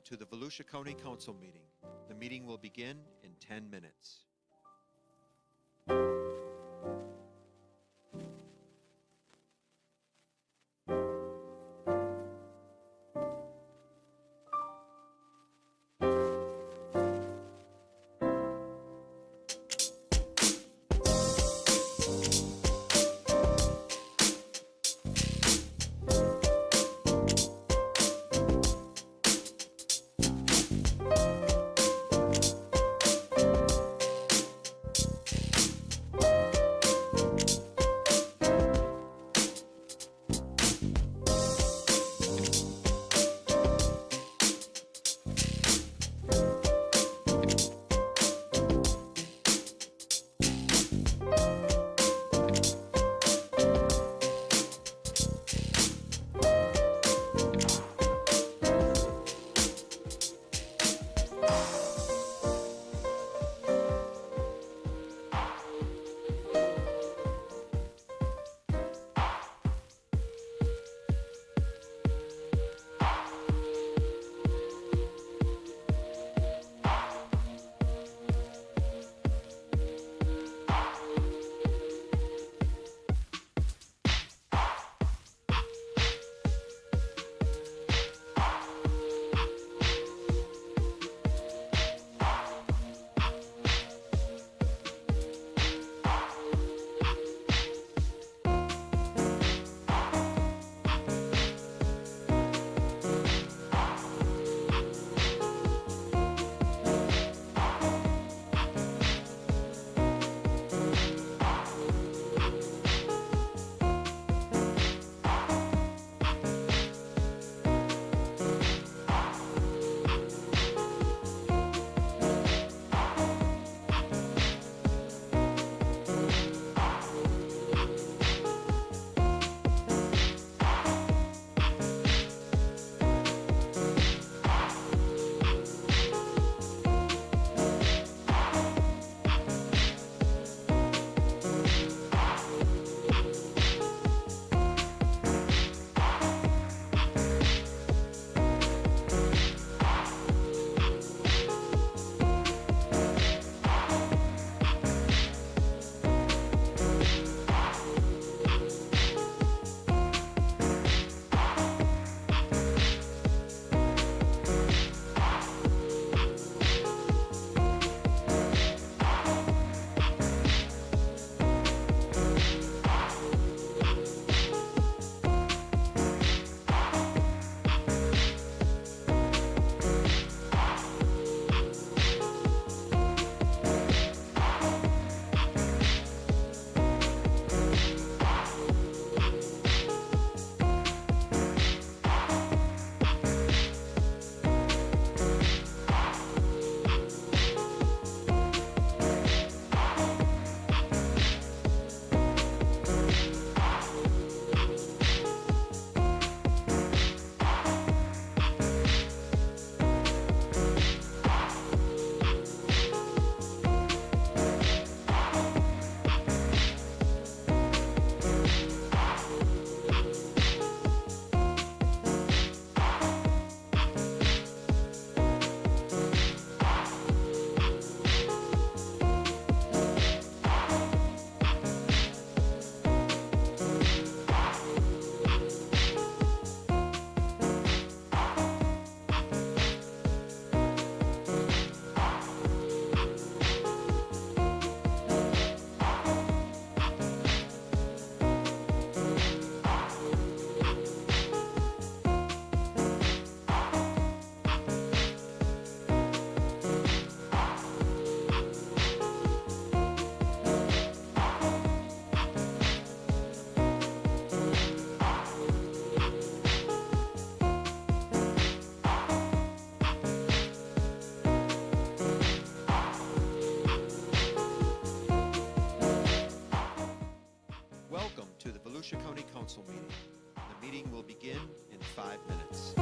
Welcome to the Volusia County Council meeting. The meeting will begin in 10 minutes. Welcome to the Volusia County Council meeting. The meeting will begin in 5 minutes.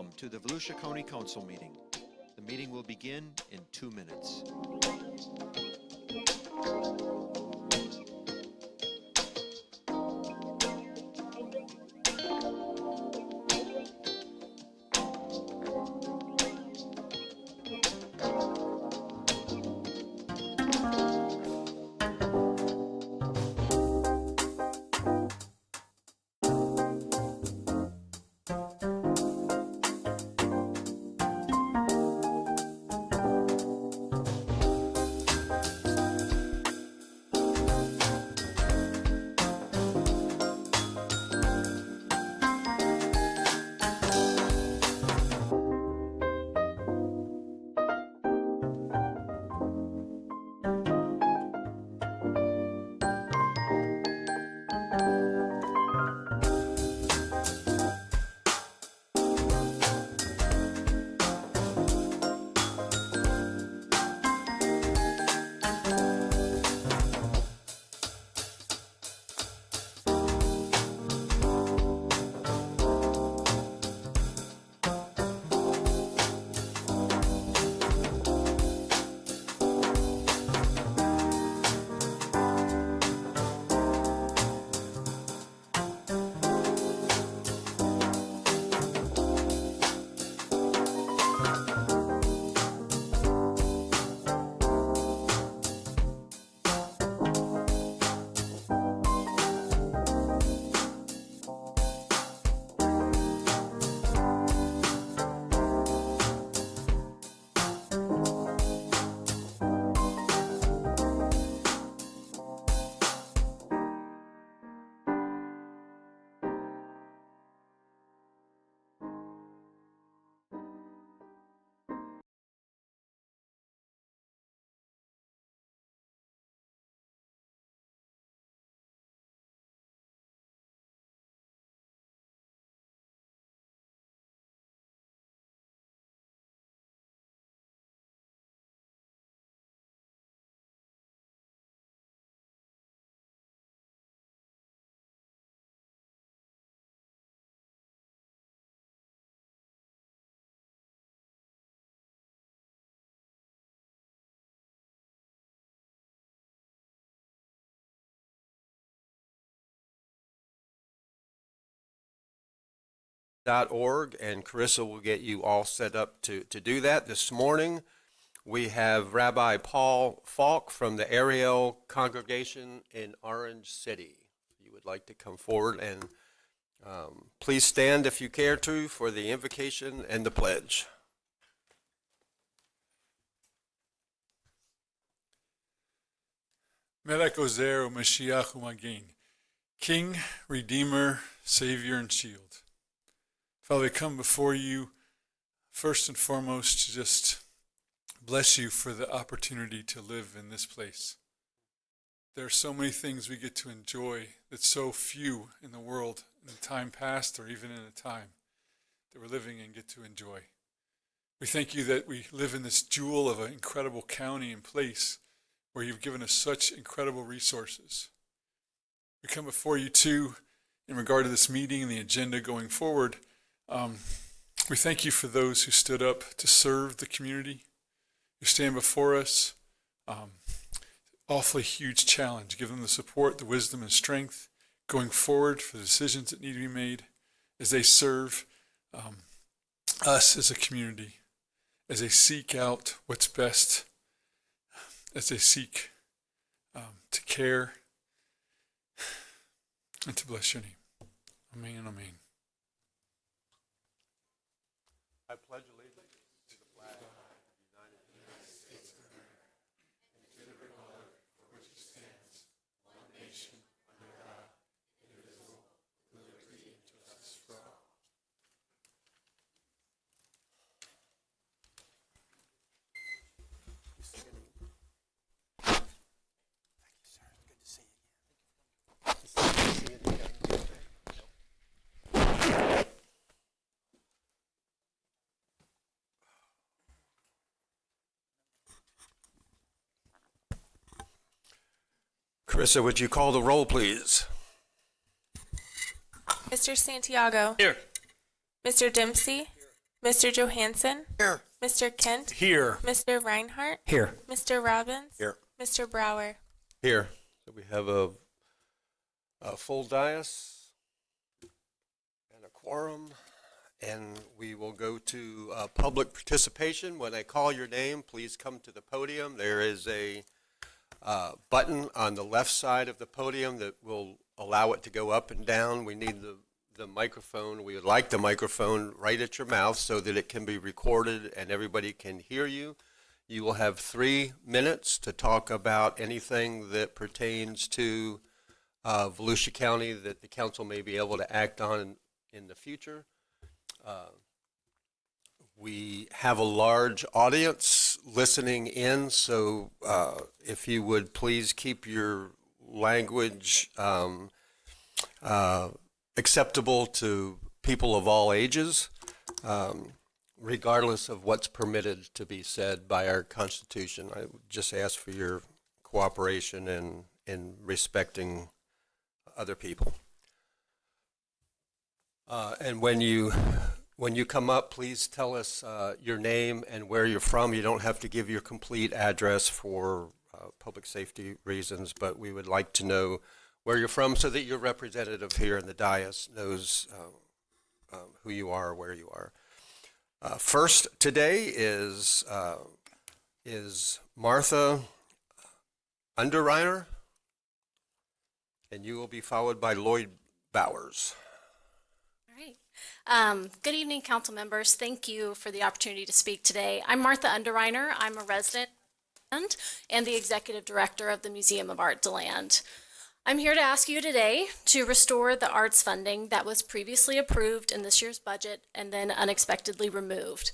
Welcome to the Volusia County Council meeting. The meeting will begin in 2 minutes. .org, and Carissa will get you all set up to do that. This morning, we have Rabbi Paul Falk from the Ariel congregation in Orange City. If you would like to come forward, and please stand if you care to for the invocation and the pledge. Melech Ozer Mashiach U'Magen, King, Redeemer, Savior, and Shield. Father, we come before you first and foremost to just bless you for the opportunity to live in this place. There are so many things we get to enjoy that so few in the world in the time past or even in the time that we're living in get to enjoy. We thank you that we live in this jewel of an incredible county and place where you've given us such incredible resources. We come before you too in regard to this meeting and the agenda going forward. We thank you for those who stood up to serve the community, who stand before us. Awfully huge challenge. Give them the support, the wisdom, and strength going forward for the decisions that need to be made as they serve us as a community, as they seek out what's best, as they seek to care and to bless your name. Amen and amen. I pledge allegiance to the flag of the United States of America and to the republic for which it stands, one nation, under God, indivisible, with liberty and justice for all. Carissa, would you call the roll, please? Mr. Santiago. Here. Mr. Dempsey. Mr. Johansson? Here. Mr. Kent? Here. Mr. Reinhardt? Here. Mr. Robbins? Here. Mr. Brower? Here. So we have a full dais and a quorum, and we will go to public participation. When I call your name, please come to the podium. There is a button on the left side of the podium that will allow it to go up and down. We need the microphone. We would like the microphone right at your mouth so that it can be recorded and everybody can hear you. You will have 3 minutes to talk about anything that pertains to Volusia County that the council may be able to act on in the future. We have a large audience listening in, so if you would please keep your language acceptable to people of all ages, regardless of what's permitted to be said by our Constitution. I would just ask for your cooperation in respecting other people. And when you come up, please tell us your name and where you're from. You don't have to give your complete address for public safety reasons, but we would like to know where you're from so that your representative here in the dais knows who you are or where you are. First today is Martha Underreiner, and you will be followed by Lloyd Bowers. All right. Good evening, council members. Thank you for the opportunity to speak today. I'm Martha Underreiner. I'm a resident and the executive director of the Museum of Art DeLand. I'm here to ask you today to restore the arts funding that was previously approved in this year's budget and then unexpectedly removed.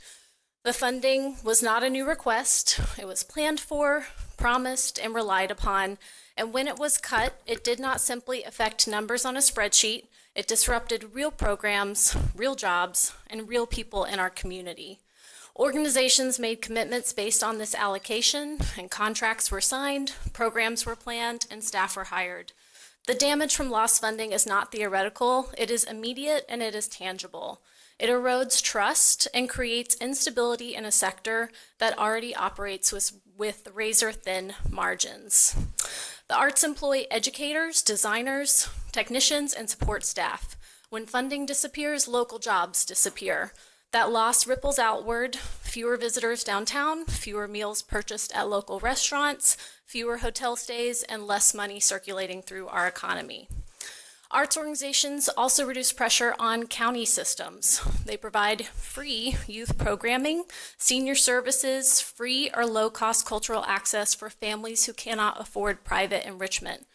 The funding was not a new request. It was planned for, promised, and relied upon. And when it was cut, it did not simply affect numbers on a spreadsheet. It disrupted real programs, real jobs, and real people in our community. Organizations made commitments based on this allocation, and contracts were signed, programs were planned, and staff were hired. The damage from lost funding is not theoretical, it is immediate and it is tangible. It erodes trust and creates instability in a sector that already operates with razor-thin margins. The arts employ educators, designers, technicians, and support staff. When funding disappears, local jobs disappear. That loss ripples outward: fewer visitors downtown, fewer meals purchased at local restaurants, fewer hotel stays, and less money circulating through our economy. Arts organizations also reduce pressure on county systems. They provide free youth programming, senior services, free or low-cost cultural access for families who cannot afford private enrichment.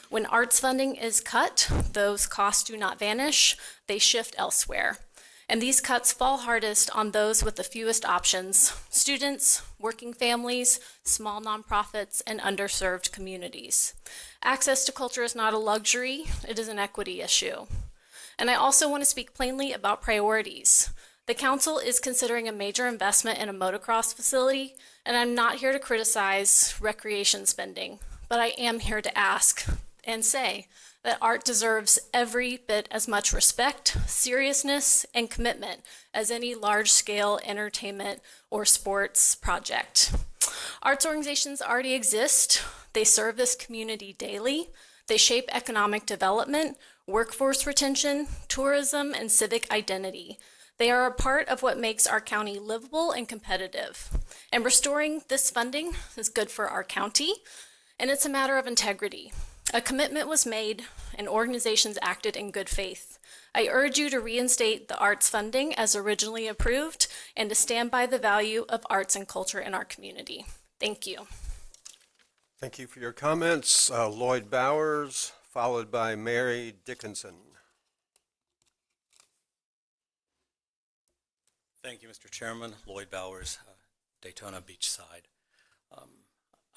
When arts funding is cut, those costs do not vanish, they shift elsewhere. And these cuts fall hardest on those with the fewest options: students, working families, small nonprofits, and underserved communities. Access to culture is not a luxury, it is an equity issue. And I also want to speak plainly about priorities. The council is considering a major investment in a motocross facility, and I'm not here to criticize recreation spending, but I am here to ask and say that art deserves every bit as much respect, seriousness, and commitment as any large-scale entertainment or sports project. Arts organizations already exist. They serve this community daily. They shape economic development, workforce retention, tourism, and civic identity. They are a part of what makes our county livable and competitive. And restoring this funding is good for our county, and it's a matter of integrity. A commitment was made, and organizations acted in good faith. I urge you to reinstate the arts funding as originally approved and to stand by the value of arts and culture in our community. Thank you. Thank you for your comments. Lloyd Bowers, followed by Mary Dickinson. Thank you, Mr. Chairman. Lloyd Bowers, Daytona Beachside.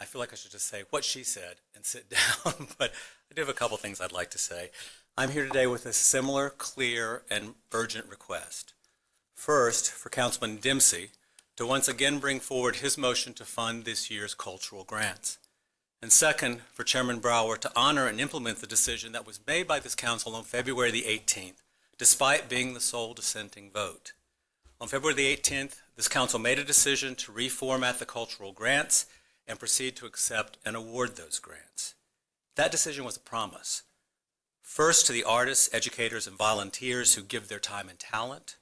I feel like I should just say what she said and sit down, but I do have a couple things I'd like to say. I'm here today with a similar, clear, and urgent request. First, for Councilman Dempsey to once again bring forward his motion to fund this year's cultural grants. And second, for Chairman Brower to honor and implement the decision that was made by this council on February the 18th, despite being the sole dissenting vote. On February the 18th, this council made a decision to reformat the cultural grants and proceed to accept and award those grants. That decision was a promise. First, to the artists, educators, and volunteers who give their time and talent.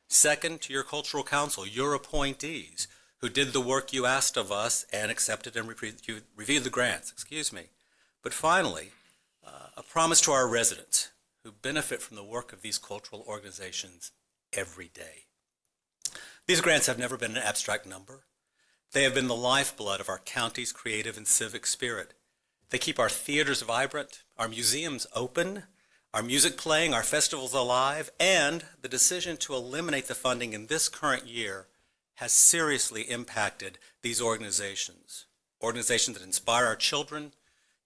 Second, to your cultural council, your appointees, who did the work you asked of us and accepted and reviewed the grants, But finally, a promise to our residents who benefit from the work of these cultural organizations every day. These grants have never been an abstract number. They have been the lifeblood of our county's creative and civic spirit. They keep our theaters vibrant, our museums open, our music playing, our festivals alive, and the decision to eliminate the funding in this current year has seriously impacted these organizations that inspire our children,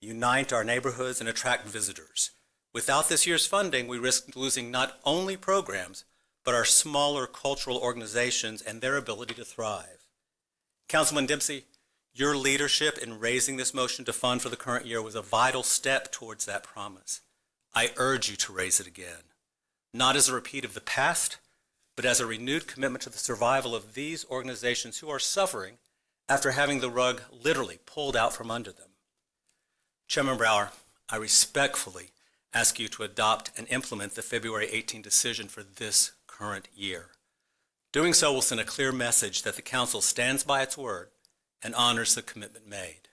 unite our neighborhoods, and attract visitors. Without this year's funding, we risk losing not only programs, but our smaller cultural organizations and their ability to thrive. Councilman Dempsey, your leadership in raising this motion to fund for the current year was a vital step towards that promise. I urge you to raise it again, not as a repeat of the past, but as a renewed commitment to the survival of these organizations who are suffering after having the rug literally pulled out from under them. Chairman Brower, I respectfully ask you to adopt and implement the February 18 decision for this current year. Doing so will send a clear message that the council stands by its word and honors the commitment made.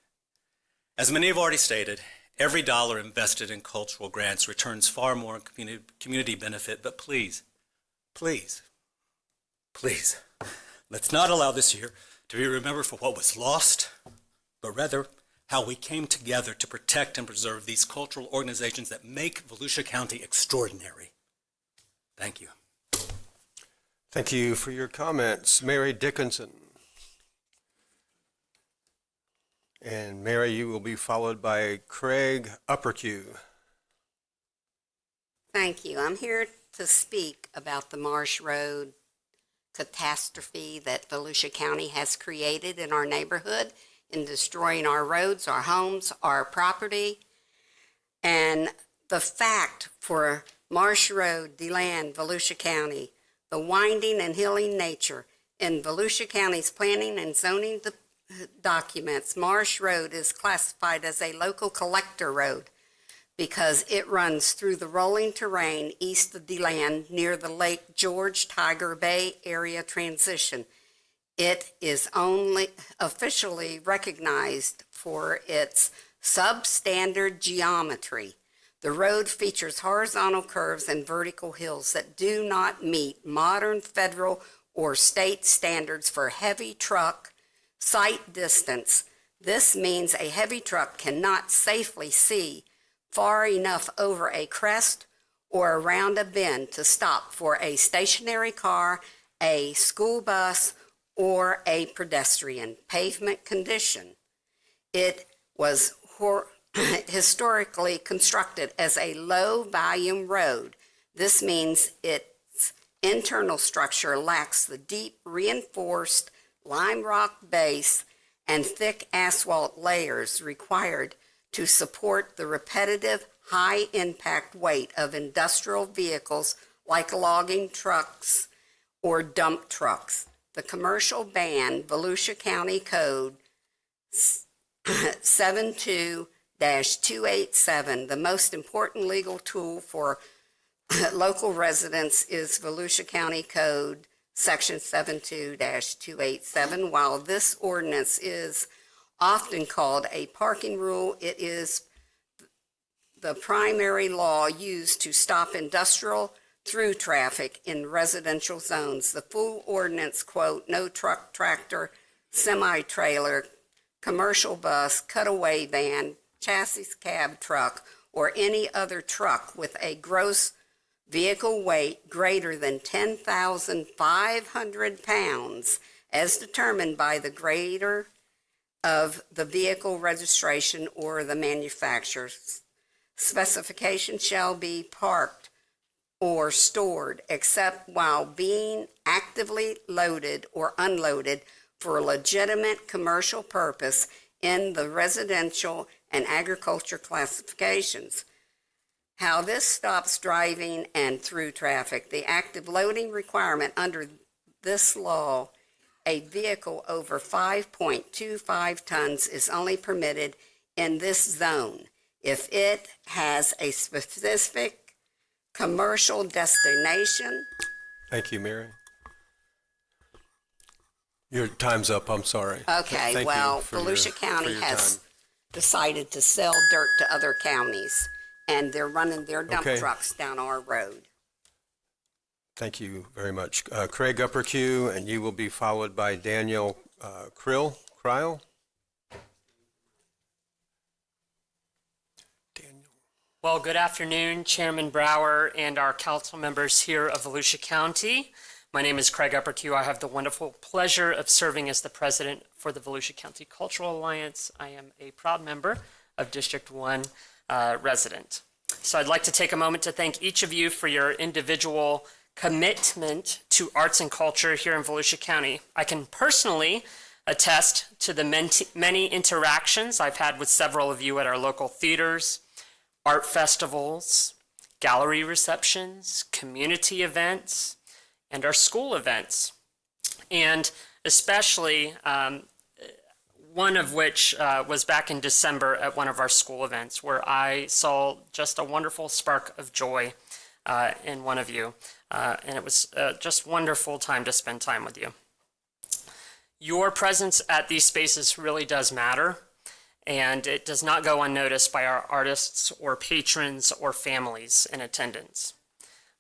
As many have already stated, every dollar invested in cultural grants returns far more in community benefit, but please, let's not allow this year to be remembered for what was lost, but rather how we came together to protect and preserve these cultural organizations that make Volusia County extraordinary. Thank you. Thank you for your comments. Mary Dickinson. And Mary, you will be followed by Craig Uppercue. Thank you. I'm here to speak about the Marsh Road catastrophe that Volusia County has created in our neighborhood in destroying our roads, our homes, our property. And the fact for Marsh Road, DeLand, Volusia County, the winding and hilly nature in Volusia County's planning and zoning documents, Marsh Road is classified as a local collector road because it runs through the rolling terrain east of DeLand near the Lake George Tiger Bay area transition. It is only officially recognized for its substandard geometry. The road features horizontal curves and vertical hills that do not meet modern federal or state standards for heavy truck sight distance. This means a heavy truck cannot safely see far enough over a crest or around a bend to stop for a stationary car, a school bus, or a pedestrian. Pavement condition. It was historically constructed as a low-volume road. This means its internal structure lacks the deep reinforced lime rock base and thick asphalt layers required to support the repetitive high-impact weight of industrial vehicles like logging trucks or dump trucks. The commercial ban, Volusia County Code 72-287, the most important legal tool for local residents is Volusia County Code Section 72-287. While this ordinance is often called a parking rule, it is the primary law used to stop industrial through traffic in residential zones. The full ordinance, quote, no truck, tractor, semi-trailer, commercial bus, cutaway van, chassis cab truck, or any other truck with a gross vehicle weight greater than 10,500 pounds, as determined by the grader of the vehicle registration or the manufacturer's specification, shall be parked or stored except while being actively loaded or unloaded for a legitimate commercial purpose in the residential and agriculture classifications. How this stops driving and through traffic. The active loading requirement under this law, a vehicle over 5.25 tons is only permitted in this zone if it has a specific commercial destination. Thank you, Mary. Your time's up, I'm sorry. Okay, Thank you well, for your- Volusia for County your has time. decided to sell dirt to other counties, and they're running their dump Okay. trucks down our road. Thank you very much. Craig Uppercue, and you will be followed by Daniel Cryle. Daniel. Well, good afternoon, Chairman Brower and our council members here of Volusia County. My name is Craig Uppercue. I have the wonderful pleasure of serving as the president for the Volusia County Cultural Alliance. I am a proud member of District 1 resident. So I'd like to take a moment to thank each of you for your individual commitment to arts and culture here in Volusia County. I can personally attest to the many interactions I've had with several of you at our local theaters, art festivals, gallery receptions, community events, and our school events. And especially one of which was back in December at one of our school events, where I saw just a wonderful spark of joy in one of you. And it was just wonderful time to spend time with you. Your presence at these spaces really does matter, and it does not go unnoticed by our artists or patrons or families in attendance.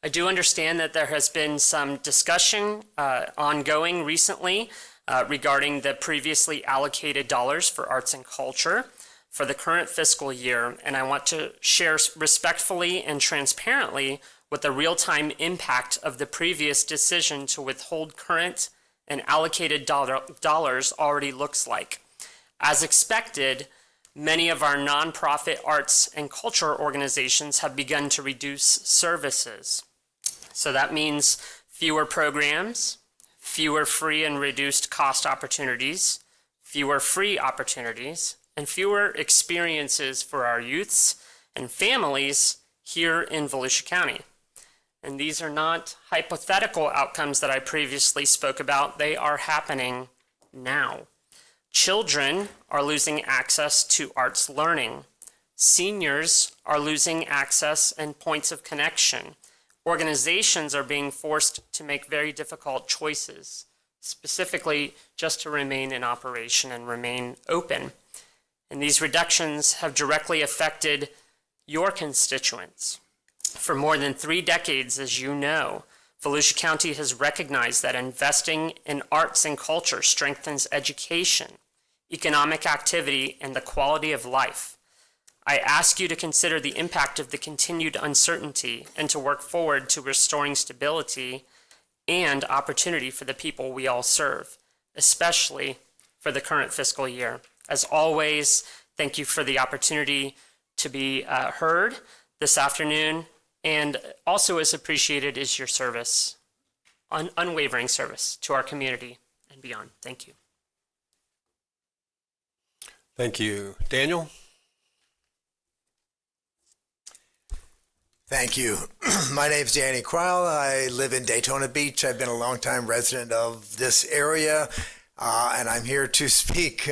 I do understand that there has been some discussion ongoing recently regarding the previously allocated dollars for arts and culture for the current fiscal year, and I want to share respectfully and transparently what the real-time impact of the previous decision to withhold current and allocated dollars already looks like. As expected, many of our nonprofit arts and culture organizations have begun to reduce services. So that means fewer programs, fewer free and reduced cost opportunities, fewer free opportunities, and fewer experiences for our youths and families here in Volusia County. And these are not hypothetical outcomes that I previously spoke about. They are happening now. Children are losing access to arts learning. Seniors are losing access and points of connection. Organizations are being forced to make very difficult choices, specifically just to remain in operation and remain open. And these reductions have directly affected your constituents. For more than 3 decades, as you know, Volusia County has recognized that investing in arts and culture strengthens education, economic activity, and the quality of life. I ask you to consider the impact of the continued uncertainty and to work forward to restoring stability and opportunity for the people we all serve, especially for the current fiscal year. As always, thank you for the opportunity to be heard this afternoon, and also as appreciated is your service, unwavering service to our community and beyond. Thank you. Thank you. Daniel? Thank you. My name's Danny Cryle. I live in Daytona Beach. I've been a longtime resident of this area, and I'm here to speak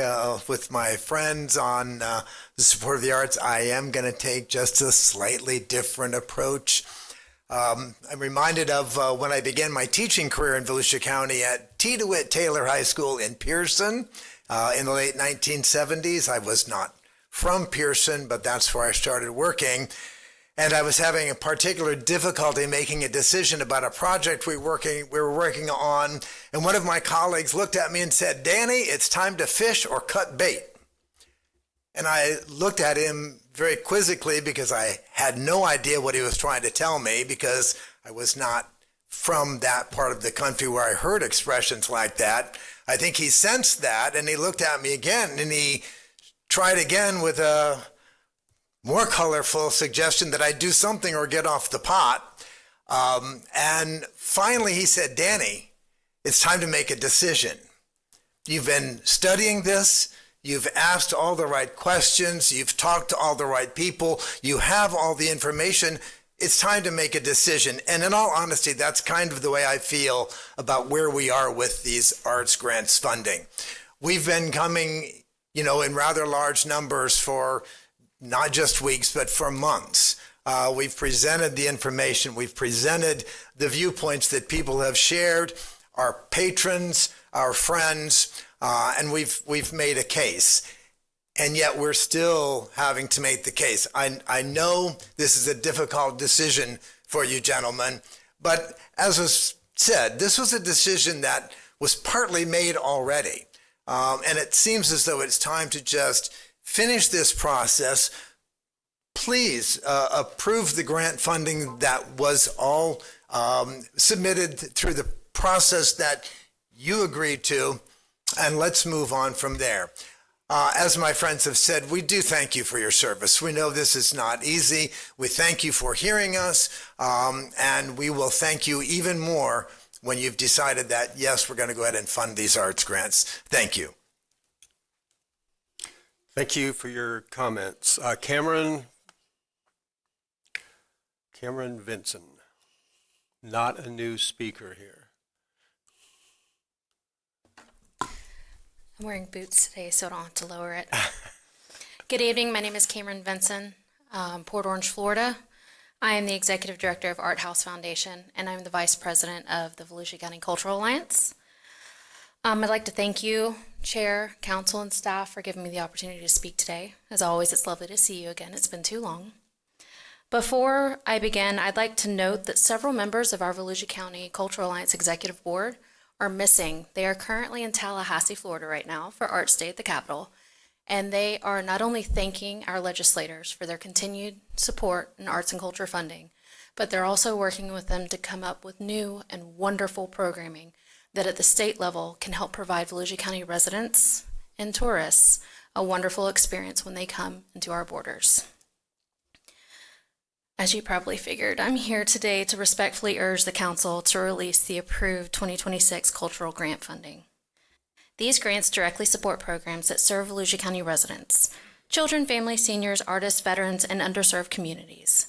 with my friends on the support of the arts. I am going to take just a slightly different approach. I'm reminded of when I began my teaching career in Volusia County at T. DeWitt Taylor High School in Pearson in the late 1970s. I was not from Pearson, but that's where I started working. And I was having a particular difficulty making a decision about a project we were working on. And one of my colleagues looked at me and said, "Danny, it's time to fish or cut bait." And I looked at him very quizzically because I had no idea what he was trying to tell me, because I was not from that part of the country where I heard expressions like that. I think he sensed that, and he looked at me again, and he tried again with a more colorful suggestion that I do something or get off the pot. And finally he said, "Danny, it's time to make a decision. You've been studying this. You've asked all the right questions. You've talked to all the right people. You have all the information. it's time to make a decision. And in all honesty, that's kind of the way I feel about where we are with these arts grants funding. We've been coming, in rather large numbers for not just weeks, but for months. We've presented the information. We've presented the viewpoints that people have shared, our patrons, our friends, and we've made a case. And yet we're still having to make the case. I know this is a difficult decision for you gentlemen, but as was said, this was a decision that was partly made already. And it seems as though it's time to just finish this process. Please approve the grant funding that was all submitted through the process that you agreed to, and let's move on from there. As my friends have said, we do thank you for your service. We know this is not easy. We thank you for hearing us, and we will thank you even more when you've decided that, yes, we're going to go ahead and fund these arts grants. Thank you. Thank you for your comments. Cameron Vinson, not a new speaker here. I'm wearing boots today, so I don't have to lower it. Good evening. My name is Cameron Vinson, Port Orange, Florida. I am the Executive Director of Art House Foundation, and I'm the Vice President of the Volusia County Cultural Alliance. I'd like to thank you, Chair, Council, and staff for giving me the opportunity to speak today. As always, it's lovely to see you again. It's been too long. Before I begin, I'd like to note that several members of our Volusia County Cultural Alliance Executive Board are missing. They are currently in Tallahassee, Florida right now for Arts Day at the Capitol, and they are not only thanking our legislators for their continued support in arts and culture funding, but they're also working with them to come up with new and wonderful programming that at the state level can help provide Volusia County residents and tourists a wonderful experience when they come into our borders. As you probably figured, I'm here today to respectfully urge the Council to release the approved 2026 cultural grant funding. These grants directly support programs that serve Volusia County residents, children, families, seniors, artists, veterans, and underserved communities.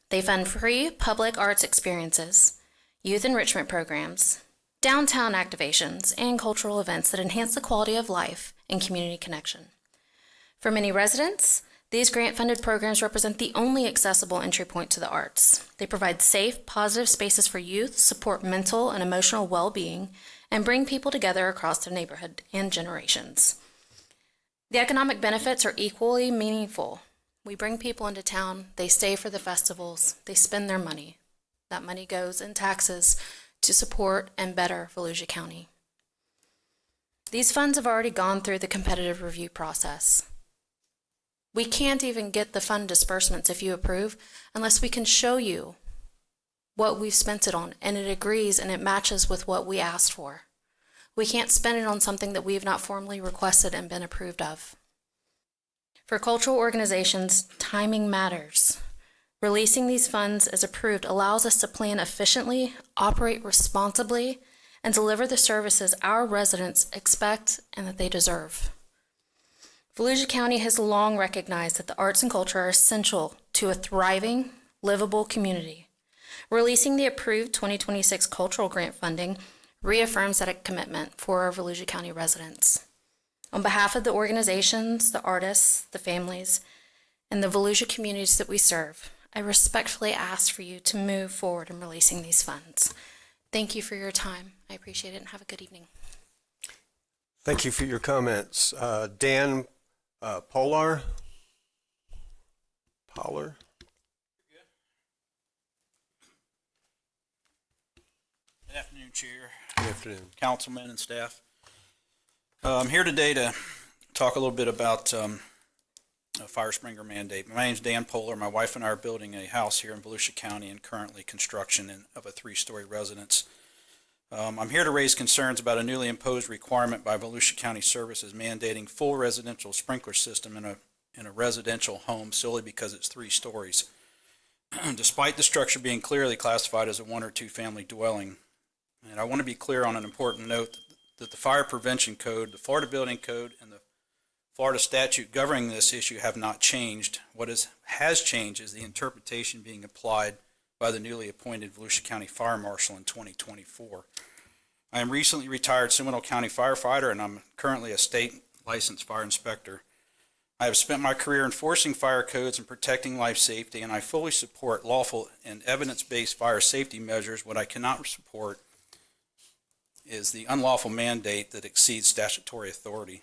They fund free public arts experiences, youth enrichment programs, downtown activations, and cultural events that enhance the quality of life and community connection. For many residents, these grant-funded programs represent the only accessible entry point to the arts. They provide safe, positive spaces for youth, support mental and emotional well-being, and bring people together across their neighborhood and generations. The economic benefits are equally meaningful. We bring people into town, they stay for the festivals, they spend their money. That money goes in taxes to support and better Volusia County. These funds have already gone through the competitive review process. We can't even get the fund disbursements if you approve unless we can show you what we've spent it on and it agrees and it matches with what we asked for. We can't spend it on something that we have not formally requested and been approved of. For cultural organizations, timing matters. Releasing these funds as approved allows us to plan efficiently, operate responsibly, and deliver the services our residents expect and that they deserve. Volusia County has long recognized that the arts and culture are essential to a thriving, livable community. Releasing the approved 2026 cultural grant funding reaffirms that commitment for our Volusia County residents. On behalf of the organizations, the artists, the families, and the Volusia communities that we serve, I respectfully ask for you to move forward in releasing these funds. Thank you for your time. I appreciate it and have a good evening. Thank you for your comments. Dan Polar? Good afternoon, Chair, Good afternoon. councilmen, and staff. I'm here today to talk a little bit about a fire sprinkler mandate. My name's Dan Polar. My wife and I are building a house here in Volusia County and currently construction of a 3-story residence. I'm here to raise concerns about a newly imposed requirement by Volusia County Services mandating full residential sprinkler system in a residential home solely because it's 3 stories, despite the structure being clearly classified as a 1 or 2 family dwelling. And I want to be clear on an important note that the Fire Prevention Code, the Florida Building Code, and the Florida statute governing this issue have not changed. What has changed is the interpretation being applied by the newly appointed Volusia County Fire Marshal in 2024. I am recently retired Seminole County firefighter, and I'm currently a state licensed fire inspector. I have spent my career enforcing fire codes and protecting life safety, and I fully support lawful and evidence-based fire safety measures. What I cannot support is the unlawful mandate that exceeds statutory authority.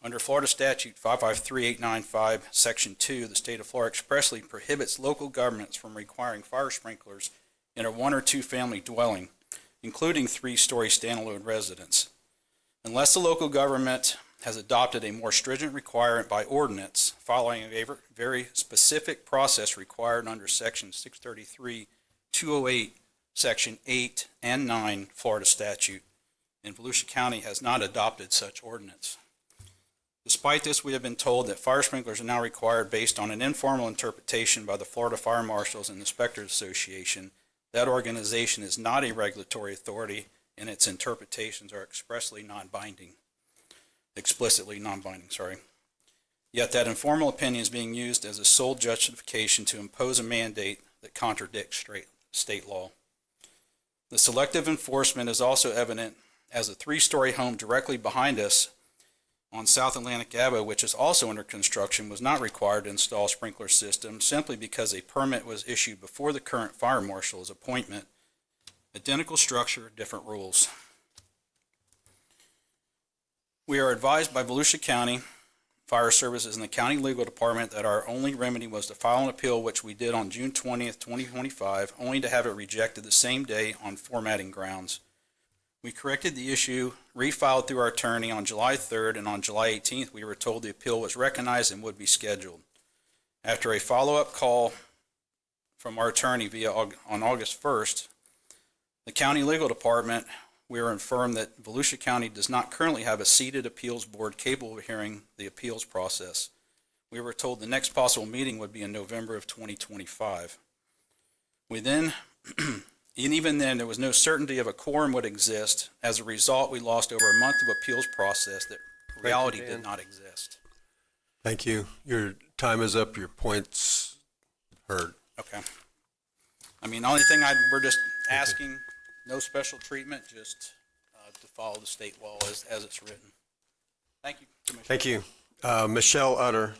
Under Florida Statute 553895, Section 2, the state of Florida expressly prohibits local governments from requiring fire sprinklers in a one- or two-family dwelling, including three-story standalone residence, unless the local government has adopted a more stringent requirement by ordinance following a very specific process required under Section 633-208, Section 8 and 9 Florida statute, and Volusia County has not adopted such ordinance. Despite this, we have been told that fire sprinklers are now required based on an informal interpretation by the Florida Fire Marshals and Inspectors Association. That organization is not a regulatory authority, and its interpretations are explicitly non-binding, sorry. Yet that informal opinion is being used as a sole justification to impose a mandate that contradicts state law. The selective enforcement is also evident as a three-story home directly behind us on South Atlantic Avenue, which is also under construction, was not required to install sprinkler systems simply because a permit was issued before the current fire marshal's appointment. Identical structure, different rules. We are advised by Volusia County Fire Services and the County Legal Department that our only remedy was to file an appeal, which we did on June 20th, 2025, only to have it rejected the same day on formatting grounds. We corrected the issue, refiled through our attorney on July 3rd, and on July 18th, we were told the appeal was recognized and would be scheduled. After a follow-up call from our attorney on August 1st, the County Legal Department, we were informed that Volusia County does not currently have a seated appeals board capable of hearing the appeals process. We were told the next possible meeting would be in November of 2025. We then, and even then, there was no certainty of a quorum would exist. As a result, we lost over a month of appeals process that reality did not exist. Thank you. Your time is up. Your points heard. Okay. I mean, the only thing we're just asking, no special treatment, just to follow the state law as it's written. Thank you, Commissioner. Thank you. Michelle Utter.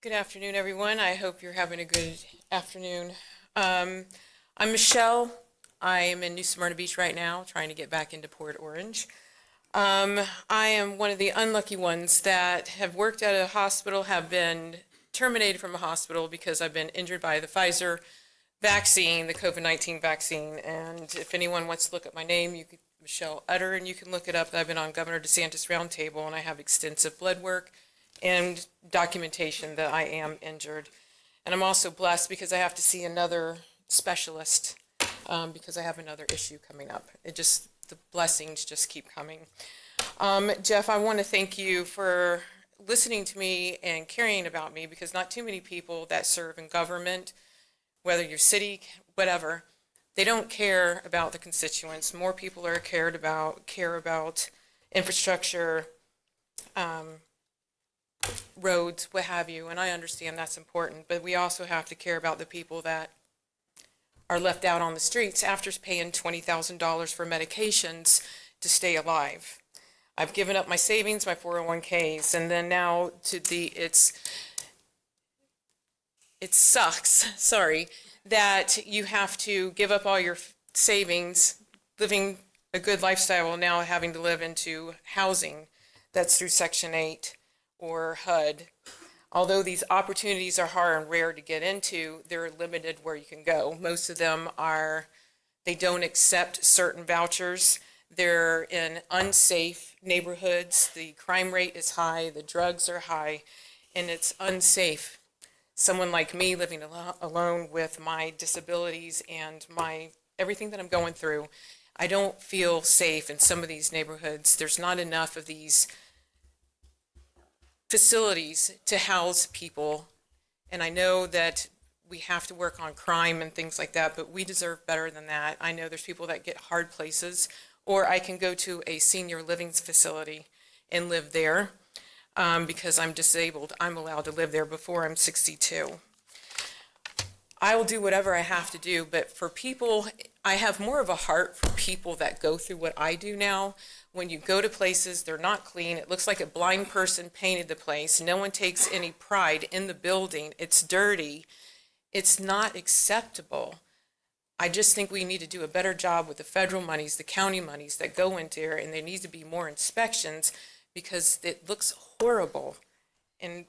Good afternoon, everyone. I hope you're having a good afternoon. I'm Michelle. I am in New Smyrna Beach right now, trying to get back into Port Orange. I am one of the unlucky ones that have worked at a hospital, have been terminated from a hospital because I've been injured by the Pfizer vaccine, the COVID-19 vaccine. And if anyone wants to look at my name, you could, Michelle Utter, and you can look it up. I've been on Governor DeSantis Roundtable, and I have extensive blood work and documentation that I am injured. And I'm also blessed because I have to see another specialist because I have another issue coming up. The blessings just keep coming. Jeff, I want to thank you for listening to me and caring about me, because not too many people that serve in government, whether you're city, whatever, they don't care about the constituents. More people care about infrastructure, roads, what have you, and I understand that's important, but we also have to care about the people that are left out on the streets after paying $20,000 for medications to stay alive. I've given up my savings, my 401ks, and then now it sucks, sorry, that you have to give up all your savings, living a good lifestyle, now having to live into housing that's through Section 8 or HUD. Although these opportunities are hard and rare to get into, they're limited where you can go. Most of them they don't accept certain vouchers. They're in unsafe neighborhoods. The crime rate is high, the drugs are high, and it's unsafe. Someone like me living alone with my disabilities and everything that I'm going through, I don't feel safe in some of these neighborhoods. There's not enough of these facilities to house people, and I know that we have to work on crime and things like that, but we deserve better than that. I know there's people that get hard places, or I can go to a senior living facility and live there because I'm disabled. I'm allowed to live there before I'm 62. I will do whatever I have to do, but for people, I have more of a heart for people that go through what I do now. When you go to places, they're not clean. It looks like a blind person painted the place. No one takes any pride in the building. It's dirty. It's not acceptable. I just think we need to do a better job with the federal monies, the county monies that go into there, and there needs to be more inspections because it looks horrible. And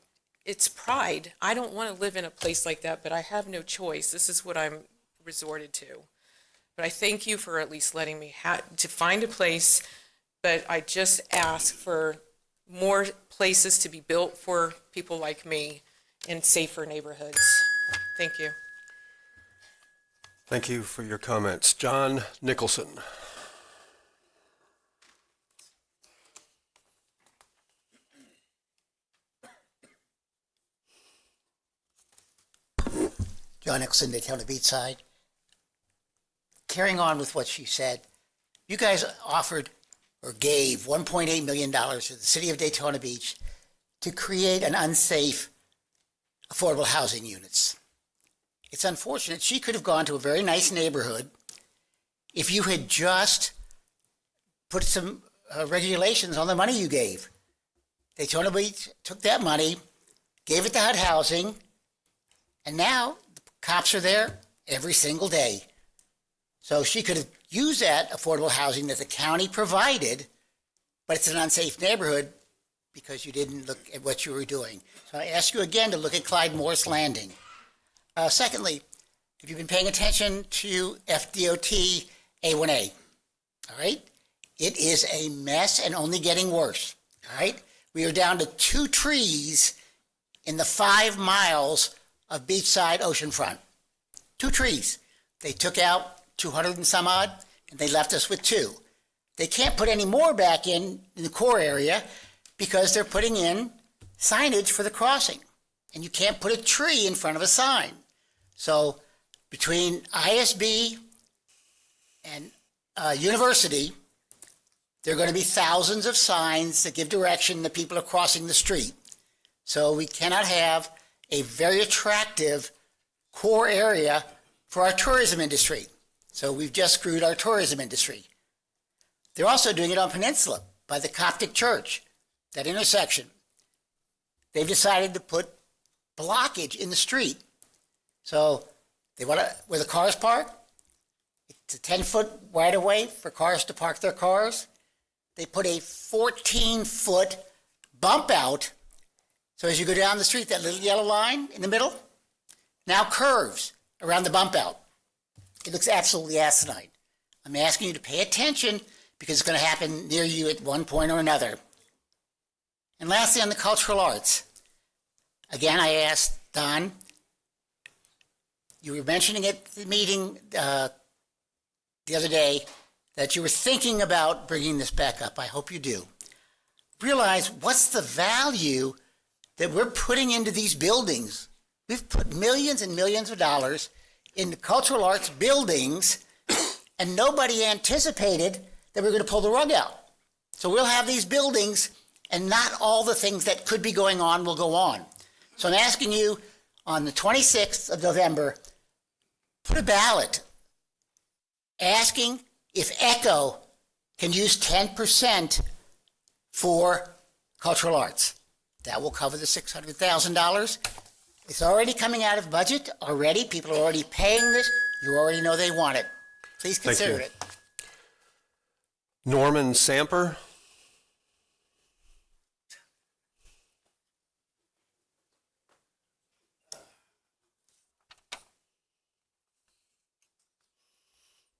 it's pride. I don't want to live in a place like that, but I have no choice. This is what I'm resorted to. But I thank you for at least letting me to find a place, but I just ask for more places to be built for people like me in safer neighborhoods. Thank you. Thank you for your comments. John Nicholson. John Nicholson, Daytona Beachside. Carrying on with what she said, you guys offered or gave $1.8 million to the city of Daytona Beach to create an unsafe affordable housing units. It's unfortunate. She could have gone to a very nice neighborhood if you had just put some regulations on the money you gave. Daytona Beach took that money, gave it to HUD Housing, and now the cops are there every single day. So she could have used that affordable housing that the county provided, but it's an unsafe neighborhood because you didn't look at what you were doing. So I ask you again to look at Clyde Morris Landing. Secondly, if you've been paying attention to FDOT A1A, all right, it is a mess and only getting worse, all right? We are down to 2 trees in the 5 miles of beachside oceanfront. 2 trees. They took out 200 and some odd, and they left us with 2. They can't put any more back in the core area because they're putting in signage for the crossing. And you can't put a tree in front of a sign. So between ISB and university, there are going to be thousands of signs that give direction that people are crossing the street. So we cannot have a very attractive core area for our tourism industry. So we've just screwed our tourism industry. They're also doing it on Peninsula by the Coptic Church, that intersection. They've decided to put blockage in the street. So they want to, where the cars park, it's a 10-foot right-of-way for cars to park their cars. They put a 14-foot bump out. So as you go down the street, that little yellow line in the middle now curves around the bump out. It looks absolutely asinine. I'm asking you to pay attention because it's going to happen near you at one point or another. And lastly, on the cultural arts. Again, I asked Don, you were mentioning at the meeting the other day that you were thinking about bringing this back up. I hope you do. Realize what's the value that we're putting into these buildings. We've put millions and millions of dollars in the cultural arts buildings, and nobody anticipated that we were going to pull the rug out. So we'll have these buildings, and not all the things that could be going on will go on. So I'm asking you, on the 26th of November, put a ballot asking if ECHO can use 10% for cultural arts. That will cover the $600,000. It's already coming out of budget already. People are already paying this. You already know they want it. Please consider it. Norman Samper.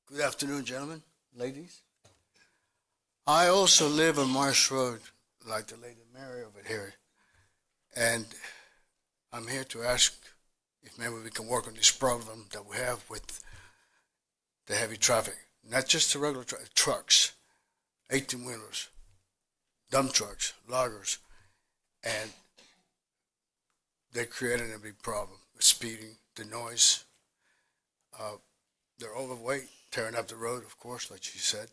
Good afternoon, gentlemen, ladies. I also live on Marsh Road, like the Lady Mary over here. And I'm here to ask if maybe we can work on this problem that we have with the heavy traffic. Not just the regular trucks, 18-wheelers, dump trucks, loggers. And they're creating a big problem with speeding, the noise. They're overweight, tearing up the road, of course, like you said,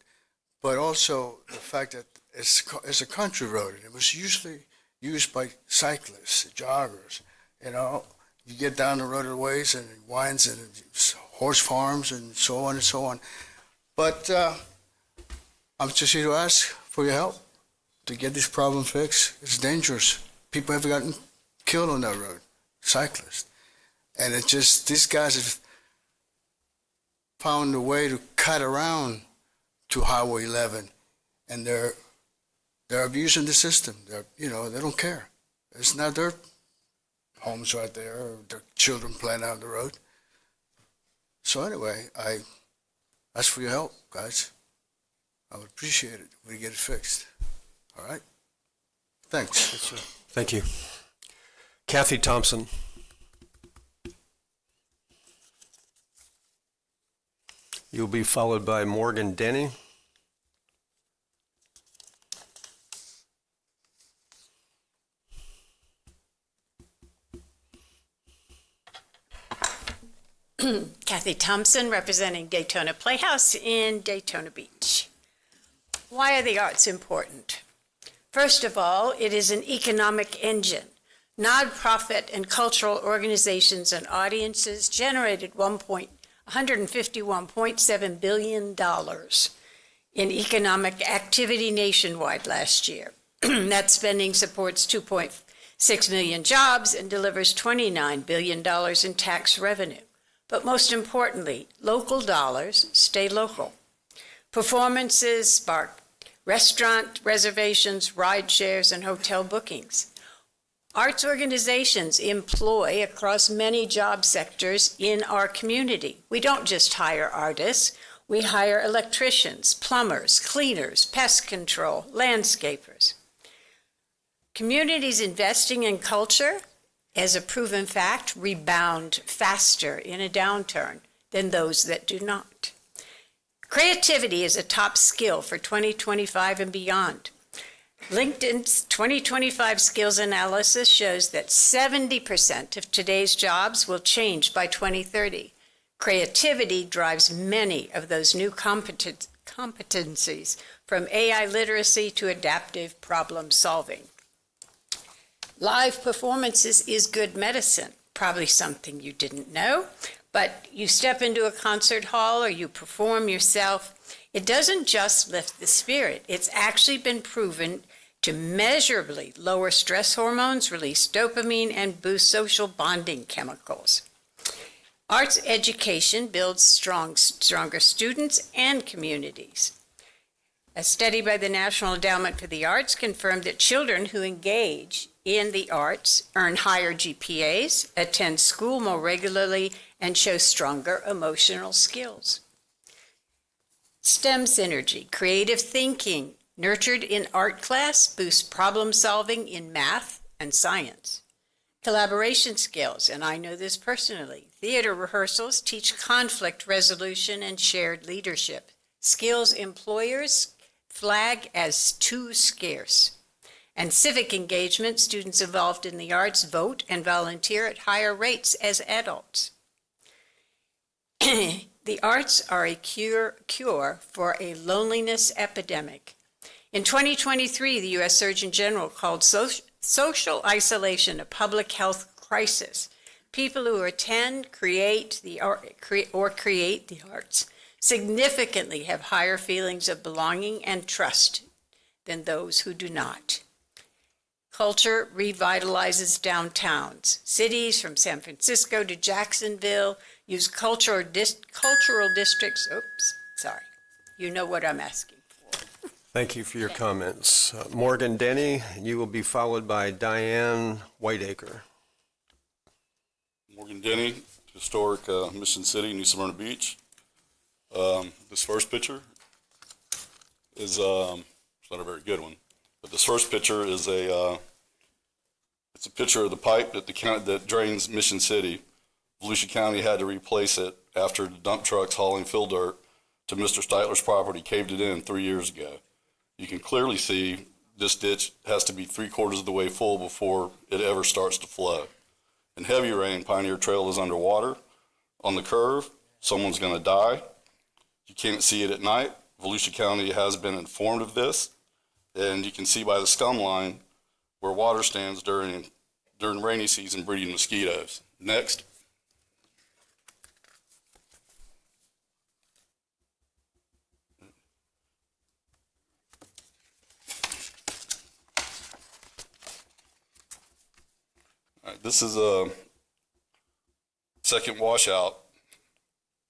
but also the fact that it's a country road, and it was usually used by cyclists, joggers. You know, you get down the roadways and it winds and horse farms and so on and so on. But I'm just here to ask for your help to get this problem fixed. It's dangerous. People have gotten killed on that road, cyclists. And it's just, these guys have found a way to cut around to Highway 11, and they're abusing the system. They don't care. It's not their homes right there, or their children playing out the road. So anyway, I ask for your help, guys. I would appreciate it if we get it fixed. All right? Thanks. Yes, sir. Thank you. Kathy Thompson. You'll be followed by Morgan Denny. Kathy Thompson, representing Daytona Playhouse in Daytona Beach. Why are the arts important? First of all, it is an economic engine. Nonprofit and cultural organizations and audiences generated $151.7 billion in economic activity nationwide last year. That spending supports 2.6 million jobs and delivers $29 billion in tax revenue. But most importantly, local dollars stay local. Performances spark restaurant reservations, ride shares, and hotel bookings. Arts organizations employ across many job sectors in our community. We don't just hire artists, we hire electricians, plumbers, cleaners, pest control, landscapers. Communities investing in culture, as a proven fact, rebound faster in a downturn than those that do not. Creativity is a top skill for 2025 and beyond. LinkedIn's 2025 skills analysis shows that 70% of today's jobs will change by 2030. Creativity drives many of those new competencies, from AI literacy to adaptive problem solving. Live performances is good medicine, probably something you didn't know, but you step into a concert hall or you perform yourself, it doesn't just lift the spirit. It's actually been proven to measurably lower stress hormones, release dopamine, and boost social bonding chemicals. Arts education builds stronger students and communities. A study by the National Endowment for the Arts confirmed that children who engage in the arts earn higher GPAs, attend school more regularly, and show stronger emotional skills. STEM synergy, creative thinking, nurtured in art class, boosts problem solving in math and science. Collaboration skills, and I know this personally, theater rehearsals teach conflict resolution and shared leadership. Skills employers flag as too scarce. And civic engagement, students involved in the arts vote and volunteer at higher rates as adults. The arts are a cure for a loneliness epidemic. In 2023, the U.S. Surgeon General called social isolation a public health crisis. People who attend, create the arts significantly have higher feelings of belonging and trust than those who do not. Culture revitalizes downtowns. Cities from San Francisco to Jacksonville use cultural districts. You know what I'm asking for. Thank you for your comments. Morgan Denny, you will be followed by Diane Whiteacre. Morgan Denny, historic Mission City, New Smyrna Beach. This first picture is, it's not a very good one, but this first picture is it's a picture of the pipe that drains Mission City. Volusia County had to replace it after the dump trucks hauling fill dirt to Mr. Steitler's property caved it in 3 years ago. You can clearly see this ditch has to be 3/4 of the way full before it ever starts to flow. In heavy rain, Pioneer Trail is underwater. On the curve, someone's going to die. You can't see it at night. Volusia County has been informed of this, and you can see by the scum line where water stands during rainy season breeding mosquitoes. Next. All right, this is a second washout.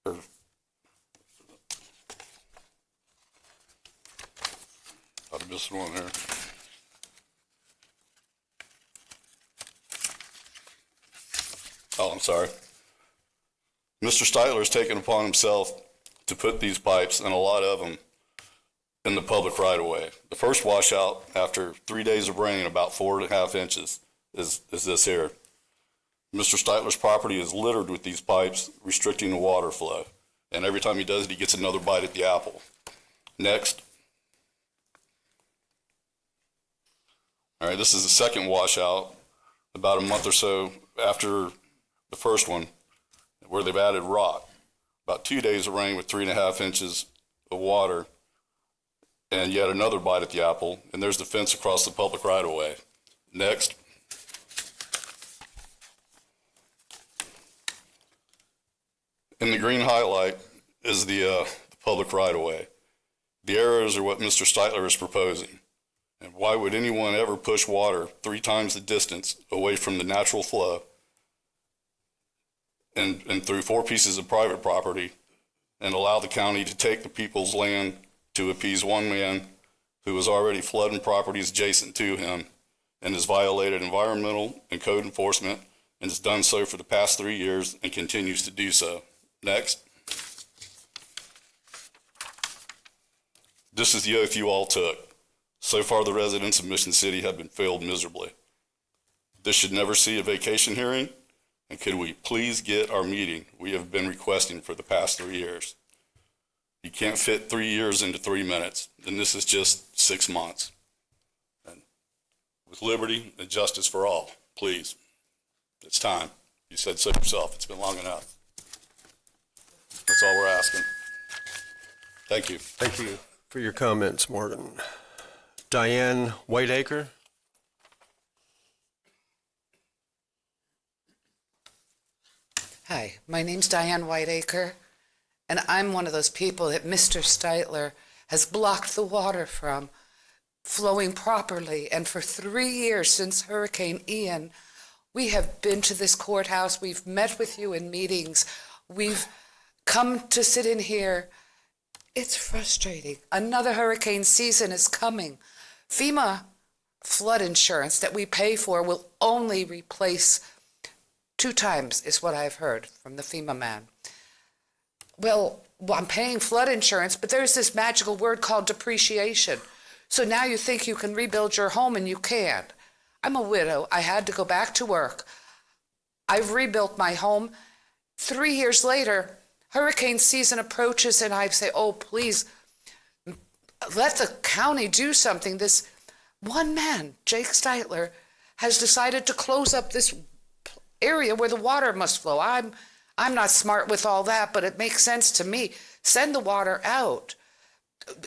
I missed one there. Oh, I'm sorry. Mr. Steitler has taken upon himself to put these pipes, and a lot of them, in the public right of way. The first washout after 3 days of rain, about 4.5 inches, is this here. Mr. Steitler's property is littered with these pipes, restricting the water flow. And every time he does it, he gets another bite at the apple. Next. All right, this is the second washout, about a month or so after the first one, where they've added rock. About 2 days of rain with 3.5 inches of water, and yet another bite at the apple, and there's the fence across the public right-of-way. Next. In the green highlight is the public right-of-way. The arrows are what Mr. Steitler is proposing. And why would anyone ever push water 3 times the distance away from the natural flow and through 4 pieces of private property and allow the county to take the people's land to appease one man who is already flooding properties adjacent to him and has violated environmental and code enforcement and has done so for the past 3 years and continues to do so? Next. This is the oath you all took. So far, the residents of Mission City have been failed miserably. This should never see a vacation hearing, and could we please get our meeting we have been requesting for the past 3 years? You can't fit 3 years into 3 minutes, and this is just 6 months. And with liberty and justice for all, please, it's time. You said so yourself. It's been long enough. That's all we're asking. Thank you. Thank you for your comments, Morgan. Diane Whiteacre. Hi, my name's Diane Whiteacre, and I'm one of those people that Mr. Steitler has blocked the water from flowing properly. And for 3 years since Hurricane Ian, we have been to this courthouse. We've met with you in meetings. We've come to sit in here. It's frustrating. Another hurricane season is coming. FEMA flood insurance that we pay for will only replace 2 times, is what I've heard from the FEMA man. Well, I'm paying flood insurance, but there's this magical word called depreciation. So now you think you can rebuild your home and you can't. I'm a widow. I had to go back to work. I've rebuilt my home. 3 years later, hurricane season approaches and I say, oh, please, let the county do something. This one man, Jake Steitler, has decided to close up this area where the water must flow. I'm not smart with all that, but it makes sense to me. Send the water out.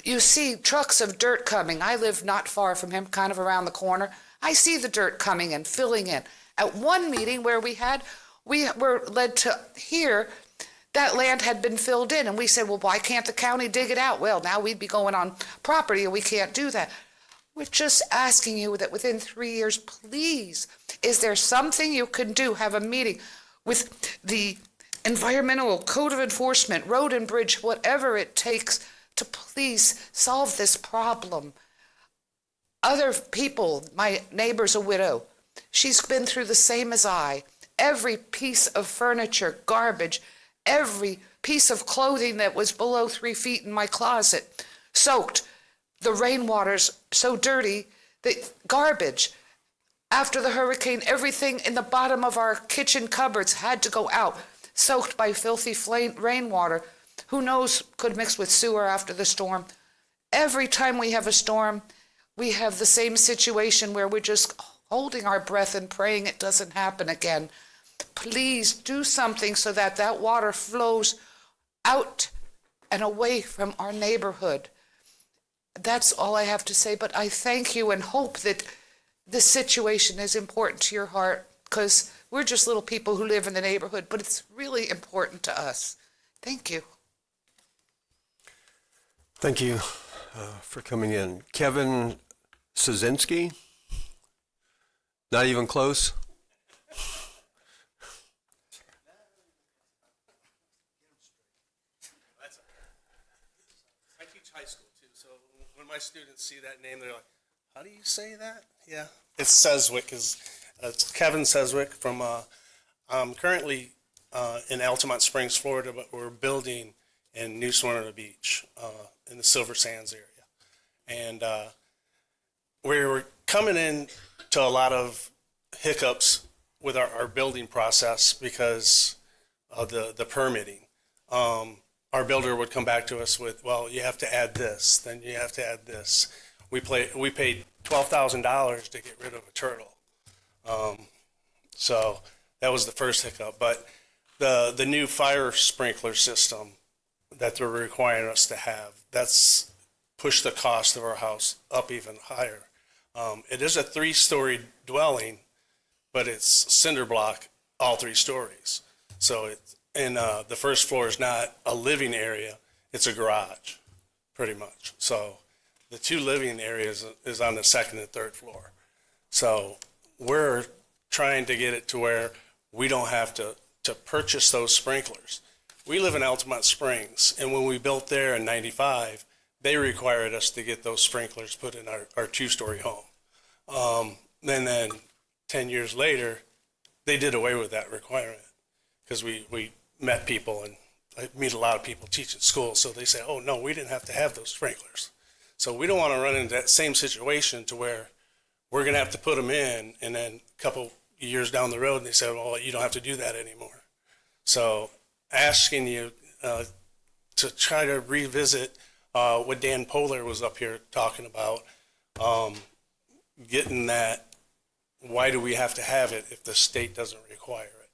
You see trucks of dirt coming. I live not far from him, kind of around the corner. I see the dirt coming and filling in. At one meeting where we were led to hear that land had been filled in, and we said, well, why can't the county dig it out? Well, now we'd be going on property and we can't do that. We're just asking you that within 3 years, please, is there something you can do? Have a meeting with the environmental code of enforcement, road and bridge, whatever it takes to please solve this problem. Other people, my neighbor's a widow. She's been through the same as I. Every piece of furniture, garbage, every piece of clothing that was below 3 feet in my closet, soaked. The rainwater's so dirty that garbage. After the hurricane, everything in the bottom of our kitchen cupboards had to go out, soaked by filthy rainwater. Who knows, could mix with sewer after the storm. Every time we have a storm, we have the same situation where we're just holding our breath and praying it doesn't happen again. Please do something so that that water flows out and away from our neighborhood. That's all I have to say, but I thank you and hope that this situation is important to your heart, because we're just little people who live in the neighborhood, but it's really important to us. Thank you. Thank you for coming in. Kevin Szynski? Not even close? I teach high school too, so when my students see that name, they're like, how do you say that? Yeah. It's Seswick. It's Kevin Seswick from, I'm currently in Altamont Springs, Florida, but we're building in New Smyrna Beach in the Silver Sands area. And we're coming in to a lot of hiccups with our building process because of the permitting. Our builder would come back to us with, well, you have to add this, then you have to add this. We paid $12,000 to get rid of a turtle. So that was the first hiccup. But the new fire sprinkler system that they're requiring us to have, that's pushed the cost of our house up even higher. It is a 3-story dwelling, but it's cinder block all 3 stories. So the first floor is not a living area, it's a garage, pretty much. So the 2 living areas is on the 2nd and 3rd floor. So we're trying to get it to where we don't have to purchase those sprinklers. We live in Altamont Springs, and when we built there in '95, they required us to get those sprinklers put in our 2-story home. And then 10 years later, they did away with that requirement because we met people, and I meet a lot of people teaching school, so they say, oh, no, we didn't have to have those sprinklers. So we don't want to run into that same situation to where we're going to have to put them in, and then a couple years down the road, they say, well, you don't have to do that anymore. So asking you to try to revisit what Dan Polar was up here talking about, getting that, why do we have to have it if the state doesn't require it?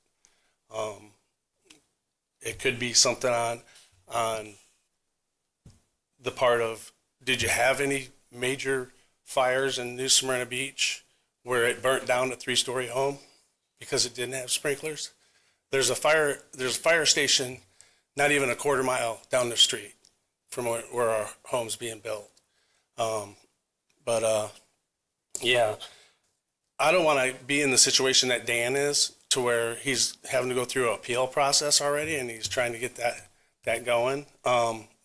It could be something on the part of, did you have any major fires in New Smyrna Beach where it burnt down a 3-story home because it didn't have sprinklers? There's a fire station not even a quarter mile down the street from where our home's being built. Yeah, I don't want to be in the situation that Dan is, to where he's having to go through an appeal process already, and he's trying to get that going.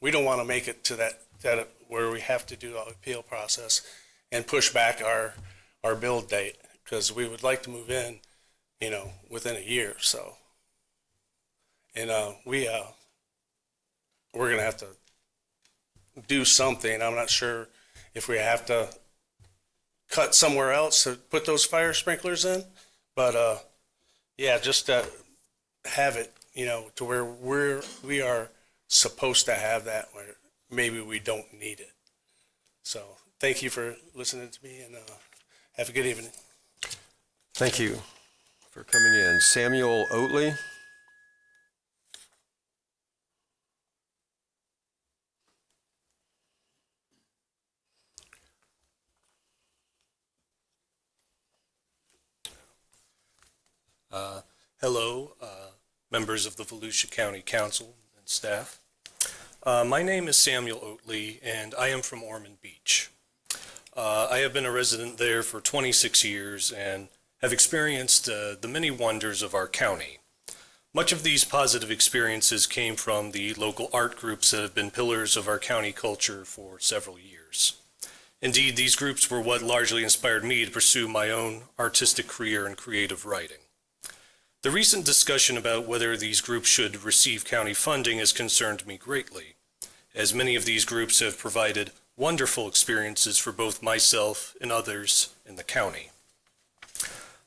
We don't want to make it to that where we have to do an appeal process and push back our build date, because we would like to move in, within a year or so. And we're going to have to do something. I'm not sure if we have to cut somewhere else to put those fire sprinklers in, but yeah, just to have it, to where we are supposed to have that, where maybe we don't need it. So thank you for listening to me, and have a good evening. Thank you for coming in. Samuel Oatley? Hello, members of the Volusia County Council and staff. My name is Samuel Oatley, and I am from Ormond Beach. I have been a resident there for 26 years and have experienced the many wonders of our county. Much of these positive experiences came from the local art groups that have been pillars of our county culture for several years. Indeed, these groups were what largely inspired me to pursue my own artistic career in creative writing. The recent discussion about whether these groups should receive county funding has concerned me greatly, as many of these groups have provided wonderful experiences for both myself and others in the county.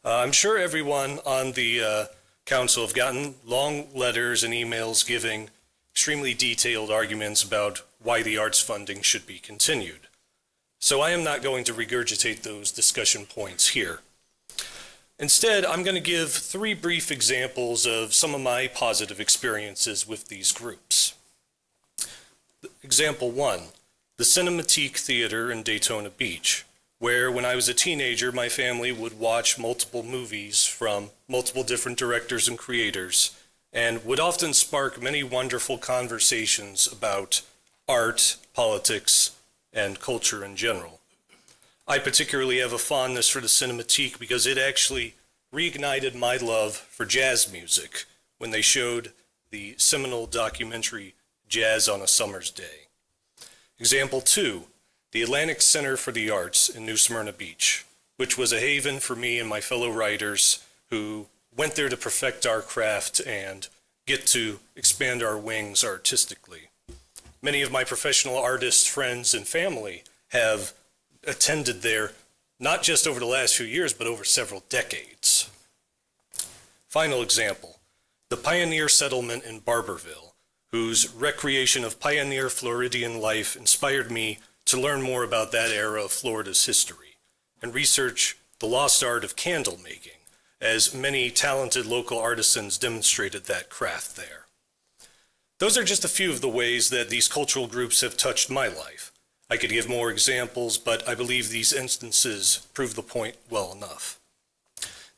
I'm sure everyone on the council have gotten long letters and emails giving extremely detailed arguments about why the arts funding should be continued. So I am not going to regurgitate those discussion points here. Instead, I'm going to give 3 brief examples of some of my positive experiences with these groups. Example 1, the Cinematique Theater in Daytona Beach, where when I was a teenager, my family would watch multiple movies from multiple different directors and creators, and would often spark many wonderful conversations about art, politics, and culture in general. I particularly have a fondness for the Cinematique because it actually reignited my love for jazz music when they showed the seminal documentary Jazz on a Summer's Day. Example 2, the Atlantic Center for the Arts in New Smyrna Beach, which was a haven for me and my fellow writers who went there to perfect our craft and get to expand our wings artistically. Many of my professional artists, friends, and family have attended there, not just over the last few years, but over several decades. Final example, the Pioneer Settlement in Barberville, whose recreation of pioneer Floridian life inspired me to learn more about that era of Florida's history and research the lost art of candle making, as many talented local artisans demonstrated that craft there. Those are just a few of the ways that these cultural groups have touched my life. I could give more examples, but I believe these instances prove the point well enough.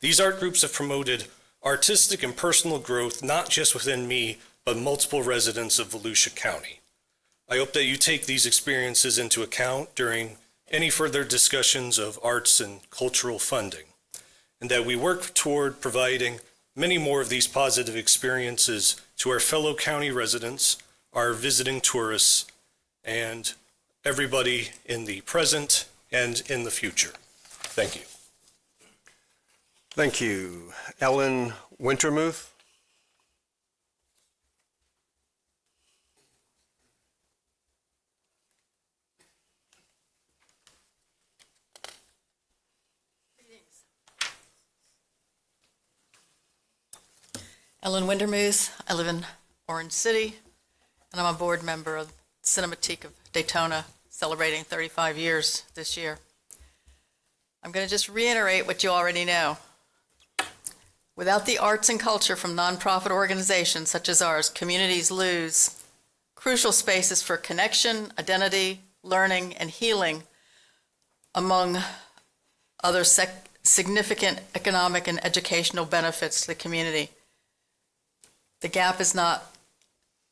These art groups have promoted artistic and personal growth, not just within me, but multiple residents of Volusia County. I hope that you take these experiences into account during any further discussions of arts and cultural funding, and that we work toward providing many more of these positive experiences to our fellow county residents, our visiting tourists, and everybody in the present and in the future. Thank you. Thank you. Ellen Wintermuth. Ellen Wintermuth. I live in Orange City, and I'm a board member of Cinematique of Daytona, celebrating 35 years this year. I'm going to just reiterate what you already know. Without the arts and culture from nonprofit organizations such as ours, communities lose crucial spaces for connection, identity, learning, and healing, among other significant economic and educational benefits to the community. The gap is not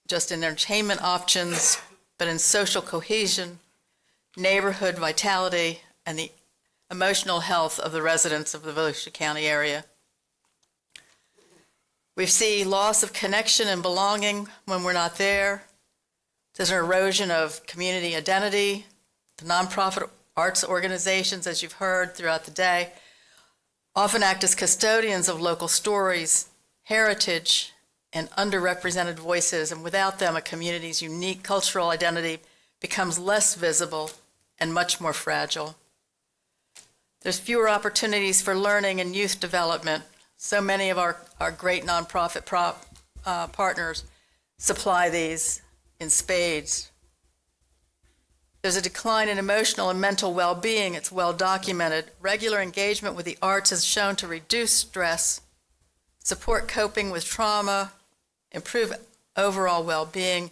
just in entertainment options, but in social cohesion, neighborhood vitality, and the emotional health of the residents of the Volusia County area. We see loss of connection and belonging when we're not there. There's an erosion of community identity. The nonprofit arts organizations, as you've heard throughout the day, often act as custodians of local stories, heritage, and underrepresented voices, and without them, a community's unique cultural identity becomes less visible and much more fragile. There's fewer opportunities for learning and youth development. So many of our great nonprofit partners supply these in spades. There's a decline in emotional and mental well-being. It's well documented. Regular engagement with the arts has shown to reduce stress, support coping with trauma, improve overall well-being,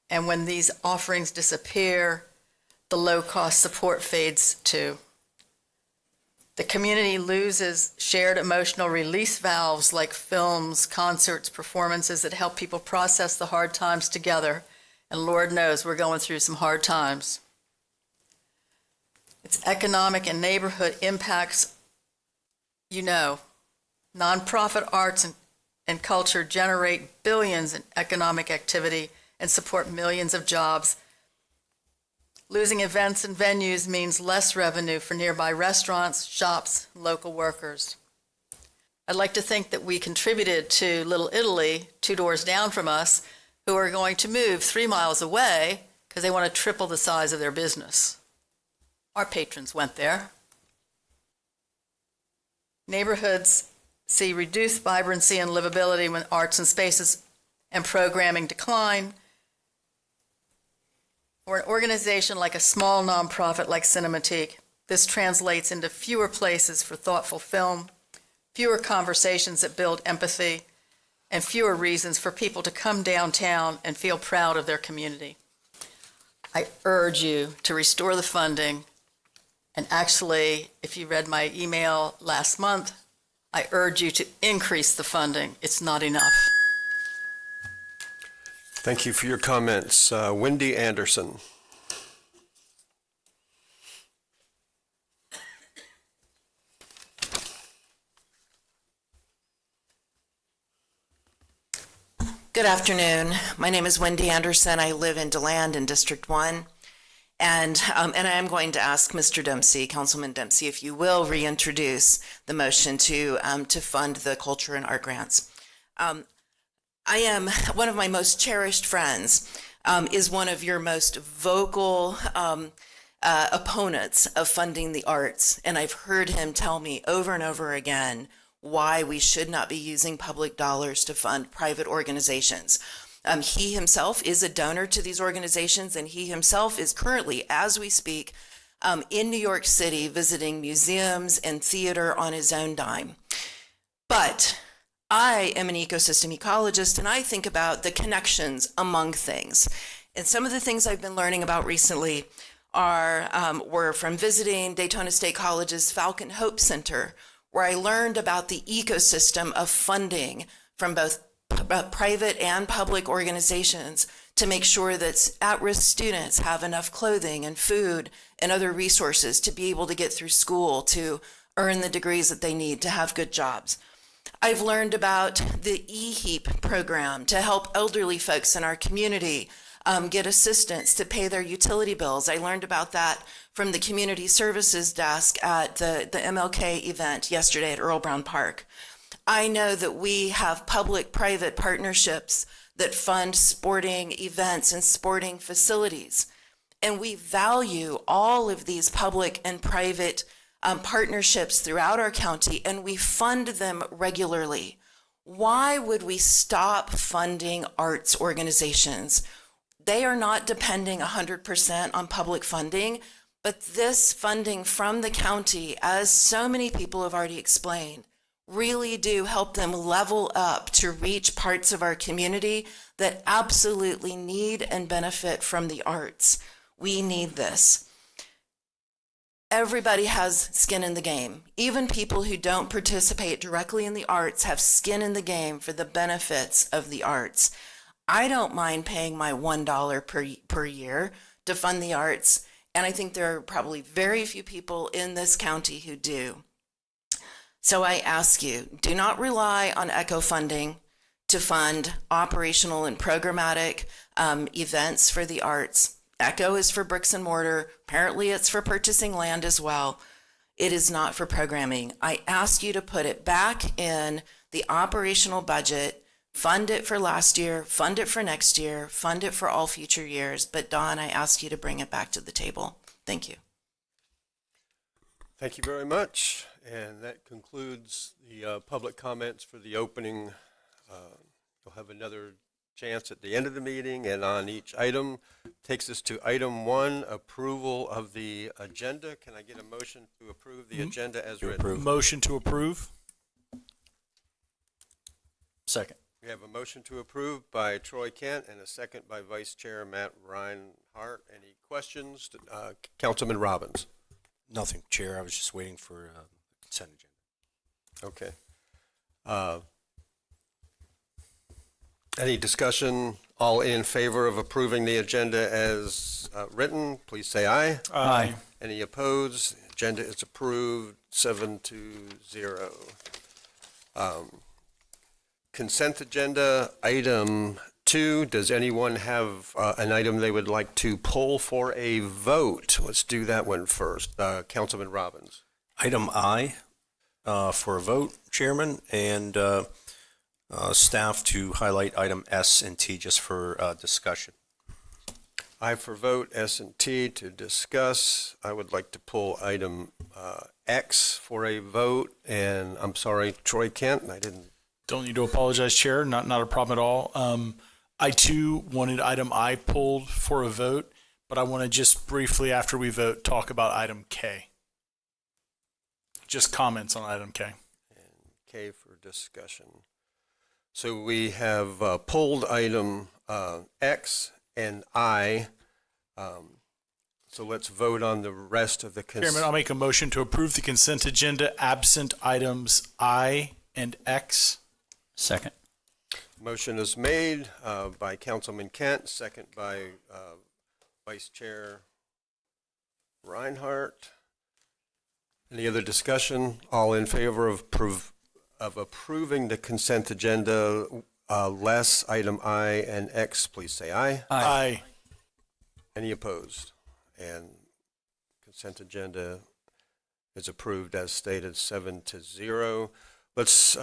and when these offerings disappear, the low-cost support fades too. The community loses shared emotional release valves like films, concerts, performances that help people process the hard times together, and Lord knows we're going through some hard times. Its economic and neighborhood impacts, nonprofit arts and culture generate billions in economic activity and support millions of jobs. Losing events and venues means less revenue for nearby restaurants, shops, and local workers. I'd like to think that we contributed to Little Italy, 2 doors down from us, who are going to move 3 miles away because they want to triple the size of their business. Our patrons went there. Neighborhoods see reduced vibrancy and livability when arts and spaces and programming decline. For an organization like a small nonprofit like Cinematique, This translates into fewer places for thoughtful film, fewer conversations that build empathy, and fewer reasons for people to come downtown and feel proud of their community. I urge you to restore the funding, and actually, if you read my email last month, I urge you to increase the funding. It's not enough. Thank you for your comments. Wendy Anderson. Good afternoon. My name is Wendy Anderson. I live in DeLand in District 1. And I am going to ask Mr. Dempsey, Councilman Dempsey, if you will reintroduce the motion to fund the culture and art grants. I am one of my most cherished friends, is one of your most vocal opponents of funding the arts. And I've heard him tell me over and over again why we should not be using public dollars to fund private organizations. He himself is a donor to these organizations, and he himself is currently, as we speak, in New York City visiting museums and theater on his own dime. But I am an ecosystem ecologist, and I think about the connections among things. And some of the things I've been learning about recently were from visiting Daytona State College's Falcon Hope Center, where I learned about the ecosystem of funding from both private and public organizations to make sure that at-risk students have enough clothing and food and other resources to be able to get through school, to earn the degrees that they need to have good jobs. I've learned about the eHeap program to help elderly folks in our community get assistance to pay their utility bills. I learned about that from the community services desk at the MLK event yesterday at Earl Brown Park. I know that we have public-private partnerships that fund sporting events and sporting facilities, and we value all of these public and private partnerships throughout our county, and we fund them regularly. Why would we stop funding arts organizations? They are not depending 100% on public funding, but this funding from the county, as so many people have already explained, really do help them level up to reach parts of our community that absolutely need and benefit from the arts. We need this. Everybody has skin in the game. Even people who don't participate directly in the arts have skin in the game for the benefits of the arts. I don't mind paying my $1 per year to fund the arts, and I think there are probably very few people in this county who do. So I ask you, do not rely on ECHO funding to fund operational and programmatic events for the arts. ECHO is for bricks and mortar. Apparently it's for purchasing land as well. It is not for programming. I ask you to put it back in the operational budget, fund it for last year, fund it for next year, fund it for all future years. But Dawn, I ask you to bring it back to the table. Thank you. Thank you very much. And that concludes the public comments for the opening. You'll have another chance at the end of the meeting and on each item. Takes us to item 1, approval of the agenda. Can I get a motion to approve the agenda as written? Motion to approve. Second. We have a motion to approve by Troy Kent and a second by Vice Chair Matt Reinhardt. Any questions? Councilman Robbins. Nothing, Chair. I was just waiting for consent agenda. Okay. Any discussion? All in favor of approving the agenda as written, please say aye. Aye. Any opposed? Agenda is approved, 7-0. Consent agenda, item 2. Does anyone have an item they would like to pull for a vote? Let's do that one first. Councilman Robbins. Item I for a vote, Chairman, and staff to highlight item S and T just for discussion. I for vote, S and T to discuss. I would like to pull item X for a vote, and I'm sorry, Troy Kent, and I didn't. Don't need to apologize, Chair. Not a problem at all. I too wanted item I pulled for a vote, but I want to just briefly, after we vote, talk about item K. Just comments on item K. K for discussion. So we have pulled item X and I. So let's vote on the rest of the Chairman, I'll make a motion to approve the consent agenda absent items I and X. Second. Motion is made by Councilman Kent, second by Vice Chair Reinhardt. Any other discussion? All in favor of approving the consent agenda less item I and X, please say aye. Aye. Any opposed? And consent agenda is approved as stated, 7-0. Let's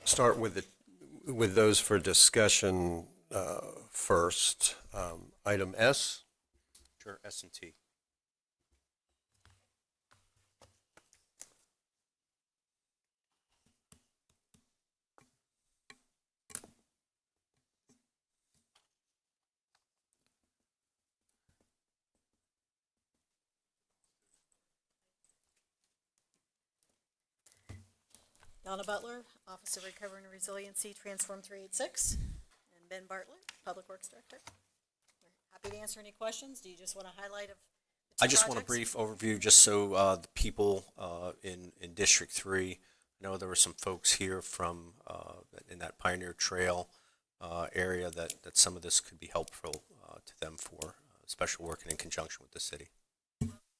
start with those for discussion first. Item S. Sure, S&T. Donna Butler, Office of Recovery and Resiliency, Transform 386, and Ben Bartlett, Public Works Director. We're happy to answer any questions. Do you just want a highlight of the two I just want a projects? brief overview, just so the people in District 3, I know there were some folks here from in that Pioneer Trail area that some of this could be helpful to them for special working in conjunction with the city.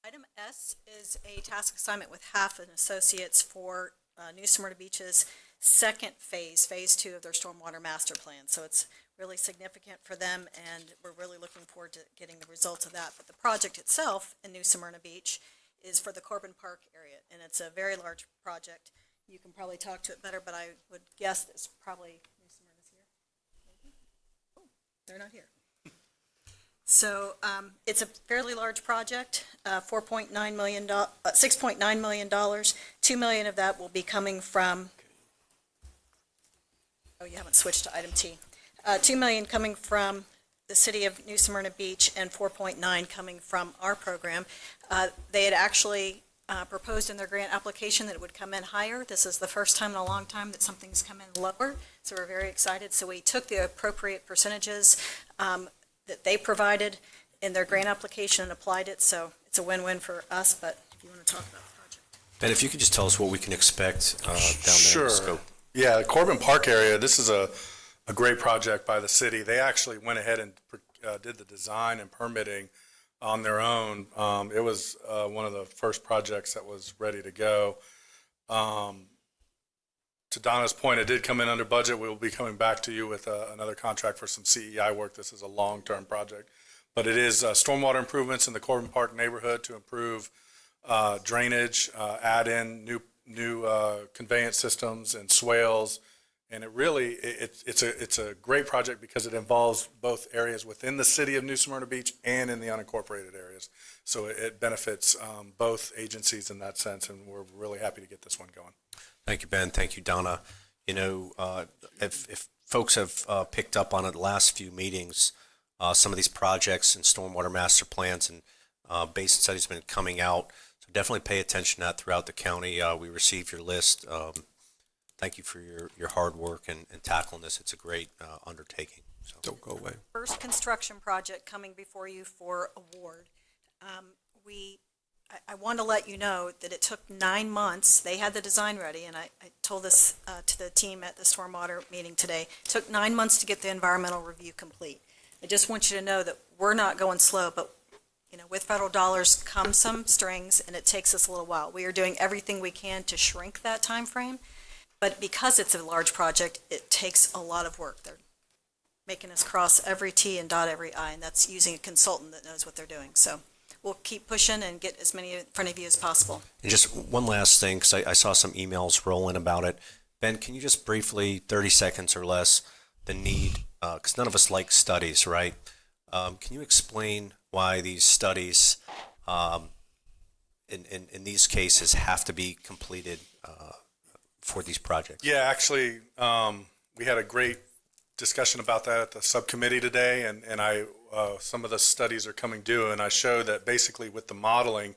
Item S is a task assignment with Half and Associates for New Smyrna Beach's second phase, phase 2 of their stormwater master plan. So it's really significant for them, and we're really looking forward to getting the results of that. But the project itself in New Smyrna Beach is for the Corbin Park area, and it's a very large project. You can probably talk to it better, but I would guess it's probably New Smyrna's here. Maybe? Oh, they're not here. So it's a fairly large project, $6.9 million. $2 million of that will be coming from, oh, you haven't switched to item T. $2 million coming from the city of New Smyrna Beach and 4.9 coming from our program. They had actually proposed in their grant application that it would come in higher. This is the first time in a long time that something's come in lower, so we're very excited. So we took the appropriate percentages that they provided in their grant application and applied it, so it's a win-win for us. But if you want to talk about the project. Ben, if you could just tell us what we can expect down there in the scope. Yeah, the Corbin Park area, this is a great project by the city. They actually went ahead and did the design and permitting on their own. It was one of the first projects that was ready to go. To Donna's point, it did come in under budget. We will be coming back to you with another contract for some CEI work. This is a long-term project. But it is stormwater improvements in the Corbin Park neighborhood to improve drainage, add in new conveyance systems and swales. And it really, it's a great project because it involves both areas within the city of New Smyrna Beach and in the unincorporated areas. So it benefits both agencies in that sense, and we're really happy to get this one going. Thank you, Ben. Thank you, Donna. You know, if folks have picked up on it the last few meetings, some of these projects and stormwater master plans and basin studies have been coming out. So definitely pay attention to that throughout the county. We received your list. Thank you for your hard work and tackling this. It's a great undertaking. So. Don't go away. First construction project coming before you for award. I want to let you know that it took 9 months. They had the design ready, and I told this to the team at the stormwater meeting today. It took 9 months to get the environmental review complete. I just want you to know that we're not going slow, but you know, with federal dollars come some strings, and it takes us a little while. We are doing everything we can to shrink that time frame, but because it's a large project, it takes a lot of work. They're making us cross every T and dot every I, and that's using a consultant that knows what they're doing. So we'll keep pushing and get as many in front of you as possible. And just one last thing, because I saw some emails rolling about it. Ben, can you just briefly, 30 seconds or less, the need, because none of us like studies, right? Can you explain why these studies, in these cases, have to be completed for these projects? Yeah, actually, we had a great discussion about that at the subcommittee today, and some of the studies are coming due, and I show that basically with the modeling,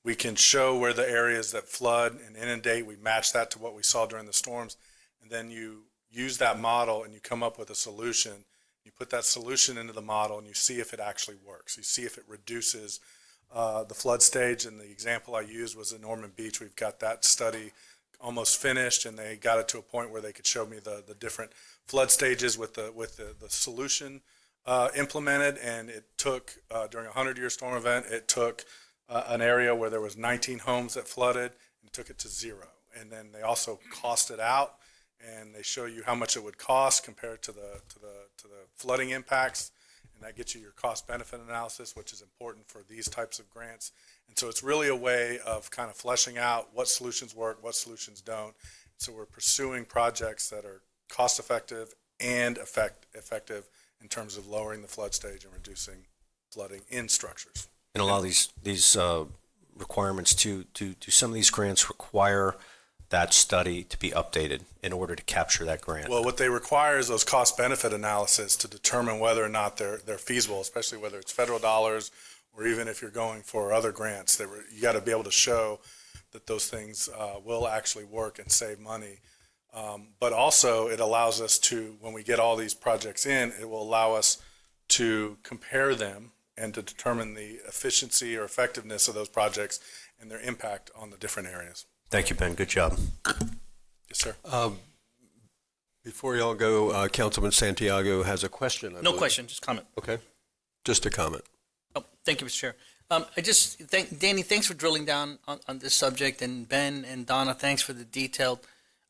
We can show where the areas that flood and inundate, we match that to what we saw during the storms. And then you use that model and you come up with a solution. You put that solution into the model and you see if it actually works. You see if it reduces the flood stage. And the example I used was in Ormond Beach. We've got that study almost finished, and they got it to a point where they could show me the different flood stages with the solution implemented. And it took, during a 100-year storm event, it took an area where there was 19 homes that flooded and took it to 0. And then they also cost it out, and they show you how much it would cost compared to the flooding impacts, and that gets you your cost benefit analysis, which is important for these types of grants. And so it's really a way of kind of fleshing out what solutions work, what solutions don't. So we're pursuing projects that are cost effective and effective in terms of lowering the flood stage and reducing flooding in structures. And a lot of these requirements do some of these grants require that study to be updated in order to capture that grant? Well, what they require is those cost-benefit analysis to determine whether or not they're feasible, especially whether it's federal dollars or even if you're going for other grants. You got to be able to show that those things will actually work and save money. But also, it allows us to, when we get all these projects in, it will allow us to compare them and to determine the efficiency or effectiveness of those projects and their impact on the different areas. Thank you, Ben. Good job. Yes, sir. Before y'all go, Councilman Santiago has a question. I No believe. question, just comment. Okay. Just a comment. Oh, thank you, Mr. Chair. I just thank Danny. Thanks for drilling down on this subject, and Ben and Donna, thanks for the detailed.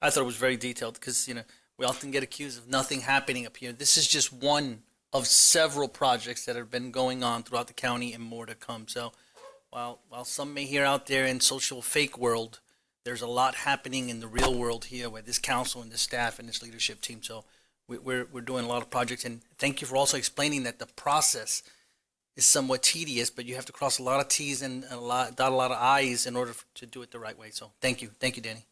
I thought it was very detailed because we often get accused of nothing happening up here. This is just one of several projects that have been going on throughout the county and more to come. So, while some may hear out there in social fake world, there's a lot happening in the real world here with this council and this staff and this leadership team. So we're doing a lot of projects, and thank you for also explaining that the process is somewhat tedious, but you have to cross a lot of T's and dot a lot of I's in order to do it the right way. So thank you, Danny.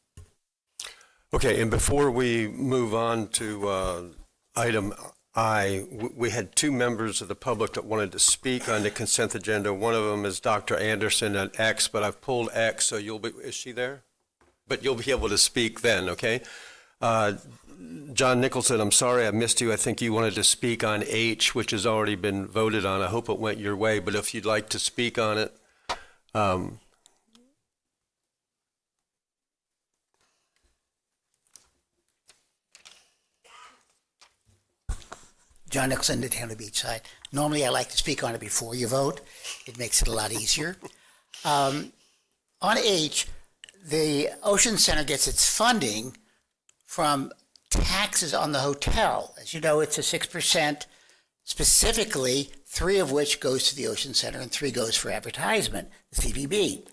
Okay, and before we move on to item I, we had two members of the public that wanted to speak on the consent agenda. One of them is Dr. Anderson at X, but I've pulled X, so is she there? But you'll be able to speak then, okay? John Nicholson, I'm sorry I missed you. I think you wanted to speak on H, which has already been voted on. I hope it went your way, but if you'd like to speak on it. John Nicholson, the Town of Beachside. Normally, I like to speak on it before you vote. It makes it a lot easier. On H, the Ocean Center gets its funding from taxes on the hotel. As you know, it's a 6%, specifically 3 of which goes to the Ocean Center and 3 goes for advertisement, the CVB.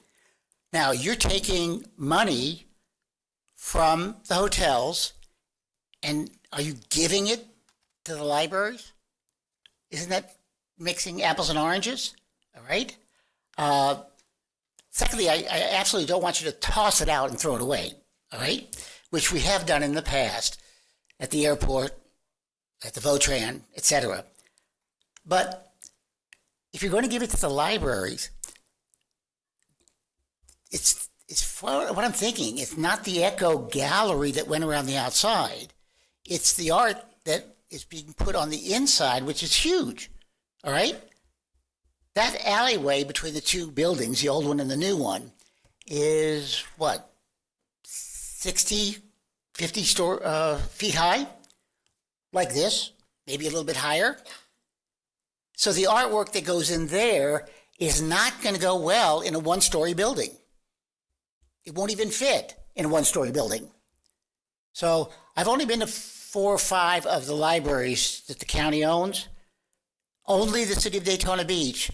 Now, you're taking money from the hotels, and are you giving it to the libraries? Isn't that mixing apples and oranges? All right. Secondly, I absolutely don't want you to toss it out and throw it away. All right, which we have done in the past at the airport, at the Votran, etc. But if you're going to give it to the libraries, it's what I'm thinking. It's not the Echo Gallery that went around the outside. It's the art that is being put on the inside, which is huge. All right? That alleyway between the two buildings, the old one and the new one, is what? 50 feet high? Like this, maybe a little bit higher. So the artwork that goes in there is not going to go well in a one-story building. It won't even fit in a one-story building. So I've only been to 4 or 5 of the libraries that the county owns. Only the city of Daytona Beach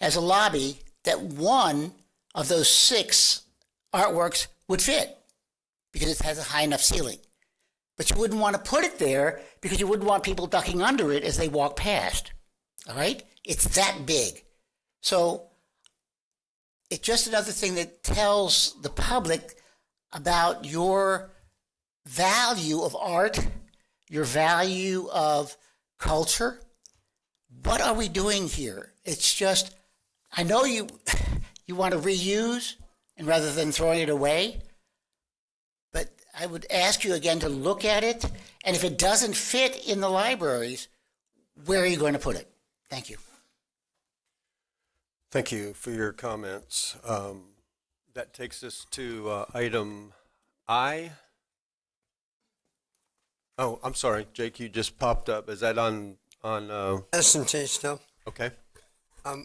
has a lobby that one of those 6 artworks would fit because it has a high enough ceiling. But you wouldn't want to put it there because you wouldn't want people ducking under it as they walk past. All right? It's that big. So it's just another thing that tells the public about your value of art, your value of culture. What are we doing here? It's just, I know you you want to reuse and rather than throwing it away. But I would ask you again to look at it, and if it doesn't fit in the libraries, where are you going to put it? Thank you. Thank you for your comments. That takes us to item I. Oh, I'm sorry, Jake, you just popped up. Is that on? S&T still. Okay. I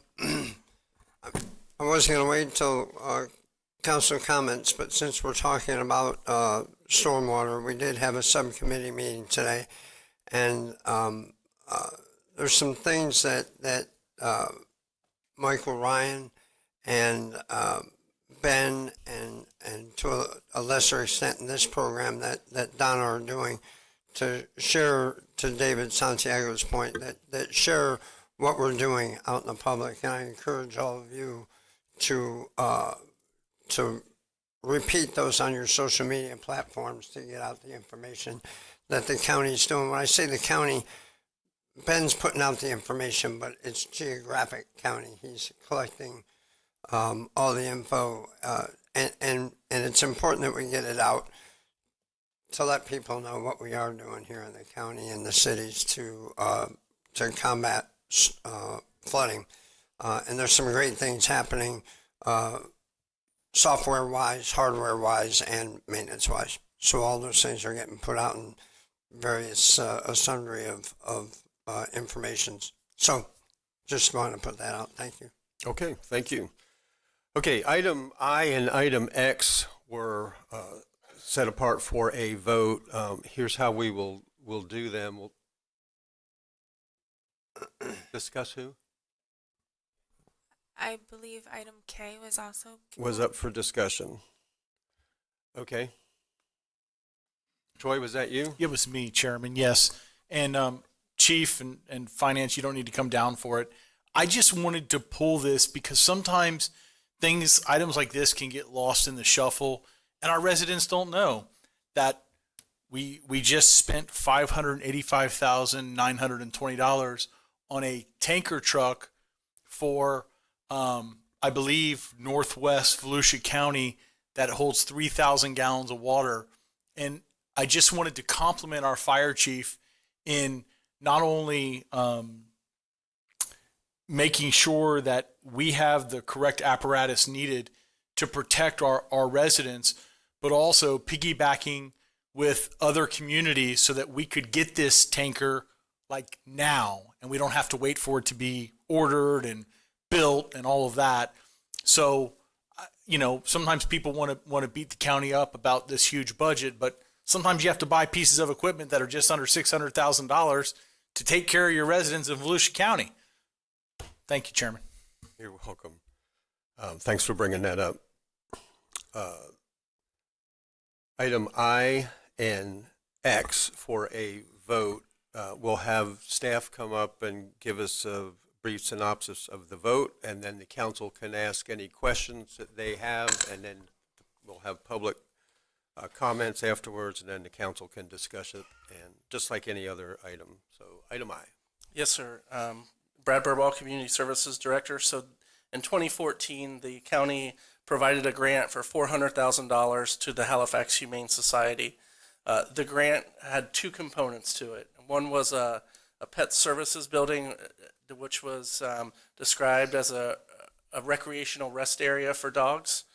was going to wait until council comments, but since we're talking about stormwater, we did have a subcommittee meeting today, and there's some things that Michael Ryan and Ben and to a lesser extent in this program that Donna are doing to share, to David Santiago's point, that share what we're doing out in the public. And I encourage all of you to repeat those on your social media platforms to get out the information that the county's doing. When I say the county, Ben's putting out the information, but it's geographic county. He's collecting all the info, and it's important that we get it out to let people know what we are doing here in the county and the cities to combat flooding. And there's some great things happening, software-wise, hardware-wise, and maintenance-wise. So all those things are getting put out in various a sundry of informations. So just want to put that out. Thank you. Okay, thank you. Okay, item I and item X were set apart for a vote. Here's how we will do them. We'll discuss who? I believe item K was also. Was up for discussion. Okay. Troy, was that you? It was me, Chairman, yes. And Chief and Finance, you don't need to come down for it. I just wanted to pull this because sometimes items like this can get lost in the shuffle, and our residents don't know that we just spent $585,920 on a tanker truck for, I believe, Northwest Volusia County that holds 3,000 gallons of water. And I just wanted to compliment our fire chief in not only making sure that we have the correct apparatus needed to protect our residents, but also piggybacking with other communities so that we could get this tanker like now, and we don't have to wait for it to be ordered and built and all of that. So, sometimes people want to beat the county up about this huge budget, but sometimes you have to buy pieces of equipment that are just under $600,000 to take care of your residents in Volusia County. Thank you, Chairman. You're welcome. Thanks for bringing that up. Item I and X for a vote. We'll have staff come up and give us a brief synopsis of the vote, and then the council can ask any questions that they have, and then we'll have public comments afterwards, and then the council can discuss it, and just like any other item. So item I. Yes, sir. Brad Burball, Community Services Director. So in 2014, the county provided a grant for $400,000 to the Halifax Humane Society. The grant had two components to it. One was a pet services building, which was described as a recreational rest area for dogs,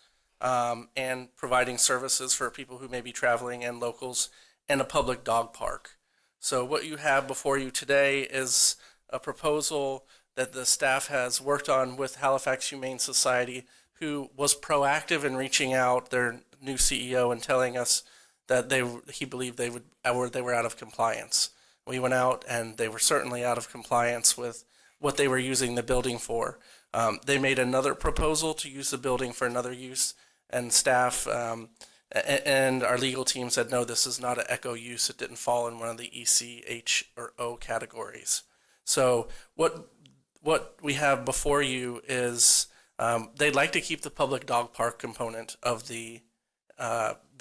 and providing services for people who may be traveling and locals, and a public dog park. So what you have before you today is a proposal that the staff has worked on with Halifax Humane Society, who was proactive in reaching out, their new CEO, and telling us that he believed they were out of compliance. We went out and they were certainly out of compliance with what they were using the building for. They made another proposal to use the building for another use, and staff and our legal team said, no, this is not an eco use. It didn't fall in one of the EC, H, or O categories. So what we have before you is they'd like to keep the public dog park component of the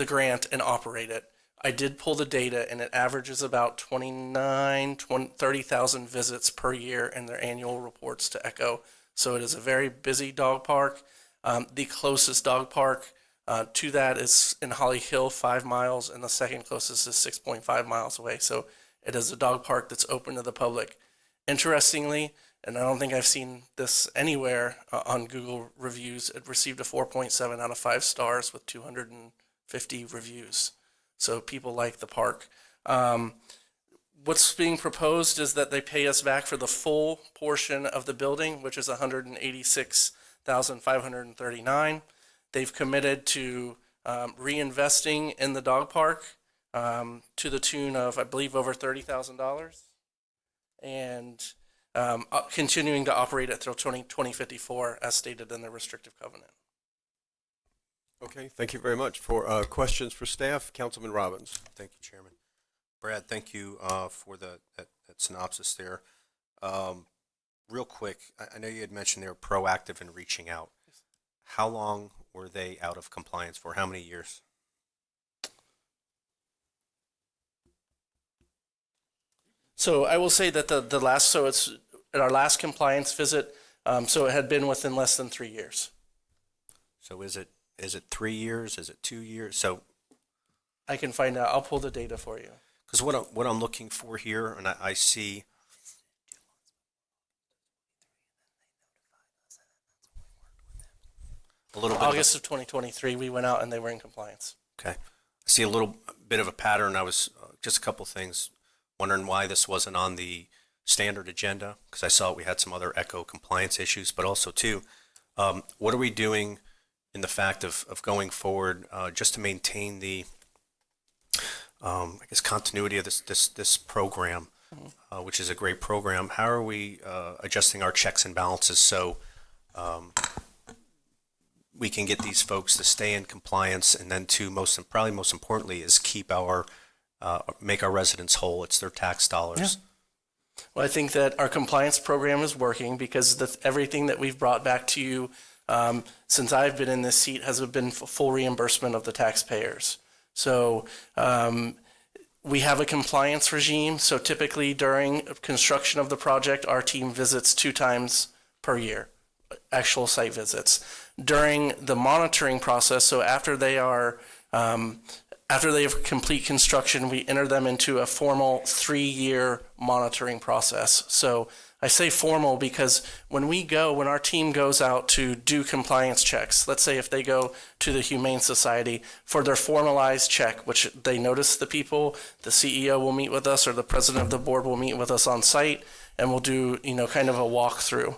grant and operate it. I did pull the data, and it averages about 30,000 visits per year in their annual reports to ECHO. So it is a very busy dog park. The closest dog park to that is in Holly Hill, 5 miles, and the second closest is 6.5 miles away. So it is a dog park that's open to the public. Interestingly, and I don't think I've seen this anywhere on Google reviews, it received a 4.7 out of 5 stars with 250 reviews. So people like the park. What's being proposed is that they pay us back for the full portion of the building, which is $186,539. They've committed to reinvesting in the dog park to the tune of, I believe, over $30,000, and continuing to operate it till 2054, as stated in the restrictive covenant. Okay, thank you very much. For questions for staff, Councilman Robbins. Thank you, Chairman. Brad, thank you for that synopsis there. Real quick, I know you had mentioned they were proactive in reaching out. How long were they out of compliance for? How many years? So I will say that the last, so it's at our last compliance visit, so it had been within less than 3 years. So is it 3 years? Is it 2 years? So I can find out. I'll pull the data for you. because what I'm looking for here, and I see a little bit August of 2023, we went out and they were in compliance. Okay. I see a little bit of a pattern. I was just a couple things wondering why this wasn't on the standard agenda, because I saw we had some other ECHO compliance issues, but also too, what are we doing in the fact of going forward just to maintain the, I guess, continuity of this program, which is a great program. How are we adjusting our checks and balances so we can get these folks to stay in compliance, and then to probably most importantly is keep make our residents whole. It's their tax dollars. Yeah. Well, I think that our compliance program is working because everything that we've brought back to you since I've been in this seat has been full reimbursement of the taxpayers. So we have a compliance regime. So typically during construction of the project, our team visits 2 times per year, actual site visits. During the monitoring process, so after they have complete construction, we enter them into a formal 3-year monitoring process. So I say formal because when our team goes out to do compliance checks, let's say if they go to the Humane Society for their formalized check, which they notice the people, the CEO will meet with us or the president of the board will meet with us on site, and we'll do, kind of a walkthrough.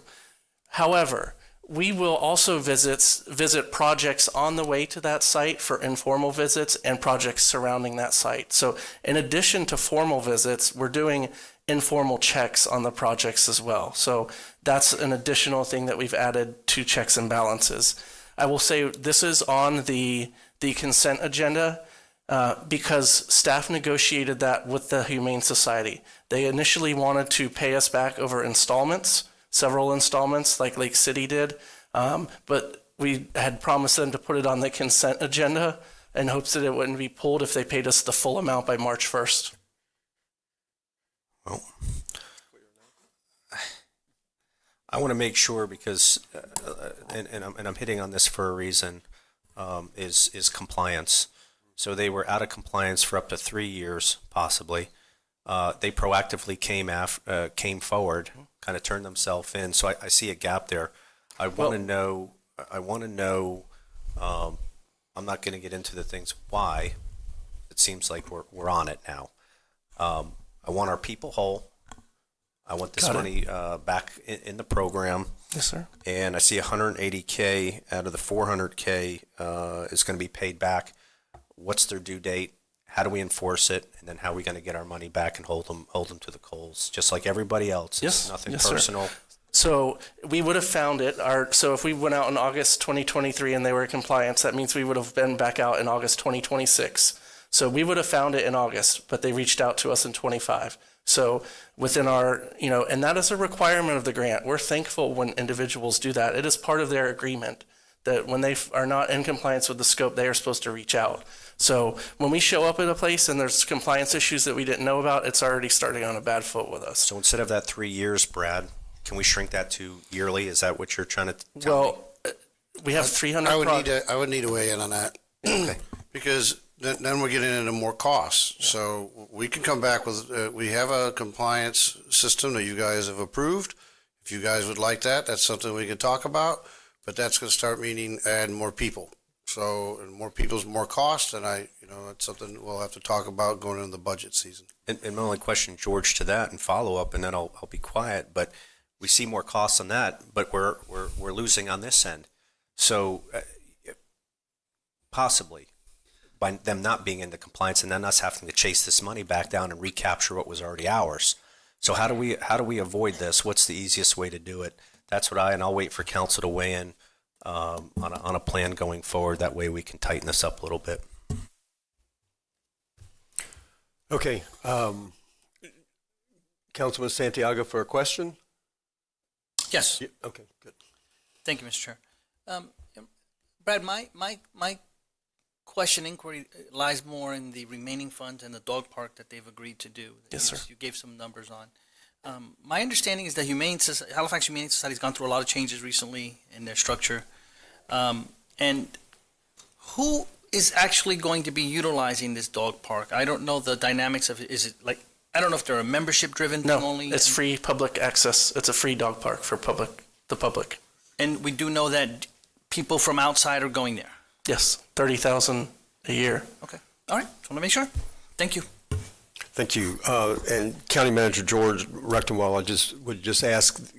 However, we will also visit projects on the way to that site for informal visits and projects surrounding that site. So in addition to formal visits, we're doing informal checks on the projects as well. So that's an additional thing that we've added to checks and balances. I will say this is on the consent agenda because staff negotiated that with the Humane Society. They initially wanted to pay us back over installments, several installments like Lake City did, but we had promised them to put it on the consent agenda in hopes that it wouldn't be pulled if they paid us the full amount by March 1st. Well, I want to make sure because, and I'm hitting on this for a reason, is compliance. So they were out of compliance for up to 3 years, possibly. They proactively came forward, kind of turned themselves in. So I see a gap there. I want to know. I'm not going to get into the things why. It seems like we're on it now. I want our people whole. I want this money back in the program. Yes, sir. And I see $180K out of the $400K is going to be paid back. What's their due date? How do we enforce it? And then how are we going to get our money back and hold them to the coals, just like everybody else? Yes. It's nothing Yes, personal. Sir. So we would have found it. So if we went out in August 2023 and they were in compliance, that means we would have been back out in August 2026. So we would have found it in August, but they reached out to us in 25. So within our, and that is a requirement of the grant. We're thankful when individuals do that. It is part of their agreement that when they are not in compliance with the scope, they are supposed to reach out. So when we show up at a place and there's compliance issues that we didn't know about, it's already starting on a bad foot with us. So instead of that 3 years, Brad, can we shrink that to yearly? Is that what you're trying to tell me? we have 300. I would need to weigh in on that. Because then we're getting into more costs. So we can come back with, we have a compliance system that you guys have approved. If you guys would like that, that's something we can talk about, but that's going to start meaning add more people. So and more people's more cost, and it's something we'll have to talk about going into the budget season. And my only question, George, to that and follow up, and then I'll be quiet. But we see more costs on that, but we're losing on this end. So possibly by them not being into compliance and then us having to chase this money back down and recapture what was already ours. So how do we avoid this? What's the easiest way to do it? That's what I'll wait for council to weigh in on a plan going forward. That way we can tighten this up a little bit. Okay. Councilman Santiago for a question? Yes. Yeah, okay, good. Thank you, Mr. Chair. Brad, my inquiry lies more in the remaining funds and the dog park that they've agreed to do. Yes, sir. You gave some numbers on. My understanding is that Halifax Humane Society has gone through a lot of changes recently in their structure. And who is actually going to be utilizing this dog park? I don't know the dynamics of it. Is it like, I don't know if they're a membership-driven thing only? No, it's free public access. It's a free dog park for the public. And we do know that people from outside are going there? Yes, 30,000 a year. Okay. All right. Just want to make sure. Thank you. Thank you. And County Manager George Rechtenwald, I would just ask,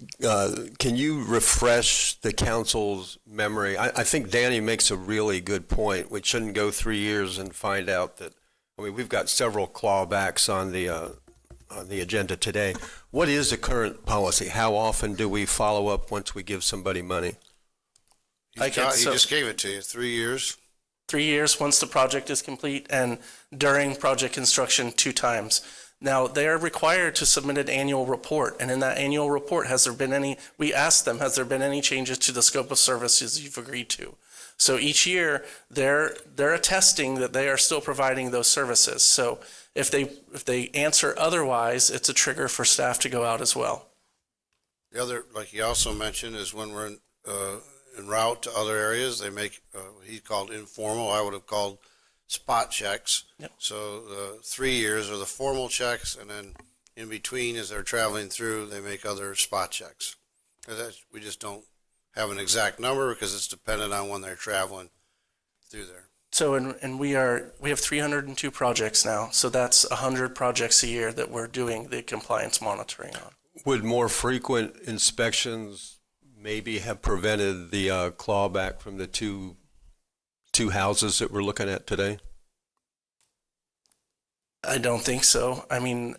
can you refresh the council's memory? I think Danny makes a really good point. We shouldn't go 3 years and find out that, we've got several clawbacks on the agenda today. What is the current policy? How often do we follow up once we give somebody money? He just gave it to you, 3 years. 3 years once the project is complete, and during project construction 2 times. Now, they are required to submit an annual report, and in that annual report, we asked them, has there been any changes to the scope of services you've agreed to? So each year, they're attesting that they are still providing those services. So if they answer otherwise, it's a trigger for staff to go out as well. The other, like he also mentioned, is when we're en route to other areas, they make, he called informal, I would have called spot checks. Yep. So 3 years are the formal checks, and then in between, as they're traveling through, they make other spot checks. We just don't have an exact number because it's dependent on when they're traveling through there. So, and we have 302 projects now, so that's 100 projects a year that we're doing the compliance monitoring on. Would more frequent inspections maybe have prevented the clawback from the two houses that we're looking at today? I don't think so. I mean,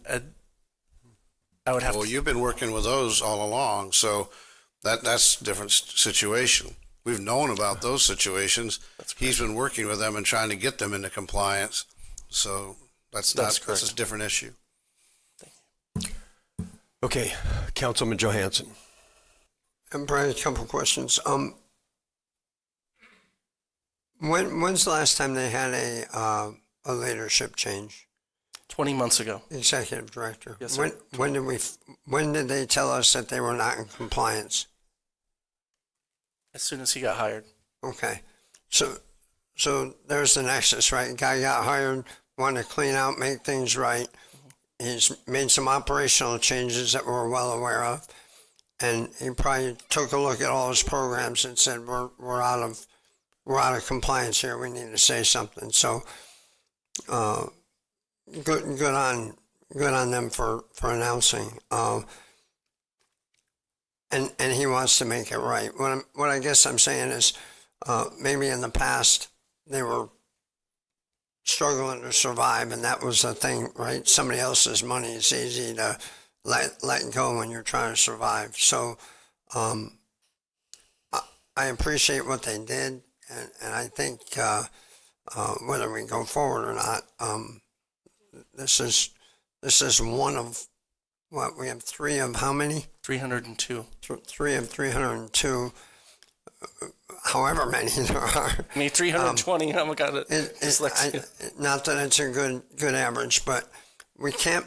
I would have Well, you've been working with those all along, so that's a different situation. We've known about those situations. He's been working with them and trying to get them into compliance. So that's a different issue. Okay, Councilman Johansson. And Brian, a couple of questions. When's the last time they had a leadership change? 20 months ago. Executive director. Yes, sir. When did they tell us that they were not in compliance? As soon as he got hired. Okay, so there's the nexus, right? Guy got hired, wanted to clean out, make things right. He's made some operational changes that we're well aware of, and he probably took a look at all his programs and said, "We're out of compliance here. We need to say something." So, good on them for announcing. And he wants to make it right. What I guess I'm saying is, maybe in the past they were struggling to survive, and that was the thing, right? Somebody else's money is easy to let go when you're trying to survive. So, I appreciate what they did, and I think whether we go forward or not, this is one of what we have 3 of how many? 302. 3 of 302. However many there are. I mean, 320. Oh my God! Not that it's a good average, but we can't.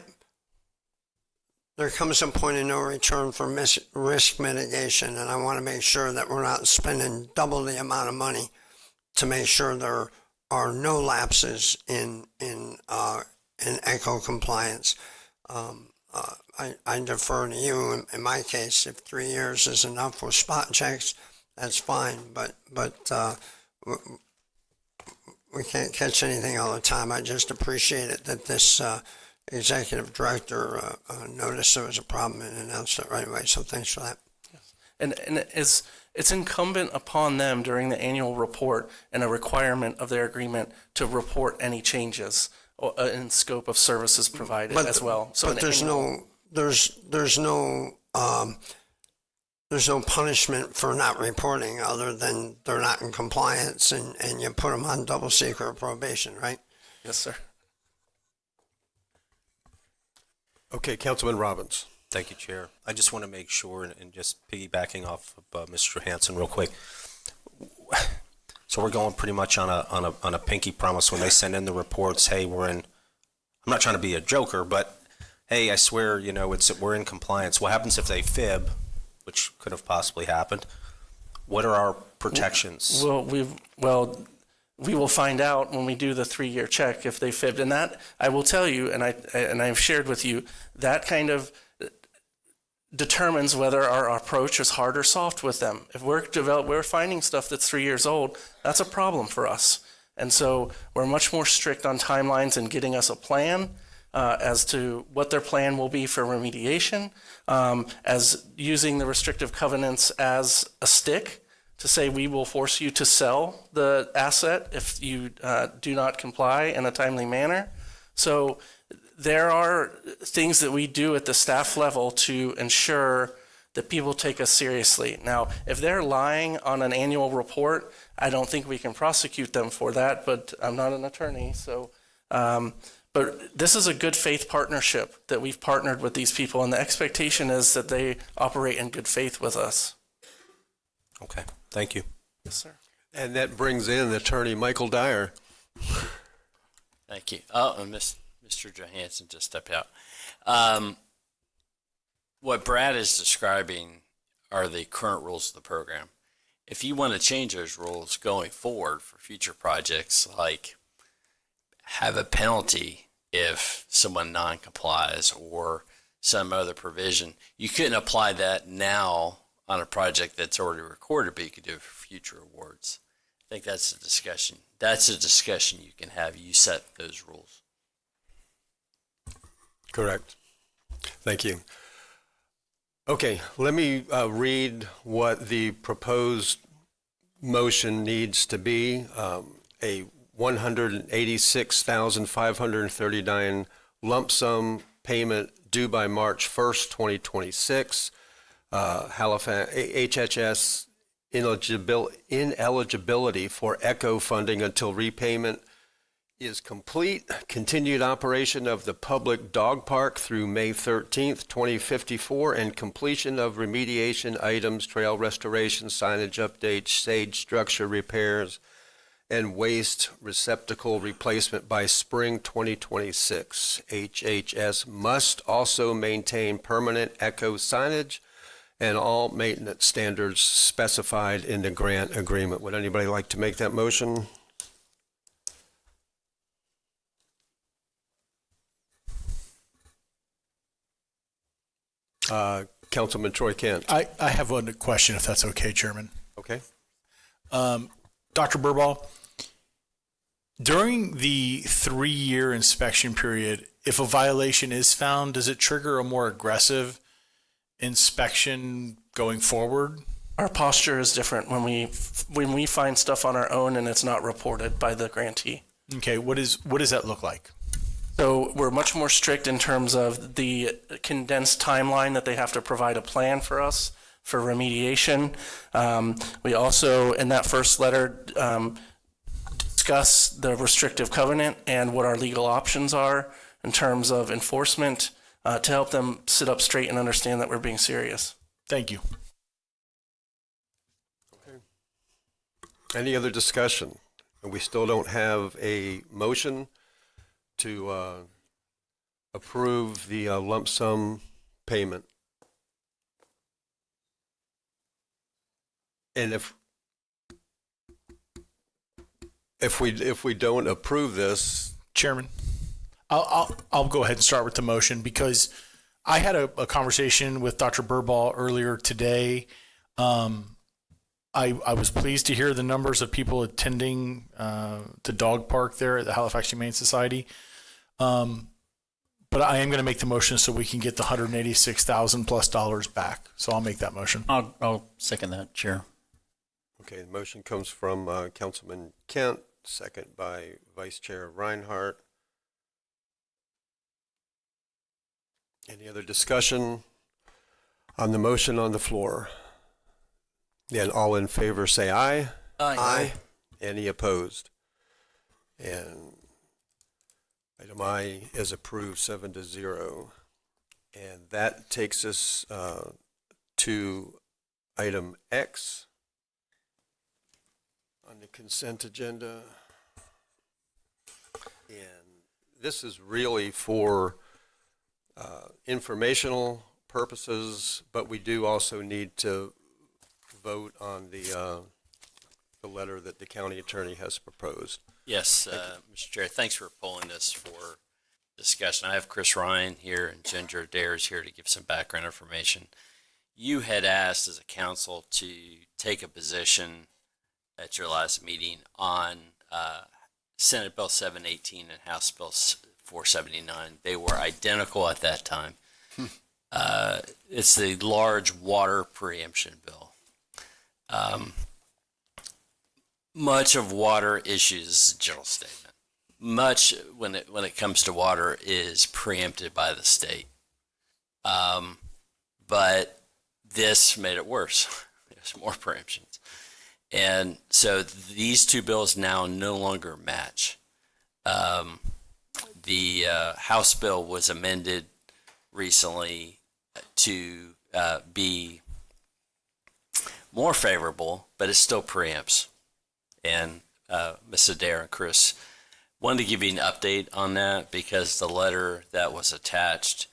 there comes a point of no return for risk mitigation, and I want to make sure that we're not spending double the amount of money to make sure there are no lapses in eco compliance. I defer to you. In my case, if 3 years is enough with spot checks, that's fine. But we can't catch anything all the time. I just appreciate it that this executive director noticed there was a problem and announced it right away. So thanks for that. And it's incumbent upon them during the annual report and a requirement of their agreement to report any changes in scope of services provided as well. So but there's no punishment for not reporting other than they're not in compliance and you put them on double secret probation, right? Yes, sir. Okay, Councilman Robbins. Thank you, Chair. I just want to make sure, and just piggybacking off of Mr. Hanson real quick. So we're going pretty much on a pinky promise when they send in the reports. Hey, I'm not trying to be a joker, but hey, I swear, we're in compliance. What happens if they fib, which could have possibly happened? What are our protections? Well, we will find out when we do the 3-year check if they fibbed. And that, I will tell you, and I've shared with you, that kind of determines whether our approach is hard or soft with them. If we're finding stuff that's 3 years old, that's a problem for us. And so we're much more strict on timelines and getting us a plan as to what their plan will be for remediation, as using the restrictive covenants as a stick to say we will force you to sell the asset if you do not comply in a timely manner. So there are things that we do at the staff level to ensure that people take us seriously. Now, if they're lying on an annual report, I don't think we can prosecute them for that, but I'm not an attorney. So, but this is a good faith partnership that we've partnered with these people, and the expectation is that they operate in good faith with us. Okay, thank you. Yes, sir. And that brings in Attorney Michael Dyer. Thank you. Oh, and Mr. Johansson just stepped out. What Brad is describing are the current rules of the program. If you want to change those rules going forward for future projects, like have a penalty if someone non-complies or some other provision, you couldn't apply that now on a project that's already recorded, but you could do it for future awards. I think that's a discussion. That's a discussion you can have. You set those rules. Correct. Thank you. Okay, let me read what the proposed motion needs to be. A $186,539 lump sum payment due by March 1st, 2026. Halifax HHS ineligibility for ECHO funding until repayment is complete. Continued operation of the public dog park through May 13th, 2054, and completion of remediation items, trail restoration, signage updates, shade structure repairs, and waste receptacle replacement by spring 2026. HHS must also maintain permanent ECHO signage and all maintenance standards specified in the grant agreement. Would anybody like to make that motion? Councilman Troy Kent. I have one question, if that's okay, Chairman. Okay. Dr. Burball, during the 3-year inspection period, if a violation is found, does it trigger a more aggressive inspection going forward? Our posture is different when we find stuff on our own and it's not reported by the grantee. Okay, what does that look like? So we're much more strict in terms of the condensed timeline that they have to provide a plan for us for remediation. We also, in that first letter, discuss the restrictive covenant and what our legal options are in terms of enforcement to help them sit up straight and understand that we're being serious. Thank you. Okay. Any other discussion? And we still don't have a motion to approve the lump sum payment. And if we don't approve this, Chairman, I'll go ahead and start with the motion because I had a conversation with Dr. Burball earlier today. I was pleased to hear the numbers of people attending the dog park there at the Halifax Humane Society. But I am going to make the motion so we can get the $186,000+ back. So I'll make that motion. I'll second that, Chair. okay, the motion comes from Councilman Kent, second by Vice Chair Reinhardt. Any other discussion on the motion on the floor? Then all in favor say aye. Aye. Any opposed? And item I is approved 7-0. And that takes us to item X on the consent agenda. And this is really for informational purposes, but we do also need to vote on the letter that the county attorney has proposed. Yes, Mr. Chair, thanks for pulling this for discussion. I have Chris Ryan here and Ginger Adair is here to give some background information. You had asked as a council to take a position at your last meeting on Senate Bill 718 and House Bill 479. They were identical at that time. It's the large water preemption bill. Much of water issues is a general statement. Much when it comes to water is preempted by the state. But this made it worse. There's more preemptions. And so these two bills now no longer match. The House bill was amended recently to be more favorable, but it still preempts. And Ms. Adair and Chris wanted to give you an update on that because the letter that was attached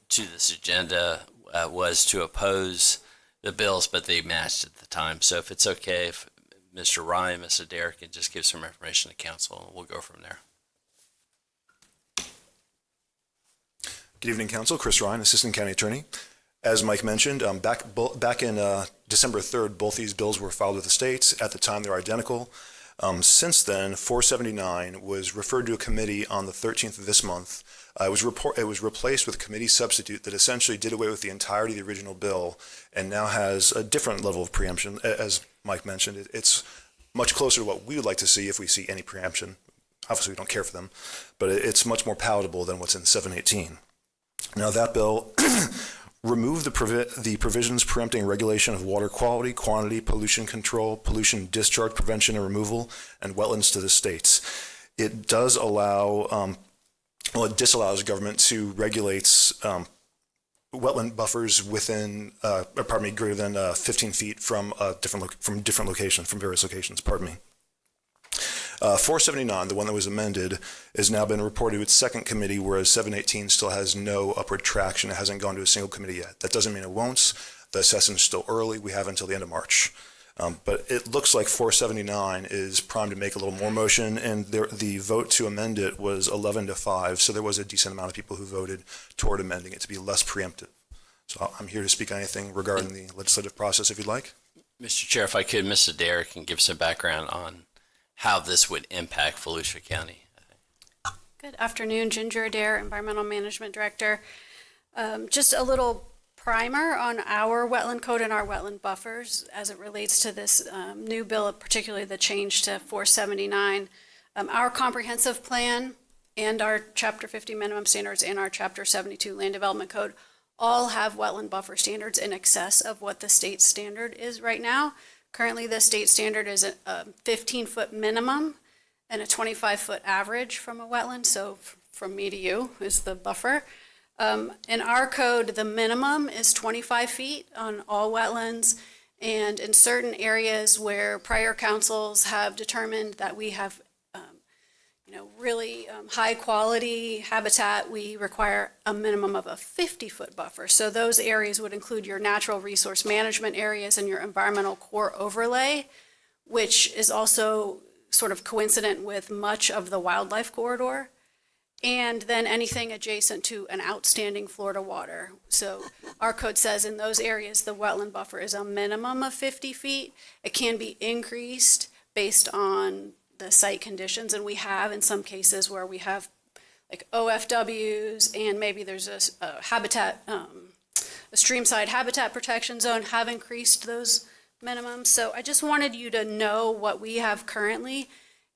to this agenda was to oppose the bills, but they matched at the time. So if it's okay, if Mr. Ryan, Ms. Adair can just give some information to council, and we'll go from there. Good evening, Council. Chris Ryan, Assistant County Attorney. As Mike mentioned, back in December 3rd, both these bills were filed with the states. At the time, they're identical. Since then, 479 was referred to a committee on the 13th of this month. It was replaced with a committee substitute that essentially did away with the entirety of the original bill and now has a different level of preemption. As Mike mentioned, it's much closer to what we would like to see if we see any preemption. Obviously, we don't care for them, but it's much more palatable than what's in 718. Now, that bill removed the provisions preempting regulation of water quality, quantity, pollution control, pollution discharge prevention and removal, and wetlands to the states. It does allow, it disallows government to regulate wetland buffers within, greater than 15 feet from different locations, from various locations, 479, the one that was amended, has now been reported to its second committee, whereas 718 still has no upward traction. It hasn't gone to a single committee yet. That doesn't mean it won't. The assessment's still early. We have until the end of March. But it looks like 479 is primed to make a little more motion, and the vote to amend it was 11-5, so there was a decent amount of people who voted toward amending it to be less preemptive. So I'm here to speak on anything regarding the legislative process, if you'd like. Mr. Chair, if I could, Ms. Adair can give some background on how this would impact Volusia County. Good afternoon, Ginger Adair, Environmental Management Director. Just a little primer on our wetland code and our wetland buffers as it relates to this new bill, particularly the change to 479. Our comprehensive plan and our Chapter 50 minimum standards and our Chapter 72 land development code all have wetland buffer standards in excess of what the state standard is right now. Currently, the state standard is a 15-foot minimum and a 25-foot average from a wetland. So from me to you is the buffer. In our code, the minimum is 25 feet on all wetlands. And in certain areas where prior councils have determined that we have really high quality habitat, we require a minimum of a 50-foot buffer. So those areas would include your natural resource management areas and your environmental core overlay, which is also sort of coincident with much of the wildlife corridor, and then anything adjacent to an outstanding Florida water. So our code says in those areas, the wetland buffer is a minimum of 50 feet. It can be increased based on the site conditions, and we have in some cases where we have like OFWs, and maybe there's a habitat, a streamside habitat protection zone, have increased those minimums. So I just wanted you to know what we have currently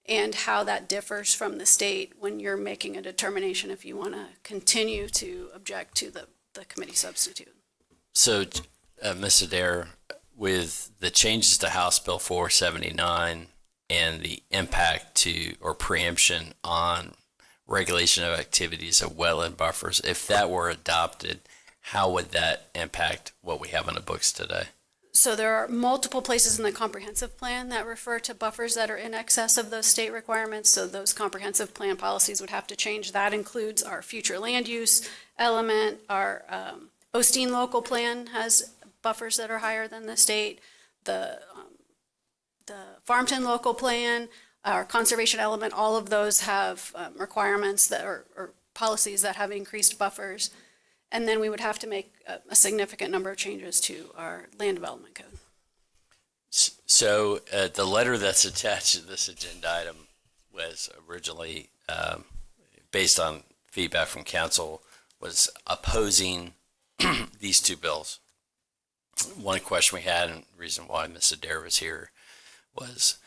and how that differs from the state when you're making a determination if you want to continue to object to the committee substitute. So, Mr. Dare, with the changes to House Bill 479 and the impact to or preemption on regulation of activities of wetland buffers, if that were adopted, how would that impact what we have on the books today? So there are multiple places in the comprehensive plan that refer to buffers that are in excess of those state requirements. So those comprehensive plan policies would have to change. That includes our future land use element. Our Osteen local plan has buffers that are higher than the state. The Farmington local plan, our conservation element, all of those have requirements that are, or policies that have increased buffers. And then we would have to make a significant number of changes to our land development code. So the letter that's attached to this agenda item was originally, based on feedback from council, was opposing these two bills. One question we had, and the reason why Mr. Dare was here, was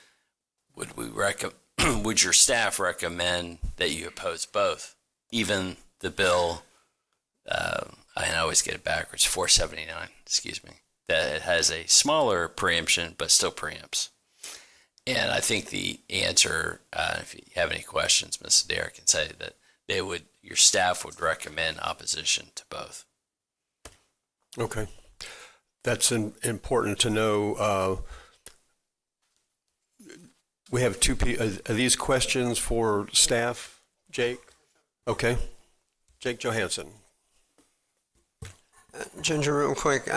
would your staff recommend that you oppose both, even the bill, I always get it backwards, 479, excuse me, that it has a smaller preemption but still preempts? And I think the answer, if you have any questions, Mr. Dare can say that your staff would recommend opposition to both. Okay. That's important to know. We have two people. Are these questions for staff, Jake? Okay. Jake Johansson. Ginger, real quick,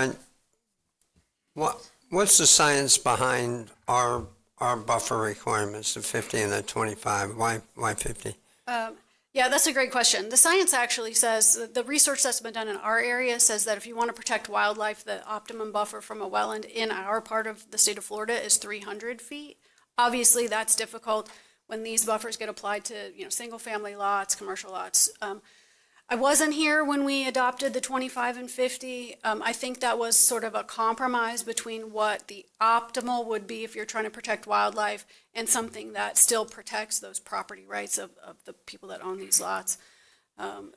what's the science behind our buffer requirements, the 50 and the 25? Why 50? Yeah, that's a great question. The science actually says, the research that's been done in our area says that if you want to protect wildlife, the optimum buffer from a wetland in our part of the state of Florida is 300 feet. Obviously, that's difficult when these buffers get applied to, single-family lots, commercial lots. I wasn't here when we adopted the 25 and 50. I think that was sort of a compromise between what the optimal would be if you're trying to protect wildlife and something that still protects those property rights of the people that own these lots.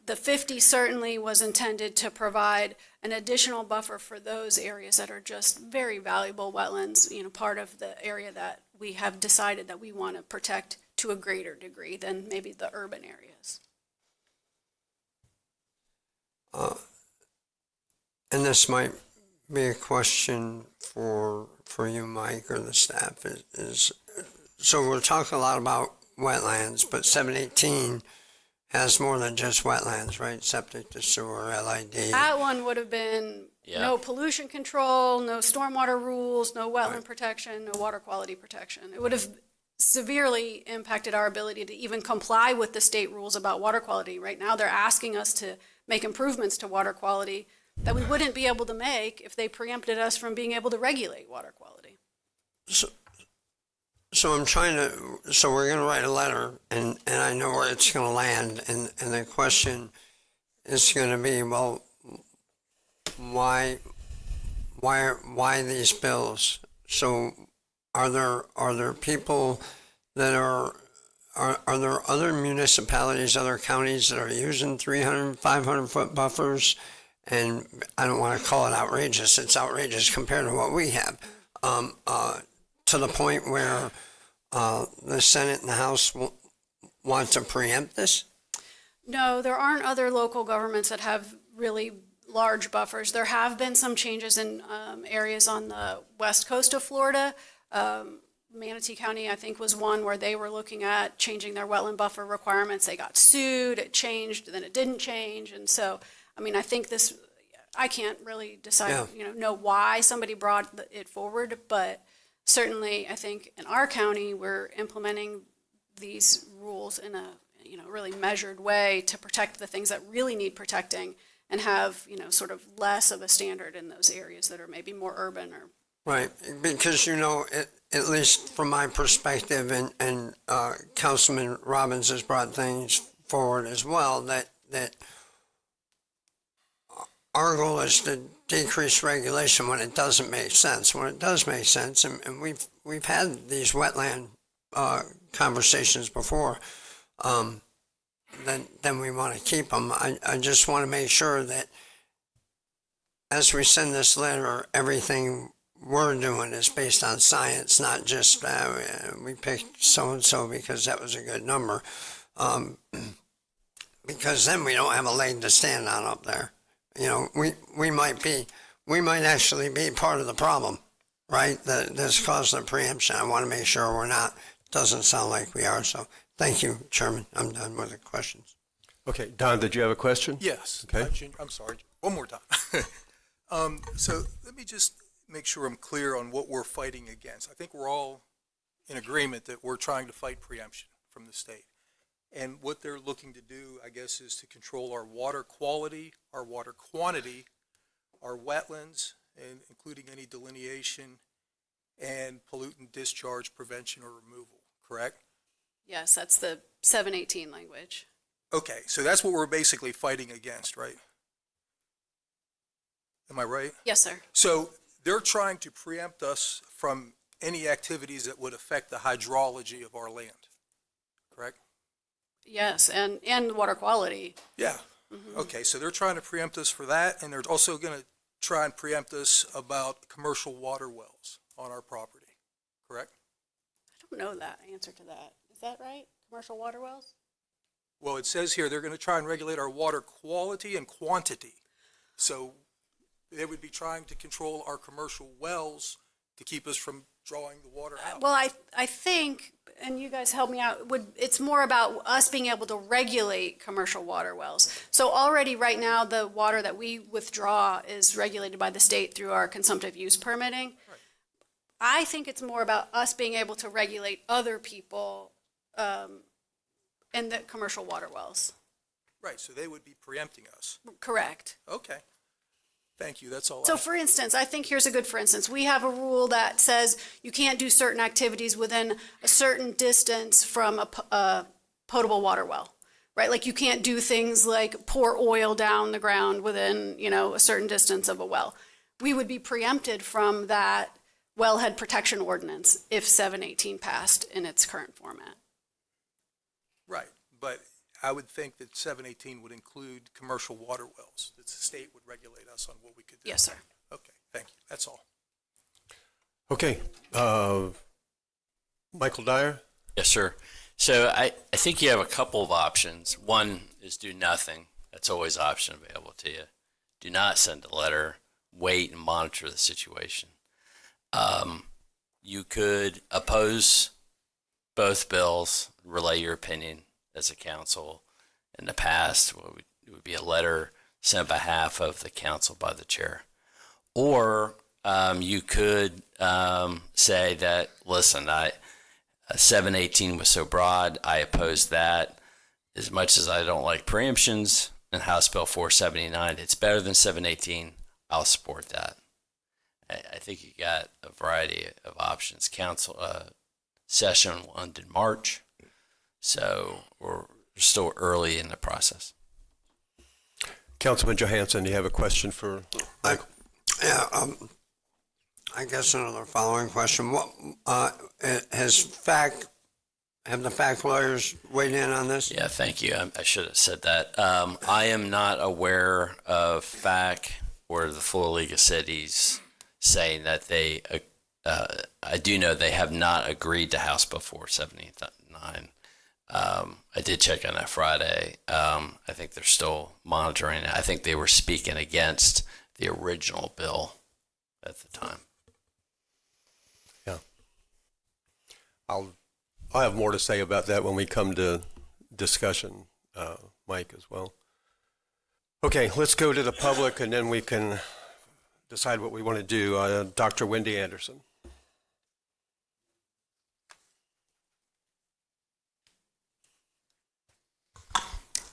The 50 certainly was intended to provide an additional buffer for those areas that are just very valuable wetlands, part of the area that we have decided that we want to protect to a greater degree than maybe the urban areas. And this might be a question for you, Mike, or the staff. So we're talking a lot about wetlands, but 718 has more than just wetlands, right? Septic to sewer, LID. That one would have been no pollution control, no stormwater rules, no wetland protection, no water quality protection. It would have severely impacted our ability to even comply with the state rules about water quality. Right now, they're asking us to make improvements to water quality that we wouldn't be able to make if they preempted us from being able to regulate water quality. So we're going to write a letter, and I know where it's going to land, and the question is going to be, well, why these bills? So are there people that are there other municipalities, other counties that are using 300, 500-foot buffers? And I don't want to call it outrageous. It's outrageous compared to what we have. To the point where the Senate and the House want to preempt this? No, there aren't other local governments that have really large buffers. There have been some changes in areas on the west coast of Florida, Manatee County, I think, was one where they were looking at changing their wetland buffer requirements. They got sued, it changed, then it didn't change. And so, I mean, I think this, I can't really decide, know why somebody brought it forward, but certainly I think in our county, we're implementing these rules in a, really measured way to protect the things that really need protecting and have, sort of less of a standard in those areas that are maybe more urban or. Right, because at least from my perspective, and Councilman Robbins has brought things forward as well, that our goal is to decrease regulation when it doesn't make sense. When it does make sense, and we've had these wetland conversations before, then we want to keep them. I just want to make sure that as we send this letter, everything we're doing is based on science, not just we picked so-and-so because that was a good number. Because then we don't have a leg to stand on up there. We might actually be part of the problem, right? That's caused the preemption. I want to make sure we're not. Doesn't sound like we are. So thank you, Chairman. I'm done with the questions. Okay, Don, did you have a question? Yes. Okay. I'm sorry. One more time. So let me just make sure I'm clear on what we're fighting against. I think we're all in agreement that we're trying to fight preemption from the state. And what they're looking to do, I guess, is to control our water quality, our water quantity, our wetlands, and including any delineation and pollutant discharge prevention or removal, correct? Yes, that's the 718 language. Okay, so that's what we're basically fighting against, right? Am I right? Yes, sir. So they're trying to preempt us from any activities that would affect the hydrology of our land, correct? Yes, and water quality. Yeah. Okay, so they're trying to preempt us for that, and they're also going to try and preempt us about commercial water wells on our property, correct? I don't know that answer to that. Is that right? Commercial water wells? Well, it says here they're going to try and regulate our water quality and quantity. So they would be trying to control our commercial wells to keep us from drawing the water out. Well, I think, and you guys help me out, it's more about us being able to regulate commercial water wells. So already right now, the water that we withdraw is regulated by the state through our consumptive use permitting. Right. I think it's more about us being able to regulate other people in the commercial water wells. Right, so they would be preempting us. Correct. Okay. Thank you, that's all. So for instance, I think here's a good for instance. We have a rule that says you can't do certain activities within a certain distance from a potable water well, right? Like you can't do things like pour oil down the ground within, a certain distance of a well. We would be preempted from that wellhead protection ordinance if 718 passed in its current format. Right, but I would think that 718 would include commercial water wells, that the state would regulate us on what we could do. Yes, sir. Okay, thank you, that's all. Okay, Michael Dyer? Yes, sir. So I think you have a couple of options. One is do nothing. That's always an option available to you. Do not send a letter. Wait and monitor the situation. You could oppose both bills, relay your opinion as a council. In the past, it would be a letter sent on behalf of the council by the chair. Or you could say that, listen, 718 was so broad, I oppose that. As much as I don't like preemptions and House Bill 479, it's better than 718. I'll support that. I think you got a variety of options. Council session will end in March, so we're still early in the process. Councilman Johansson, do you have a question for Michael? I guess another following question. What have the FAC lawyers weighed in on this? Yeah, thank you. I should have said that. I am not aware of FAC or the Florida League of Cities saying that they, I do know they have not agreed to House Bill 479. I did check on that Friday. I think they're still monitoring it. I think they were speaking against the original bill at the time. Yeah. I'll have more to say about that when we come to discussion, Mike, as well. Okay, let's go to the public, and then we can decide what we want to do. Dr. Wendy Anderson.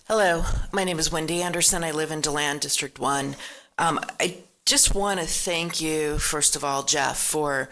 Hello, my name is Wendy Anderson. I live in DeLand, District 1. I just want to thank you, first of all, Jeff, for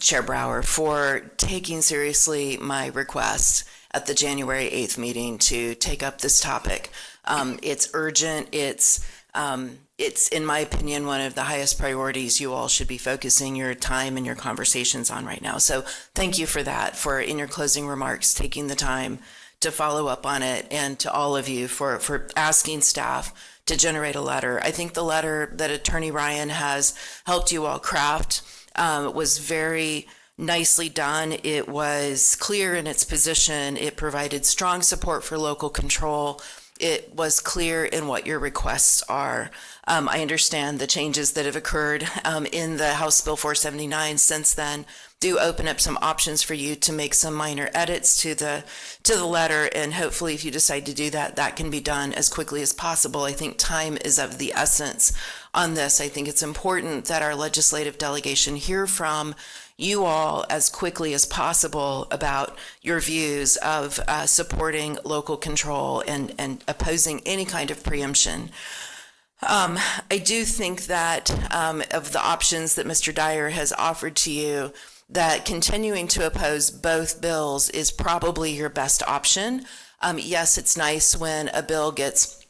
Chair Brower, for taking seriously my request at the January 8th meeting to take up this topic. It's urgent. It's, in my opinion, one of the highest priorities you all should be focusing your time and your conversations on right now. So thank you for that, for in your closing remarks, taking the time to follow up on it, and to all of you for asking staff to generate a letter. I think the letter that Attorney Ryan has helped you all craft was very nicely done. It was clear in its position. It provided strong support for local control. It was clear in what your requests are. I understand the changes that have occurred in the House Bill 479 since then do open up some options for you to make some minor edits to the letter, and hopefully if you decide to do that, that can be done as quickly as possible. I think time is of the essence on this. I think it's important that our legislative delegation hear from you all as quickly as possible about your views of supporting local control and opposing any kind of preemption. I do think that of the options that Mr. Dyer has offered to you, that continuing to oppose both bills is probably your best option. Yes, it's nice when a bill gets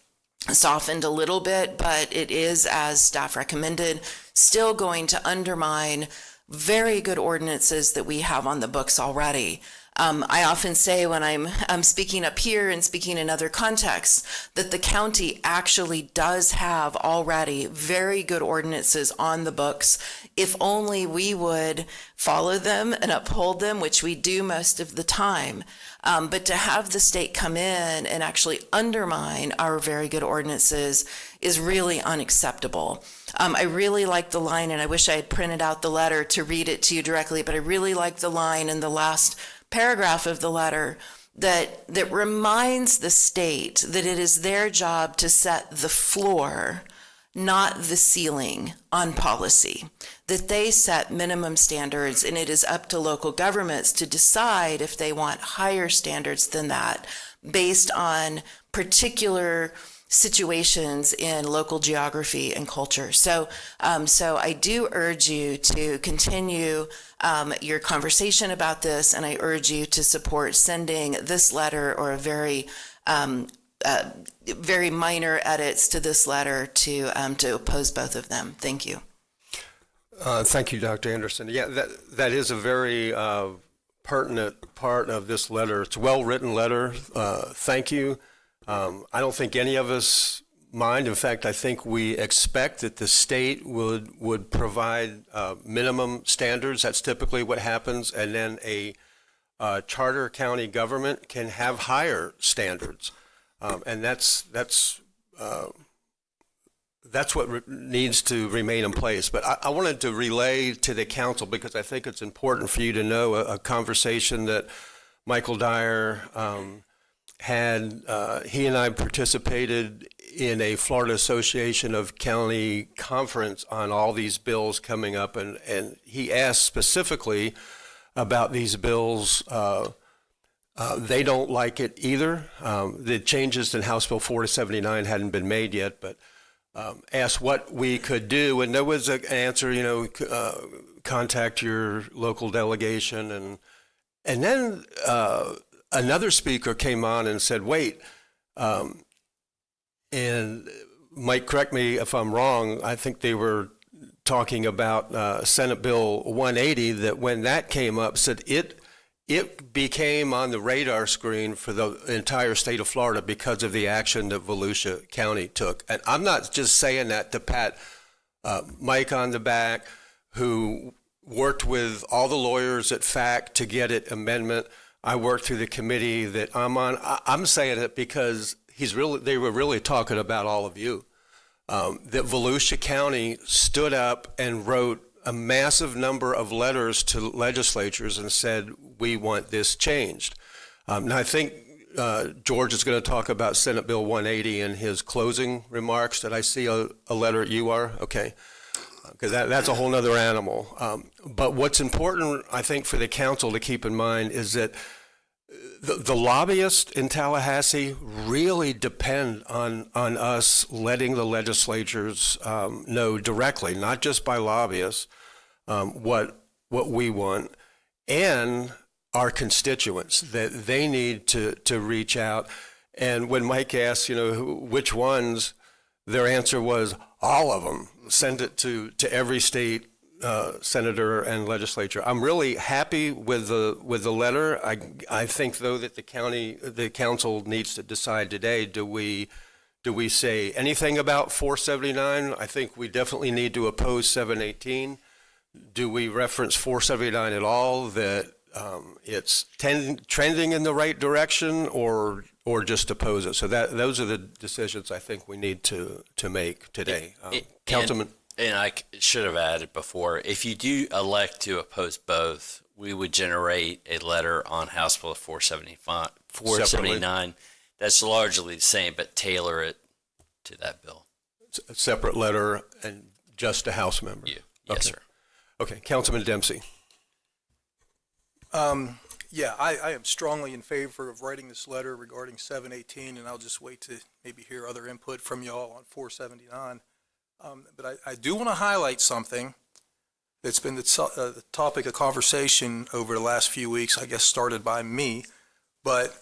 softened a little bit, but it is, as staff recommended, still going to undermine very good ordinances that we have on the books already. I often say when I'm speaking up here and speaking in other contexts that the county actually does have already very good ordinances on the books if only we would follow them and uphold them, which we do most of the time. But to have the state come in and actually undermine our very good ordinances is really unacceptable. I really like the line, and I wish I had printed out the letter to read it to you directly, but I really like the line in the last paragraph of the letter that reminds the state that it is their job to set the floor, not the ceiling on policy, that they set minimum standards, and it is up to local governments to decide if they want higher standards than that based on particular situations in local geography and culture. So I do urge you to continue your conversation about this, and I urge you to support sending this letter or a very minor edits to this letter to oppose both of them. Thank you. Thank you, Dr. Anderson. Yeah, that is a very pertinent part of this letter. It's a well-written letter. Thank you. I don't think any of us mind. In fact, I think we expect that the state would provide minimum standards. That's typically what happens, and then a charter county government can have higher standards, and that's what needs to remain in place. But I wanted to relay to the council, because I think it's important for you to know a conversation that Michael Dyer had. He and I participated in a Florida Association of County conference on all these bills coming up, and he asked specifically about these bills. They don't like it either. The changes in House Bill 479 hadn't been made yet, but asked what we could do, and there was an answer, contact your local delegation, and then another speaker came on and said, wait, and Mike, correct me if I'm wrong, I think they were talking about Senate Bill 180, that when that came up, said it became on the radar screen for the entire state of Florida because of the action that Volusia County took. And I'm not just saying that to pat Mike on the back, who worked with all the lawyers at FACT to get it amendment. I worked through the committee that I'm on. I'm saying it because they were really talking about all of you. That Volusia County stood up and wrote a massive number of letters to legislatures and said, we want this changed. Now, I think George is going to talk about Senate Bill 180 in his closing remarks. Did I see a letter? You are? Okay. Because that's a whole nother animal. But what's important, I think, for the council to keep in mind is that the lobbyists in Tallahassee really depend on us letting the legislatures know directly, not just by lobbyists, what we want, and our constituents, that they need to reach out. And when Mike asked, which ones, their answer was all of them. Send it to every state senator and legislature. I'm really happy with the letter. I think, though, that the council needs to decide today, do we say anything about 479? I think we definitely need to oppose 718. Do we reference 479 at all, that it's trending in the right direction, or just oppose it? So those are the decisions I think we need to make today. Councilman. And I should have added before, if you do elect to oppose both, we would generate a letter on House Bill 479 that's largely the same, but tailor it to that bill. A separate letter and just a House member? Yes, okay. Sir. Okay, Councilman Dempsey. Yeah, I am strongly in favor of writing this letter regarding 718, and I'll just wait to maybe hear other input from y'all on 479. But I do want to highlight something that's been the topic of conversation over the last few weeks, I guess started by me. But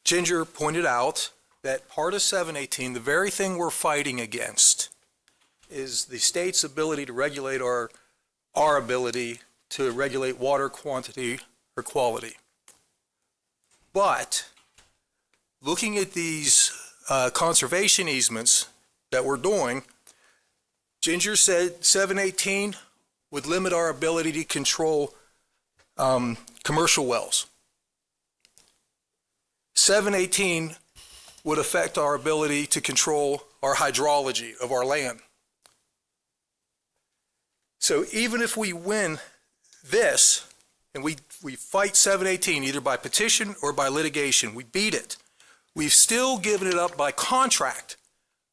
Ginger pointed out that part of 718, the very thing we're fighting against, is the state's ability to regulate our ability to regulate water quantity or quality. But looking at these conservation easements that we're doing, Ginger said 718 would limit our ability to control commercial wells. 718 would affect our ability to control our hydrology of our land. So even if we win this, and we fight 718 either by petition or by litigation, we beat it, we've still given it up by contract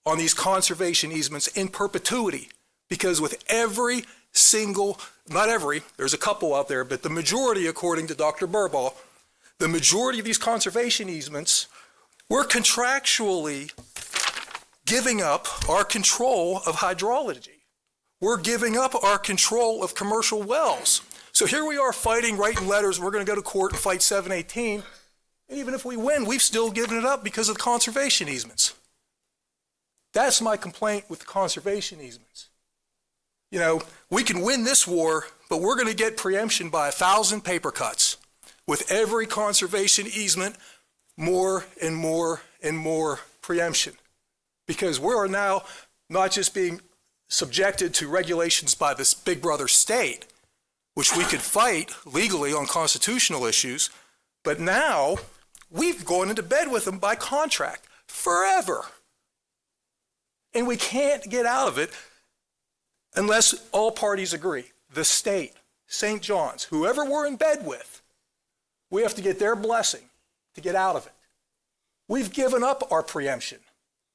on these conservation easements in perpetuity, because with every single, not every, there's a couple out there, but the majority, according to Dr. Burball, the majority of these conservation easements, we're contractually giving up our control of hydrology. We're giving up our control of commercial wells. So here we are fighting, writing letters, we're going to go to court and fight 718, and even if we win, we've still given it up because of the conservation easements. That's my complaint with the conservation easements. You know, we can win this war, but we're going to get preemption by 1,000 paper cuts. With every conservation easement, more and more and more preemption. Because we are now not just being subjected to regulations by this big brother state, which we could fight legally on constitutional issues, but now we've gone into bed with them by contract forever. And we can't get out of it unless all parties agree. The state, St. John's, whoever we're in bed with, we have to get their blessing to get out of it. We've given up our preemption.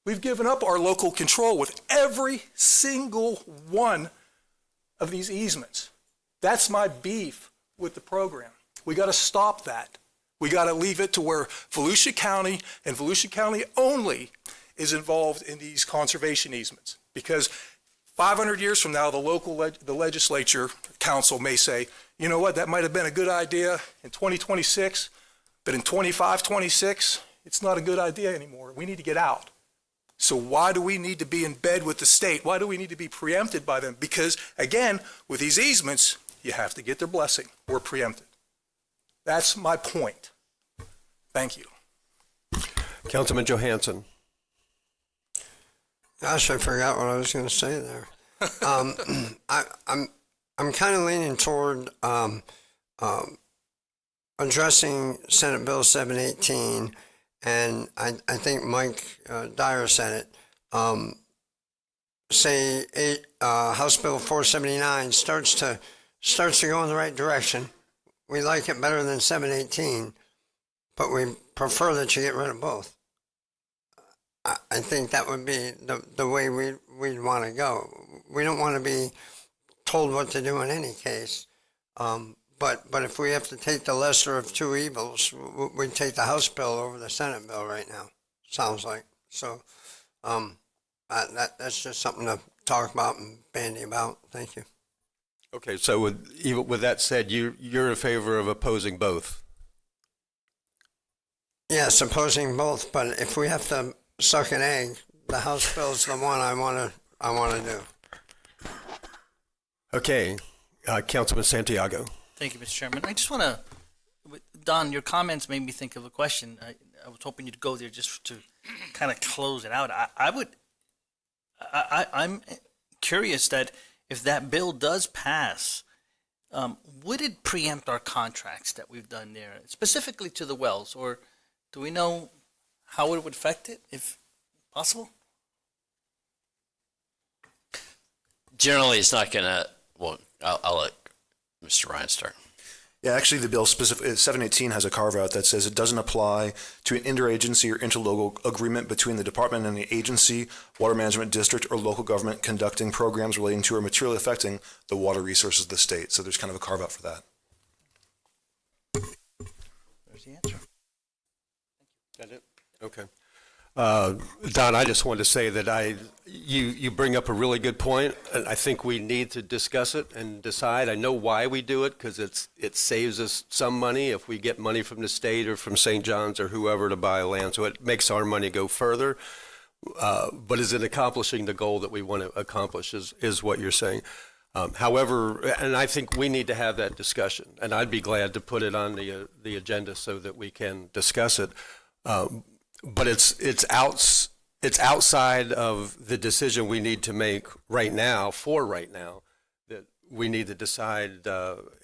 We've given up our local control with every single one of these easements. That's my beef with the program. We got to stop that. We got to leave it to where Volusia County and Volusia County only is involved in these conservation easements. Because 500 years from now, the legislature council may say, you know what, that might have been a good idea in 2026, but in 25, 26, it's not a good idea anymore. We need to get out. So why do we need to be in bed with the state? Why do we need to be preempted by them? Because, again, with these easements, you have to get their blessing. We're preempted. That's my point. Thank you. Councilman Johansson. Gosh, I forgot what I was going to say there. I'm kind of leaning toward addressing Senate Bill 718, and I think Mike Dyer said it. say, House Bill 479 starts to go in the right direction, we like it better than 718, but we prefer that you get rid of both. I think that would be the way we'd want to go. We don't want to be told what to do in any case. But if we have to take the lesser of two evils, we'd take the House bill over the Senate bill right now, sounds like. So that's just something to talk about and bandy about. Thank you. Okay, so with that said, you're in favor of opposing both? Yes, opposing both, but if we have to suck an egg, the House bill is the one I want to do. Okay, Councilman Santiago. Thank you, Mr. Chairman. I just want to, Don, your comments made me think of a question. I was hoping you'd go there just to kind of close it out. I'm curious that if that bill does pass, would it preempt our contracts that we've done there, specifically to the wells, or do we know how it would affect it, if possible? Generally, it's not going to, well, I'll let Mr. Ryan start. Yeah, actually, the bill 718 has a carve out that says it doesn't apply to an interagency or interlocal agreement between the department and the agency, water management district, or local government conducting programs relating to or materially affecting the water resources of the state. So there's kind of a carve out for that. There's the answer. That it? Okay. Don, I just wanted to say that you bring up a really good point, and I think we need to discuss it and decide. I know why we do it, because it saves us some money if we get money from the state or from St. John's or whoever to buy land, so it makes our money go further. But is it accomplishing the goal that we want to accomplish is what you're saying. However, and I think we need to have that discussion, and I'd be glad to put it on the agenda so that we can discuss it. But it's outside of the decision we need to make right now, that we need to decide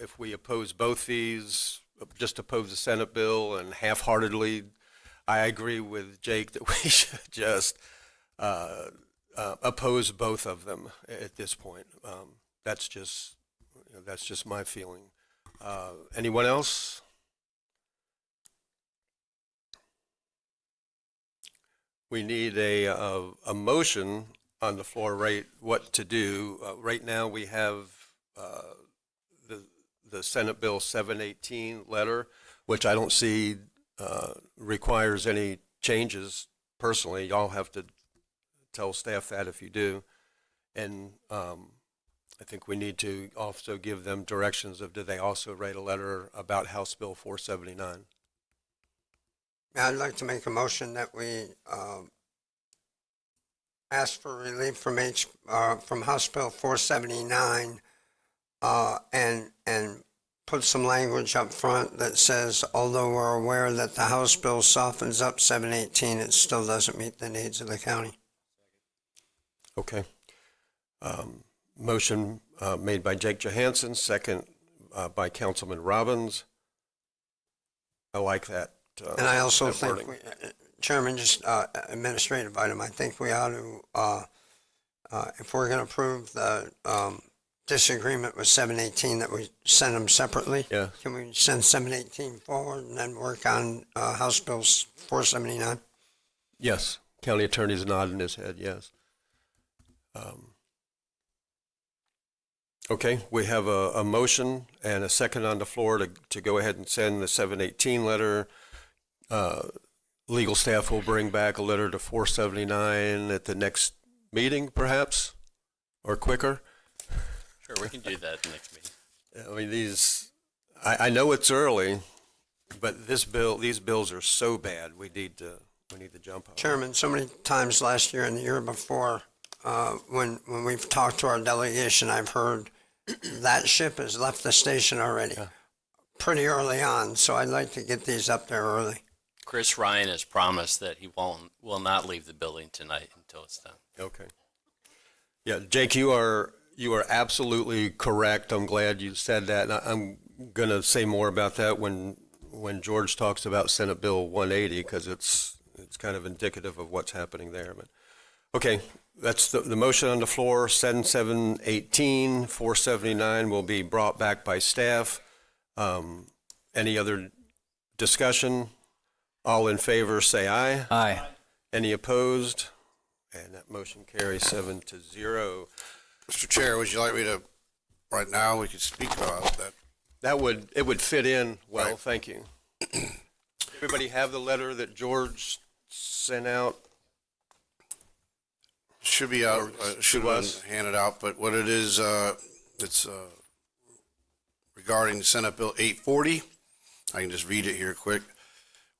if we oppose both these, just oppose the Senate bill, and half-heartedly, I agree with Jake that we should just oppose both of them at this point. That's just my feeling. Anyone else? We need a motion on the floor, right, what to do. Right now, we have the Senate Bill 718 letter, which I don't see requires any changes personally. Y'all have to tell staff that if you do. And I think we need to also give them directions of, do they also write a letter about House Bill 479? I'd like to make a motion that we ask for relief from House Bill 479 and put some language up front that says, although we're aware that the House bill softens up 718, it still doesn't meet the needs of the county. Okay. Motion made by Jake Johansson, second by Councilman Robbins. I like that. And I also think, Chairman, just administrative item, I think we ought to, if we're going to approve the disagreement with 718, that we send them separately. Yeah. Can we send 718 forward and then work on House Bill 479? Yes. County Attorney's nodding his head, yes. Okay, we have a motion and a second on the floor to go ahead and send the 718 letter. Legal staff will bring back a letter to 479 at the next meeting, perhaps, or quicker. Sure, we can do that at the next meeting. I mean, I know it's early, but these bills are so bad. We need to jump on. Chairman, so many times last year and the year before, when we've talked to our delegation, I've heard that ship has left the station already, pretty early on. So I'd like to get these up there early. Chris Ryan has promised that he will not leave the building tonight until it's done. Okay. Yeah, Jake, you are absolutely correct. I'm glad you said that. And I'm going to say more about that when George talks about Senate Bill 180, because it's kind of indicative of what's happening there. But okay, that's the motion on the floor, 7718, 479 will be brought back by staff. Any other discussion? All in favor, say aye. Aye. Any opposed? And that motion carries 7-0. Mr. Chair, would you like me to, right now, we could speak about that? It would fit in well, Right. thank you. Everybody have the letter that George sent out? Should be out, should have us. been handed out, but what it is, it's regarding Senate Bill 840. I can just read it here quick.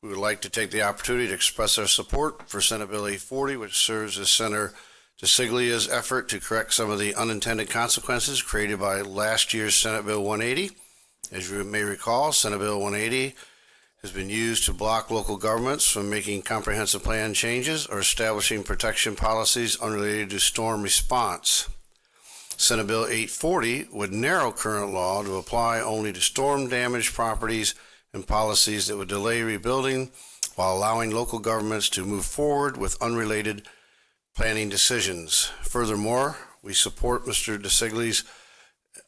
We would like to take the opportunity to express our support for Senate Bill 840, which serves as Senator DeSiglia's effort to correct some of the unintended consequences created by last year's Senate Bill 180. As you may recall, Senate Bill 180 has been used to block local governments from making comprehensive plan changes or establishing protection policies unrelated to storm response. Senate Bill 840 would narrow current law to apply only to storm-damaged properties and policies that would delay rebuilding while allowing local governments to move forward with unrelated planning decisions. Furthermore, we support Mr. DeSiglia's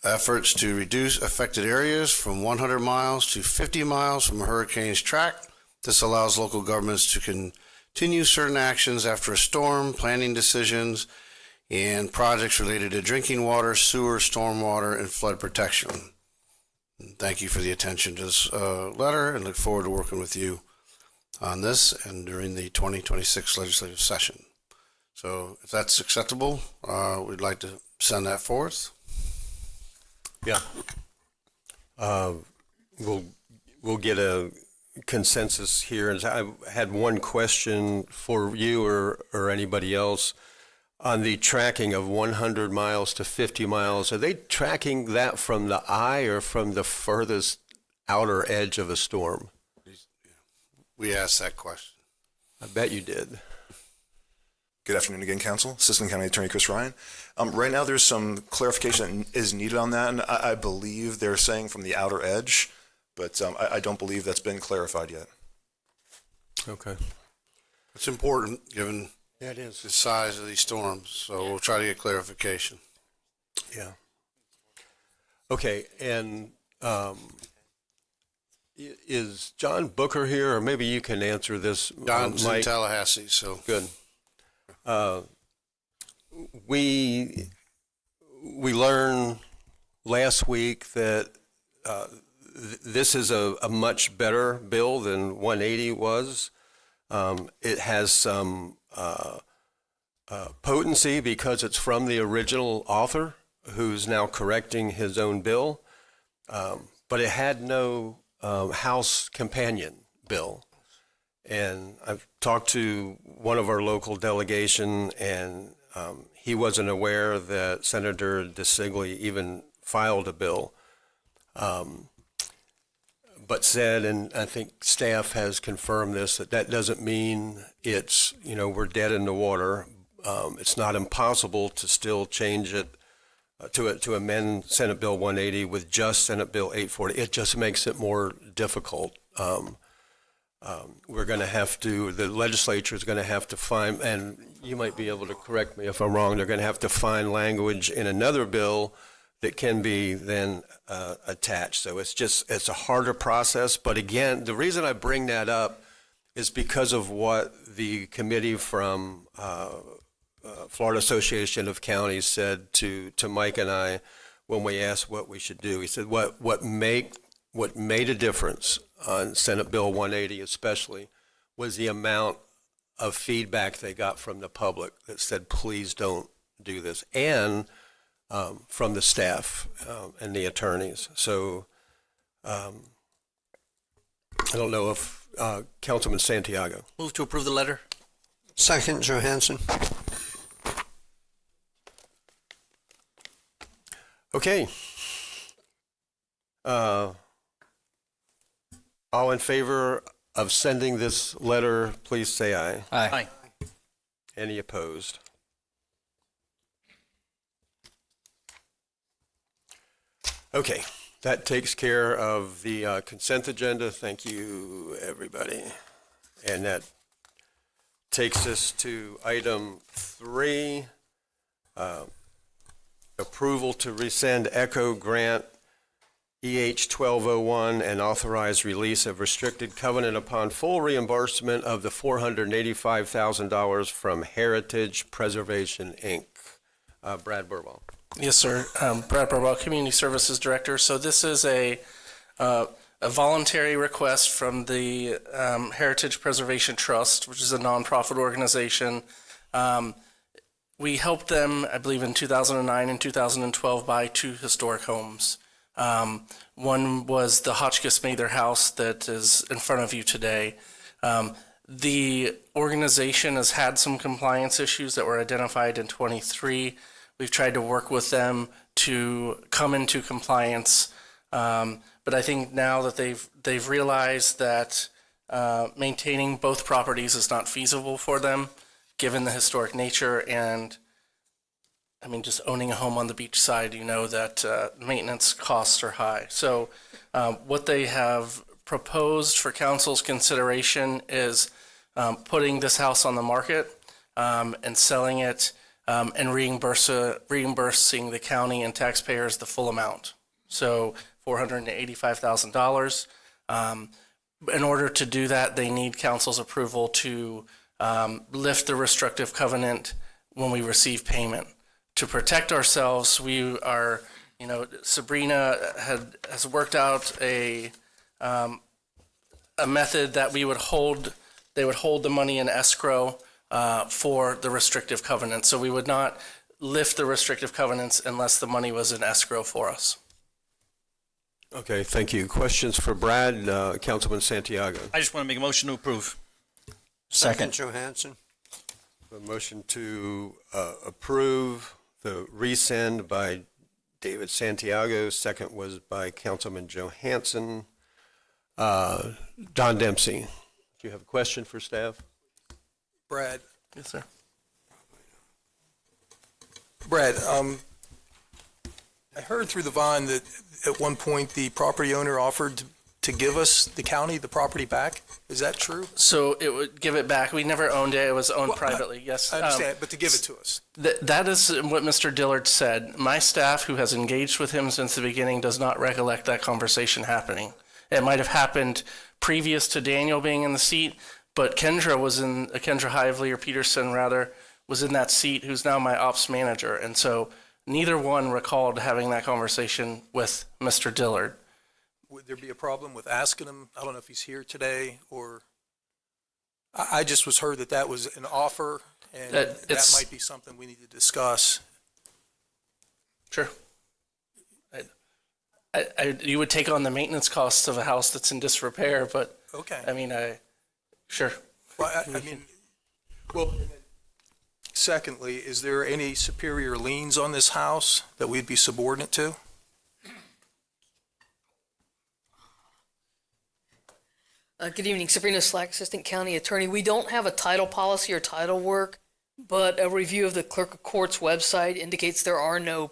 efforts to reduce affected areas from 100 miles to 50 miles from a hurricane's track. This allows local governments to continue certain actions after a storm, planning decisions, and projects related to drinking water, sewer, stormwater, and flood protection. Thank you for the attention to this letter, and look forward to working with you on this and during the 2026 legislative session. So if that's acceptable, we'd like to send that forth. Yeah. We'll get a consensus here. And I had one question for you or anybody else on the tracking of 100 miles to 50 miles. Are they tracking that from the eye or from the furthest outer edge of a storm? We asked that question. I bet you did. Good afternoon again, Council. Assistant County Attorney Chris Ryan. Right now, there's some clarification that is needed on that, and I believe they're saying from the outer edge, but I don't believe that's been clarified yet. Okay. It's important, given Yeah, it is. the size of these storms, so we'll try to get clarification. Yeah. Okay, and is John Booker here, or maybe you can answer this, John's in Mike? Tallahassee, so. Good. We learned last week that this is a much better bill than 180 was. It has some potency because it's from the original author, who's now correcting his own bill, but it had no House companion bill. And I've talked to one of our local delegation, and he wasn't aware that Senator DeSiglia even filed a bill, but said, and I think staff has confirmed this, that doesn't mean it's, we're dead in the water. It's not impossible to still change it, to amend Senate Bill 180 with just Senate Bill 840. It just makes it more difficult. We're going to have to, the legislature is going to have to find, and you might be able to correct me if I'm wrong, they're going to have to find language in another bill that can be then attached. So it's a harder process. But again, the reason I bring that up is because of what the committee from Florida Association of Counties said to Mike and I when we asked what we should do. He said what made a difference on Senate Bill 180 especially was the amount of feedback they got from the public that said, please don't do this, and from the staff and the attorneys. So I don't know if Councilman Santiago. Move to approve the letter. Second, Johansson. Okay. All in favor of sending this letter, please say aye. Aye. Any opposed? Okay, that takes care of the consent agenda. Thank you, everybody. And that takes us to item 3, approval to rescind ECHO grant EH 1201 and authorize release of restricted covenant upon full reimbursement of the $485,000 from Heritage Preservation, Inc. Brad Burball. Yes, sir. Brad Burball, Community Services Director. So this is a voluntary request from the Heritage Preservation Trust, which is a nonprofit organization. We helped them, I believe, in 2009 and 2012 buy 2 historic homes. One was the Hotchkiss Mather House that is in front of you today. The organization has had some compliance issues that were identified in 23. We've tried to work with them to come into compliance, but I think now that they've realized that maintaining both properties is not feasible for them, given the historic nature, and I mean, just owning a home on the beach side, you know that maintenance costs are high. So what they have proposed for council's consideration is putting this house on the market and selling it and reimbursing the county and taxpayers the full amount. So $485,000. In order to do that, they need council's approval to lift the restrictive covenant when we receive payment. To protect ourselves, we are, Sabrina has worked out a method that they would hold the money in escrow for the restrictive covenant. So we would not lift the restrictive covenants unless the money was in escrow for us. Okay, thank you. Questions for Brad, Councilman Santiago? I just want to make a motion to approve. Second, Johansson. A motion to approve the rescind by David Santiago. Second was by Councilman Johansson. Don Dempsey, do you have a question for staff? Brad. Yes, sir. Brad, I heard through the Vaughn that at one point the property owner offered to give us, the county, the property back. Is that true? So it would give it back. We never owned it. It was owned privately. Yes. I understand, but to give it to us. That is what Mr. Dillard said. My staff, who has engaged with him since the beginning, does not recollect that conversation happening. It might have happened previous to Daniel being in the seat, but Kendra Hively, or Peterson rather, was in that seat, who's now my ops manager. And so neither one recalled having that conversation with Mr. Dillard. Would there be a problem with asking him? I don't know if he's here today, or I just was heard that was an offer, and that might be something we need to discuss. Sure. You would take on the maintenance costs of a house that's in disrepair, but okay. I mean, sure. Well, secondly, is there any superior liens on this house that we'd be subordinate to? Good evening, Sabrina Slack, Assistant County Attorney. We don't have a title policy or title work, but a review of the Clerk of Court's website indicates there are no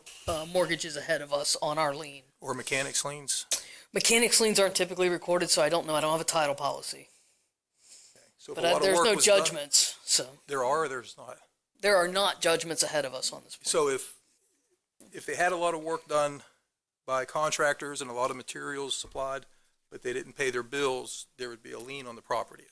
mortgages ahead of us on our lien. Or mechanics liens? Mechanics liens aren't typically recorded, so I don't know. I don't have a title policy. Okay. So But there's no judgments, so. There are or there's not? There are not judgments ahead of us on this. So if they had a lot of work done by contractors and a lot of materials supplied, but they didn't pay their bills, there would be a lien on the property,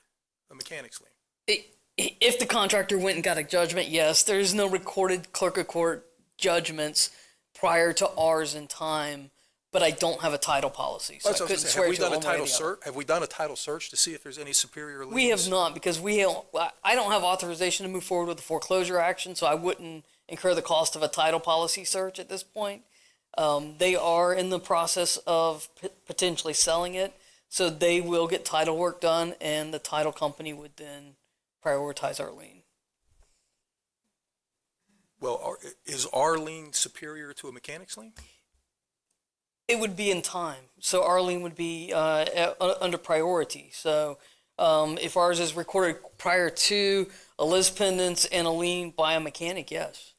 a mechanics lien. If the contractor went and got a judgment, yes. There's no recorded Clerk of Court judgments prior to ours in time, but I don't have a title policy, so I couldn't swear have we to done it a one way or title the search? Have we done a title search to see if there's any superior liens? We have not, because I don't have authorization to move forward with a foreclosure action, so I wouldn't incur the cost of a title policy search at this point. They are in the process of potentially selling it, so they will get title work done, and the title company would then prioritize our lien. Well, is our lien superior to a mechanics lien? It would be in time, so our lien would be under priority. So if ours is recorded prior to a lis pendens and a lien by a mechanic, yes.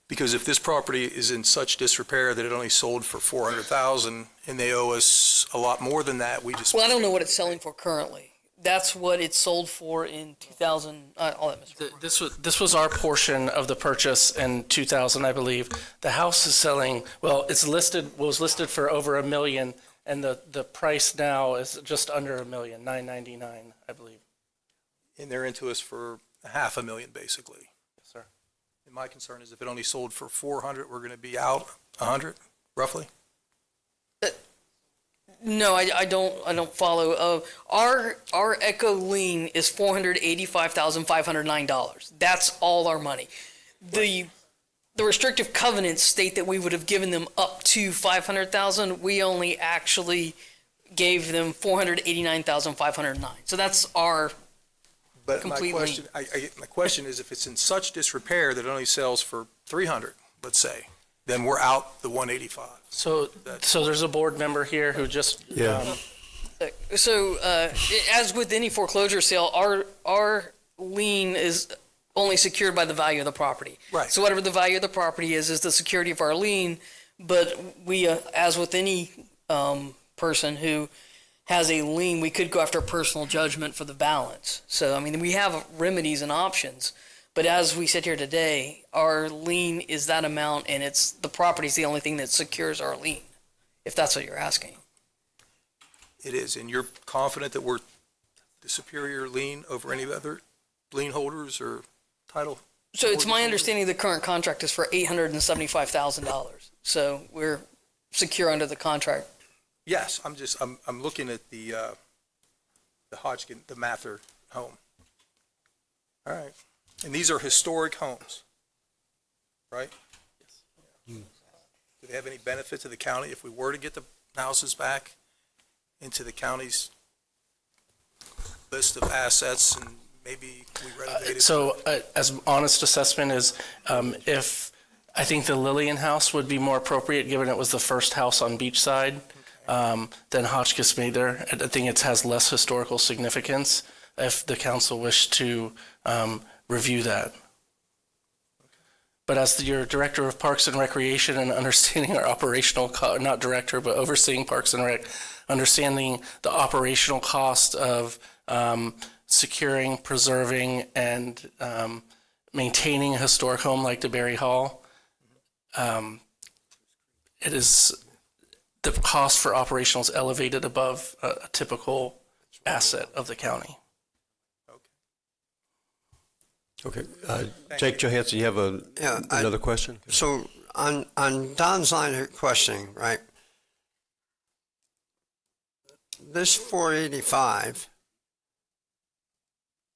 Because if this property is in such disrepair that it only sold for $400,000 and they owe us a lot more than that, we just. Well, I don't know what it's selling for currently. That's what it sold for in 2000. I'll let Mr. This was our portion of the purchase in 2000, I believe. The house is selling, well, was listed for over $1 million, and the price now is just under $1 million, $999, I believe. And they're into us for $500,000, basically. Yes, sir. And my concern is if it only sold for 400, we're going to be out 100, roughly? No, I don't follow. Our Echo lien is $485,509. That's all our money. The restrictive covenants state that we would have given them up to $500,000. We only actually gave them $489,509. So that's our But complete my question, my question is, if it's in such disrepair that it only sells for 300, let's say, then we're out the 185. So there's a board member here who just as with any foreclosure sale, our lien is only secured by the value of the property. Right. So whatever the value of the property is the security of our lien. But we, as with any person who has a lien, we could go after personal judgment for the balance. So I mean, we have remedies and options. But as we sit here today, our lien is that amount, and it's the property is the only thing that secures our lien, if that's what you're asking. It is, and you're confident that we're the superior lien over any other lien holders or title? So it's my understanding the current contract is for $875,000. So we're secure under the contract. Yes, I'm looking at the Hodgkin, the Mather home. All right. And these are historic homes, right? Yes. Do they have any benefit to the county if we were to get the houses back into the county's list of assets and maybe we renovate it? So as an honest assessment is, if I think the Lillian House would be more appropriate, given it was the first house on Beachside, than Hotchkiss Mather. I think it has less historical significance if the council wished to review that. But as your director of Parks and Recreation and understanding our operational, not director, but overseeing Parks and Rec, understanding the operational cost of securing, preserving, and maintaining a historic home like DeBerry Hall, it is, the cost for operational is elevated above a typical asset of the county. Okay. Jake Johansson, you have another question? So on Don's line of questioning, right? This 485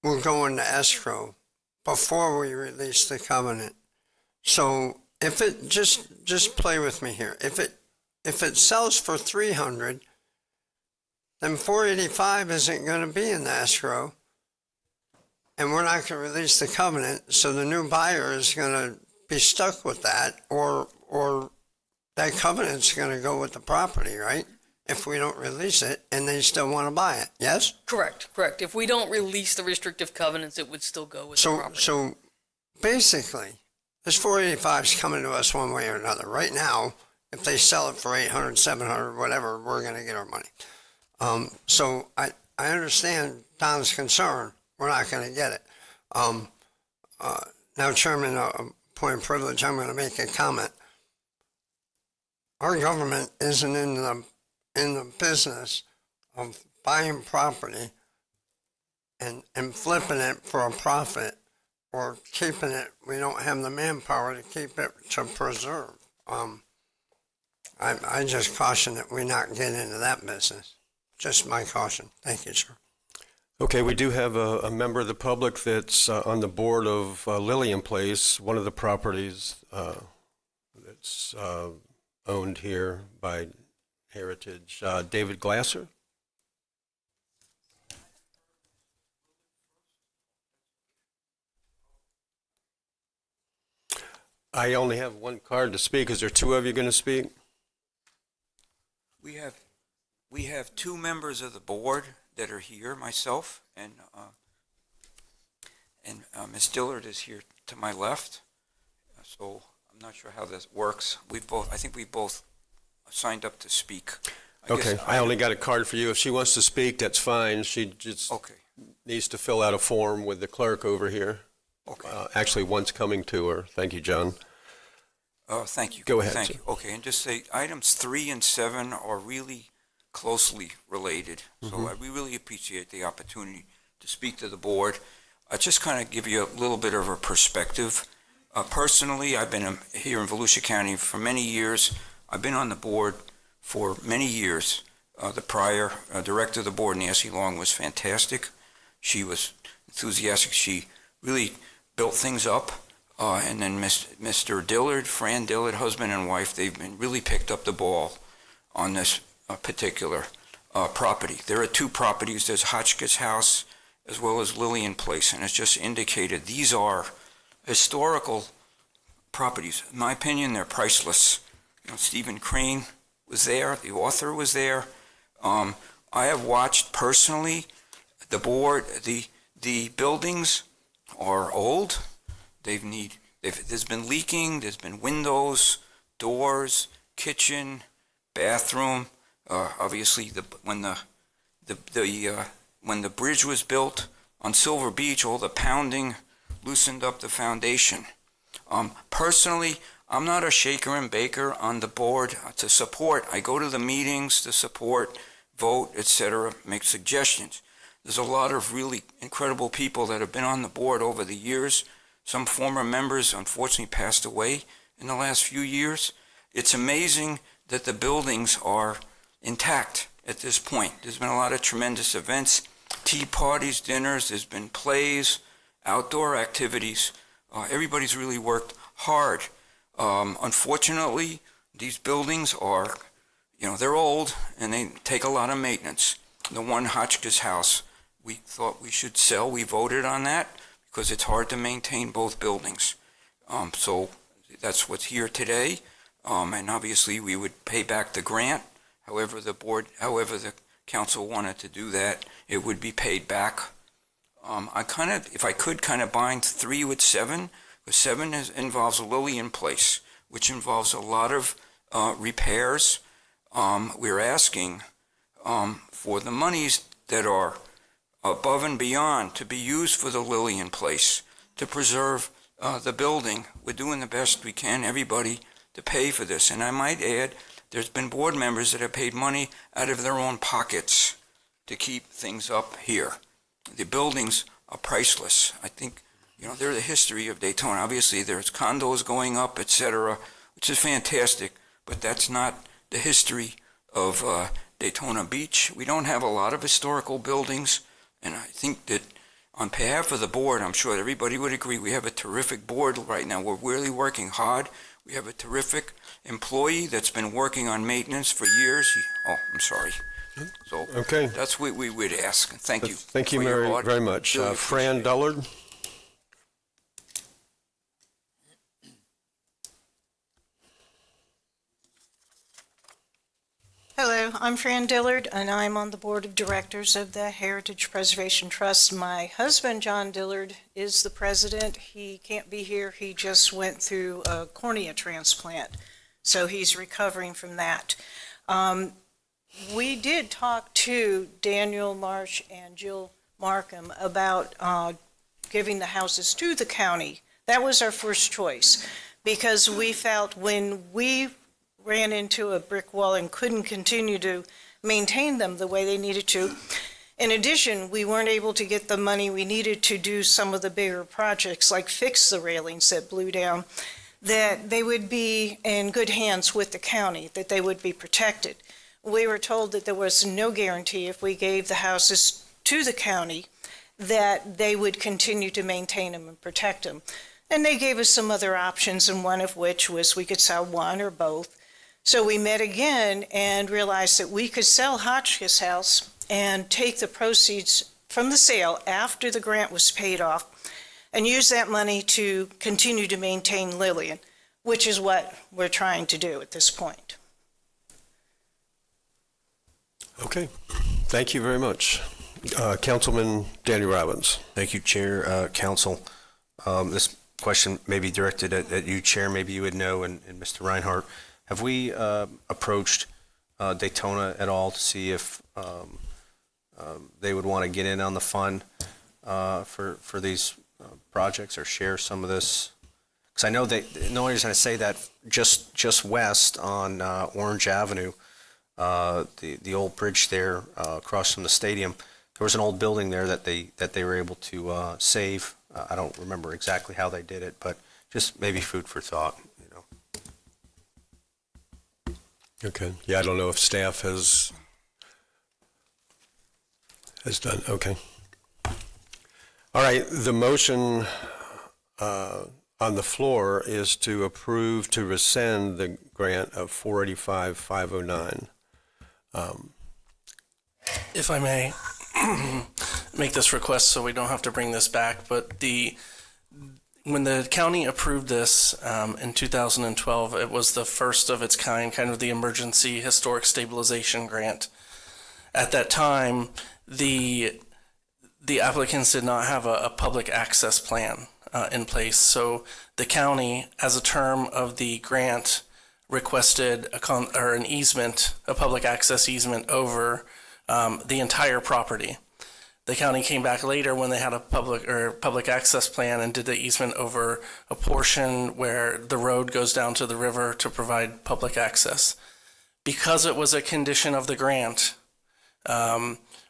will go into escrow before we release the covenant. So if it just play with me here. If it sells for 300, then 485 isn't going to be in the escrow. And we're not going to release the covenant, so the new buyer is going to be stuck with that, or that covenant's going to go with the property, right? If we don't release it, and they still want to buy it, yes? Correct. If we don't release the restrictive covenants, it would still go with the property. So basically, this 485 is coming to us one way or another. Right now, if they sell it for 800, 700, whatever, we're going to get our money. So I understand Don's concern. We're not going to get it. Now, Chairman, point of privilege, I'm going to make a comment. Our government isn't in the business of buying property and flipping it for a profit or keeping it. We don't have the manpower to keep it to preserve. I just caution that we not get into that business. Just my caution. Thank you, sir. Okay, we do have a member of the public that's on the board of Lillian Place, one of the properties that's owned here by Heritage. David Glasser? I only have one card to speak. Is there two of you going to speak? We have two members of the board that are here, myself and Ms. Dillard is here to my left. So I'm not sure how this works. I think we both signed up to speak. Okay, guess I only got a card for you. If she wants to speak, that's fine. She just needs to fill out a form with the clerk over here. Okay. Actually, one's coming to her. Thank you, John. Thank you. Go ahead, Thank sir. you. Okay, and just say items 3 and 7 are really closely related. So we really appreciate the opportunity to speak to the board. I just kind of give you a little bit of a perspective. Personally, I've been here in Volusia County for many years. I've been on the board for many years. The prior director of the board, Nancy Long, was fantastic. She was enthusiastic. She really built things up. And then Mr. Dillard, Fran Dillard, husband and wife, they've been really picked up the ball on this particular property. There are 2 properties. There's Hotchkiss House as well as Lillian Place, and it's just indicated these are historical properties. In my opinion, they're priceless. You know, Stephen Crane was there. The author was there. I have watched personally the board. The buildings are old. There's been leaking. There's been windows, doors, kitchen, bathroom. Obviously, when the bridge was built on Silver Beach, all the pounding loosened up the foundation. Personally, I'm not a shaker and baker on the board to support. I go to the meetings to support, vote, etc., make suggestions. There's a lot of really incredible people that have been on the board over the years. Some former members unfortunately passed away in the last few years. It's amazing that the buildings are intact at this point. There's been a lot of tremendous events, tea parties, dinners, there's been plays, outdoor activities. Everybody's really worked hard. Unfortunately, these buildings are, they're old and they take a lot of maintenance. The one Hotchkiss House, we thought we should sell. We voted on that because it's hard to maintain both buildings. So that's what's here today. And obviously we would pay back the grant. However the council wanted to do that, it would be paid back. If I could bind 3 with 7, because 7 involves Lillian Place, which involves a lot of repairs. We're asking for the monies that are above and beyond to be used for the Lillian Place, to preserve the building. We're doing the best we can, everybody, to pay for this. And I might add, there's been board members that have paid money out of their own pockets to keep things up here. The buildings are priceless. I think, they're the history of Daytona. Obviously, there's condos going up, etc., which is fantastic, but that's not the history of Daytona Beach. We don't have a lot of historical buildings, and I think that on behalf of the board, I'm sure everybody would agree, we have a terrific board right now. We're really working hard. We have a terrific employee that's been working on maintenance for years. I'm sorry. So Okay. that's what we would ask. Thank you. Thank you for your audit. very much. Really Fran Dullard? Hello, I'm Fran Dillard, and I'm on the board of directors of the Heritage Preservation Trust. My husband, John Dillard, is the president. He can't be here. He just went through a cornea transplant, so he's recovering from that. We did talk to Daniel Marsh and Jill Markham about giving the houses to the county. That was our first choice, because we felt when we ran into a brick wall and couldn't continue to maintain them the way they needed to. In addition, we weren't able to get the money we needed to do some of the bigger projects, like fix the railings that blew down, that they would be in good hands with the county, that they would be protected. We were told that there was no guarantee if we gave the houses to the county that they would continue to maintain them and protect them. And they gave us some other options, and one of which was we could sell one or both. So we met again and realized that we could sell Hotchkiss House and take the proceeds from the sale after the grant was paid off and use that money to continue to maintain Lillian, which is what we're trying to do at this point. Okay. Thank you very much. Councilman Danny Robbins. Thank you, Chair, Council. This question may be directed at you, Chair. Maybe you would know, and Mr. Reinhardt. Have we approached Daytona at all to see if they would want to get in on the fund for these projects or share some of this? Because I know the only reason I say that, just west on Orange Avenue, the old bridge there across from the stadium, there was an old building there that they were able to save. I don't remember exactly how they did it, but just maybe food for thought. Okay. Yeah, I don't know if staff has done, okay. All right, the motion on the floor is to approve to rescind the grant of $485,509. If I may make this request so we don't have to bring this back, but when the county approved this in 2012, it was the first of its kind of the emergency historic stabilization grant. At that time, the applicants did not have a public access plan in place, so the county, as a term of the grant, requested an easement, a public access easement over the entire property. The county came back later when they had a public access plan and did the easement over a portion where the road goes down to the river to provide public access. Because it was a condition of the grant,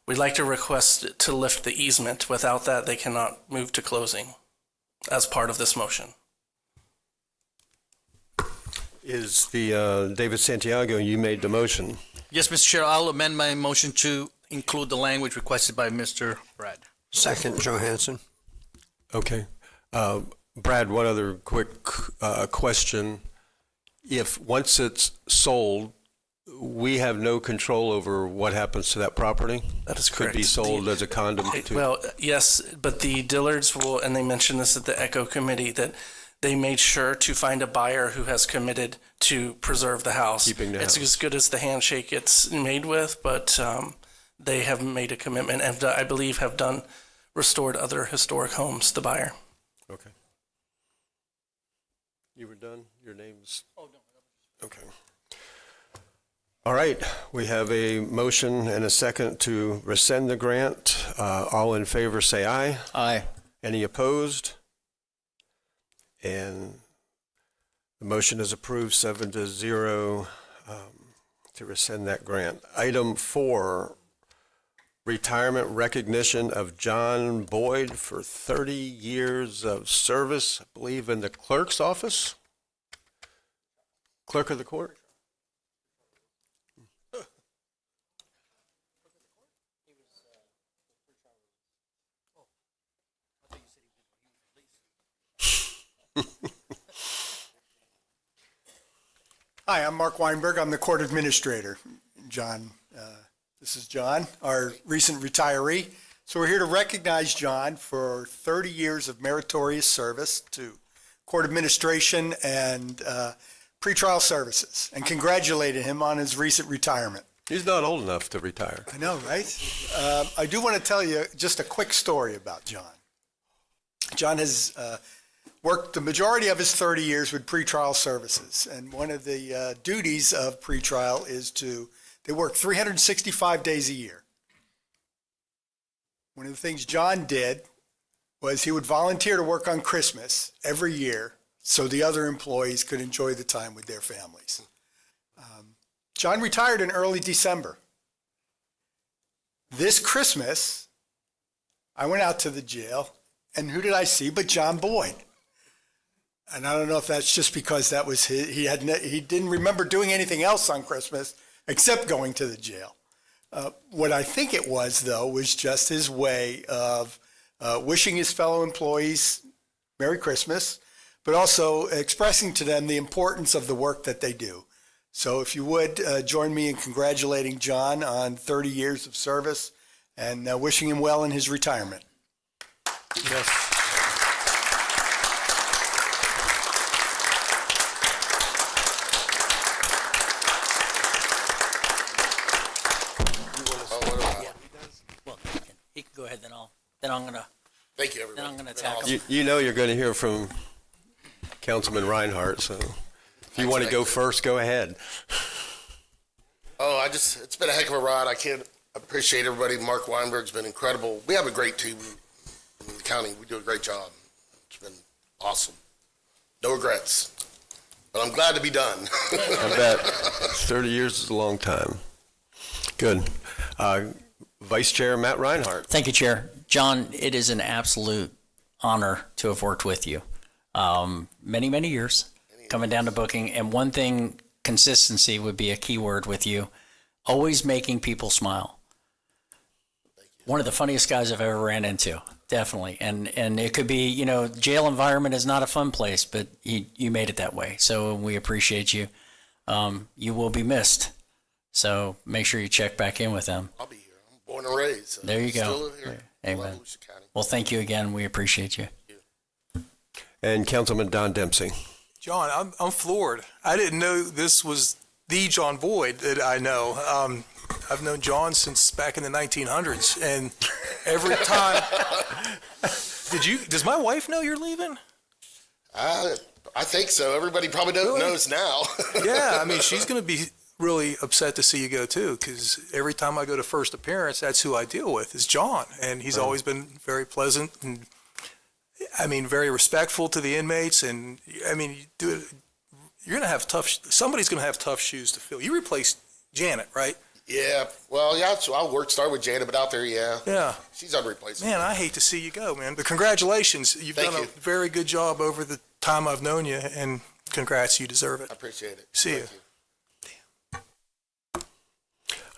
we'd like to request to lift the easement. Without that, they cannot move to closing as part of this motion. Is David Santiago, you made the motion. Yes, Mr. Chair, I'll amend my motion to include the language requested by Mr. Brad. Second, Johansson. Okay. Brad, one other quick question. If once it's sold, we have no control over what happens to that property? That is correct. Could be sold as a condom to... Well, yes, but the Dillards will, and they mentioned this at the ECHO committee, that they made sure to find a buyer who has committed to preserve the house. Keeping the It's house. as good as the handshake it's made with, but they have made a commitment and I believe have restored other historic homes, the buyer. Okay. You were done? Your name's... Oh, no. Okay. All right, we have a motion and a second to rescind the grant. All in favor say aye. Aye. Any opposed? And the motion is approved 7-0 to rescind that grant. Item 4, retirement recognition of John Boyd for 30 years of service, I believe in the clerk's office? Clerk of the court? Hi, I'm Mark Weinberg. I'm the court administrator. John, this is John, our recent retiree. So we're here to recognize John for 30 years of meritorious service to court administration and pretrial services, and congratulated him on his recent retirement. He's not old enough to retire. I know, right? I do want to tell you just a quick story about John. John has worked the majority of his 30 years with pretrial services, and one of the duties of pretrial is they work 365 days a year. One of the things John did was he would volunteer to work on Christmas every year so the other employees could enjoy the time with their families. John retired in early December. This Christmas, I went out to the jail, and who did I see but John Boyd? And I don't know if that's just because that was he didn't remember doing anything else on Christmas except going to the jail. What I think it was, though, was just his way of wishing his fellow employees Merry Christmas, but also expressing to them the importance of the work that they do. So if you would, join me in congratulating John on 30 years of service and wishing him well in his retirement. Yes. Well, he can go ahead, then I'm gonna. Thank you, everybody. Then I'm gonna tackle. You know you're going to hear from Councilman Reinhardt, so if you want to go first, go ahead. Oh, it's been a heck of a ride. I can't appreciate everybody. Mark Weinberg's been incredible. We have a great team in the county. We do a great job. It's been awesome. No regrets. But I'm glad to be done. I bet 30 years is a long time. Good. Vice Chair Matt Reinhardt. Thank you, Chair. John, it is an absolute honor to have worked with you. Many, many years coming down to booking. And one thing, consistency would be a key word with you. Always making people smile. One of the funniest guys I've ever ran into, definitely. And it could be, you know, jail environment is not a fun place, but you made it that way. So we appreciate you. You will be missed. So make sure you check back in with them. I'll be here. I'm born and raised. So There you go. Still live here. Amen. Love Volusia County. Well, thank you again. We appreciate you. And Councilman Don Dempsey. John, I'm floored. I didn't know this was the John Boyd that I know. I've known John since back in the 1900s, and every time. Does my wife know you're leaving? I think so. Everybody probably knows now. Yeah, I mean, she's going to be really upset to see you go too, because every time I go to first appearance, that's who I deal with is John, and he's always been very pleasant and, I mean, very respectful to the inmates. And I mean, you're going to have somebody's going to have tough shoes to fill. You replaced Janet, right? Yeah. Well, yeah. So started with Janet, but out there, yeah. Yeah. She's unreplaceable. Man, I hate to see you go, man. But congratulations. You've Thank done you. a very good job over the time I've known you, and congrats. You deserve it. I appreciate it. See you.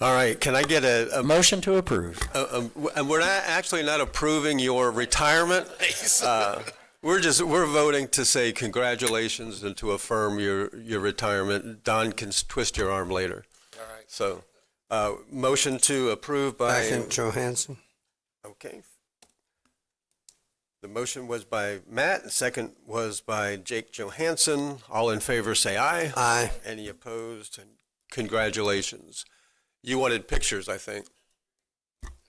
All right, can I get a motion to approve? And we're actually not approving your retirement. We're voting to say congratulations and to affirm your retirement. Don can twist your arm later. All right. So, motion to approve by Second, Johansson. Okay. The motion was by Matt, the second was by Jake Johansson. All in favor say aye. Aye. Any opposed? And congratulations. You wanted pictures, I think.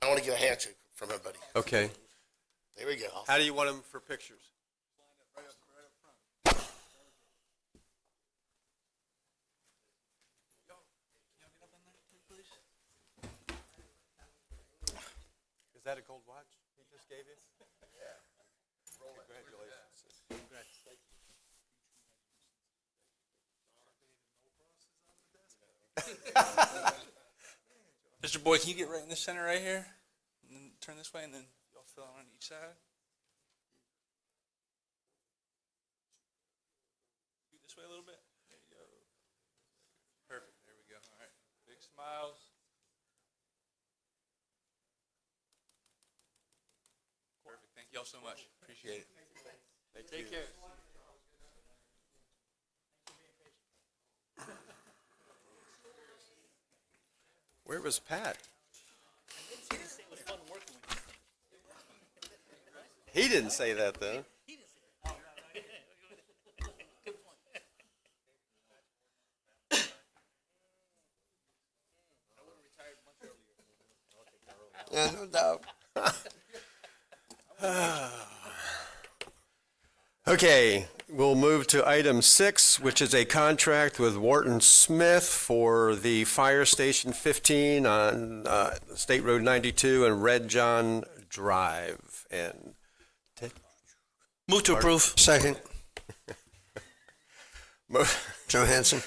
I want to get a handshake from everybody. Okay. There we go. How do you want them for pictures? Is that a gold watch he just gave you? Yeah. Congratulations. Congrats. Mr. Boyd, can you get right in the center right here? And then turn this way, and then y'all fill out on each side. This way a little bit. There you go. Perfect. There we go. All right. Big smiles. Perfect. Thank y'all so much. Appreciate it. Take care. Where was Pat? He didn't say that, though. Yeah, no doubt. Okay, we'll move to item 6, which is a contract with Wharton Smith for the Fire Station 15 on State Road 92 and Red John Drive. And Move to approve. Second, Johansson.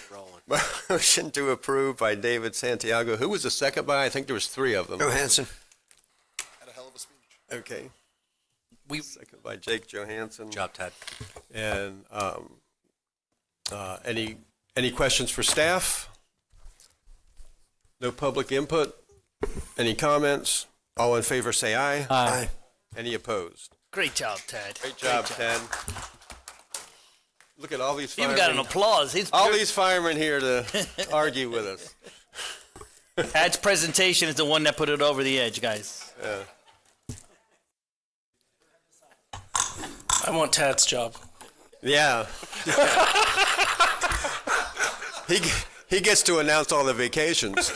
Motion to approve by David Santiago. Who was the second by? I think there was 3 of them. Johansson. Had a hell of a speech. Okay. Second by Jake Johansson. Job, Ted. And any questions for staff? No public input? Any comments? All in favor say aye. Aye. Any opposed? Great job, Ted. Great job, Ted. Look at all these He firemen. even got an applause. All these firemen here to argue with us. Ted's presentation is the one that put it over the edge, guys. Yeah. I want Tad's job. Yeah. He gets to announce all the vacations.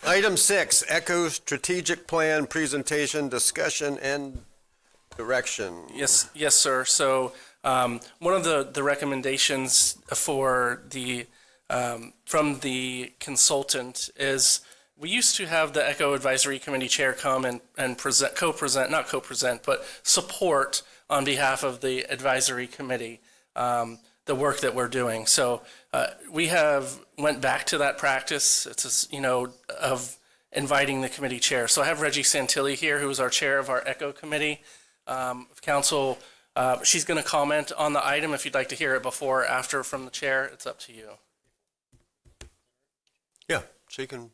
Item 6, Echo Strategic Plan Presentation, Discussion, and Direction. Yes, sir. So one of the recommendations for the from the consultant is we used to have the ECHO Advisory Committee chair come and not co-present, but support on behalf of the advisory committee the work that we're doing. So we have went back to that practice. It's of inviting the committee chair. So I have Reggie Santilli here, who is our chair of our ECHO committee. Council, she's going to comment on the item. If you'd like to hear it before or after from the chair, it's up to you. Yeah, she can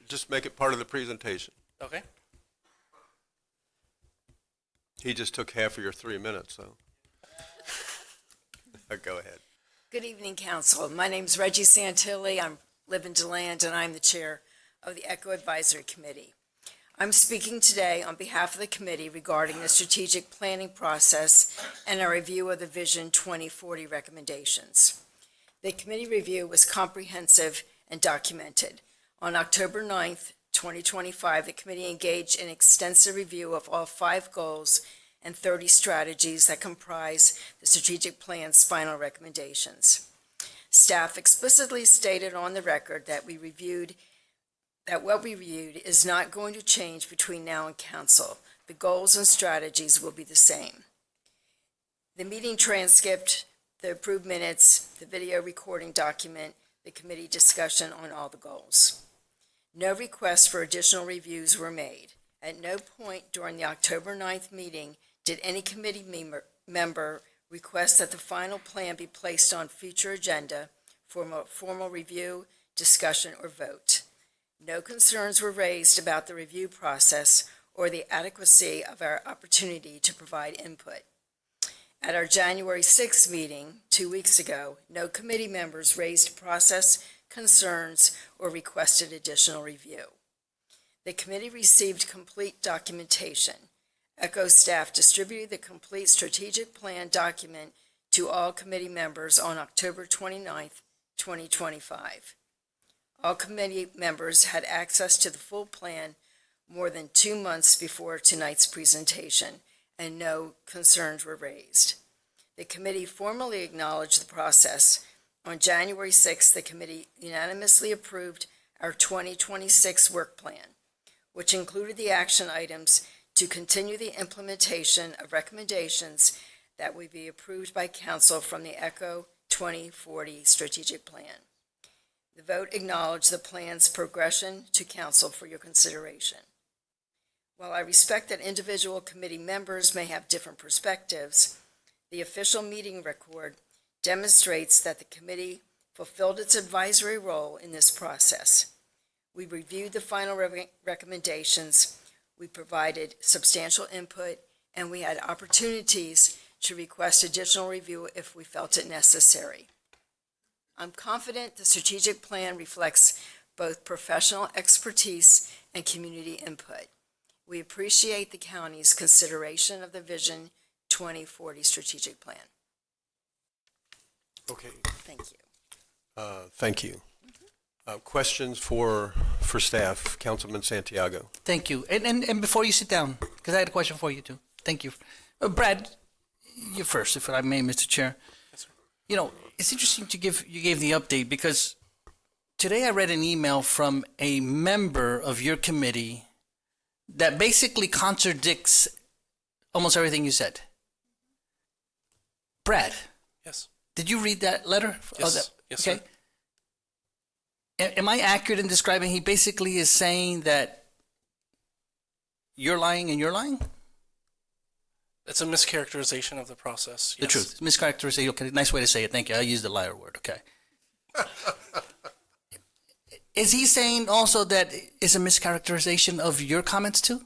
just make it part of the presentation. Okay. He just took half of your 3 minutes, so. Go ahead. Good evening, Council. My name's Reggie Santilli. I live in DeLand, and I'm the chair of the ECHO Advisory Committee. I'm speaking today on behalf of the committee regarding the strategic planning process and a review of the Vision 2040 recommendations. The committee review was comprehensive and documented. On October 9th, 2025, the committee engaged in extensive review of all 5 goals and 30 strategies that comprise the strategic plan's final recommendations. Staff explicitly stated on the record that what we reviewed is not going to change between now and council. The goals and strategies will be the same. The meeting transcript, the approved minutes, the video recording document, the committee discussion on all the goals. No requests for additional reviews were made. At no point during the October 9th meeting did any committee member request that the final plan be placed on future agenda for formal review, discussion, or vote. No concerns were raised about the review process or the adequacy of our opportunity to provide input. At our January 6th meeting, 2 weeks ago, no committee members raised process concerns or requested additional review. The committee received complete documentation. ECHO staff distributed the complete strategic plan document to all committee members on October 29th, 2025. All committee members had access to the full plan more than 2 months before tonight's presentation, and no concerns were raised. The committee formally acknowledged the process. On January 6th, the committee unanimously approved our 2026 work plan, which included the action items to continue the implementation of recommendations that would be approved by council from the ECHO 2040 strategic plan. The vote acknowledged the plan's progression to council for your consideration. While I respect that individual committee members may have different perspectives, the official meeting record demonstrates that the committee fulfilled its advisory role in this process. We reviewed the final recommendations, we provided substantial input, and we had opportunities to request additional review if we felt it necessary. I'm confident the strategic plan reflects both professional expertise and community input. We appreciate the county's consideration of the Vision 2040 strategic plan. Okay. Thank you. Thank you. Questions for staff? Councilman Santiago. Thank you. And before you sit down, because I had a question for you too. Thank you. Brad, you first, if I may, Mr. Chair. Yes, sir. You know, it's interesting you gave the update because today I read an email from a member of your committee that basically contradicts almost everything you said. Brad. Yes. Did you read that letter? Yes. Yes, okay. Sir. Am I accurate in describing he basically is saying that you're lying and you're lying? It's a mischaracterization of the process. The truth. Mischaracterization. Okay, nice way to say it. Thank you. I used the liar word. Okay. Is he saying also that it's a mischaracterization of your comments too?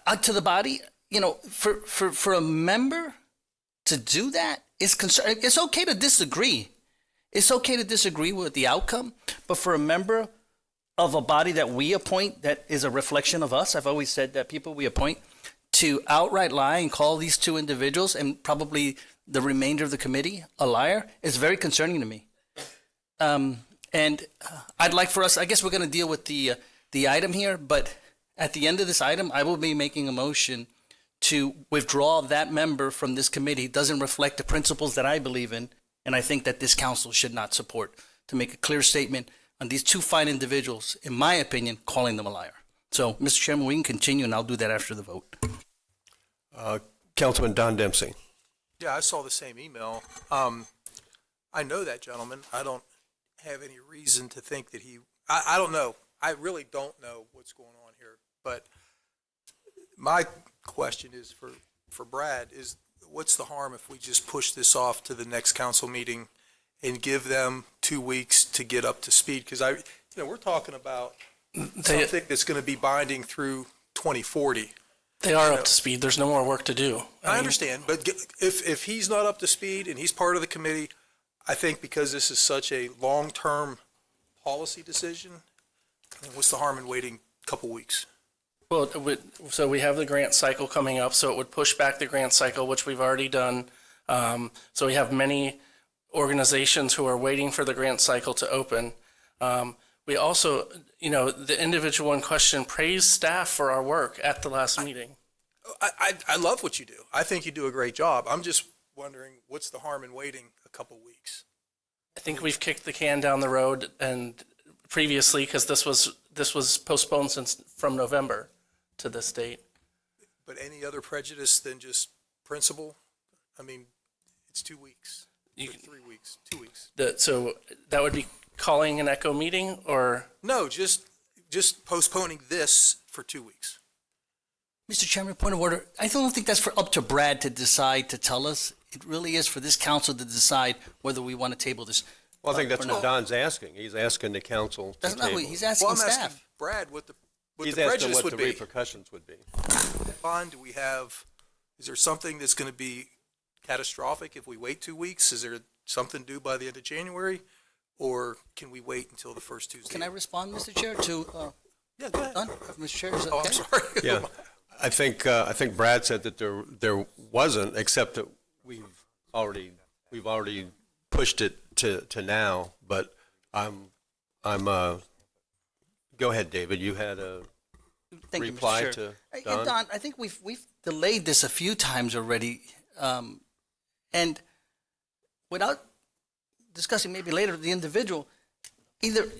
Yes. To the body, you know, for a member to do that is concern. It's okay to disagree. It's okay to disagree with the outcome, but for a member of a body that we appoint that is a reflection of us, I've always said that people we appoint, to outright lie and call these two individuals and probably the remainder of the committee a liar is very concerning to me. And I'd like for us, I guess we're going to deal with the item here, but at the end of this item, I will be making a motion to withdraw that member from this committee doesn't reflect the principles that I believe in, and I think that this council should not support, to make a clear statement on these two fine individuals, in my opinion, calling them a liar. So, Mr. Chairman, we can continue, and I'll do that after the vote. Councilman Don Dempsey. Yeah, I saw the same email. I know that gentleman. I don't have any reason to think that I don't know. I really don't know what's going on here. But my question is for Brad is, what's the harm if we just push this off to the next council meeting and give them 2 weeks to get up to speed? Because we're talking about something that's going to be binding through 2040. They are up to speed. There's no more work to do. I understand, but if he's not up to speed and he's part of the committee, I think because this is such a long-term policy decision, what's the harm in waiting a couple weeks? Well, so we have the grant cycle coming up, so it would push back the grant cycle, which we've already done. So we have many organizations who are waiting for the grant cycle to open. We also, the individual in question praised staff for our work at the last meeting. I love what you do. I think you do a great job. I'm just wondering, what's the harm in waiting a couple weeks? I think we've kicked the can down the road and previously, because this was postponed from November to this date. But any other prejudice than just principle? I mean, it's 2 weeks, 3 weeks, 2 weeks. So that would be calling an ECHO meeting, or? No, just postponing this for 2 weeks. Mr. Chairman, point of order. I don't think that's up to Brad to decide, to tell us. It really is for this council to decide whether we want to table this. Well, I think that's what Don's asking. He's asking the council to That's not what table. he's asking I'm staff. asking Brad what the He's prejudice asking what would the be. repercussions would be. Bond, do we have, is there something that's going to be catastrophic if we wait 2 weeks? Is there something due by the end of January? Or can we wait until the first Tuesday? Can I respond, Mr. Chair, to Yeah, go ahead. Don? Mr. Chair, is that Oh, okay? I'm sorry. Yeah, I think Brad said that there wasn't, except that we've already pushed it to now. But go ahead, David. You had a Thank you, Mr. reply Chair. to Hey, Don. Don, I think we've delayed this a few times already, and without discussing maybe later the individual, either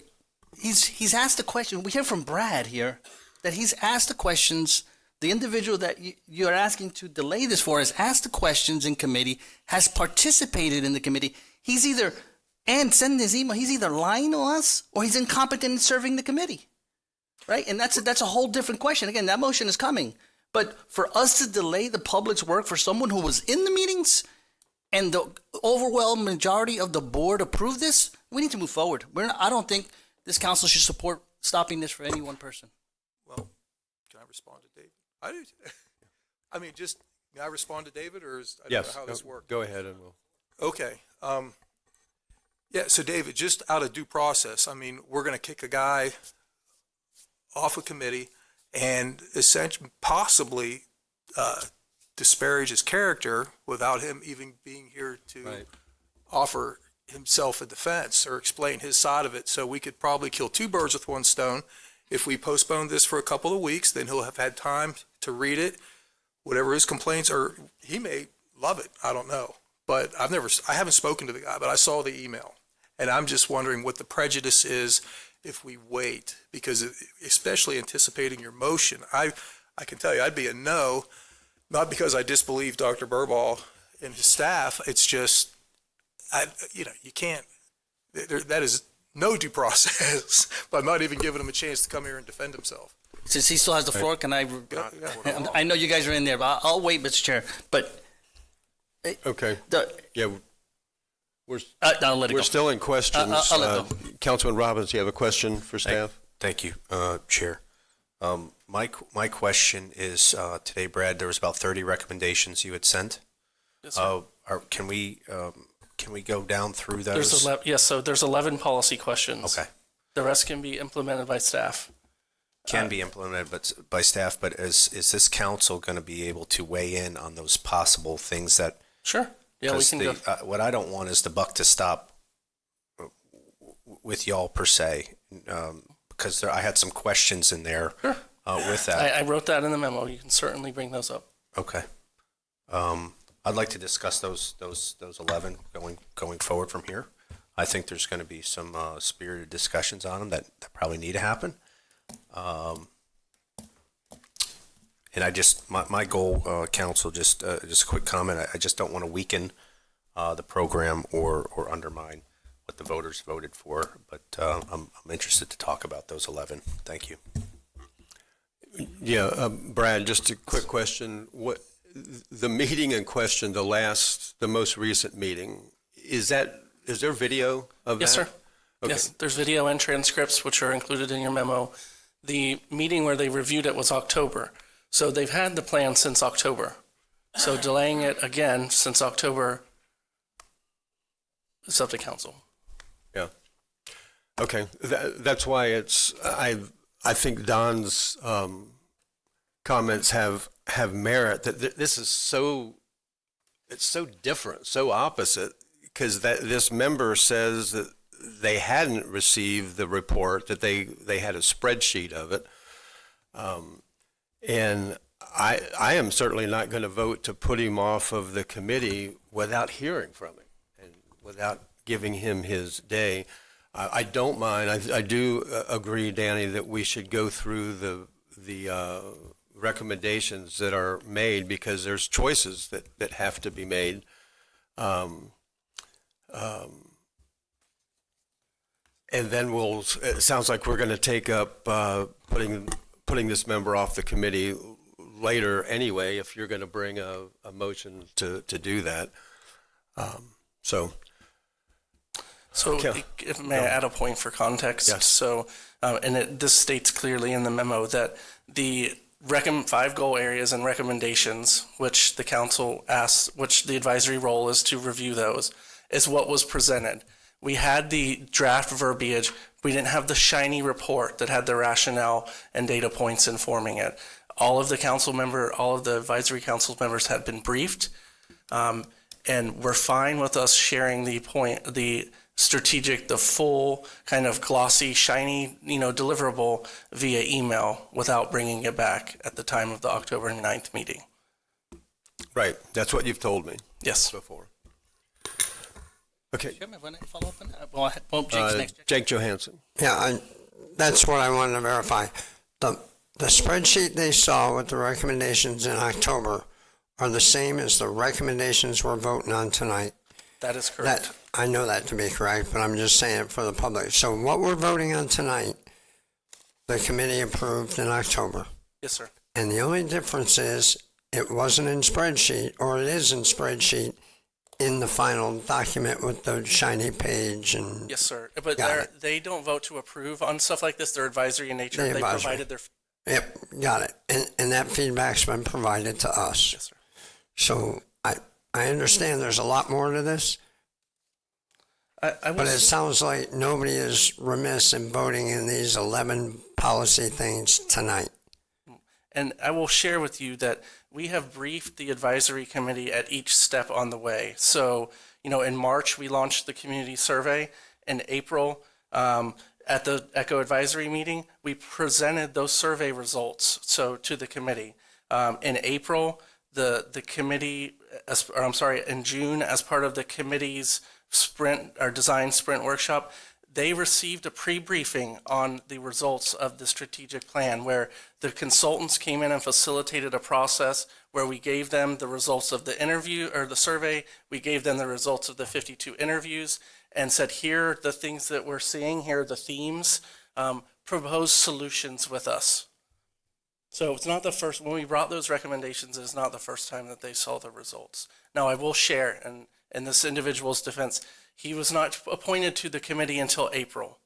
he's asked the question. We hear from Brad here that he's asked the questions. The individual that you're asking to delay this for has asked the questions in committee, has participated in the committee. He's either, and sending his email, he's either lying to us or he's incompetent in serving the committee. Right? And that's a whole different question. Again, that motion is coming. But for us to delay the public's work for someone who was in the meetings and the overwhelming majority of the board approved this, we need to move forward. I don't think this council should support stopping this for any one person. Well, can I respond to David? I do. I mean, can I respond to David, or I don't know how this works? Go ahead and we'll. Okay. Yeah, so David, just out of due process, I mean, we're going to kick a guy off a committee and essentially possibly disparage his character without him even being here to offer himself a defense or explain his side of it. So we could probably kill two birds with one stone. If we postpone this for a couple of weeks, then he'll have had time to read it, whatever his complaints are. He may love it. I don't know. But I haven't spoken to the guy, but I saw the email. And I'm just wondering what the prejudice is if we wait, because especially anticipating your motion, I can tell you I'd be a no, not because I disbelieve Dr. Burball and his staff. It's just, you can't, that is no due process, but I'm not even giving him a chance to come here and defend himself. Since he still has the floor, can I? I know you guys are in there, but I'll wait, Mr. Chair. But Okay. Yeah. I'll let it We're go. still in questions. I'll let go. Councilman Robbins, you have a question for staff? Thank you, Chair. My question is, today, Brad, there was about 30 recommendations you had sent. Yes, sir. Can we go down through those? So there's 11 policy questions. Okay. The rest can be implemented by staff. Can be implemented by staff, but is this council going to be able to weigh in on those possible things that? Sure. Yeah, we can go. What I don't want is the buck to stop with y'all per se, because I had some questions in there with that. I wrote that in the memo. You can certainly bring those up. Okay. I'd like to discuss those 11 going forward from here. I think there's going to be some spirited discussions on them that probably need to happen. And I just, my goal, council, just a quick comment, I just don't want to weaken the program or undermine what the voters voted for, but I'm interested to talk about those 11. Thank you. Yeah, Brad, just a quick question. What the meeting in question, the most recent meeting, is there video of that? Yes, sir. Okay. Yes, there's video and transcripts which are included in your memo. The meeting where they reviewed it was October. So they've had the plan since October. So delaying it again since October is up to council. Yeah. Okay. That's why it's, I think Don's comments have merit, that this is it's so different, so opposite, because this member says that they hadn't received the report, that they had a spreadsheet of it. And I am certainly not going to vote to put him off of the committee without hearing from him and without giving him his day. I don't mind. I do agree, Danny, that we should go through the recommendations that are made, because there's choices that have to be made. And then it sounds like we're going to take up putting this member off the committee later anyway, if you're going to bring a motion to do that. So if may I add a point for context? Yes. So, this states clearly in the memo that the 5 goal areas and recommendations, which the council asked, which the advisory role is to review those, is what was presented. We had the draft verbiage. We didn't have the shiny report that had the rationale and data points informing it. All of the advisory council members had been briefed, and we're fine with us sharing the full kind of glossy, shiny, deliverable via email without bringing it back at the time of the October 9th meeting. Right. That's what you've told me. Yes. Before. Okay. Chairman, want to follow up on that? Well, Jake's next. Jake Johansson. Yeah, that's what I wanted to verify. The spreadsheet they saw with the recommendations in October are the same as the recommendations we're voting on tonight. That is correct. I know that to be correct, but I'm just saying it for the public. So what we're voting on tonight, the committee approved in October. Yes, sir. And the only difference is it wasn't in spreadsheet, or it is in spreadsheet in the final document with the shiny page. And yes, sir. But they don't vote to approve on stuff like this. They're advisory in nature. They provided their. Yep, got it. And that feedback's been provided to us. Yes, sir. So I understand there's a lot more to this. But it sounds like nobody is remiss in voting in these 11 policy things tonight. And I will share with you that we have briefed the advisory committee at each step on the way. So, in March, we launched the community survey. In April, at the ECHO advisory meeting, we presented those survey results to the committee. In April, the committee, in June, as part of the committee's design sprint workshop, they received a pre-briefing on the results of the strategic plan, where the consultants came in and facilitated a process where we gave them the results of the interview or the survey. We gave them the results of the 52 interviews and said, here are the things that we're seeing, here are the themes, propose solutions with us. So it's not the first, when we brought those recommendations, it's not the first time that they saw the results. Now, I will share, and in this individual's defense, he was not appointed to the committee until April.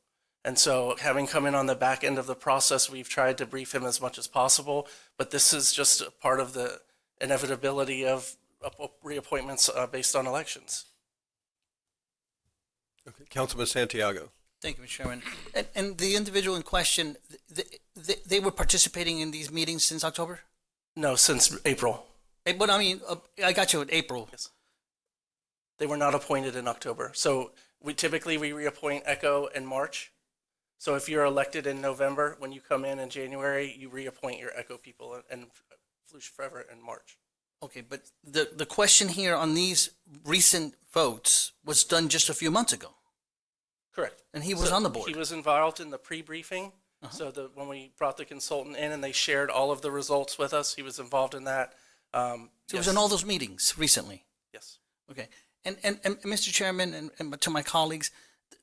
And so having come in on the back end of the process, we've tried to brief him as much as possible, but this is just part of the inevitability of reappointments based on elections. Okay. Councilman Santiago. Thank you, Mr. Chairman. And the individual in question, they were participating in these meetings since October? No, since April. But I mean, I got you in April. Yes. They were not appointed in October. So we reappoint ECHO in March. So if you're elected in November, when you come in January, you reappoint your ECHO people and Flush Forever in March. Okay, but the question here on these recent votes was done just a few months ago. Correct. And he was on the board. He was involved in the pre-briefing. So when we brought the consultant in and they shared all of the results with us, he was involved in that. So he was in all those meetings recently? Yes. Okay. And Mr. Chairman, and to my colleagues,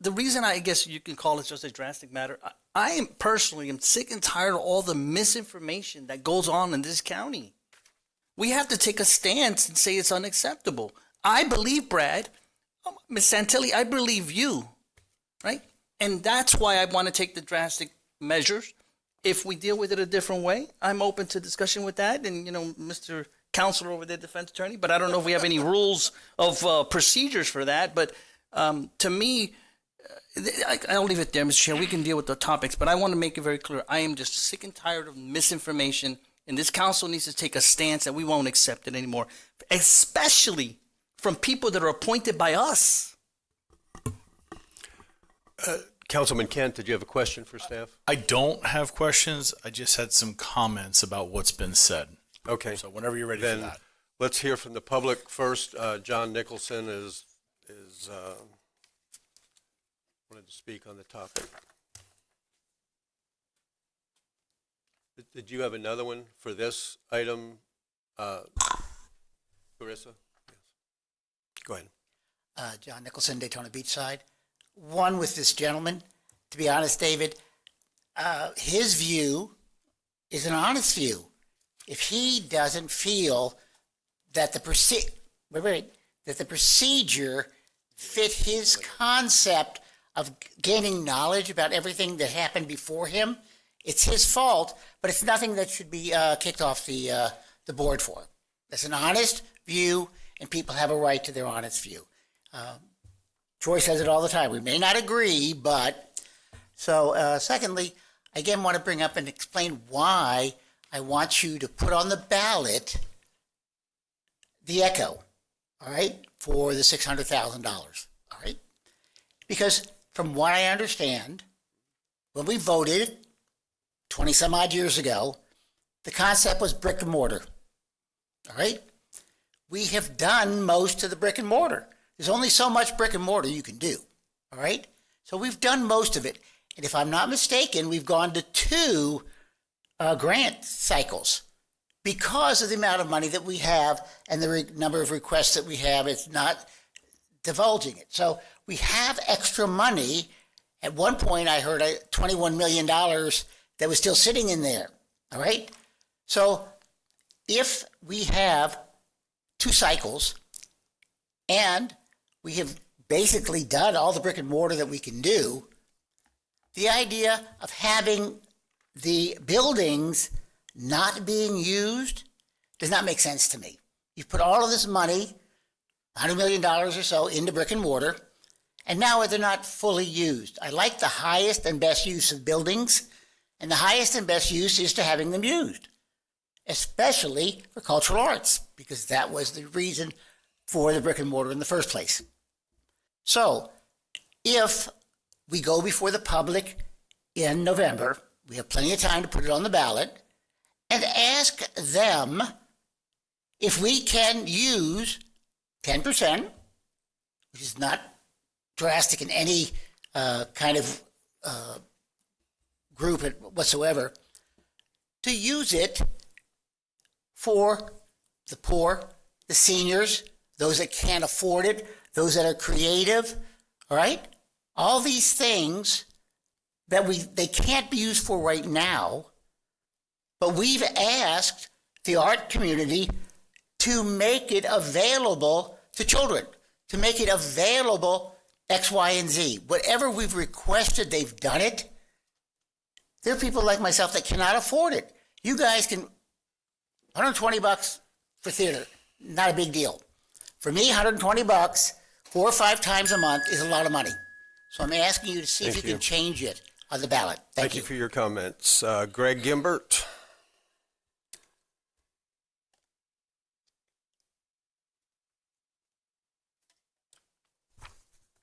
the reason I guess you can call it just a drastic matter, I am personally sick and tired of all the misinformation that goes on in this county. We have to take a stance and say it's unacceptable. I believe Brad, Ms. Santilli, I believe you, right? And that's why I want to take the drastic measures. If we deal with it a different way, I'm open to discussion with that. And, Mr. Counselor over there, defense attorney, but I don't know if we have any rules of procedures for that. But to me, I'll leave it there, Mr. Chair. We can deal with the topics, but I want to make it very clear. I am just sick and tired of misinformation, and this council needs to take a stance that we won't accept it anymore, especially from people that are appointed by us. Councilman Kent, did you have a question for staff? I don't have questions. I just had some comments about what's been said. Okay. So whenever you're ready Then for that. let's hear from the public first. John Nicholson is wanted to speak on the topic. Did you have another one for this item, Carissa? Yes. Go ahead. John Nicholson, Daytona Beachside. One with this gentleman. To be honest, David, his view is an honest view. If he doesn't feel that the procedure fit his concept of gaining knowledge about everything that happened before him, it's his fault, but it's nothing that should be kicked off the board for. That's an honest view, and people have a right to their honest view. Troy says it all the time. We may not agree, but... So, secondly, I again want to bring up and explain why I want you to put on the ballot the ECHO, all right, for the $600,000, all right? Because from what I understand, when we voted 20 some odd years ago, the concept was brick and mortar, all right? We have done most of the brick and mortar. There's only so much brick and mortar you can do, all right? So we've done most of it. And if I'm not mistaken, we've gone to 2 grant cycles because of the amount of money that we have and the number of requests that we have. It's not divulging it. So we have extra money. At one point, I heard $21 million that was still sitting in there, all right? So if we have 2 cycles and we have basically done all the brick and mortar that we can do, the idea of having the buildings not being used does not make sense to me. You've put all of this money, $100 million or so, into brick and mortar, and now they're not fully used. I like the highest and best use of buildings, and the highest and best use is to having them used, especially for cultural arts, because that was the reason for the brick and mortar in the first place. So, if we go before the public in November, we have plenty of time to put it on the ballot, and ask them if we can use 10%, which is not drastic in any kind of group whatsoever, to use it for the poor, the seniors, those that can't afford it, those that are creative, all right? All these things that they can't be used for right now, but we've asked the art community to make it available to children, to make it available X, Y, and Z. Whatever we've requested, they've done it. There are people like myself that cannot afford it. You guys can, $120 for theater, not a big deal. For me, $120, 4 or 5 times a month is a lot of money. So I'm asking you to see if you can change it on the ballot. Thank you for your comments. Greg Gimbert.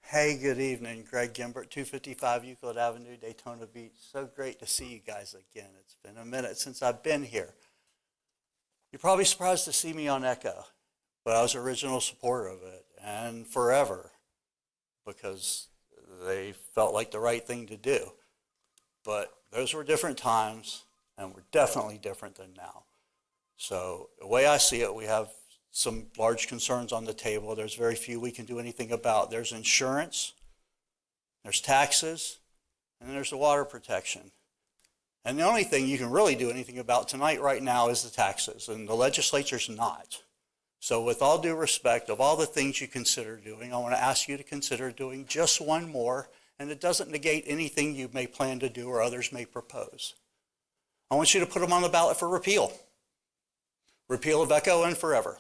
Hey, good evening. Greg Gimbert, 255 Euclid Avenue, Daytona Beach. So great to see you guys again. It's been a minute since I've been here. You're probably surprised to see me on Echo, but I was an original supporter of it, and forever, because they felt like the right thing to do. But those were different times, and we're definitely different than now. So the way I see it, we have some large concerns on the table. There's very few we can do anything about. There's insurance, there's taxes, and there's the water protection. And the only thing you can really do anything about tonight right now is the taxes, and the legislature's not. So with all due respect of all the things you consider doing, I want to ask you to consider doing just one more, and it doesn't negate anything you may plan to do or others may propose. I want you to put them on the ballot for repeal. Repeal of Echo and forever.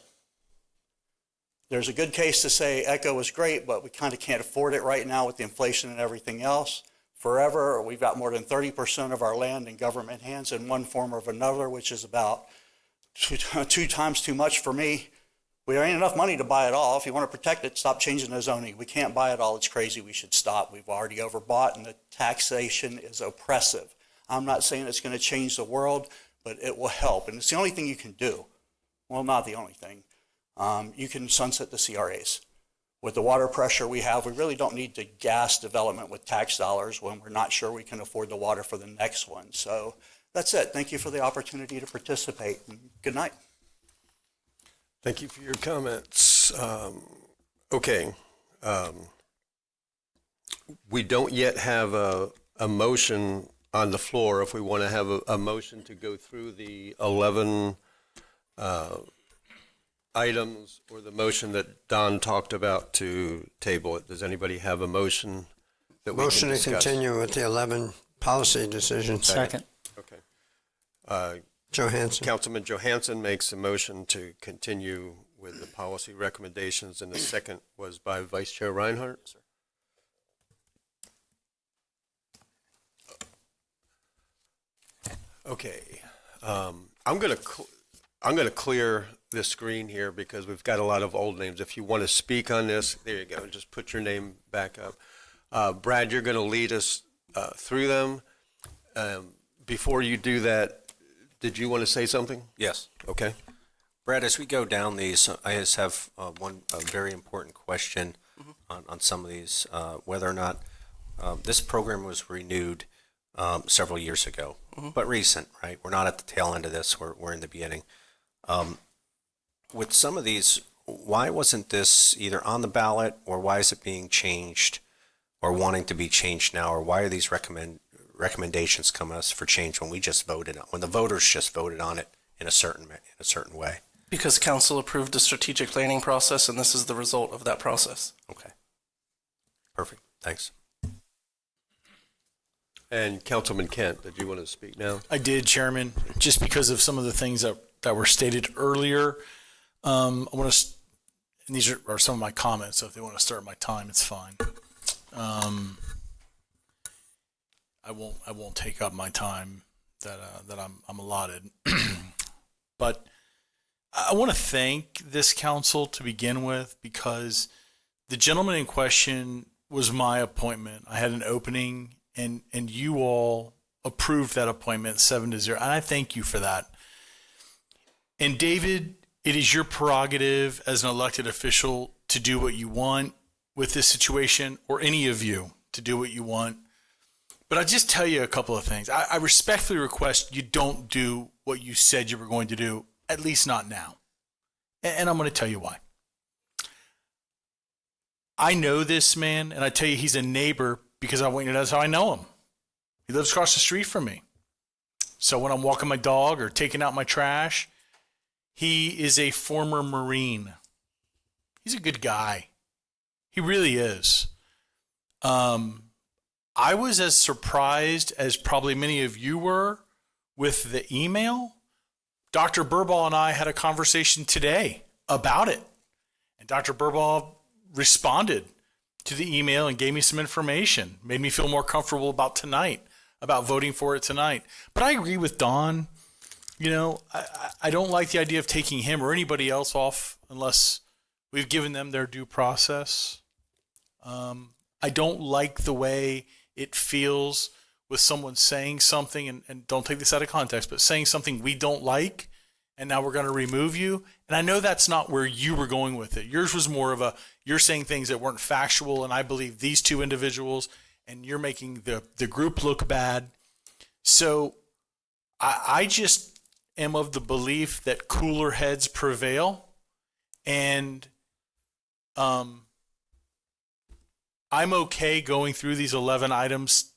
There's a good case to say Echo is great, but we kind of can't afford it right now with the inflation and everything else. Forever, we've got more than 30% of our land in government hands in one form or another, which is about two times too much for me. We ain't enough money to buy it all. If you want to protect it, stop changing the zoning. We can't buy it all. It's crazy. We should stop. We've already overbought, and the taxation is oppressive. I'm not saying it's going to change the world, but it will help. And it's the only thing you can do. Well, not the only thing. You can sunset the CRAs. With the water pressure we have, we really don't need to gas development with tax dollars when we're not sure we can afford the water for the next one. So that's it. Thank you for the opportunity to participate. Good night. Thank you for your comments. Okay. We don't yet have a motion on the floor. If we want to have a motion to go through the 11 items, or the motion that Don talked about to table it. Does anybody have a motion that we Motion can to discuss? continue with the 11 policy decisions. Second. Okay. Johansson. Councilman Johansson makes a motion to continue with the policy recommendations, and the second was by Vice Chair Reinhardt. Okay. I'm going to clear the screen here because we've got a lot of old names. If you want to speak on this, there you go. Just put your name back up. Brad, you're going to lead us through them. Before you do that, did you want to say something? Yes. Okay. Brad, as we go down these, I just have a very important question on some of these, whether or not this program was renewed several years ago, but recent, right? We're not at the tail end of this. We're in the beginning. With some of these, why wasn't this either on the ballot, or why is it being changed or wanting to be changed now, or why are these recommendations coming us for change when we just voted on, when the voters just voted on it in a certain way? Because council approved a strategic planning process, and this is the result of that process. Okay. Perfect. Thanks. And Councilman Kent, did you want to speak now? I did, Chairman, just because of some of the things that were stated earlier. I want to, and these are some of my comments, so if they want to start my time, it's fine. I won't take up my time that I'm allotted. But I want to thank this council to begin with, because the gentleman in question was my appointment. I had an opening, and you all approved that appointment 7-0, and I thank you for that. And David, it is your prerogative as an elected official to do what you want with this situation, or any of you to do what you want. But I'll just tell you a couple of things. I respectfully request you don't do what you said you were going to do, at least not now. And I'm going to tell you why. I know this man, and I tell you he's a neighbor because that's how I know him. He lives across the street from me. So when I'm walking my dog or taking out my trash, he is a former Marine. He's a good guy. He really is. I was as surprised as probably many of you were with the email. Dr. Burball and I had a conversation today about it. And Dr. Burball responded to the email and gave me some information, made me feel more comfortable about tonight, about voting for it tonight. But I agree with Don. You know, I don't like the idea of taking him or anybody else off unless we've given them their due process. I don't like the way it feels with someone saying something, and don't take this out of context, but saying something we don't like and now we're going to remove you. And I know that's not where you were going with it. Yours was more of you're saying things that weren't factual, and I believe these two individuals, and you're making the group look bad. So I just am of the belief that cooler heads prevail, and I'm okay going through these 11 items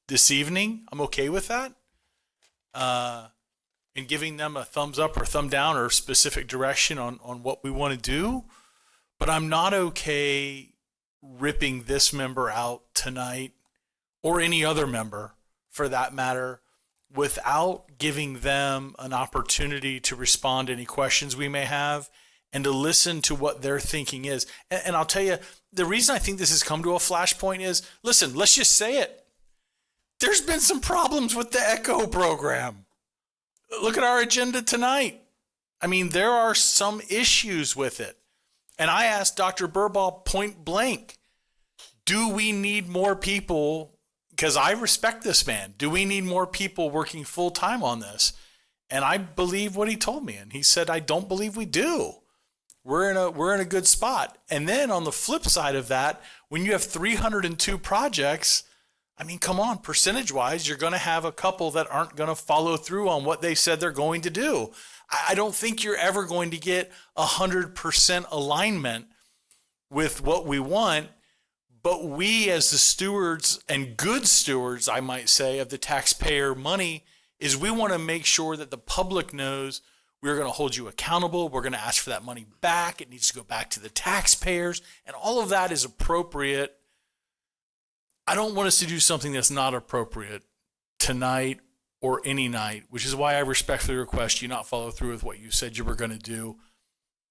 this evening. I'm okay with that. And giving them a thumbs up or thumb down or specific direction on what we want to do. But I'm not okay ripping this member out tonight, or any other member for that matter, without giving them an opportunity to respond to any questions we may have and to listen to what their thinking is. And I'll tell you, the reason I think this has come to a flashpoint is, listen, let's just say it. There's been some problems with the ECHO program. Look at our agenda tonight. I mean, there are some issues with it. And I asked Dr. Burball point blank, do we need more people? Because I respect this man. Do we need more people working full time on this? And I believe what he told me. And he said, I don't believe we do. We're in a good spot. And then on the flip side of that, when you have 302 projects, I mean, come on, percentage-wise, you're going to have a couple that aren't going to follow through on what they said they're going to do. I don't think you're ever going to get 100% alignment with what we want, but we as the stewards, and good stewards, I might say, of the taxpayer money, is we want to make sure that the public knows we're going to hold you accountable. We're going to ask for that money back. It needs to go back to the taxpayers, and all of that is appropriate. I don't want us to do something that's not appropriate tonight or any night, which is why I respectfully request you not follow through with what you said you were going to do,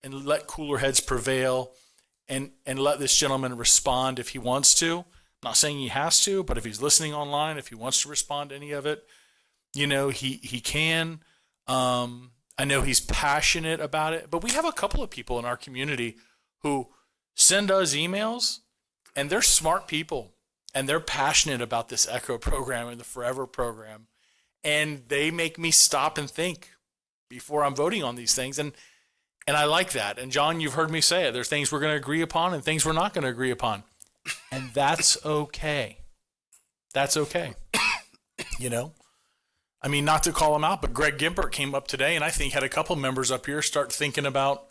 and let cooler heads prevail, and let this gentleman respond if he wants to. I'm not saying he has to, but if he's listening online, if he wants to respond to any of it, you know, he can. I know he's passionate about it, but we have a couple of people in our community who send us emails, and they're smart people. And they're passionate about this ECHO program and the Forever program. And they make me stop and think before I'm voting on these things. And I like that. And John, you've heard me say it. There's things we're going to agree upon and things we're not going to agree upon. And that's okay. That's okay. You know? I mean, not to call him out, but Greg Gimbert came up today and I think had a couple members up here start thinking about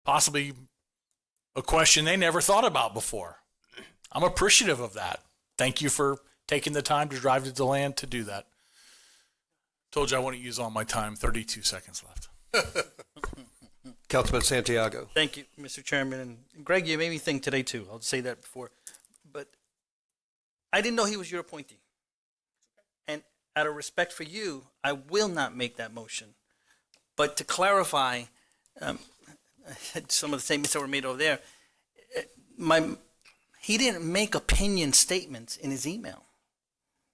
possibly a question they never thought about before. I'm appreciative of that. Thank you for taking the time to drive to DeLand to do that. Told you I wouldn't use all my time. 32 seconds left. Councilman Santiago. Thank you, Mr. Chairman. And Greg, you made me think today too. I'll say that before. But I didn't know he was your appointee. And out of respect for you, I will not make that motion. But to clarify some of the statements that were made over there, he didn't make opinion statements in his email.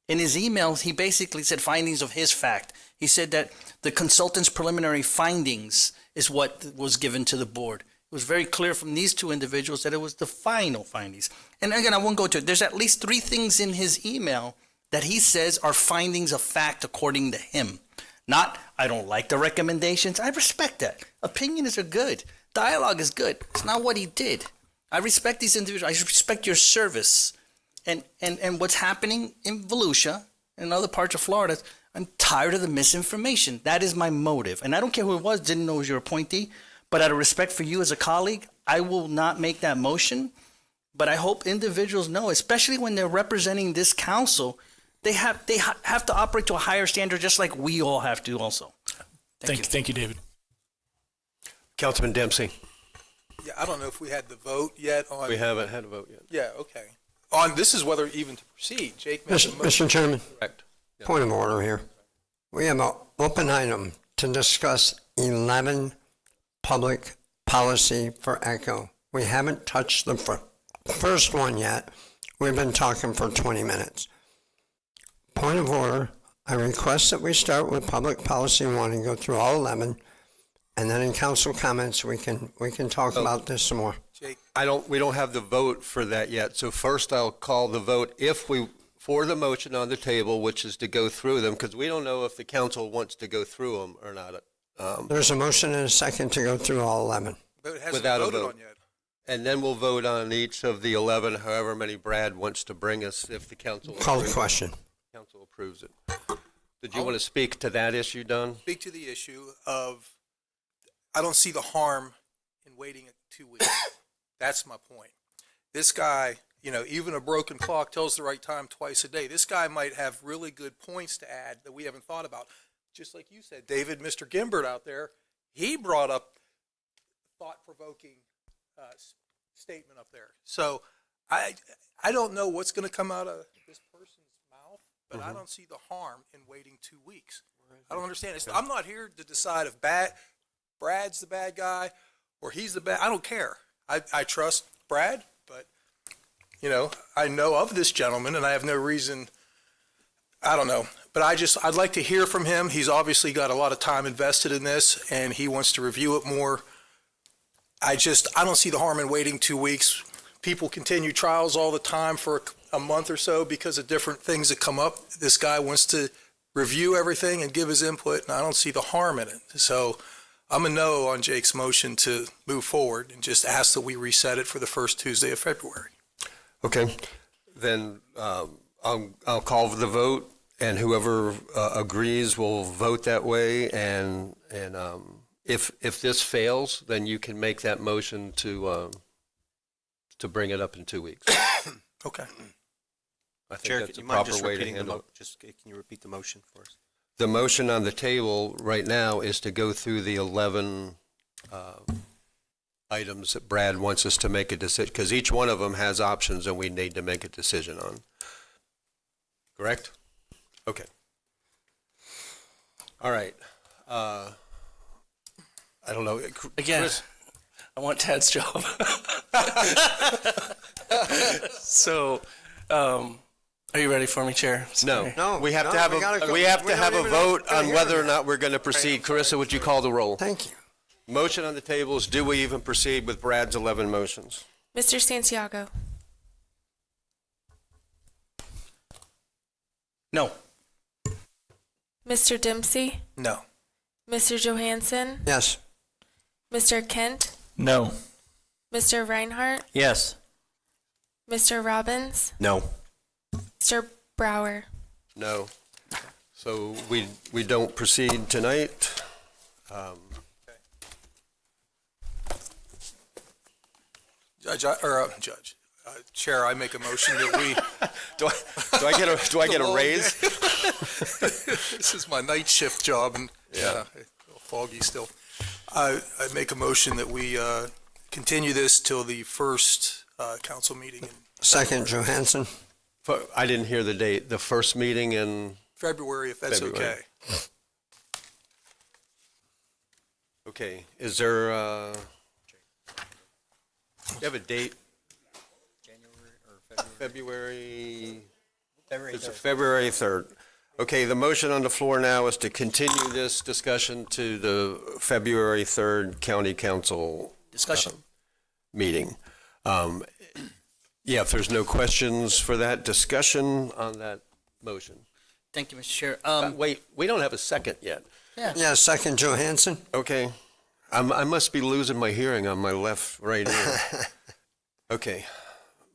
In his emails, he basically said findings of his fact. He said that the consultant's preliminary findings is what was given to the board. It was very clear from these two individuals that it was the final findings. And again, I won't go to it. There's at least 3 things in his email that he says are findings of fact according to him. Not, I don't like the recommendations. I respect that. Opinions are good. Dialogue is good. It's not what he did. I respect these individuals. I respect your service. And what's happening in Volusia and other parts of Florida, I'm tired of the misinformation. That is my motive. And I don't care who it was, didn't know it was your appointee. But out of respect for you as a colleague, I will not make that motion. But I hope individuals know, especially when they're representing this council, they have to operate to a higher standard, just like we all have to also. Thank you, David. Councilman Dempsey. Yeah, I don't know if we had the vote yet on. We haven't had a vote yet. Yeah, okay. On this is whether even to proceed. Jake made a motion. Mr. Chairman, Correct. Yeah. point of order here. We have an open item to discuss 11 public policy for ECHO. We haven't touched the first one yet. We've been talking for 20 minutes. Point of order. I request that we start with public policy 1 and go through all 11. And then in council comments, we can talk about this some more. Jake, We don't have the vote for that yet. So first I'll call the vote for the motion on the table, which is to go through them, because we don't know if the council wants to go through them or not. There's a motion and a second to go through all 11. But it hasn't Without been a voted vote. on yet. And then we'll vote on each of the 11, however many Brad wants to bring us if the council. Call the approves it. question. Council approves it. Did you want to speak to that issue, Don? Speak to the issue of, I don't see the harm in waiting 2 weeks. That's my point. This guy, even a broken clock tells the right time twice a day. This guy might have really good points to add that we haven't thought about. Just like you said, David, Mr. Gimbert out there, he brought up thought-provoking statement up there. So I don't know what's going to come out of this person's mouth, but I don't see the harm in waiting 2 weeks. I don't understand. I'm not here to decide if Brad's the bad guy or he's the bad. I don't care. I trust Brad, but I know of this gentleman and I have no reason. I don't know, but I'd like to hear from him. He's obviously got a lot of time invested in this and he wants to review it more. I don't see the harm in waiting 2 weeks. People continue trials all the time for a month or so because of different things that come up. This guy wants to review everything and give his input, and I don't see the harm in it. So I'm a no on Jake's motion to move forward and just ask that we reset it for the first Tuesday of February. Okay. Then I'll call for the vote, and whoever agrees will vote that way. And if this fails, then you can make that motion to bring it up in 2 weeks. Okay. I think Chair, that's can a you mind proper just way to repeating handle it. can you repeat the motion for us? The motion on the table right now is to go through the 11 items that Brad wants us to make a decision, because each one of them has options and we need to make a decision on. Correct? Okay. All right. I don't know. Again, Chris? I want Tad's job. So, are you ready for me, Chair? No. We have to no, have we gotta go. we have We to don't have a even vote gotta on hear whether or it. not we're going to proceed. Carissa, would you call the roll? Thank you. Motion on the table is, do we even proceed with Brad's 11 motions? Mr. Santiago, No. Mr. Dempsey, No. Mr. Johansson, Yes. Mr. Kent, No. Mr. Reinhardt, Yes. Mr. Robbins, No. Mr. Brower. No. So we don't proceed tonight. Chair, I make a motion that we. Do I get a raise? This is my night shift job, and a little foggy still. I make a motion that we continue this till the first council meeting in Second, Johansson. I didn't hear the date. The first meeting in February, if that's February. okay. Okay. Is there? Do you have a date? February. It's February 3rd. Okay, the motion on the floor now is to continue this discussion to the February 3rd County Council Discussion. meeting. Yeah, if there's no questions for that discussion on that motion. Thank you, Mr. Chair. Wait, we don't have a second yet. Yeah, second, Johansson. Okay. I must be losing my hearing on my right ear. Okay.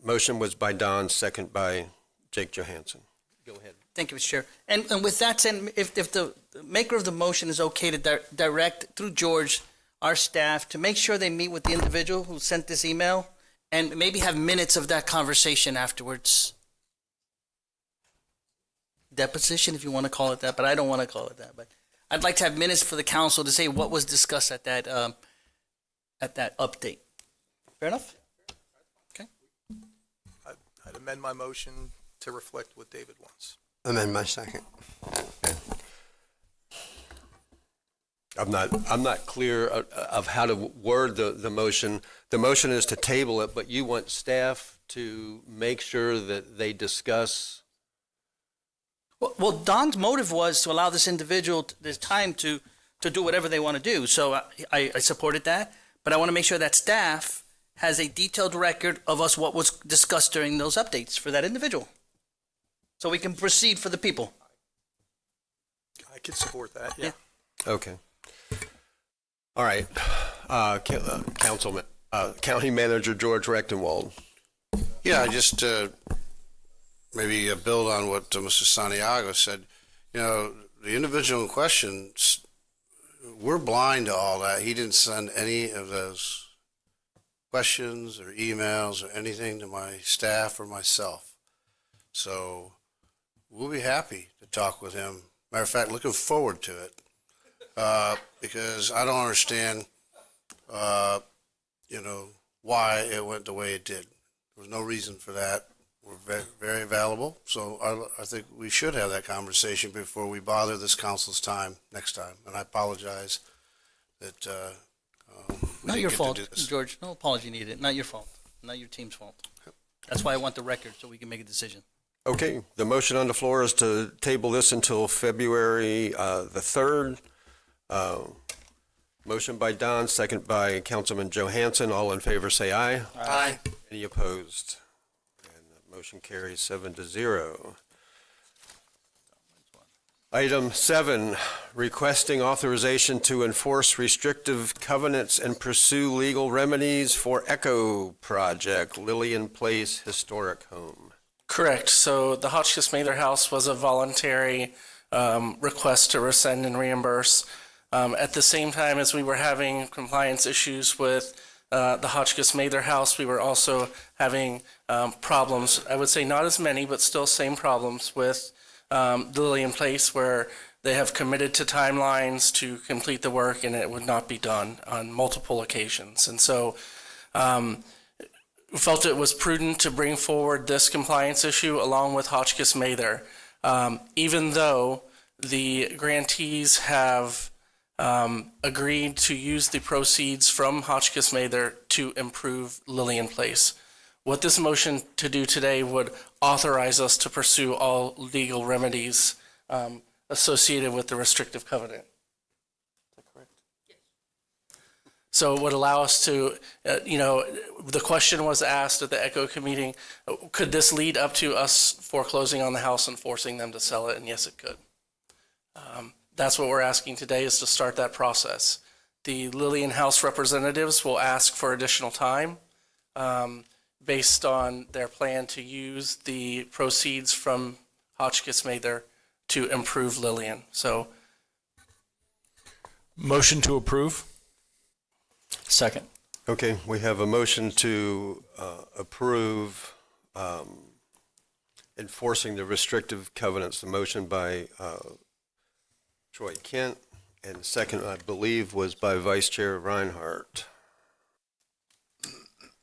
Motion was by Don, second by Jake Johansson. Go ahead. Thank you, Mr. Chair. And with that said, if the maker of the motion is okay to direct through George, our staff, to make sure they meet with the individual who sent this email and maybe have minutes of that conversation afterwards. Deposition, if you want to call it that, but I don't want to call it that. But I'd like to have minutes for the council to say what was discussed at that update. Fair enough? I'd amend my motion to reflect what David wants. Amend my second. I'm not clear of how to word the motion. The motion is to table it, but you want staff to make sure that they discuss. Well, Don's motive was to allow this individual this time to do whatever they want to do. So I supported that, but I want to make sure that staff has a detailed record of what was discussed during those updates for that individual. So we can proceed for the people. I could support that, yeah. Okay. All right, Councilman, County Manager George Rechtenwald. Yeah, I just maybe build on what Mr. Santiago said. You know, the individual in question, we're blind to all that. He didn't send any of those questions or emails or anything to my staff or myself. So we'll be happy to talk with him. Matter of fact, looking forward to it. Because I don't understand, why it went the way it did. There was no reason for that. We're very, very valuable. So I think we should have that conversation before we bother this council's time next time. And I apologize that Not your fault, George. No apology needed. Not your fault. Not your team's fault. That's why I want the record so we can make a decision. Okay, the motion on the floor is to table this until February the 3rd. Motion by Don, second by Councilman Johansson. All in favor say aye. Aye. Any opposed? And the motion carries 7-0. Item 7, requesting authorization to enforce restrictive covenants and pursue legal remedies for Echo Project, Lillian Place Historic Home. Correct. So the Hotchkiss Mather House was a voluntary request to rescind and reimburse. At the same time as we were having compliance issues with the Hotchkiss Mather House, we were also having problems, I would say not as many, but still same problems with the Lillian Place, where they have committed to timelines to complete the work and it would not be done on multiple occasions. And so we felt it was prudent to bring forward this compliance issue along with Hotchkiss Mather, even though the grantees have agreed to use the proceeds from Hotchkiss Mather to improve Lillian Place. What this motion to do today would authorize us to pursue all legal remedies associated with the restrictive covenant. Is that correct? Yes. So it would allow us to, the question was asked at the ECHO meeting, could this lead up to us foreclosing on the house and forcing them to sell it? And yes, it could. That's what we're asking today, is to start that process. The Lillian House representatives will ask for additional time based on their plan to use the proceeds from Hotchkiss Mather to improve Lillian. So, Motion to approve. Second. Okay, we have a motion to approve enforcing the restrictive covenants. The motion by Troy Kent, and the second, I believe, was by Vice Chair Reinhardt.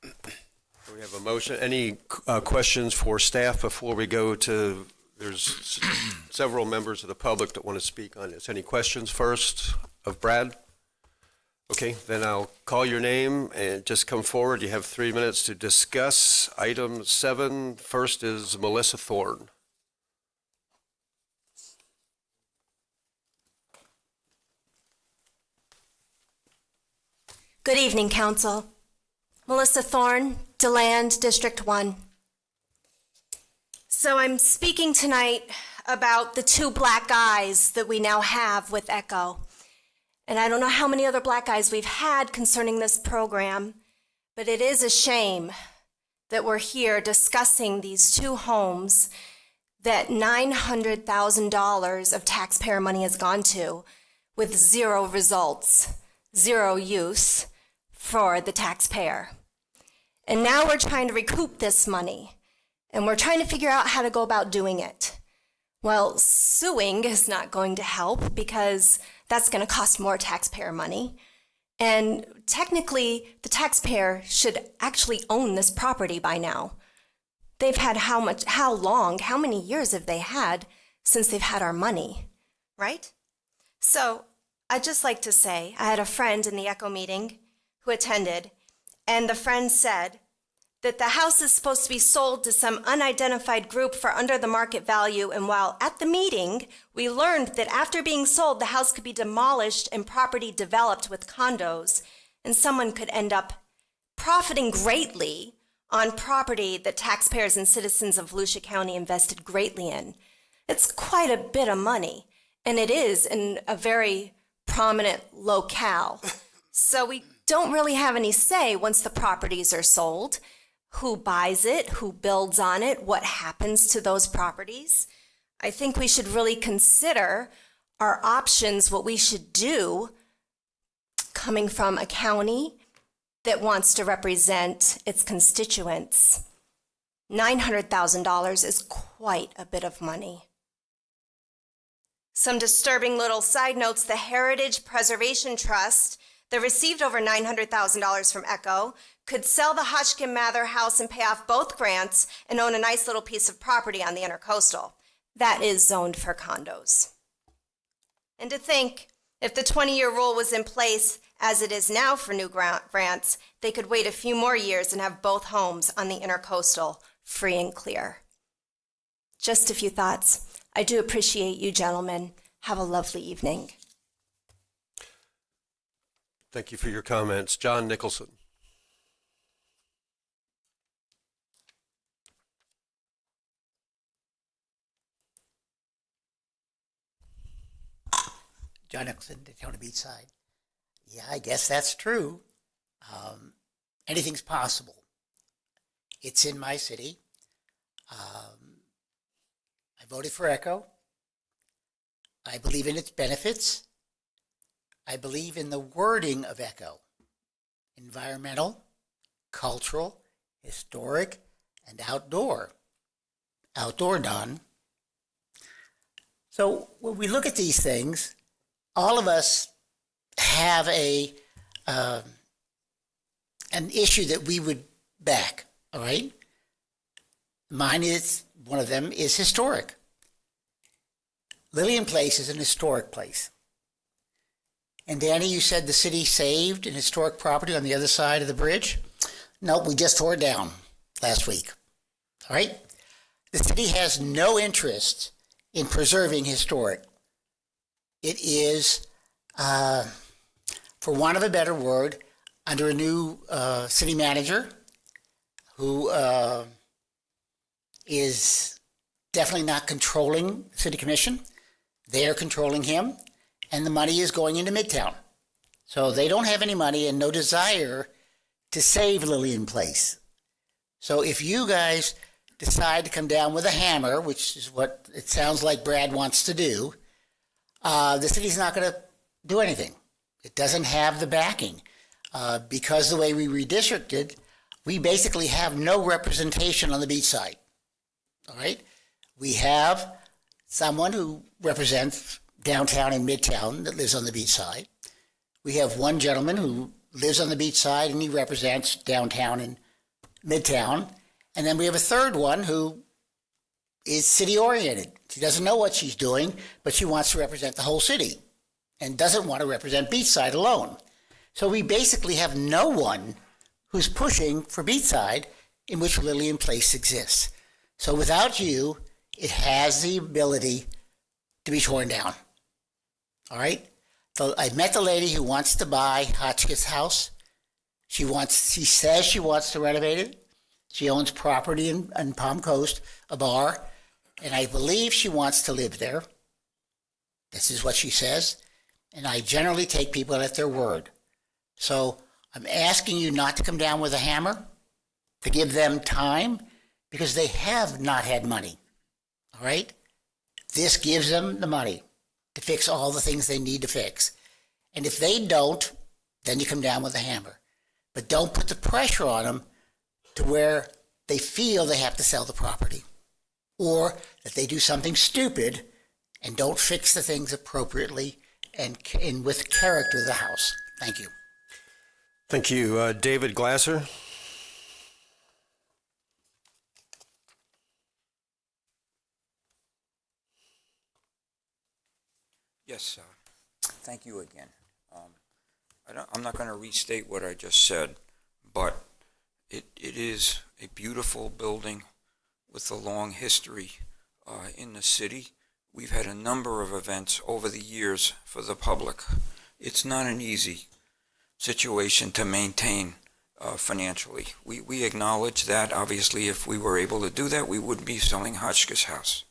We have a motion. Any questions for staff before we go to, there's several members of the public that want to speak on this. Any questions first of Brad? Okay, then I'll call your name and just come forward. You have 3 minutes to discuss item 7. First is Melissa Thorne. Good evening, Council. Melissa Thorne, DeLand, District 1. So I'm speaking tonight about the 2 black eyes that we now have with ECHO. And I don't know how many other black eyes we've had concerning this program, but it is a shame that we're here discussing these 2 homes that $900,000 of taxpayer money has gone to with 0 results, 0 use for the taxpayer. And now we're trying to recoup this money, and we're trying to figure out how to go about doing it. Well, suing is not going to help because that's going to cost more taxpayer money. And technically, the taxpayer should actually own this property by now. They've had how many years have they had since they've had our money, right? So I'd just like to say, I had a friend in the ECHO meeting who attended, and the friend said that the house is supposed to be sold to some unidentified group for under the market value, and while at the meeting, we learned that after being sold, the house could be demolished and property developed with condos, and someone could end up profiting greatly on property that taxpayers and citizens of Volusia County invested greatly in. It's quite a bit of money, and it is in a very prominent locale. So we don't really have any say once the properties are sold. Who buys it? Who builds on it? What happens to those properties? I think we should really consider our options, what we should do, coming from a county that wants to represent its constituents. $900,000 is quite a bit of money. Some disturbing little side notes: the Heritage Preservation Trust that received over $900,000 from ECHO could sell the Hodgkin Mather house and pay off both grants and own a nice little piece of property on the Intercoastal. That is zoned for condos. And to think, if the 20-year rule was in place, as it is now for new grants, they could wait a few more years and have both homes on the Intercoastal free and clear. Just a few thoughts. I do appreciate you gentlemen. Have a lovely evening. Thank you for your comments. John Nicholson. John Nicholson, Daytona Beachside. Yeah, I guess that's true. Anything's possible. It's in my city. I voted for ECHO. I believe in its benefits. I believe in the wording of ECHO: environmental, cultural, historic, and outdoor. Outdoor, Don. So when we look at these things, all of us have an issue that we would back, all right? One of them is historic. Lillian Place is an historic place. And Danny, you said the city saved an historic property on the other side of the bridge? Nope, we just tore it down last week, all right? The city has no interest in preserving historic. It is, for want of a better word, under a new city manager who is definitely not controlling the city commission. They are controlling him, and the money is going into Midtown. So they don't have any money and no desire to save Lillian Place. So if you guys decide to come down with a hammer, which is what it sounds like Brad wants to do, the city's not going to do anything. It doesn't have the backing. Because the way we redistricted, we basically have no representation on the beach side. All right? We have someone who represents downtown and midtown that lives on the beach side. We have one gentleman who lives on the beach side and he represents downtown and midtown. And then we have a third one who is city oriented. She doesn't know what she's doing, but she wants to represent the whole city and doesn't want to represent beachside alone. So we basically have no one who's pushing for beachside in which Lillian Place exists. So without you, it has the ability to be torn down. All right? So I met the lady who wants to buy Hotchkiss House. She says she wants to renovate it. She owns property in Palm Coast, a bar, and I believe she wants to live there. This is what she says. And I generally take people at their word. So I'm asking you not to come down with a hammer, to give them time, because they have not had money. All right? This gives them the money to fix all the things they need to fix. And if they don't, then you come down with a hammer. But don't put the pressure on them to where they feel they have to sell the property, or that they do something stupid and don't fix the things appropriately and with character of the house. Thank you. Thank you. David Glasser. Yes, thank you again. I'm not going to restate what I just said, but it is a beautiful building with a long history in the city. We've had a number of events over the years for the public. It's not an easy situation to maintain financially. We acknowledge that. Obviously, if we were able to do that, we wouldn't be selling Hotchkiss House.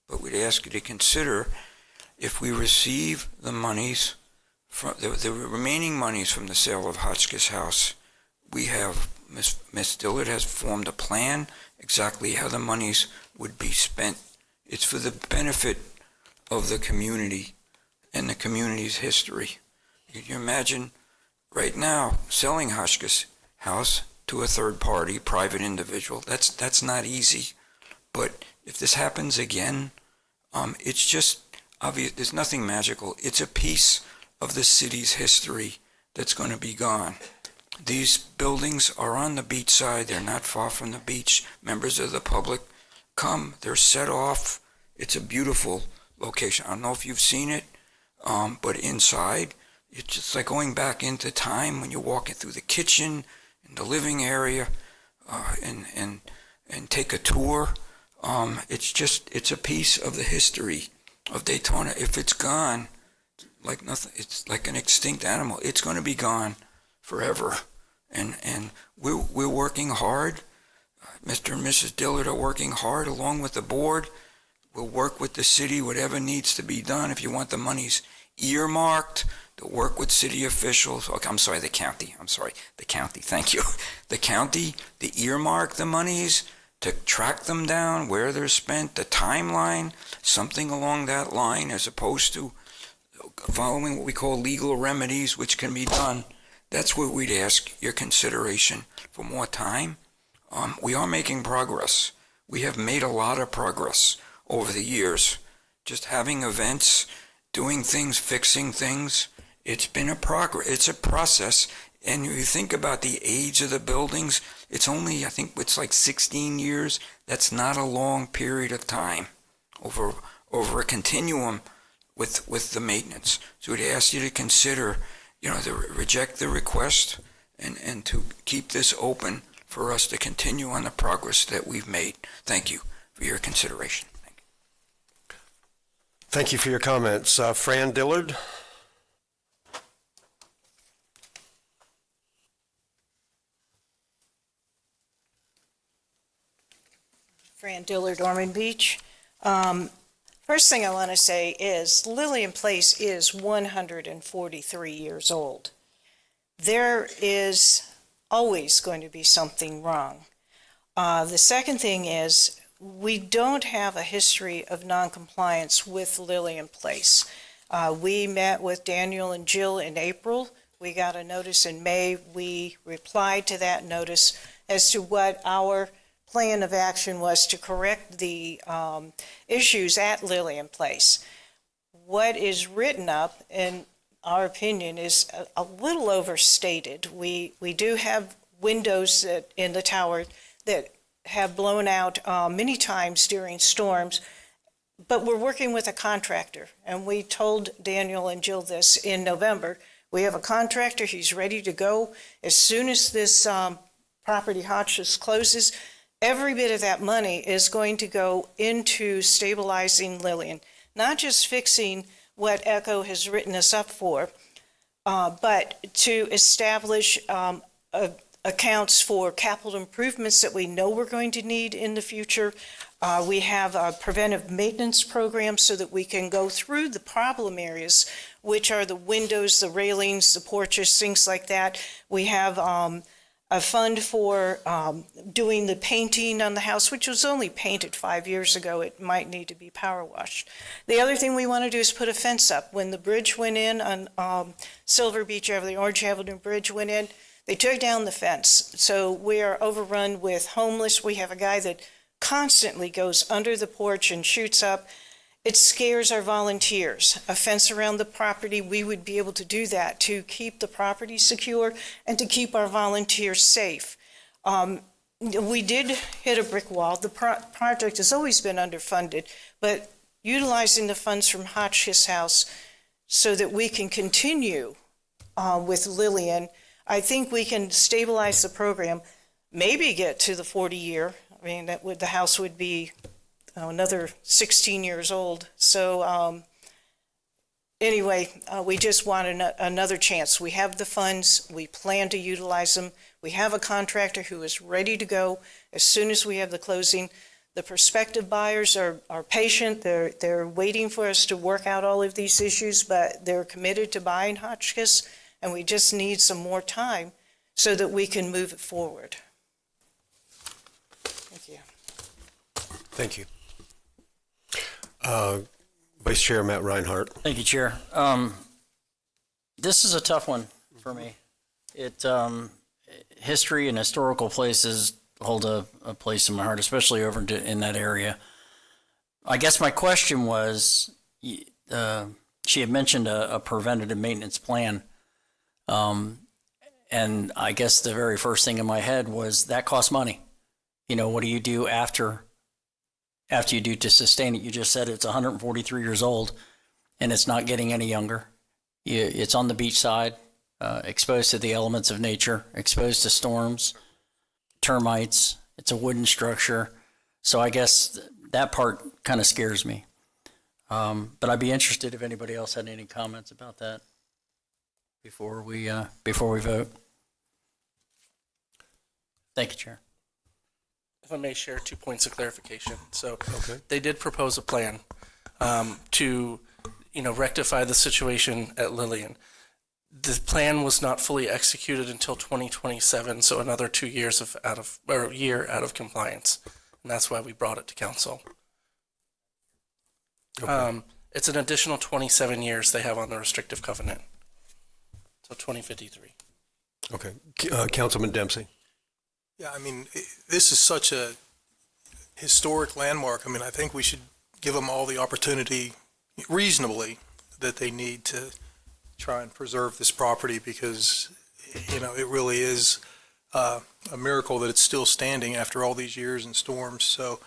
But we'd ask you to consider, if we receive the monies from the remaining monies from the sale of Hotchkiss House, we have, Ms. Dillard has formed a plan exactly how the monies would be spent. It's for the benefit of the community and the community's history. Can you imagine right now selling Hotchkiss House to a third party, private individual? That's not easy. But if this happens again, it's just obvious. There's nothing magical. It's a piece of the city's history that's going to be gone. These buildings are on the beach side. They're not far from the beach. Members of the public come. They're set off. It's a beautiful location. I don't know if you've seen it, but inside, it's just like going back into time when you're walking through the kitchen and the living area, and take a tour. It's a piece of the history of Daytona. If it's gone, like nothing, it's like an extinct animal. It's going to be gone forever. And we're working hard. Mr. and Mrs. Dillard are working hard along with the board. We'll work with the city, whatever needs to be done. If you want the monies earmarked, to work with city officials. Okay, I'm sorry, the county. Thank you. The county, to earmark the monies, to track them down, where they're spent, the timeline, something along that line, as opposed to following what we call legal remedies, which can be done. That's what we'd ask your consideration for more time. We are making progress. We have made a lot of progress over the years. Just having events, doing things, fixing things. It's been it's a process. And you think about the age of the buildings, it's only, I think it's like 16 years. That's not a long period of time over a continuum with the maintenance. So we'd ask you to consider, to reject the request and to keep this open for us to continue on the progress that we've made. Thank you for your consideration. Thank you for your comments. Fran Dillard? Fran Dillard, Ormond Beach. First thing I want to say is Lillian Place is 143 years old. There is always going to be something wrong. The second thing is we don't have a history of noncompliance with Lillian Place. We met with Daniel and Jill in April. We got a notice in May. We replied to that notice as to what our plan of action was to correct the issues at Lillian Place. What is written up, in our opinion, is a little overstated. We do have windows in the tower that have blown out many times during storms, but we're working with a contractor, and we told Daniel and Jill this in November. We have a contractor, he's ready to go. As soon as this property Hotchkiss closes, every bit of that money is going to go into stabilizing Lillian, not just fixing what ECHO has written us up for, but to establish accounts for capital improvements that we know we're going to need in the future. We have a preventive maintenance program so that we can go through the problem areas, which are the windows, the railings, the porches, things like that. We have a fund for doing the painting on the house, which was only painted 5 years ago. It might need to be power washed. The other thing we want to do is put a fence up. When the bridge went in on Silver Beach, the Orange Avenue Bridge went in, they took down the fence. So we are overrun with homeless. We have a guy that constantly goes under the porch and shoots up. It scares our volunteers. A fence around the property, we would be able to do that to keep the property secure and to keep our volunteers safe. We did hit a brick wall. The project has always been underfunded, but utilizing the funds from Hotchkiss House so that we can continue with Lillian, I think we can stabilize the program, maybe get to the 40-year. I mean, the house would be another 16 years old. So anyway, we just want another chance. We have the funds. We plan to utilize them. We have a contractor who is ready to go as soon as we have the closing. The prospective buyers are patient. They're waiting for us to work out all of these issues, but they're committed to buying Hotchkiss, and we just need some more time so that we can move it forward. Thank you. Thank you. Vice Chair Matt Reinhardt. Thank you, Chair. This is a tough one for me. History and historical places hold a place in my heart, especially over in that area. I guess my question was, she had mentioned a preventative maintenance plan. And I guess the very first thing in my head was that costs money. You know, what do you do after you do to sustain it? You just said it's 143 years old and it's not getting any younger. It's on the beach side, exposed to the elements of nature, exposed to storms, termites. It's a wooden structure. So I guess that part kind of scares me. But I'd be interested if anybody else had any comments about that before we vote. Thank you, Chair. If I may share 2 points of clarification. So they did propose a plan to, rectify the situation at Lillian. The plan was not fully executed until 2027, so another 2 years a year out of compliance, and that's why we brought it to council. Okay. It's an additional 27 years they have on the restrictive covenant, so 2053. Okay. Councilman Dempsey. Yeah, I mean, this is such a historic landmark. I mean, I think we should give them all the opportunity reasonably that they need to try and preserve this property because, it really is a miracle that it's still standing after all these years and storms. So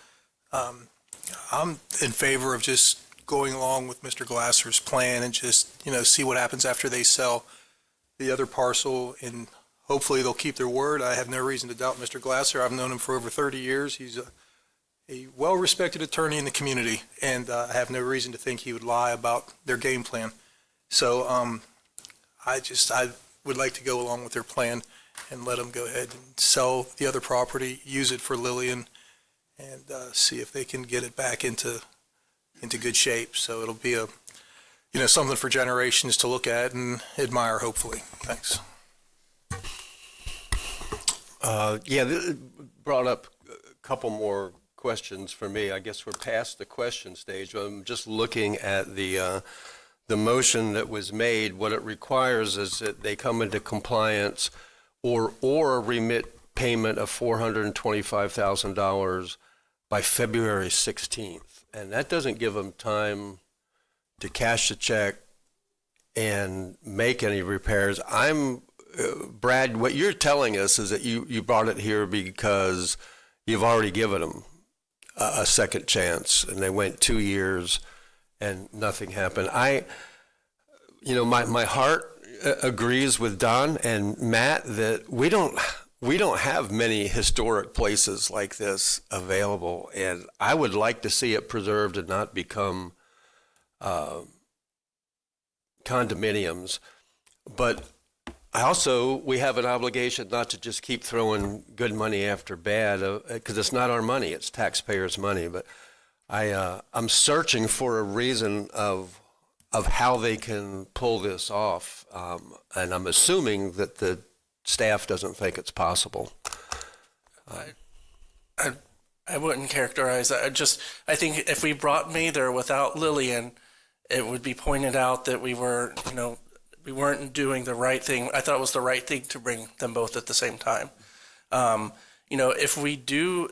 I'm in favor of just going along with Mr. Glasser's plan and just, see what happens after they sell the other parcel, and hopefully they'll keep their word. I have no reason to doubt Mr. Glasser. I've known him for over 30 years. He's a well-respected attorney in the community, and I have no reason to think he would lie about their game plan. So I would like to go along with their plan and let them go ahead and sell the other property, use it for Lillian, and see if they can get it back into good shape. So it'll be something for generations to look at and admire, hopefully. Thanks. This brought up a couple more questions for me. I guess we're past the question stage. I'm just looking at the motion that was made. What it requires is that they come into compliance or remit payment of $425,000 by February 16th. And that doesn't give them time to cash the check and make any repairs. Brad, what you're telling us is that you brought it here because you've already given them a second chance, and they went 2 years and nothing happened. My heart agrees with Don and Matt that we don't have many historic places like this available, and I would like to see it preserved and not become condominiums. But we have an obligation not to just keep throwing good money after bad, because it's not our money, it's taxpayers' money. But I'm searching for a reason of how they can pull this off, and I'm assuming that the staff doesn't think it's possible. I wouldn't characterize that. I think if we brought Mather without Lillian, it would be pointed out that we weren't doing the right thing. I thought it was the right thing to bring them both at the same time. If we do,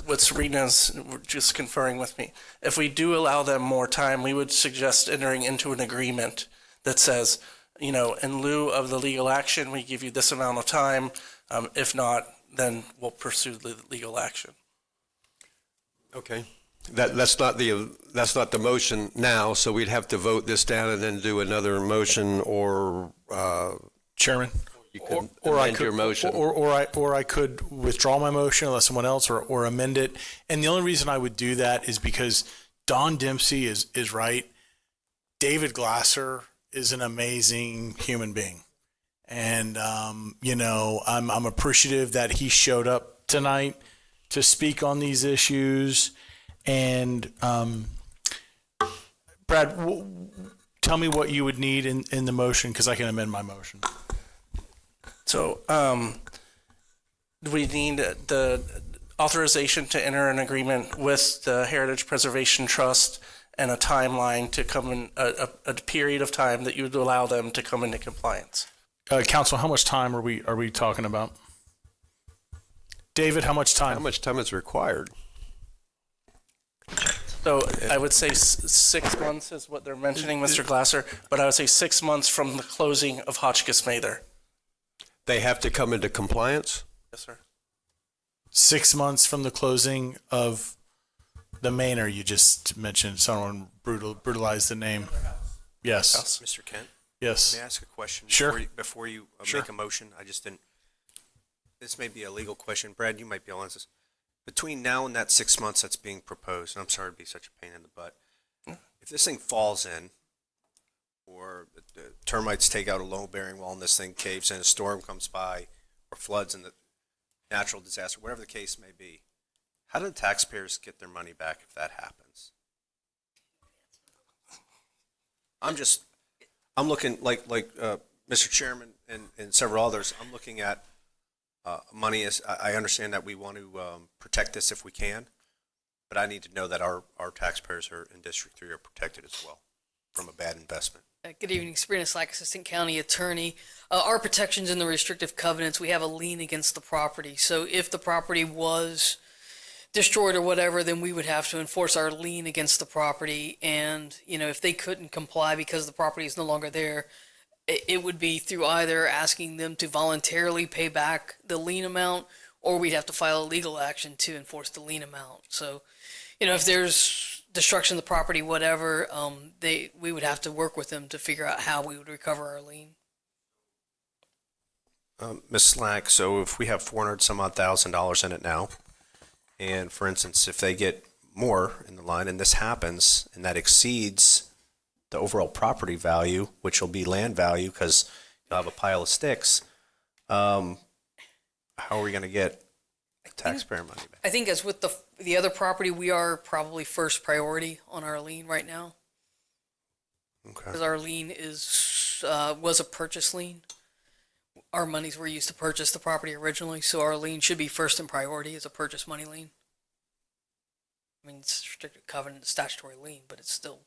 what Serena's just conferring with me, if we do allow them more time, we would suggest entering into an agreement that says, in lieu of the legal action, we give you this amount of time. If not, then we'll pursue the legal action. Okay. That's not the motion now, so we'd have to vote this down and then do another motion, or Chairman, you could or amend your motion. Or I could withdraw my motion unless someone else or amend it. And the only reason I would do that is because Don Dempsey is right. David Glasser is an amazing human being, and I'm appreciative that he showed up tonight to speak on these issues. And Brad, tell me what you would need in the motion, because I can amend my motion. So, we need the authorization to enter an agreement with the Heritage Preservation Trust and a timeline to come in, a period of time that you would allow them to come into compliance. Council, how much time are we talking about? David, how much time? How much time is required? So I would say 6 months is what they're mentioning, Mr. Glasser, but I would say 6 months from the closing of Hotchkiss Mather. They have to come into compliance? Yes, sir. 6 months from the closing of the manor you just mentioned. Someone brutalized the name. Yes. Mr. Kent? Yes. May I ask a question? Sure. Before you Sure. make a motion, I just didn't, this may be a legal question. Brad, you might be able to answer this. Between now and that 6 months that's being proposed, and I'm sorry to be such a pain in the butt, if this thing falls in, or the termites take out a load-bearing wall and this thing caves in, a storm comes by, or floods and the natural disaster, whatever the case may be, how do the taxpayers get their money back if that happens? I'm looking, like Mr. Chairman and several others, I'm looking at money as, I understand that we want to protect this if we can, but I need to know that our taxpayers are in District 3 are protected as well from a bad investment. Good evening, Sabrina Slack, Assistant County Attorney. Our protections in the restrictive covenants, we have a lien against the property. So if the property was destroyed or whatever, then we would have to enforce our lien against the property. And, if they couldn't comply because the property is no longer there, it would be through either asking them to voluntarily pay back the lien amount, or we'd have to file a legal action to enforce the lien amount. So, if there's destruction of the property, whatever, we would have to work with them to figure out how we would recover our lien. Ms. Slack, so if we have $400,000 in it now, and for instance, if they get more in the line and this happens and that exceeds the overall property value, which will be land value because you'll have a pile of sticks, how are we going to get taxpayer money back? I think as with the other property, we are probably first priority on our lien right now. Okay. Because our lien was a purchase lien. Our monies were used to purchase the property originally, so our lien should be first in priority as a purchase money lien. I mean, it's restricted covenant, statutory lien, but it's still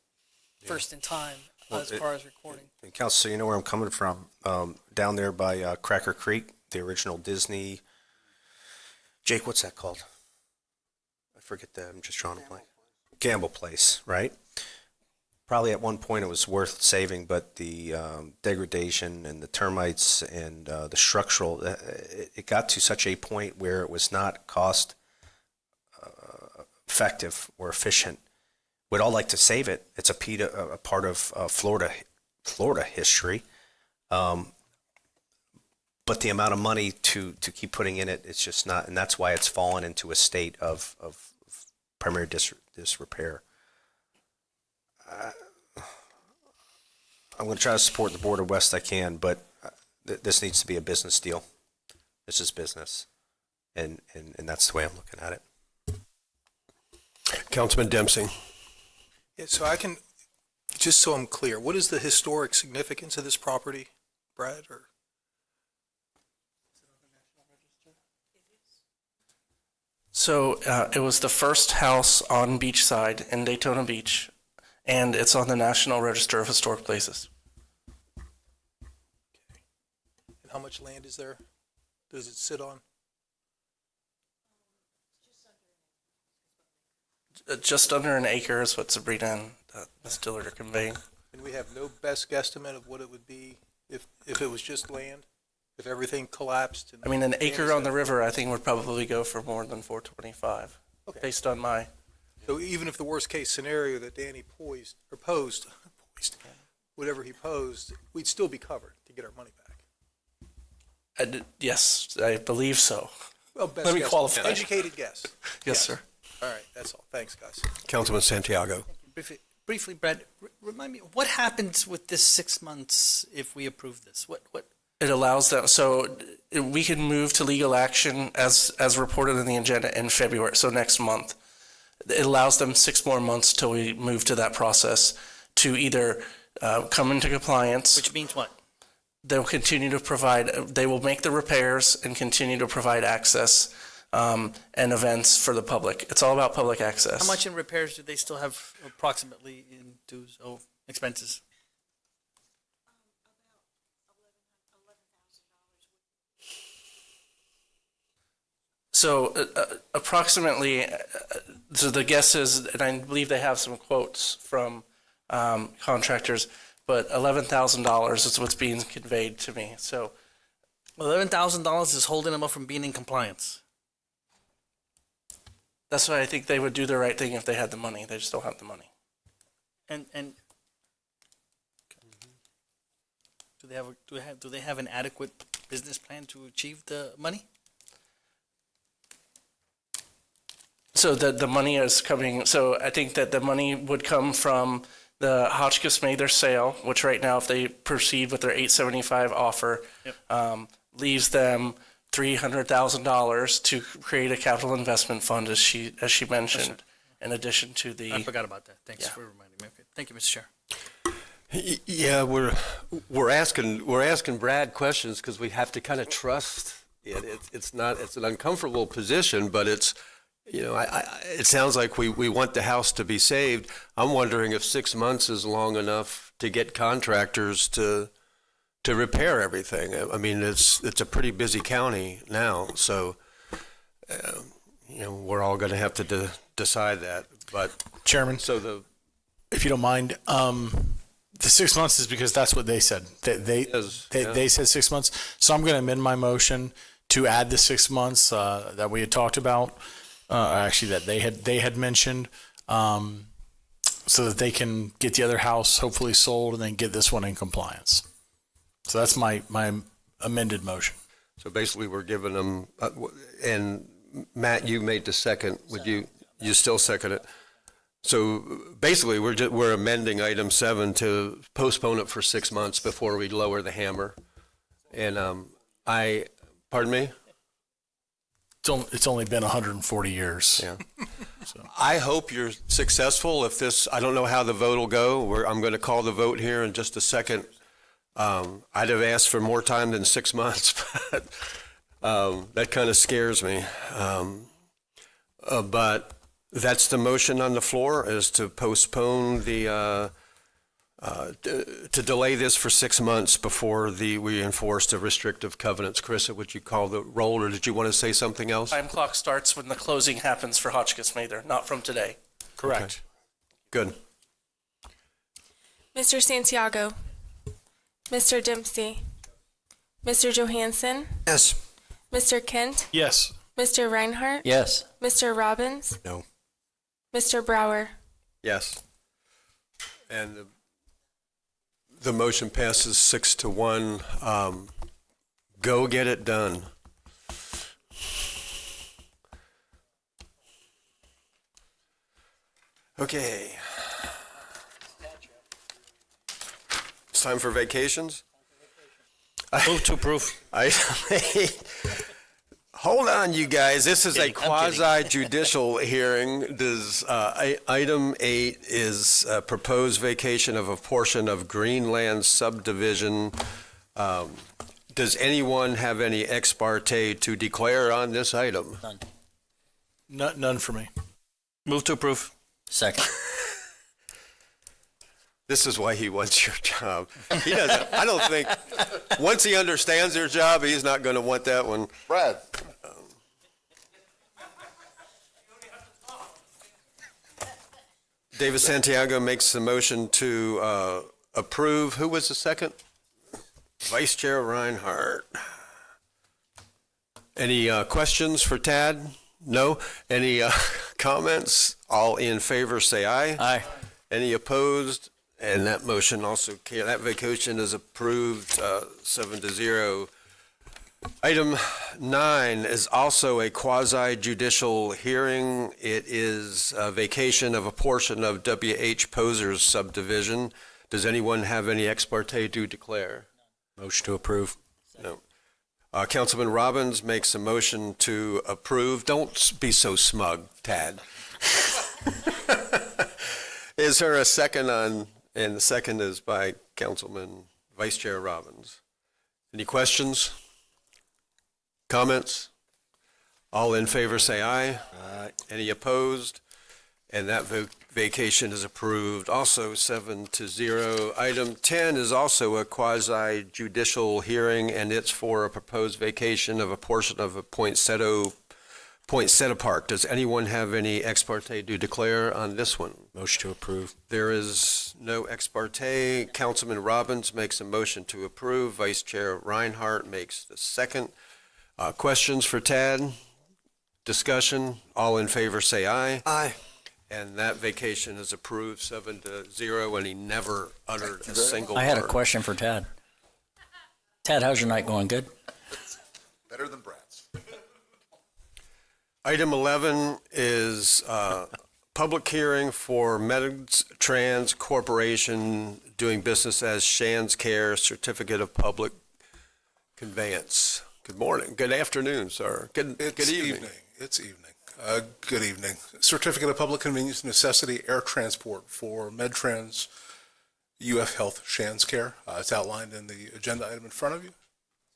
first in time as far as recording. And Council, so you know where I'm coming from. Down there by Cracker Creek, the original Disney. Jake, what's that called? I forget that. I'm just drawing a blank. Gamble Place, right? Probably at one point it was worth saving, but the degradation and the termites and the structural, it got to such a point where it was not cost effective or efficient. We'd all like to save it. It's a part of Florida history. But the amount of money to keep putting in it, it's just not, and that's why it's fallen into a state of primary disrepair. I'm going to try to support the Board of West I can, but this needs to be a business deal. This is business, and that's the way I'm looking at it. Councilman Dempsey. Yeah, so I can, just so I'm clear, what is the historic significance of this property, Brad, or? So it was the first house on Beachside in Daytona Beach, and it's on the National Register of Historic Places. And how much land is there? Does it sit on? Just under an acre is what Sabrina and Ms. Dillard are conveying. And we have no best guesstimate of what it would be if it was just land? If everything collapsed? I mean, an acre on the river, I think, would probably go for more than $425, based on my. So even if the worst case scenario that Danny posed, whatever he posed, we'd still be covered to get our money back. Yes, I believe so. Well, best Let me guess. qualify. Educated guess. Yes, sir. All right, that's all. Thanks, guys. Councilman Santiago. Briefly, Brad, remind me, what happens with this 6 months if we approve this? What? It allows them, so we can move to legal action as reported in the agenda in February, so next month. It allows them 6 more months till we move to that process to either come into compliance. Which means what? They'll continue to provide, they will make the repairs and continue to provide access and events for the public. It's all about public access. How much in repairs do they still have approximately in dues or expenses? So approximately, so the guess is, and I believe they have some quotes from contractors, but $11,000 is what's being conveyed to me. So $11,000 is holding them up from being in compliance. that's why I think they would do the right thing if they had the money. They just don't have the money. And do they have an adequate business plan to achieve the money? So the money is coming, so I think that the money would come from the Hotchkiss Mather sale, which right now, if they proceed with their $875 offer, leaves them $300,000 to create a capital investment fund, as she mentioned, in addition to the. I forgot about that. Thanks for reminding me. Okay. Thank you, Mr. Chair. Yeah, we're asking Brad questions because we have to kind of trust it. It's an uncomfortable position, but it's, you know, it sounds like we want the house to be saved. I'm wondering if 6 months is long enough to get contractors to repair everything. I mean, it's a pretty busy county now, so you know, we're all going to have to decide that. But Chairman, if you don't mind, the 6 months is because that's what they said. They said 6 months. So I'm going to amend my motion to add the 6 months that we had talked about. Actually, that they had mentioned, so that they can get the other house hopefully sold and then get this one in compliance. So that's my amended motion. So basically, we're giving them, and Matt, you made the second. Would you still second it? So basically, we're amending item 7 to postpone it for 6 months before we lower the hammer. And pardon me? It's only been 140 years. Yeah. So I hope you're successful. If this, I don't know how the vote will go. I'm going to call the vote here in just a second. I'd have asked for more time than 6 months, but that kind of scares me. But that's the motion on the floor, is to postpone to delay this for 6 months before we enforce the restrictive covenants. Carissa, would you call the roll, or did you want to say something else? Time clock starts when the closing happens for Hotchkiss Mather, not from today. Correct. Okay. Good. Mr. Santiago, Mr. Dempsey, Mr. Johansson, Yes. Mr. Kent, Yes. Mr. Reinhardt, Yes. Mr. Robbins, No. Mr. Brower. Yes. And the motion passes 6-1. Go get it done. Okay. It's time for vacations? Move to approve. Hold on, you guys. This is a quasi-judicial hearing. Item 8 is proposed vacation of a portion of Greenland subdivision. Does anyone have any ex parte to declare on this item? None for me. Move to approve. Second. This is why he wants your job. He doesn't. I don't think, once he understands their job, he's not going to want that one. Brad. David Santiago makes the motion to approve. Who was the second? Vice Chair Reinhardt. Any questions for Tad? No? Any comments? All in favor say aye. Aye. Any opposed? And that motion also, that vacation is approved 7-0. Item 9 is also a quasi-judicial hearing. It is a vacation of a portion of W.H. Poser's subdivision. Does anyone have any ex parte to declare? Motion to approve. No. Councilman Robbins makes a motion to approve. Don't be so smug, Tad. Is there a second on, and the second is by Councilman Vice Chair Robbins. Any questions? Comments? All in favor say aye. Aye. Any opposed? And that vacation is approved, also 7-0. Item 10 is also a quasi-judicial hearing, and it's for a proposed vacation of a portion of a Poinsettia Park. Does anyone have any ex parte to declare on this one? Motion to approve. There is no ex parte. Councilman Robbins makes a motion to approve. Vice Chair Reinhardt makes the second. Questions for Tad? Discussion? All in favor say aye. Aye. And that vacation is approved 7-0, and he never uttered a single word. I had a question for Tad. Tad, how's your night going? Good? Better than Brad's. Item 11 is public hearing for MedTrans Corporation doing business as Shands Care Certificate of Public Conveyance. Good morning. Good afternoon, sir. Good evening. It's evening. Good evening. Certificate of Public Convenience Necessity Air Transport for MedTrans UF Health Shands Care. It's outlined in the agenda item in front of you.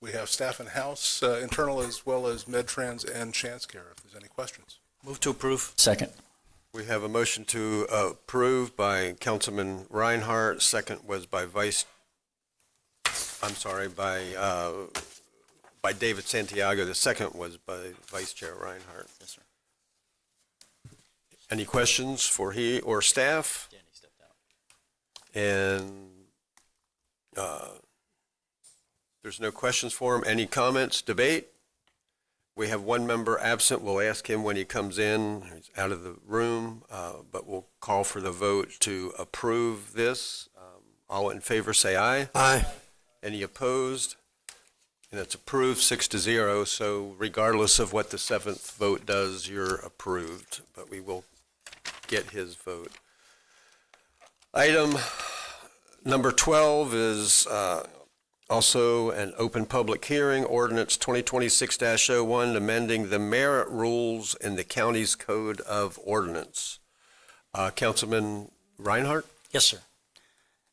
We have staff in-house, internal as well as MedTrans and Shands Care, if there's any questions. Move to approve. Second. We have a motion to approve by Councilman Reinhardt. Second was by by David Santiago. The second was by Vice Chair Reinhardt. Yes, sir. Any questions for he or staff? Danny stepped out. And there's no questions for him. Any comments, debate? We have one member absent. We'll ask him when he comes in. He's out of the room, but we'll call for the vote to approve this. All in favor say aye. Aye. Any opposed? And it's approved 6-0, so regardless of what the seventh vote does, you're approved, but we will get his vote. Item number 12 is also an open public hearing, ordinance 2026-01, amending the merit rules in the county's code of ordinance. Councilman Reinhardt? Yes, sir.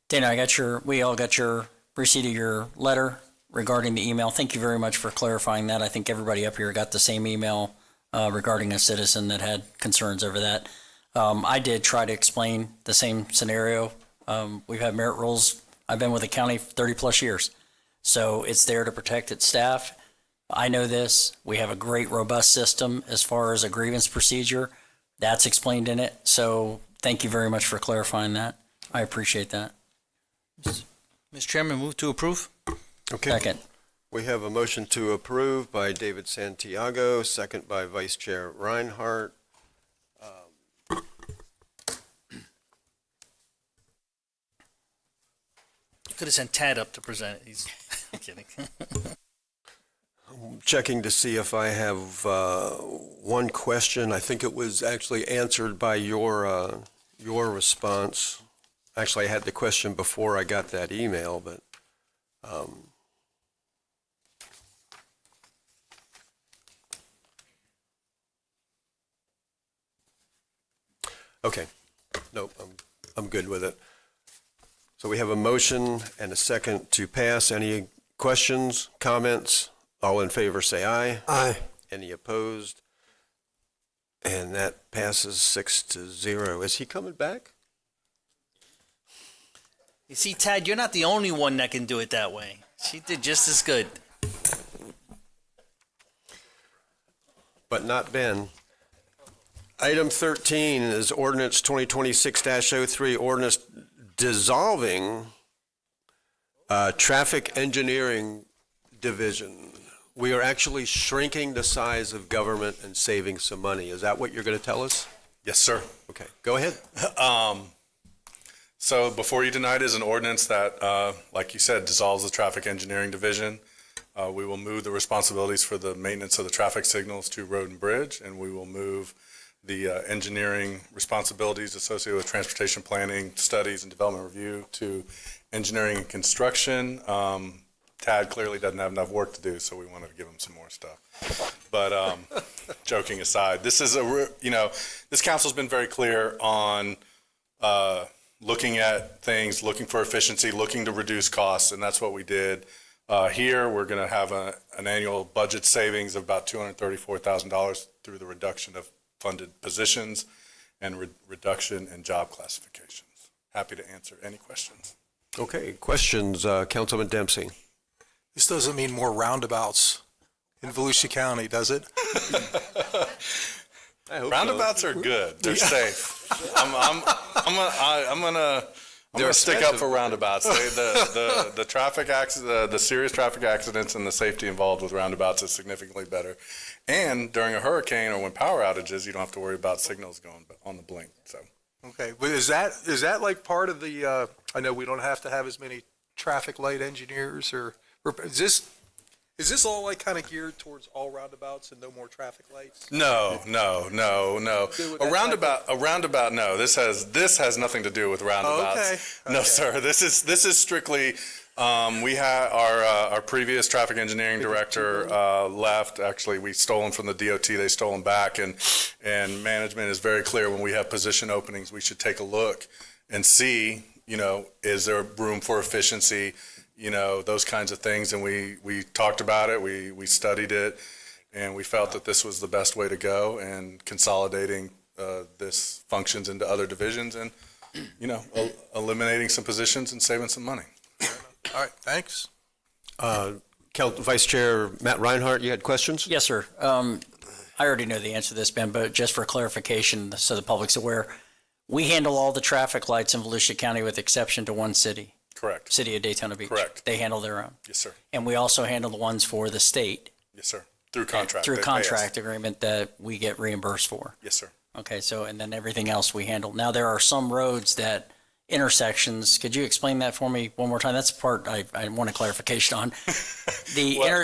Dana, we all got your receipt of your letter regarding the email. Thank you very much for clarifying that. I think everybody up here got the same email regarding a citizen that had concerns over that. I did try to explain the same scenario. We've had merit rules. I've been with the county for 30 plus years. So it's there to protect its staff. I know this. We have a great, robust system as far as a grievance procedure. That's explained in it. So thank you very much for clarifying that. I appreciate that. Mr. Chairman, move to approve. Okay. Second. We have a motion to approve by David Santiago, second by Vice Chair Reinhardt. You could have sent Tad up to present it. He's kidding. I'm checking to see if I have one question. I think it was actually answered by your response. Actually, I had the question before I got that email, but okay. Nope, I'm good with it. So we have a motion and a second to pass. Any questions, comments? All in favor say aye. Aye. Any opposed? And that passes 6-0. Is he coming back? You see, Tad, you're not the only one that can do it that way. She did just as good. But not Ben. Item 13 is ordinance 2026-03, ordinance dissolving traffic engineering division. We are actually shrinking the size of government and saving some money. Is that what you're going to tell us? Yes, sir. Okay, go ahead. So before you tonight is an ordinance that, like you said, dissolves the traffic engineering division. We will move the responsibilities for the maintenance of the traffic signals to Road and Bridge, and we will move the engineering responsibilities associated with transportation planning, studies, and development review to engineering and construction. Tad clearly doesn't have enough work to do, so we wanted to give him some more stuff. But joking aside, this is this council's been very clear on looking at things, looking for efficiency, looking to reduce costs, and that's what we did. Here, we're going to have an annual budget savings of about $234,000 through the reduction of funded positions and reduction in job classifications. Happy to answer any questions. Okay, questions, Councilman Dempsey? This doesn't mean more roundabouts in Volusia County, does it? Roundabouts are good. They're safe. I'm gonna stick up for roundabouts. The traffic accident, the serious traffic accidents, and the safety involved with roundabouts is significantly better. And during a hurricane or when power outages, you don't have to worry about signals going on the blink. So. Okay, but is that like part of the? I know we don't have to have as many traffic light engineers, or is this all like kind of geared towards all roundabouts and no more traffic lights? No. A roundabout. No, this has nothing to do with roundabouts. Okay. No, sir. This is strictly. We had our previous traffic engineering director left. Actually, we stole him from the DOT. They stole him back, and management is very clear when we have position openings, we should take a look and see. Is there room for efficiency? Those kinds of things. And we talked about it. We studied it, and we felt that this was the best way to go. And consolidating this functions into other divisions, and eliminating some positions and saving some money. All right, thanks. Vice Chair Matt Reinhardt, you had questions? Yes, sir. I already know the answer to this, Ben, but just for clarification, so the public's aware, we handle all the traffic lights in Volusia County with exception to one city. Correct. City of Daytona Beach. Correct. They handle their own. Yes, sir. And we also handle the ones for the state. Yes, sir. Through contract. Through They pay contract us. agreement that we get reimbursed for. Yes, sir. Okay, so, and then everything else we handle. Now, there are some roads that intersections, could you explain that for me one more time? That's the part I want a clarification on.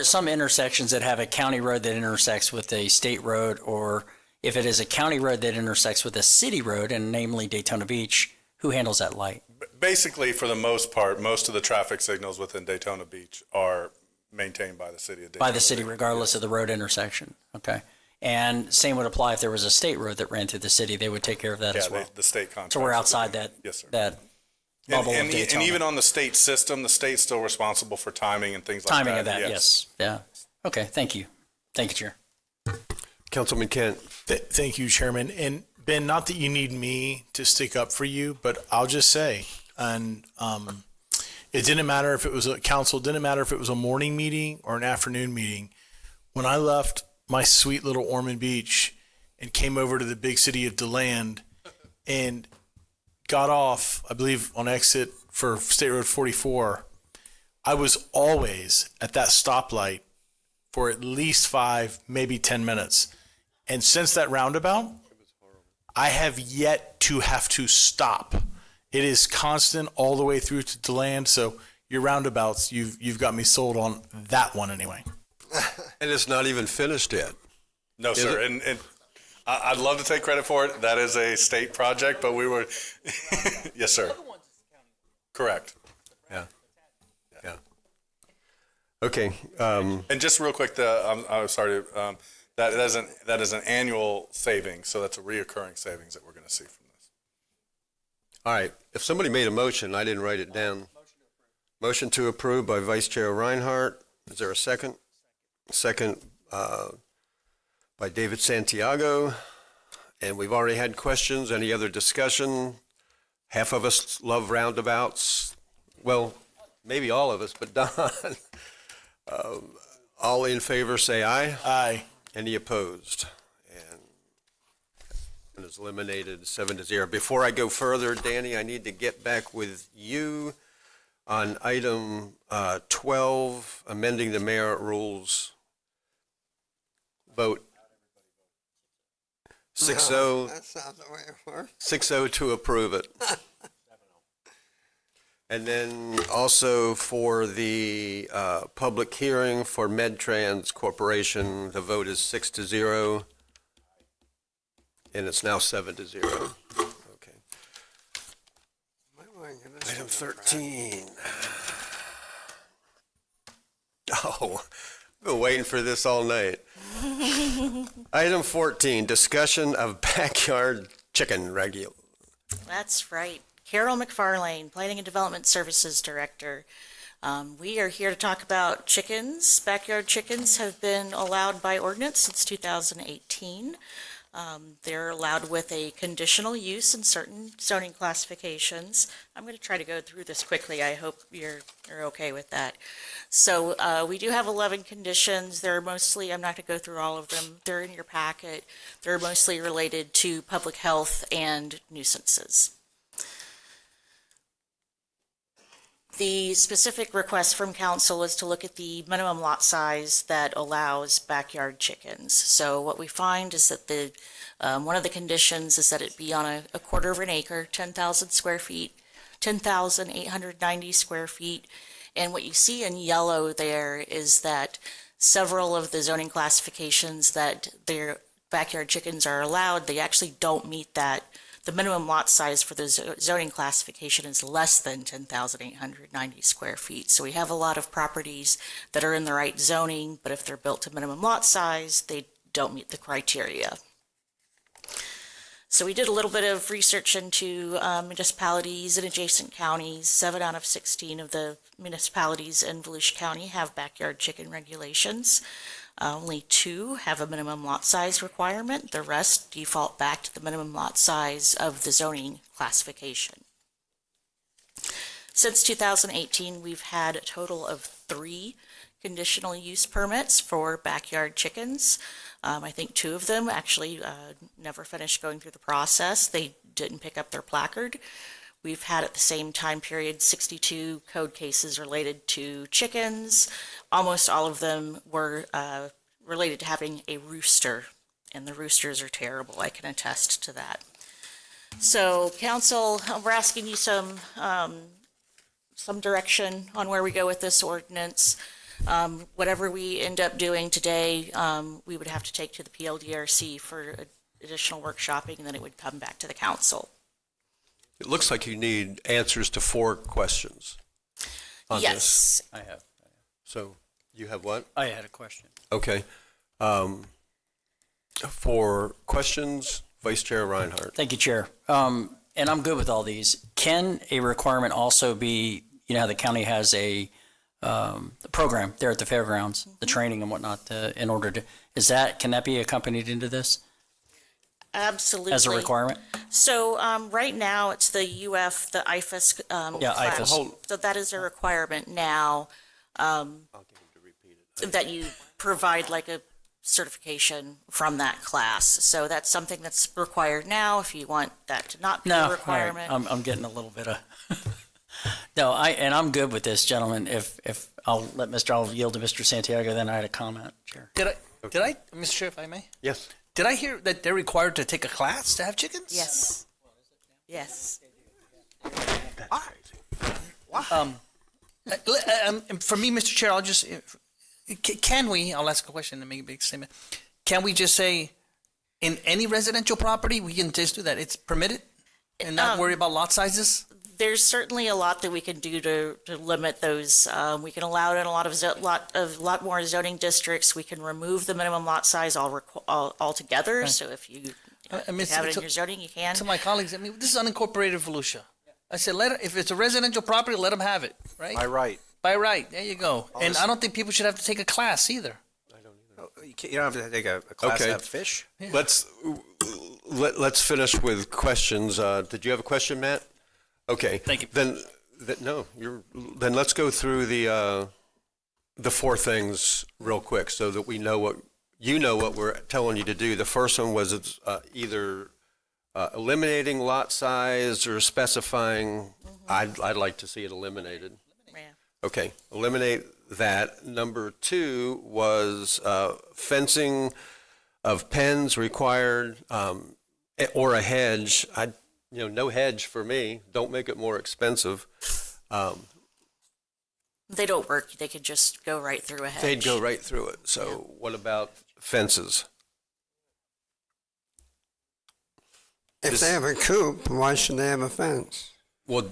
Some intersections that have a county road that intersects with a state road, or if it is a county road that intersects with a city road, and namely Daytona Beach, who handles that light? Basically, for the most part, most of the traffic signals within Daytona Beach are maintained by the city of Daytona. By the city, regardless of the road intersection. Okay. And same would apply if there was a state road that ran through the city. They would take care of that as well. The state contract. So we're outside that, yes, sir. that bubble of Daytona. And even on the state system, the state's still responsible for timing and things like that. Timing of that, yes. Yeah. Okay, thank you. Thank you, Chair. Councilman Kent. Thank you, Chairman. And Ben, not that you need me to stick up for you, but I'll just say, and it didn't matter if it was a council, didn't matter if it was a morning meeting or an afternoon meeting. When I left my sweet little Ormond Beach and came over to the big city of DeLand and got off, I believe, on exit for State Road 44, I was always at that stoplight for at least 5, maybe 10 minutes. And since that roundabout, I have yet to have to stop. It is constant all the way through to DeLand. So your roundabouts, you've got me sold on that one anyway. And it's not even finished yet. No, sir. And I'd love to take credit for it. That is a state project, but we were, yes, sir. Correct. Yeah. Okay. And just real quick, I'm sorry. That is an annual savings, so that's a reoccurring savings that we're going to see from this. All right. If somebody made a motion, I didn't write it down. Motion to approve by Vice Chair Reinhardt. Is there a second? Second by David Santiago. And we've already had questions. Any other discussion? Half of us love roundabouts. Well, maybe all of us, but Don. All in favor say aye. Aye. Any opposed? And it is eliminated 7-0. Before I go further, Danny, I need to get back with you on item 12, amending the mayor rules. Vote 6-0. That's not the way it works. 6-0 to approve it. And then also for the public hearing for MedTrans Corporation, the vote is 6-0. And it's now 7-0. Okay. Item 13. go. Been waiting for this all night. Item 14, discussion of backyard chicken regulations. That's right. Carol McFarlane, Planning and Development Services Director. We are here to talk about chickens. Backyard chickens have been allowed by ordinance since 2018. They're allowed with a conditional use in certain zoning classifications. I'm going to try to go through this quickly. I hope you're okay with that. So we do have 11 conditions. They're mostly, I'm not going to go through all of them. They're in your packet. They're mostly related to public health and nuisances. The specific request from council is to look at the minimum lot size that allows backyard chickens. So what we find is that the one of the conditions is that it be on a quarter of an acre, 10,000 square feet, 10,890 square feet. And what you see in yellow there is that several of the zoning classifications that their backyard chickens are allowed, they actually don't meet that. The minimum lot size for the zoning classification is less than 10,890 square feet. So we have a lot of properties that are in the right zoning, but if they're built to minimum lot size, they don't meet the criteria. So we did a little bit of research into municipalities in adjacent counties. 7 out of 16 of the municipalities in Volusia County have backyard chicken regulations. Only 2 have a minimum lot size requirement. The rest default back to the minimum lot size of the zoning classification. Since 2018, we've had a total of 3 conditional use permits for backyard chickens. I think 2 of them actually never finished going through the process. They didn't pick up their placard. We've had at the same time period 62 code cases related to chickens. Almost all of them were related to having a rooster, and the roosters are terrible. I can attest to that. So, council, we're asking you some direction on where we go with this ordinance. Whatever we end up doing today, we would have to take to the PLDRC for additional workshopping, and then it would come back to the council. It looks like you need answers to 4 questions on Yes. this. I have. So you have what? I had a question. Okay. For questions, Vice Chair Reinhardt. Thank you, Chair. And I'm good with all these. Can a requirement also be, you know how the county has a program there at the fairgrounds, the training and whatnot, in order to, can that be accompanied into this Absolutely. as a requirement? So right now, it's the UF, the IFAS class. IFAS. So that is a requirement now that you provide like a certification from that class. So that's something that's required now. If you want that to not be a requirement. All right. I'm getting a little bit of no. I'm good with this, gentlemen. If I'll yield to Mr. Santiago, then I had a comment, Chair. Did I, Mr. Chair, if I may? Yes. Did I hear that they're required to take a class to have chickens? Yes. Yes. For me, Mr. Chair, I'll just, can we, I'll ask a question and make a big statement. Can we just say, in any residential property, we can just do that? It's permitted and not worry about lot sizes? There's certainly a lot that we can do to limit those. We can allow it in a lot more zoning districts. We can remove the minimum lot size altogether. Right. So if you I mean, have it in your zoning, you can. To my colleagues, I mean, this is unincorporated Volusia. I said, if it's a residential property, let them have it, right? By right. By right, there you go. And I don't think people should have to take a class either. You don't have to take a class Okay. to have fish. Yeah. Let's finish with questions. Did you have a question, Matt? Okay. Thank you. Then let's go through the 4 things real quick so that we know what we're telling you to do. The first one was either eliminating lot size or specifying. I'd like to see it eliminated. Yeah. Okay, eliminate that. Number 2 was fencing of pens required, or a hedge. No hedge for me. Don't make it more expensive. They don't work. They could just go right through a hedge. They'd go right through it. So what about fences? If they have a coop, why should they have a fence? Well,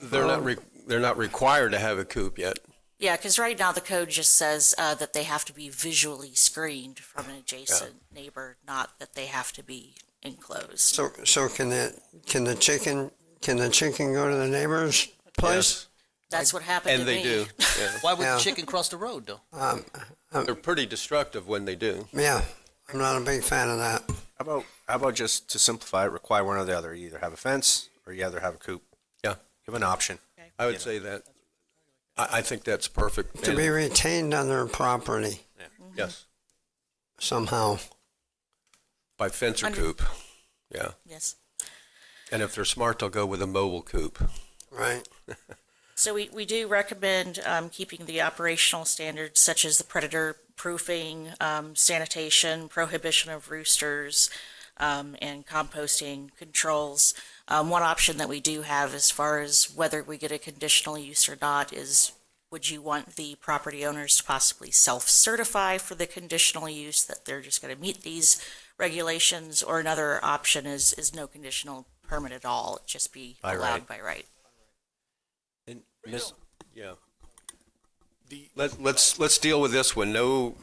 they're not required to have a coop yet. Yeah, because right now the code just says that they have to be visually screened from an adjacent neighbor, not that they have to be enclosed. So can the chicken go to the neighbor's place? That's what happened And to they me. do. Yeah. Why would Yeah. the chicken cross the road, though? They're pretty destructive when they do. Yeah, I'm not a big fan of that. How about just to simplify it, require one or the other? You either have a fence or you either have a coop. Yeah. Give an option. I would say that. I think that's perfect. To And- be retained on their property Yes, somehow. by fence or Under- coop. Yeah. Yes. And if they're smart, they'll go with a mobile coop. Right. So we do recommend keeping the operational standards such as the predator proofing, sanitation, prohibition of roosters, and composting controls. One option that we do have as far as whether we get a conditional use or not is, would you want the property owners to possibly self-certify for the conditional use that they're just going to meet these regulations? Or another option is no conditional permit at all, it just be By allowed right. by right. And yeah. Let's deal with this one. No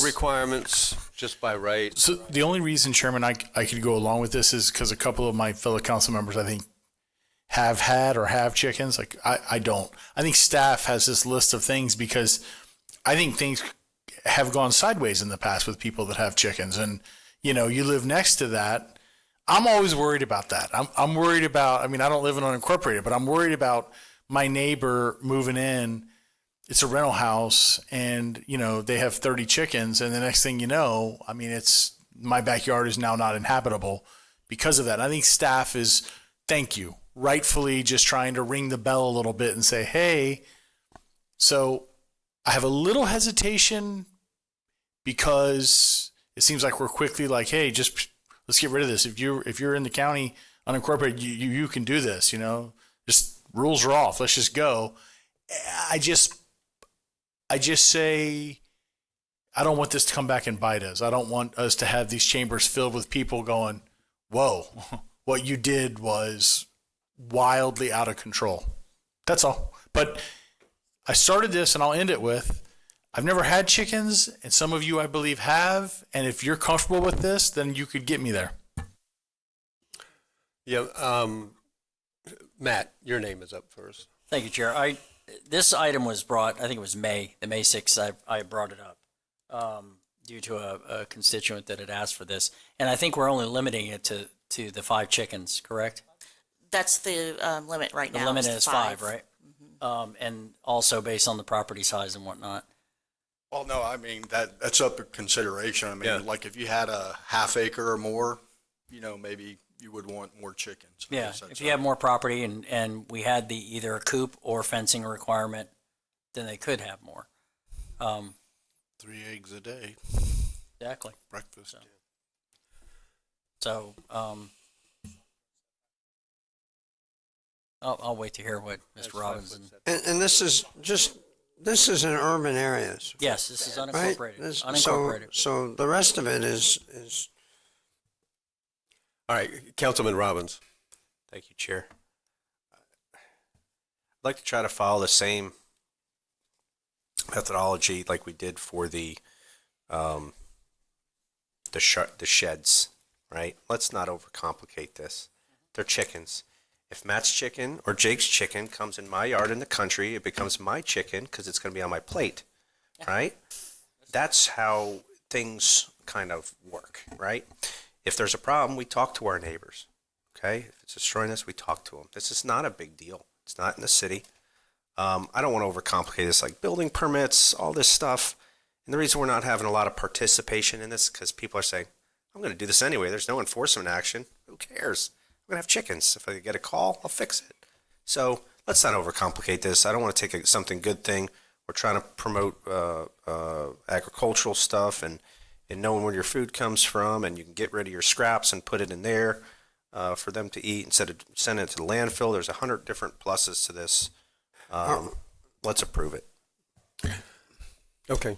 requirements, just by right. So the only reason, Chairman, I could go along with this is because a couple of my fellow council members, I think, have had or have chickens. Like I don't. I think staff has this list of things because I think things have gone sideways in the past with people that have chickens. And, you know, you live next to that. I'm always worried about that. I'm worried about, I mean, I don't live in unincorporated, but I'm worried about my neighbor moving in. It's a rental house and, you know, they have 30 chickens. And the next thing you know, I mean, it's my backyard is now not inhabitable because of that. And I think staff is, thank you, rightfully just trying to ring the bell a little bit and say, hey, so I have a little hesitation because it seems like we're quickly like, hey, just let's get rid of this. If you're in the county unincorporated, you can do this, you know, just rules are off. Let's just go. I just say, I don't want this to come back and bite us. I don't want us to have these chambers filled with people going, whoa, what you did was wildly out of control. That's all. But I started this and I'll end it with, I've never had chickens, and some of you, I believe, have. And if you're comfortable with this, then you could get me there. Yeah. Matt, your name is up first. Thank you, Chair. This item was brought, I think it was the May 6th, I brought it up due to a constituent that had asked for this. And I think we're only limiting it to the 5 chickens, correct? That's the limit right now. The limit the is 5, right? And also based on the property size and whatnot. Well, no, I mean, that's up for consideration. I mean, Yeah. like if you had a half acre or more, you know, maybe you would want more chickens. I Yeah, guess that's if you have more property and we had either a coop or fencing requirement, then they could have more. 3 eggs a day, Exactly. breakfast. So, I'll wait to hear what Mr. Robinson. And this is in urban areas, Yes, this is right? unincorporated. This- Unincorporated. So the rest of it is All right, Councilman Robbins. Thank you, Chair. I'd like to try to follow the same methodology like we did for the sheds, right? Let's not overcomplicate this. They're chickens. If Matt's chicken or Jake's chicken comes in my yard in the country, it becomes my chicken because it's going to be on my plate, right? That's how things kind of work, right? If there's a problem, we talk to our neighbors, okay? If it's destroying us, we talk to them. This is not a big deal. It's not in the city. I don't want to overcomplicate this, like building permits, all this stuff. And the reason we're not having a lot of participation in this is because people are saying, I'm going to do this anyway. There's no enforcement action. Who cares? I'm going to have chickens. If I get a call, I'll fix it. So let's not overcomplicate this. I don't want to take something good thing. We're trying to promote agricultural stuff and knowing where your food comes from, and you can get rid of your scraps and put it in there for them to eat instead of sending it to the landfill. There's 100 different pluses to this. Let's approve it. Okay.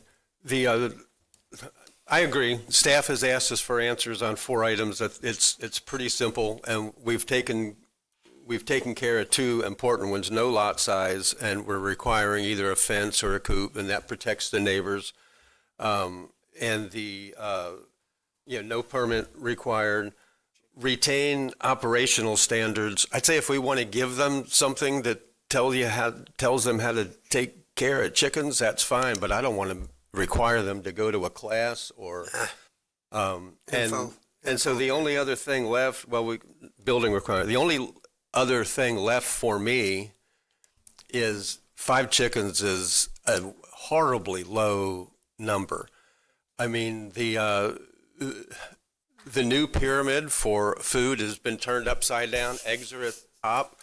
I agree. Staff has asked us for answers on 4 items. It's pretty simple, and we've taken we've taken care of two important ones, no lot size, and we're requiring either a fence or a coop, and that protects the neighbors. And the, no permit required. Retain operational standards. I'd say if we want to give them something that tells them how to take care of chickens, that's fine, but I don't want to require them to go to a class or, and so the only other thing left, building requirement, the only other thing left for me is 5 chickens is a horribly low number. I mean, the new pyramid for food has been turned upside down. Eggs are at the top.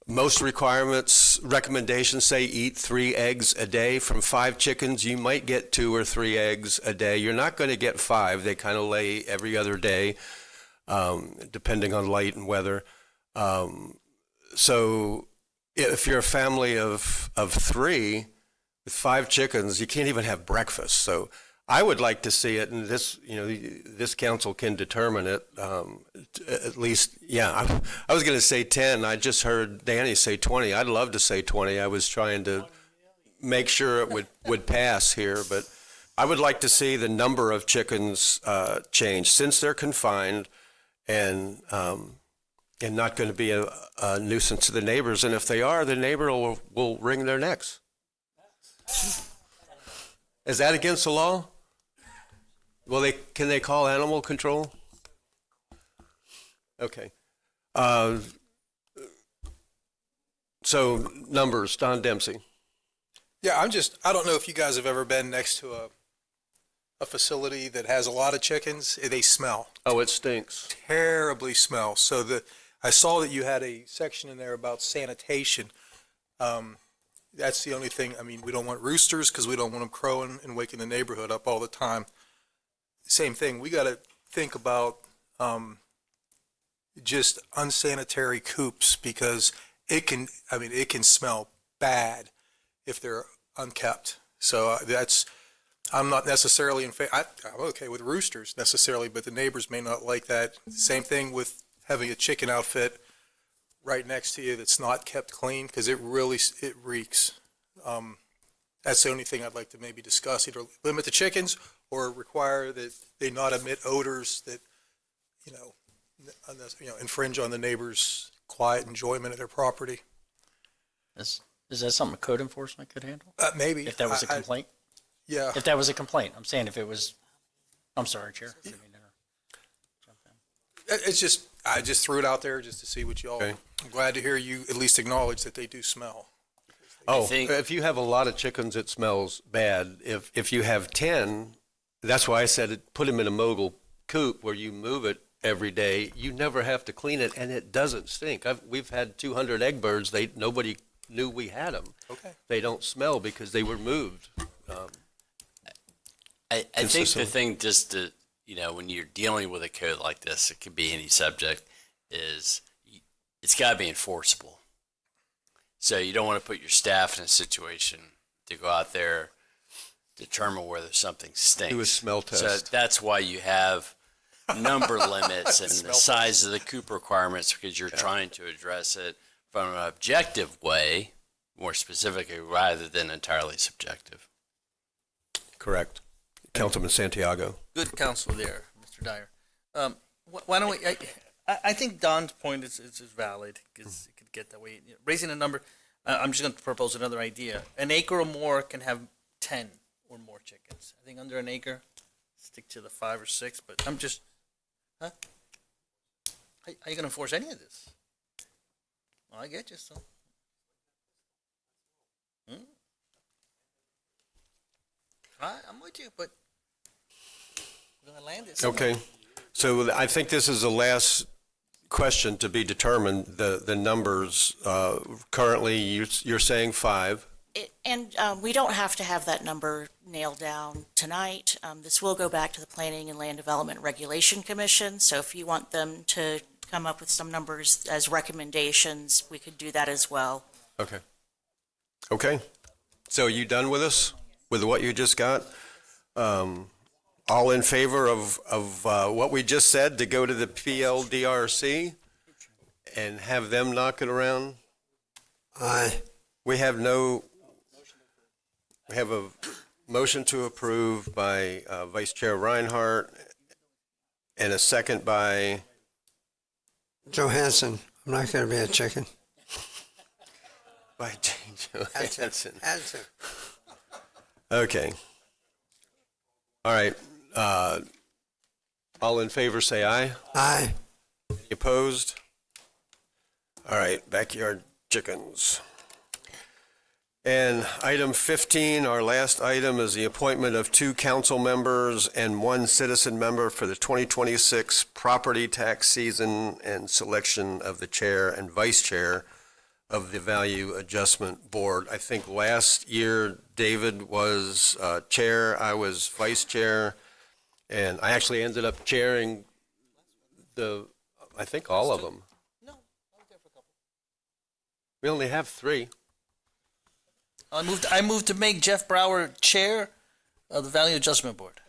Most recommendations say eat 3 eggs a day. From 5 chickens, you might get 2 or 3 eggs a day. You're not going to get 5. They kind of lay every other day, depending on light and weather. So if you're a family of 3 with 5 chickens, you can't even have breakfast. So I would like to see it, and this council can determine it. At least, yeah. I was going to say 10. I just heard Danny say 20. I'd love to say 20. I was trying to make sure it would pass here, but I would like to see the number of chickens change since they're confined and not going to be a nuisance to the neighbors. And if they are, the neighbor will wring their necks. Is that against the law? Well, can they call animal control? Okay. So numbers, Don Dempsey. Yeah, I don't know if you guys have ever been next to a facility that has a lot of chickens. They smell. Oh, it stinks. Terribly smell. So I saw that you had a section in there about sanitation. That's the only thing. I mean, we don't want roosters because we don't want them crowing and waking the neighborhood up all the time. Same thing. We got to think about just unsanitary coops because it can smell bad if they're unkept. So I'm not necessarily in favor. I'm okay with roosters necessarily, but the neighbors may not like that. Same thing with having a chicken outfit right next to you that's not kept clean because it reeks. That's the only thing I'd like to maybe discuss. Either limit the chickens or require that they not emit odors that, infringe on the neighbor's quiet enjoyment of their property. Is that something code enforcement could handle? Maybe. If that was a complaint? Yeah. If that was a complaint. I'm saying if it was, I'm sorry, Chair. It's just, I just threw it out there just to see what y'all, I'm glad to hear you at least acknowledge that they do smell. Oh, if you have a lot of chickens, it smells bad. If you have 10, that's why I said put them in a mogul coop where you move it every day. You never have to clean it, and it doesn't stink. We've had 200 egg birds. Nobody knew we had them. Okay. They don't smell because they were moved. I think the thing just to, when you're dealing with a code like this, it could be any subject, is it's got to be enforceable. So you don't want to put your staff in a situation to go out there, determine whether something stinks. Do a smell test. So that's why you have number limits and the size of the coop requirements, because you're trying to address it from an objective way, more specifically, rather than entirely subjective. Correct. Councilman Santiago. Good counsel there, Mr. Dyer. Why don't we? I think Don's point is valid because it could get that way. Raising a number, I'm just going to propose another idea. An acre or more can have 10 or more chickens. I think under an acre, stick to the 5 or 6. But I'm just, How are you going to enforce any of this? Well, I get you, so. I'm with you, but we're going to land it somewhere. Okay. So I think this is the last question to be determined, the numbers. Currently, you're saying 5. And we don't have to have that number nailed down tonight. This will go back to the Planning and Land Development Regulation Commission. So if you want them to come up with some numbers as recommendations, we could do that as well. Okay. Okay. So are you done with us, with what you just got? All in favor of what we just said, to go to the PLDRC and have them knock it around? Aye. We have a motion to approve by Vice Chair Reinhardt and a second by, Johansson, I'm not going to be a chicken. by Jane Johansson. Had to. Okay. All right. All in favor, say aye. Aye. Any opposed? All right, backyard chickens. And item 15, our last item, is the appointment of 2 council members and 1 citizen member for the 2026 property tax season and selection of the chair and vice chair of the Value Adjustment Board. I think last year David was chair, I was vice chair, and I actually ended up chairing I think all of them. No, I was there for a couple. We only have 3. I moved to make Jeff Brower chair of the Value Adjustment Board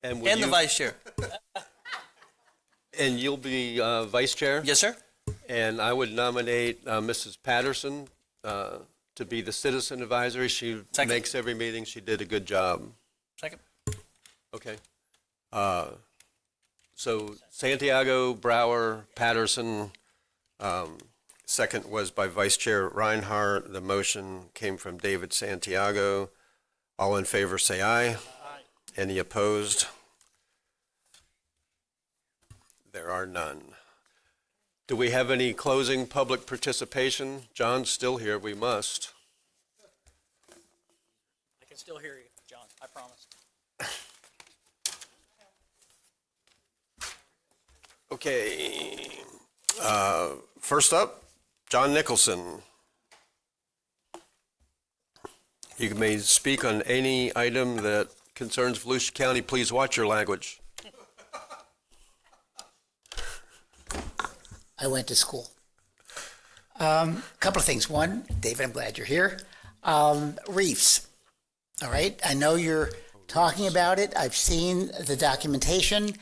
And and the vice chair. And you'll be vice chair? Yes, sir. And I would nominate Mrs. Patterson to be the citizen advisory. She makes every meeting. She did a good job. Second. Okay. So Santiago, Brower, Patterson. Second was by Vice Chair Reinhardt. The motion came from David Santiago. All in favor, say aye. Aye. Any opposed? There are none. Do we have any closing public participation? John's still here. We must. I can still hear you, John. I promise. Okay. First up, John Nicholson. You may speak on any item that concerns Volusia County. Please watch your language. I went to school. Couple of things. One, David, I'm glad you're here. Reefs. All right. I know you're talking about it. I've seen the documentation,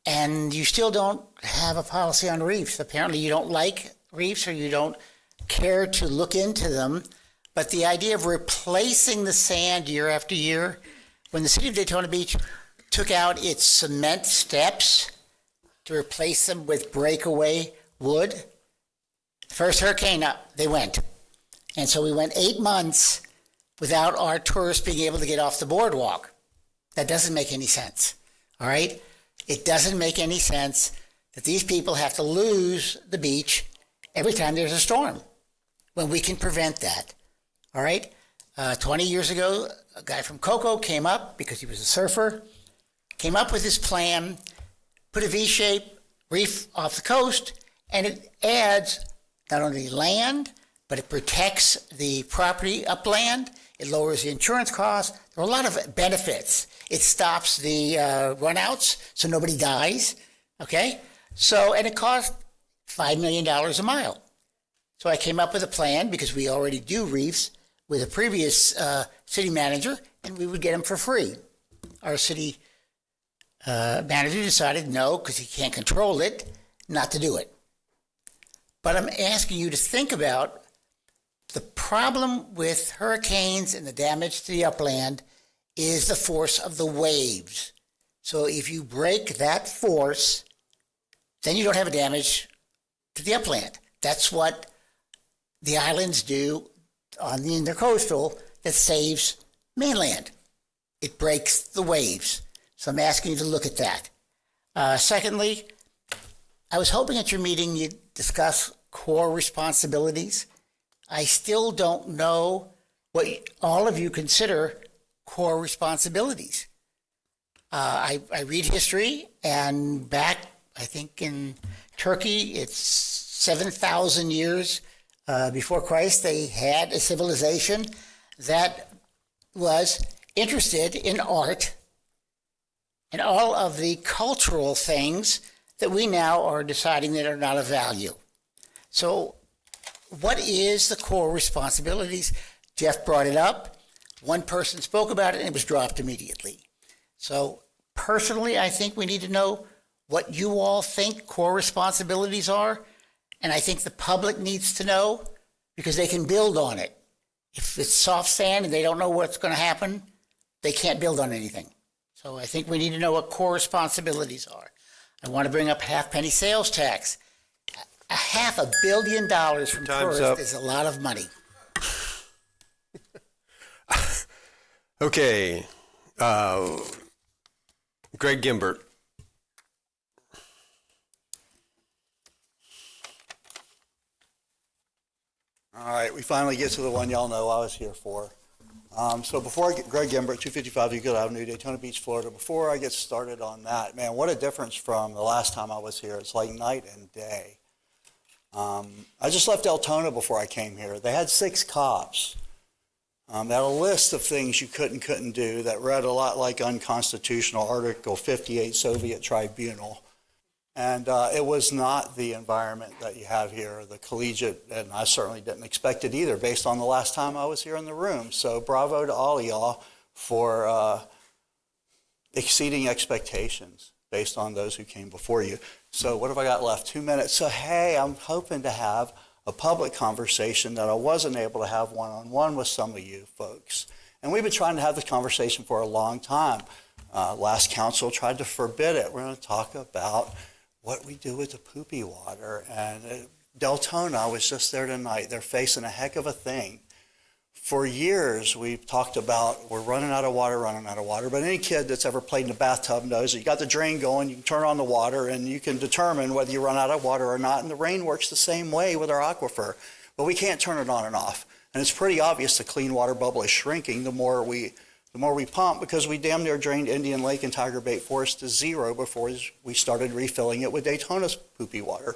and you still don't have a policy on reefs. Apparently, you don't like reefs, or you don't care to look into them. But the idea of replacing the sand year after year, when the city of Daytona Beach took out its cement steps to replace them with breakaway wood, first hurricane up, they went. And so we went 8 months without our tourists being able to get off the boardwalk. That doesn't make any sense, all right? It doesn't make any sense that these people have to lose the beach every time there's a storm, when we can prevent that, all right? 20 years ago, a guy from Cocoa came up, because he was a surfer, came up with this plan, put a V-shape reef off the coast, and it adds not only land, but it protects the property upland. It lowers the insurance costs. There are a lot of benefits. It stops the runouts, so nobody dies, okay? So, and it costs $5 million a mile. So I came up with a plan, because we already do reefs, with a previous city manager, and we would get them for free. Our city manager decided no, because he can't control it, not to do it. But I'm asking you to think about the problem with hurricanes and the damage to the upland is the force of the waves. So if you break that force, then you don't have a damage to the upland. That's what the islands do on the intercoastal that saves mainland. It breaks the waves. So I'm asking you to look at that. Secondly, I was hoping at your meeting you'd discuss core responsibilities. I still don't know what all of you consider core responsibilities. I read history, and back, I think in Turkey, it's 7,000 years before Christ, they had a civilization that was interested in art and all of the cultural things that we now are deciding that are not of value. So what is the core responsibilities? Jeff brought it up. One person spoke about it, and it was dropped immediately. So personally, I think we need to know what you all think core responsibilities are, and I think the public needs to know because they can build on it. If it's soft sand and they don't know what's going to happen, they can't build on anything. So I think we need to know what core responsibilities are. I want to bring up half-penny sales tax. $500 million from Time's tourists up. is a lot of money. Okay. Greg Gimbert. All right, we finally get to the one y'all know I was here for. So before I get, Greg Gimbert, 255 Euclid Avenue, Daytona Beach, Florida. Before I get started on that, man, what a difference from the last time I was here. It's like night and day. I just left Deltona before I came here. They had 6 cops. They had a list of things you couldn't do that read a lot like unconstitutional Article 58 Soviet Tribunal. And it was not the environment that you have here, the collegiate, and I certainly didn't expect it either based on the last time I was here in the room. So bravo to all of y'all for exceeding expectations based on those who came before you. So what have I got left? 2 minutes. So hey, I'm hoping to have a public conversation that I wasn't able to have one-on-one with some of you folks. And we've been trying to have this conversation for a long time. Last council tried to forbid it. We're going to talk about what we do with the poopy water. And Deltona, I was just there tonight, they're facing a heck of a thing. For years, we've talked about we're running out of water. But any kid that's ever played in a bathtub knows that you got the drain going, you can turn on the water, and you can determine whether you run out of water or not. And the rain works the same way with our aquifer. But we can't turn it on and off. And it's pretty obvious the clean water bubble is shrinking the more we pump, because we damn near drained Indian Lake and Tiger Bait Forest to zero before we started refilling it with Daytona's poopy water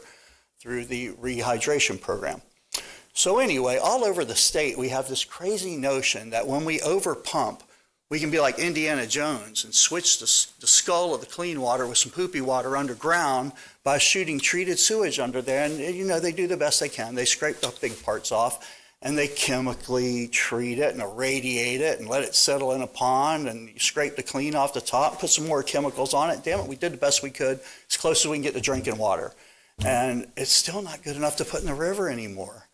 through the rehydration program. So anyway, all over the state, we have this crazy notion that when we overpump, we can be like Indiana Jones and switch the skull of the clean water with some poopy water underground by shooting treated sewage under there. And, you know, they do the best they can. They scrape the big parts off, and they chemically treat it and irradiate it and let it settle in a pond, and you scrape the clean off the top, put some more chemicals on it. Damn it, we did the best we could, as close as we can get to drinking water. And it's still not good enough to put in the river anymore.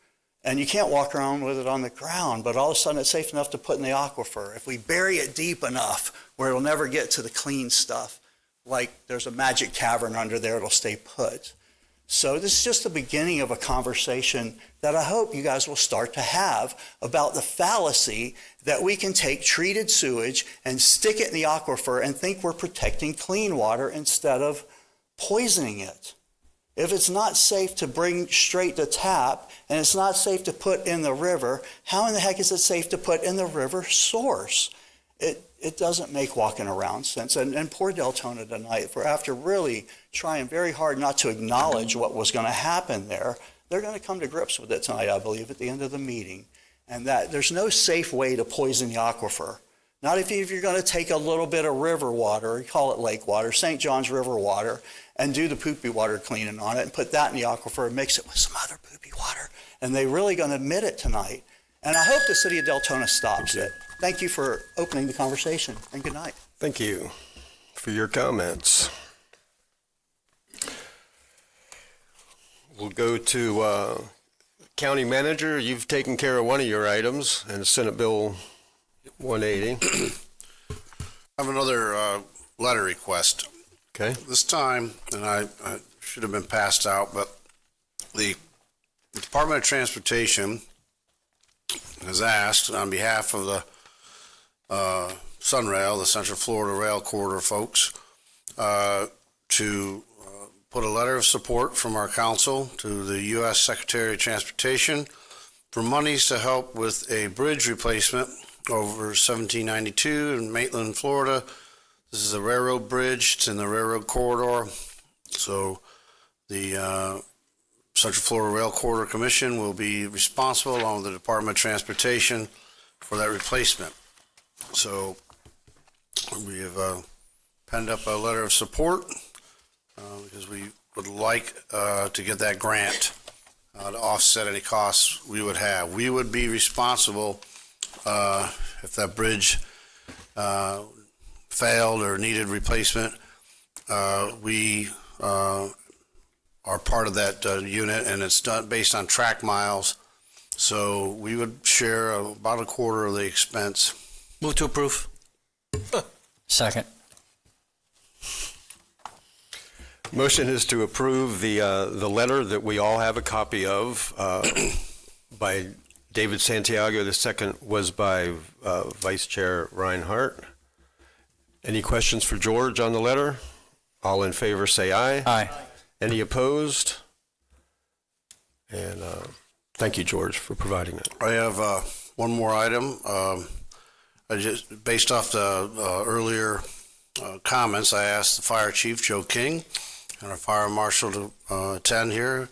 And you can't walk around with it on the ground, but all of a sudden it's safe enough to put in the aquifer. If we bury it deep enough where it'll never get to the clean stuff, like there's a magic cavern under there, it'll stay put. So this is just the beginning of a conversation that I hope you guys will start to have about the fallacy that we can take treated sewage and stick it in the aquifer and think we're protecting clean water instead of poisoning it. If it's not safe to bring straight to tap and it's not safe to put in the river, how in the heck is it safe to put in the river source? It doesn't make walking around sense. And poor Deltona tonight, for after really trying very hard not to acknowledge what was going to happen there, they're going to come to grips with it tonight, I believe, at the end of the meeting. And that there's no safe way to poison the aquifer. Not if you're going to take a little bit of river water, call it lake water, St. John's River water, and do the poopy water cleaning on it and put that in the aquifer and mix it with some other poopy water. And they're really going to admit it tonight. And I hope the city of Deltona stops it. Thank you for opening the conversation, and good night. Thank you for your comments. We'll go to County Manager. You've taken care of one of your items, and Senate Bill 180. I have another letter request. Okay. This time, and I should have been passed out, but the Department of Transportation has asked on behalf of the Sunrail, the Central Florida Rail Corridor folks, to put a letter of support from our council to the U.S. Secretary of Transportation for monies to help with a bridge replacement over 1792 in Maitland, Florida. This is a railroad bridge. It's in the railroad corridor. So the Central Florida Rail Corridor Commission will be responsible, along with the Department of Transportation, for that replacement. So we have penned up a letter of support because we would like to get that grant to offset any costs we would have. We would be responsible if that bridge failed or needed replacement. We are are part of that unit, and it's done based on track miles. So we would share about a quarter of the expense. Move to approve. Second. Motion is to approve the letter that we all have a copy of by David Santiago. The second was by Vice Chair Reinhardt. Any questions for George on the letter? All in favor say aye. Aye. Any opposed? And thank you, George, for providing that. I have one more item. I just, based off the earlier comments, I asked the Fire Chief, Joe King, and our Fire Marshal to attend here.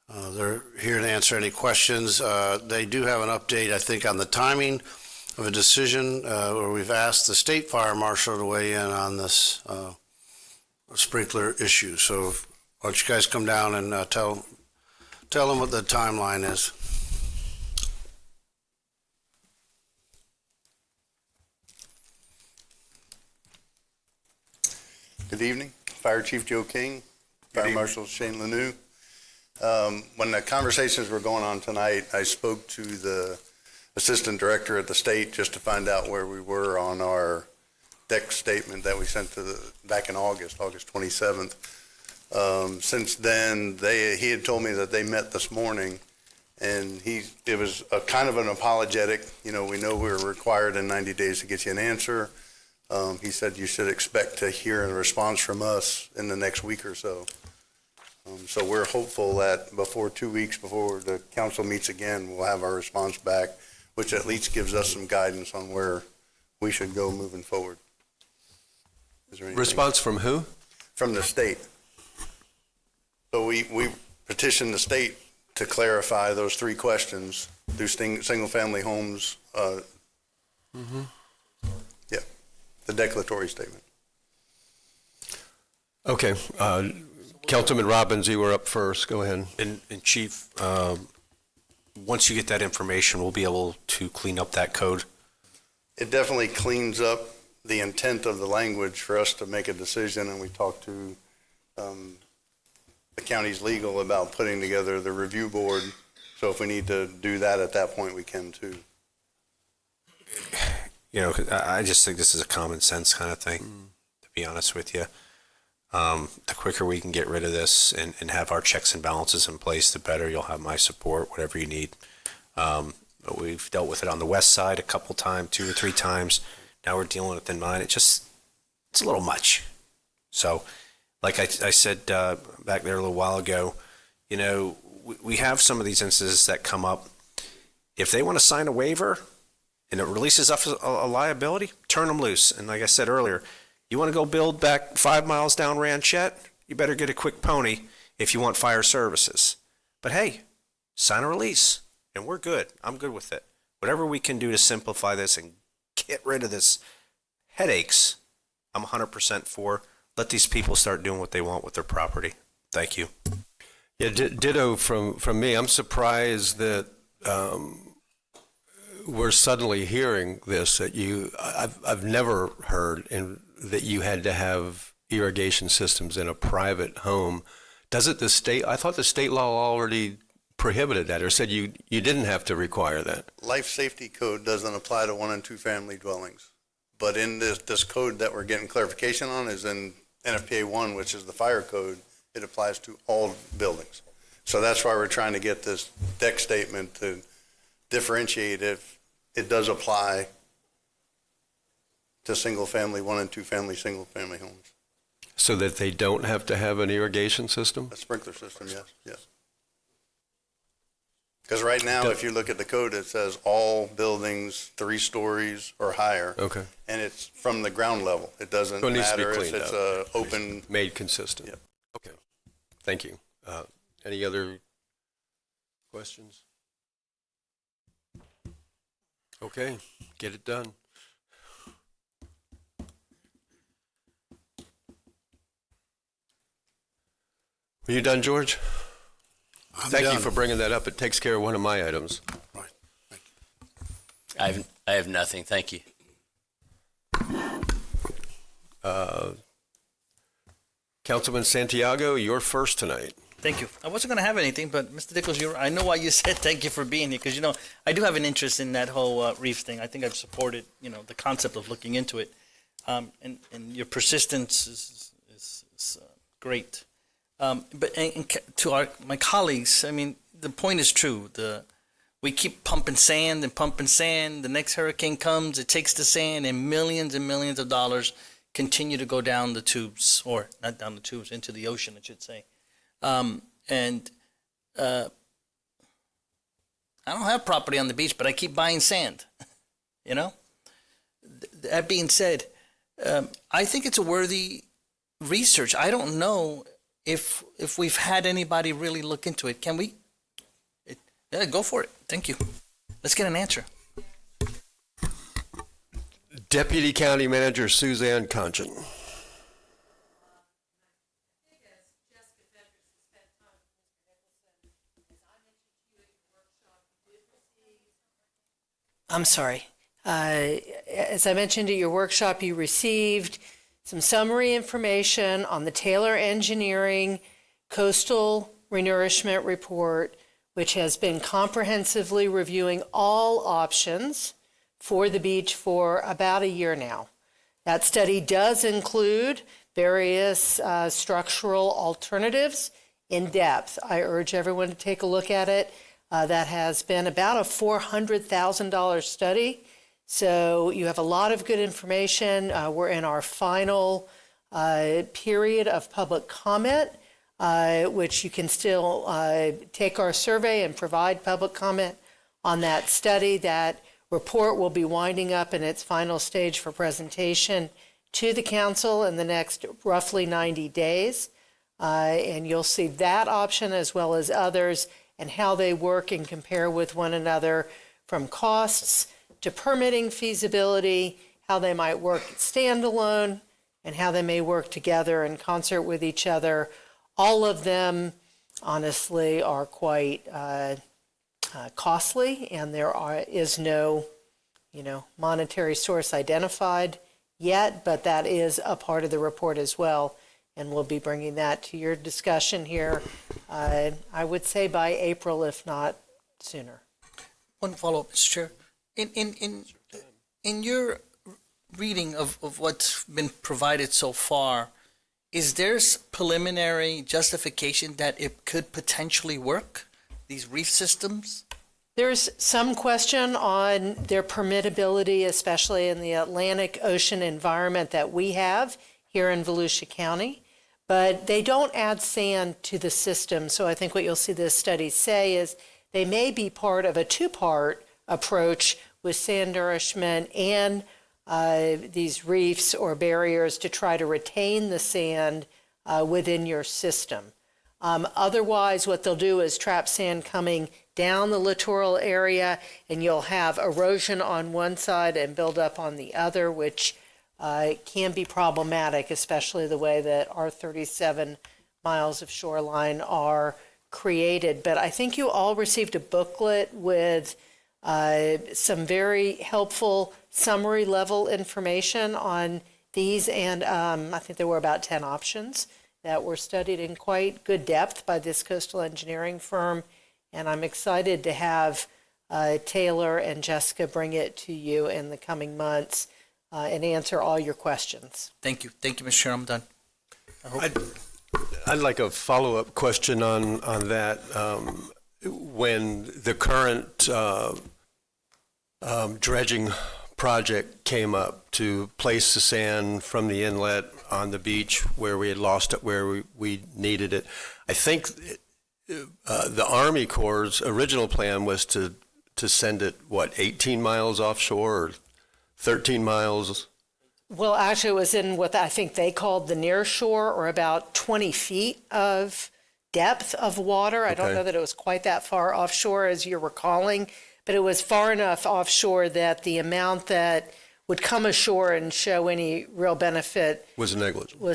They're here to answer any questions. They do have an update, I think, on the timing of a decision where we've asked the State Fire Marshal to weigh in on this sprinkler issue. So why don't you guys come down and tell them what the timeline is. Good evening. Fire Chief Joe King, Fire Marshal Shane Lanou. When the conversations were going on tonight, I spoke to the Assistant Director at the state just to find out where we were on our deck statement that we sent to back in August 27th. Since then, he had told me that they met this morning, and it was a kind of an apologetic. You know, we know we're required in 90 days to get you an answer. He said you should expect to hear a response from us in the next week or so. So we're hopeful that before 2 weeks before the council meets again, we'll have our response back, which at least gives us some guidance on where we should go moving forward. Is there anything? Response from who? From the state. So we petitioned the state to clarify those three questions through single-family homes. Yeah, the declaratory statement. Okay. Councilman Robbins, you were up first. Go ahead. And Chief, once you get that information, we'll be able to clean up that code. It definitely cleans up the intent of the language for us to make a decision, and we talked to the county's legal about putting together the review board. So if we need to do that at that point, we can too. You know, I just think this is a common sense kind of thing, to be honest with you. The quicker we can get rid of this and have our checks and balances in place, the better. You'll have my support, whatever you need. But we've dealt with it on the west side a couple times, 2 or 3 times. Now we're dealing with it in mine. It's a little much. So, like I said back there a little while ago, you know, we have some of these instances that come up. If they want to sign a waiver and it releases us a liability, turn them loose. And like I said earlier, you want to go build back 5 miles down Ranchette, you better get a quick pony if you want fire services. But hey, sign a release and we're good. I'm good with it. Whatever we can do to simplify this and get rid of this headaches, I'm 100% for. Let these people start doing what they want with their property. Thank you. Yeah, ditto from me. I'm surprised that we're suddenly hearing this, that I've never heard that you had to have irrigation systems in a private home. Does it the state? I thought the state law already prohibited that or said you didn't have to require that. Life safety code doesn't apply to 1 and 2 family dwellings. But in this code that we're getting clarification on is in NFPA 1, which is the fire code. It applies to all buildings. So that's why we're trying to get this deck statement to differentiate if it does apply to single family, 1 and 2 family, single family homes. So that they don't have to have an irrigation system? A sprinkler system, yes. Because right now, if you look at the code, it says all buildings 3 stories or higher. Okay. And it's from the ground level. It doesn't So it needs to be matter if cleaned it's up. open. Made consistent. Yep. Okay. Thank you. Any other questions? Okay, get it done. Are you done, George? Thank you for bringing that up. It takes care of one of my items. Right. Thank I have nothing. Thank you. Councilman Santiago, you're first tonight. Thank you. I wasn't going to have anything, but Mr. Dickles, I know why you said thank you for being here, because, I do have an interest in that whole reef thing. I think I've supported, the concept of looking into it. And your persistence is great. But to my colleagues, the point is true. We keep pumping sand. The next hurricane comes, it takes the sand, and millions of dollars continue to go down the tubes, or not down the tubes, into the ocean, I should say. I don't have property on the beach, but I keep buying sand. That being said, I think it's a worthy research. I don't know if we've had anybody really look into it. Can we? Yeah, go for it. Thank you. Let's get an answer. Deputy County Manager Suzanne Conchon. I'm sorry. As I mentioned at your workshop, you received some summary information on the Taylor Engineering Coastal Renourishment Report, which has been comprehensively reviewing all options for the beach for about a year now. That study does include various structural alternatives in depth. I urge everyone to take a look at it. That has been about a $400,000 study. So you have a lot of good information. We're in our final period of public comment, which you can still take our survey and provide public comment on that study. That report will be winding up in its final stage for presentation to the council in the next roughly 90 days. And you'll see that option as well as others and how they work and compare with one another, from costs to permitting feasibility, how they might work standalone, and how they may work together in concert with each other. All of them, honestly, are quite costly, and there is no, monetary source identified yet, but that is a part of the report as well. And we'll be bringing that to your discussion here, I would say by April, if not sooner. One follow-up, Mr. Chair. In your reading of what's been provided so far, is there preliminary justification that it could potentially work, these reef systems? There's some question on their permittability, especially in the Atlantic Ocean environment that we have here in Volusia County. But they don't add sand to the system. So I think what you'll see this study say is they may be part of a two-part approach with sand nourishment and these reefs or barriers to try to retain the sand within your system. Otherwise, what they'll do is trap sand coming down the littoral area, and you'll have erosion on one side and build up on the other, which can be problematic, especially the way that our 37 miles of shoreline are created. But I think you all received a booklet with some very helpful summary level information on these, and I think there were about 10 options that were studied in quite good depth by this coastal engineering firm, and I'm excited to have Taylor and Jessica bring it to you in the coming months and answer all your questions. Thank you. Thank you, Mr. Chair. I'm done. I'd like a follow-up question on that. When the current dredging project came up to place the sand from the inlet on the beach where we had lost it, where we needed it, I think the Army Corps' original plan was to send it, 18 miles offshore or 13 miles? Well, actually, it was in what I think they called the near shore, or about 20 feet of depth of water. I don't know that it was quite that far offshore as you're recalling, but it was far enough offshore that the amount that would come ashore and show any real benefit was negligible.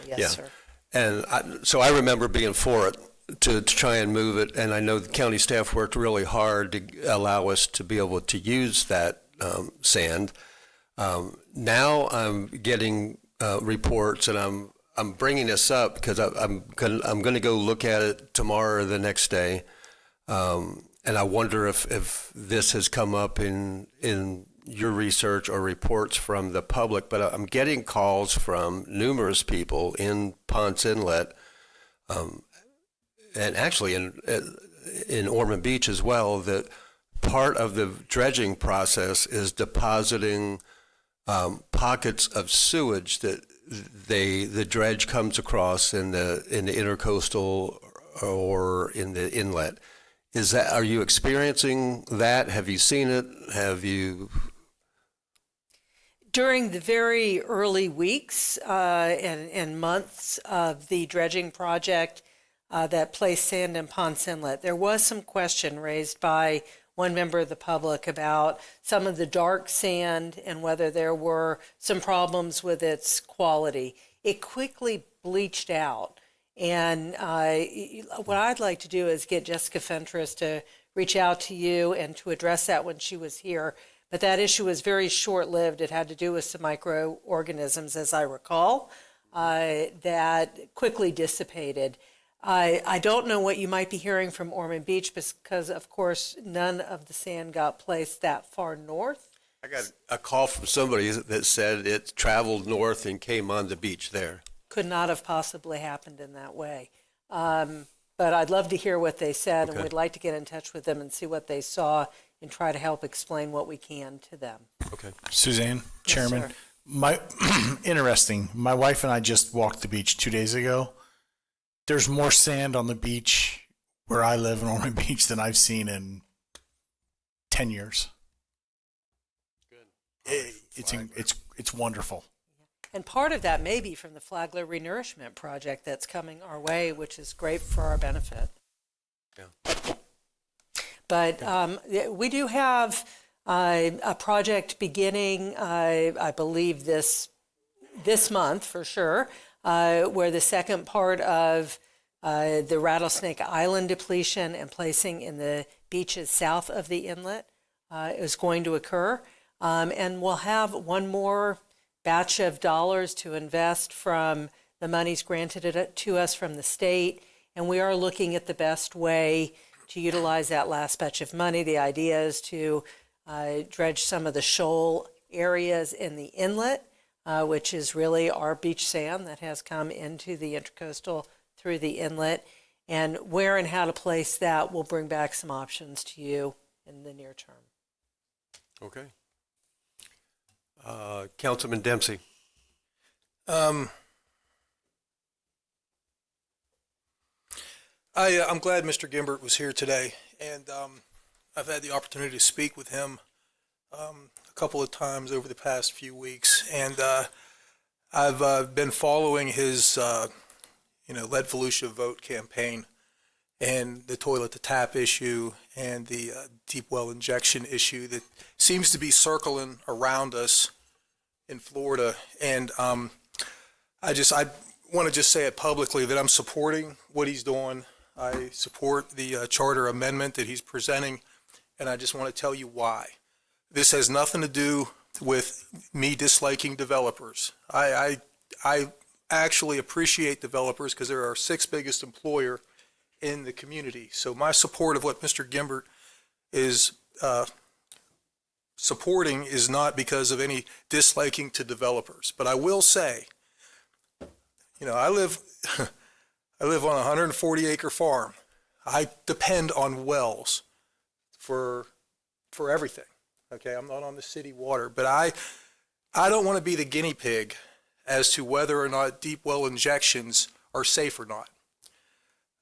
Yes, sir. And so I remember being for it to try and move it, and I know the county staff worked really hard to allow us to be able to use that sand. Now I'm getting reports, and I'm bringing this up because I'm going to go look at it tomorrow or the next day, and I wonder if this has come up in your research or reports from the public. But I'm getting calls from numerous people in Ponce Inlet, and actually in Ormond Beach as well, that part of the dredging process is depositing pockets of sewage that the dredge comes across in the intercoastal or in the inlet. Are you experiencing that? Have you seen it? Have you? During the very early weeks and months of the dredging project that placed sand in Ponce Inlet, there was some question raised by one member of the public about some of the dark sand and whether there were some problems with its quality. It quickly bleached out. And what I'd like to do is get Jessica Fentress to reach out to you and to address that when she was here. But that issue was very short-lived. It had to do with some microorganisms, as I recall, that quickly dissipated. I don't know what you might be hearing from Ormond Beach because, of course, none of the sand got placed that far north. I got a call from somebody that said it traveled north and came on the beach there. Could not have possibly happened in that way. But I'd love to hear what they said, and we'd like to get in touch with them and see what they saw and try to help explain what we can to them. Okay. Suzanne, Chairman, sir. Interesting. My wife and I just walked the beach 2 days ago. There's more sand on the beach where I live in Ormond Beach than I've seen in 10 years. Good. It's wonderful. And part of that may be from the Flagler Renourishment Project that's coming our way, which is great for our benefit. Yeah. But we do have a project beginning, I believe, this month for sure, where the second part of the Rattlesnake Island depletion and placing in the beaches south of the inlet is going to occur. And we'll have one more batch of dollars to invest from the monies granted to us from the state. And we are looking at the best way to utilize that last batch of money. The idea is to dredge some of the shoal areas in the inlet, which is really our beach sand that has come into the intercoastal through the inlet. And where and how to place that, we'll bring back some options to you in the near term. Okay. Councilman Dempsey. I'm glad Mr. Gimbert was here today, and I've had the opportunity to speak with him a couple of times over the past few weeks, and I've been following his lead volusia vote campaign and the toilet to tap issue and the deep well injection issue that seems to be circling around us in Florida. And I want to just say it publicly that I'm supporting what he's doing. I support the charter amendment that he's presenting, and I just want to tell you why. This has nothing to do with me disliking developers. I actually appreciate developers because they're our sixth biggest employer in the community. So my support of what Mr. Gimbert is supporting is not because of any disliking to developers. But I will say, I live on a 140-acre farm. I depend on wells for everything. Okay, I'm not on the city water, but I don't want to be the guinea pig as to whether or not deep well injections are safe or not.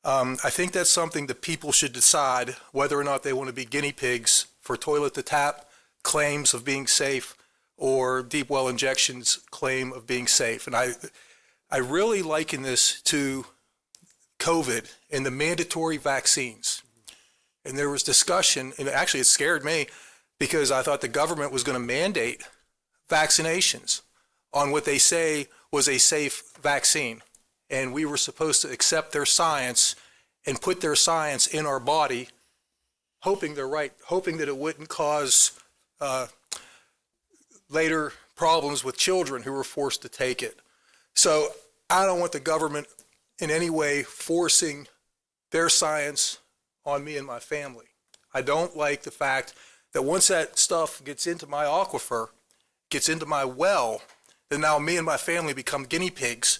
I think that's something that people should decide whether or not they want to be guinea pigs for toilet to tap claims of being safe or deep well injections claim of being safe. And I really liken this to COVID and the mandatory vaccines. And there was discussion, and actually it scared me because I thought the government was going to mandate vaccinations on what they say was a safe vaccine. And we were supposed to accept their science and put their science in our body, hoping they're right, hoping that it wouldn't cause later problems with children who were forced to take it. So I don't want the government in any way forcing their science on me and my family. I don't like the fact that once that stuff gets into my aquifer, gets into my well, then now me and my family become guinea pigs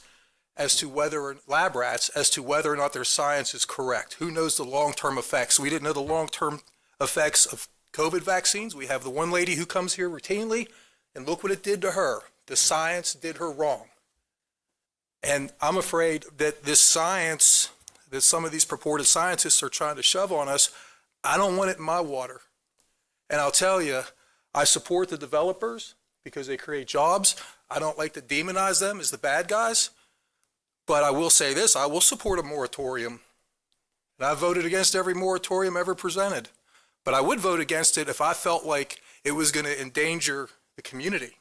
as to whether, lab rats, as to whether or not their science is correct. Who knows the long-term effects? We didn't know the long-term effects of COVID vaccines. We have the one lady who comes here routinely, and look what it did to her. The science did her wrong. And I'm afraid that this science, that some of these purported scientists are trying to shove on us, I don't want it in my water. And I'll tell you, I support the developers because they create jobs. I don't like to demonize them as the bad guys. But I will say this, I will support a moratorium. And I voted against every moratorium ever presented. But I would vote against it if I felt like it was going to endanger the community.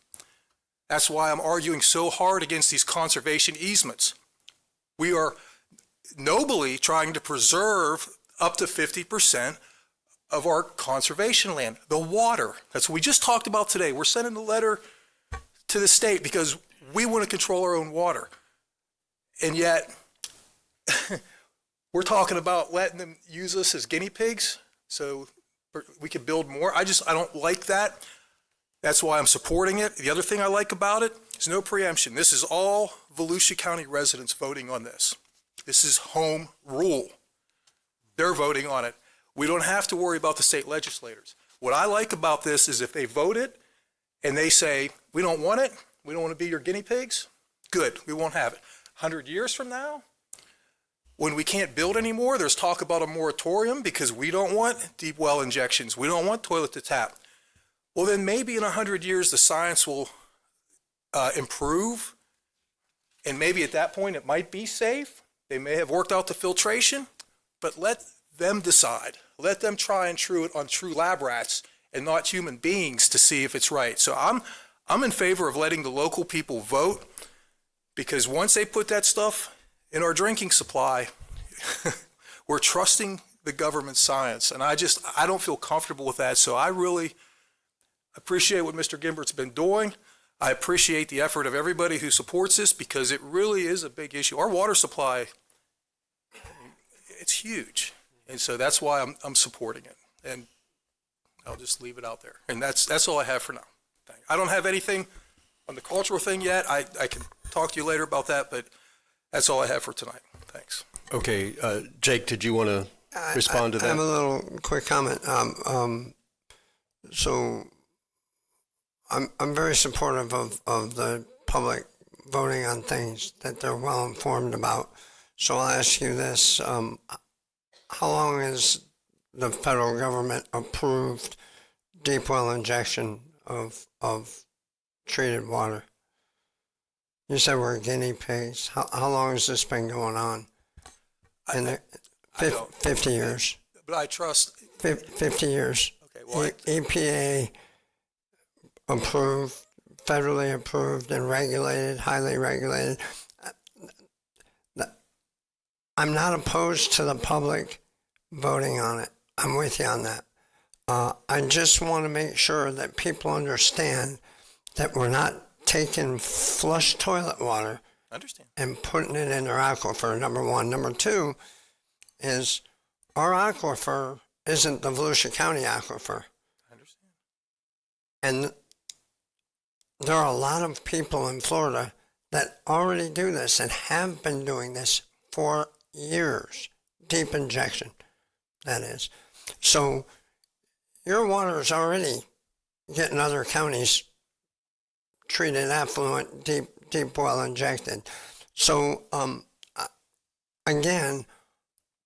That's why I'm arguing so hard against these conservation easements. We are nobly trying to preserve up to 50% of our conservation land, the water. That's what we just talked about today. We're sending a letter to the state because we want to control our own water. And yet, we're talking about letting them use us as guinea pigs so we can build more. I don't like that. That's why I'm supporting it. The other thing I like about it is no preemption. This is all Volusia County residents voting on this. This is home rule. They're voting on it. We don't have to worry about the state legislators. What I like about this is if they vote it and they say, we don't want it, we don't want to be your guinea pigs, good, we won't have it. 100 years from now, when we can't build anymore, there's talk about a moratorium because we don't want deep well injections. We don't want toilet to tap. Well, then maybe in 100 years, the science will improve. And maybe at that point, it might be safe. They may have worked out the filtration, but let them decide. Let them try and true it on true lab rats and not human beings to see if it's right. So I'm in favor of letting the local people vote. Because once they put that stuff in our drinking supply, we're trusting the government science. And I don't feel comfortable with that. So I really appreciate what Mr. Gimbert's been doing. I appreciate the effort of everybody who supports this because it really is a big issue. Our water supply, it's huge. And so that's why I'm supporting it. And I'll just leave it out there. And that's all I have for now. I don't have anything on the cultural thing yet. I can talk to you later about that, but that's all I have for tonight. Thanks. Okay, Jake, did you want to respond to that? I have a little quick comment. So I'm very supportive of the public voting on things that they're well informed about. So I'll ask you this. How long has the federal government approved deep well injection of treated water? You said we're guinea pigs. How long has this been going on? 50 years. But I trust. 50 years. Okay, well, EPA approved, federally approved and regulated, highly regulated. I'm not opposed to the public voting on it. I'm with you on that. I just want to make sure that people understand that we're not taking flush toilet water and putting it in their aquifer, number one. Number two is our aquifer isn't the Volusia County aquifer. I understand. And there are a lot of people in Florida that already do this and have been doing this for years. Deep injection, that is. So your water is already getting other counties treated affluent, deep well injected. So again,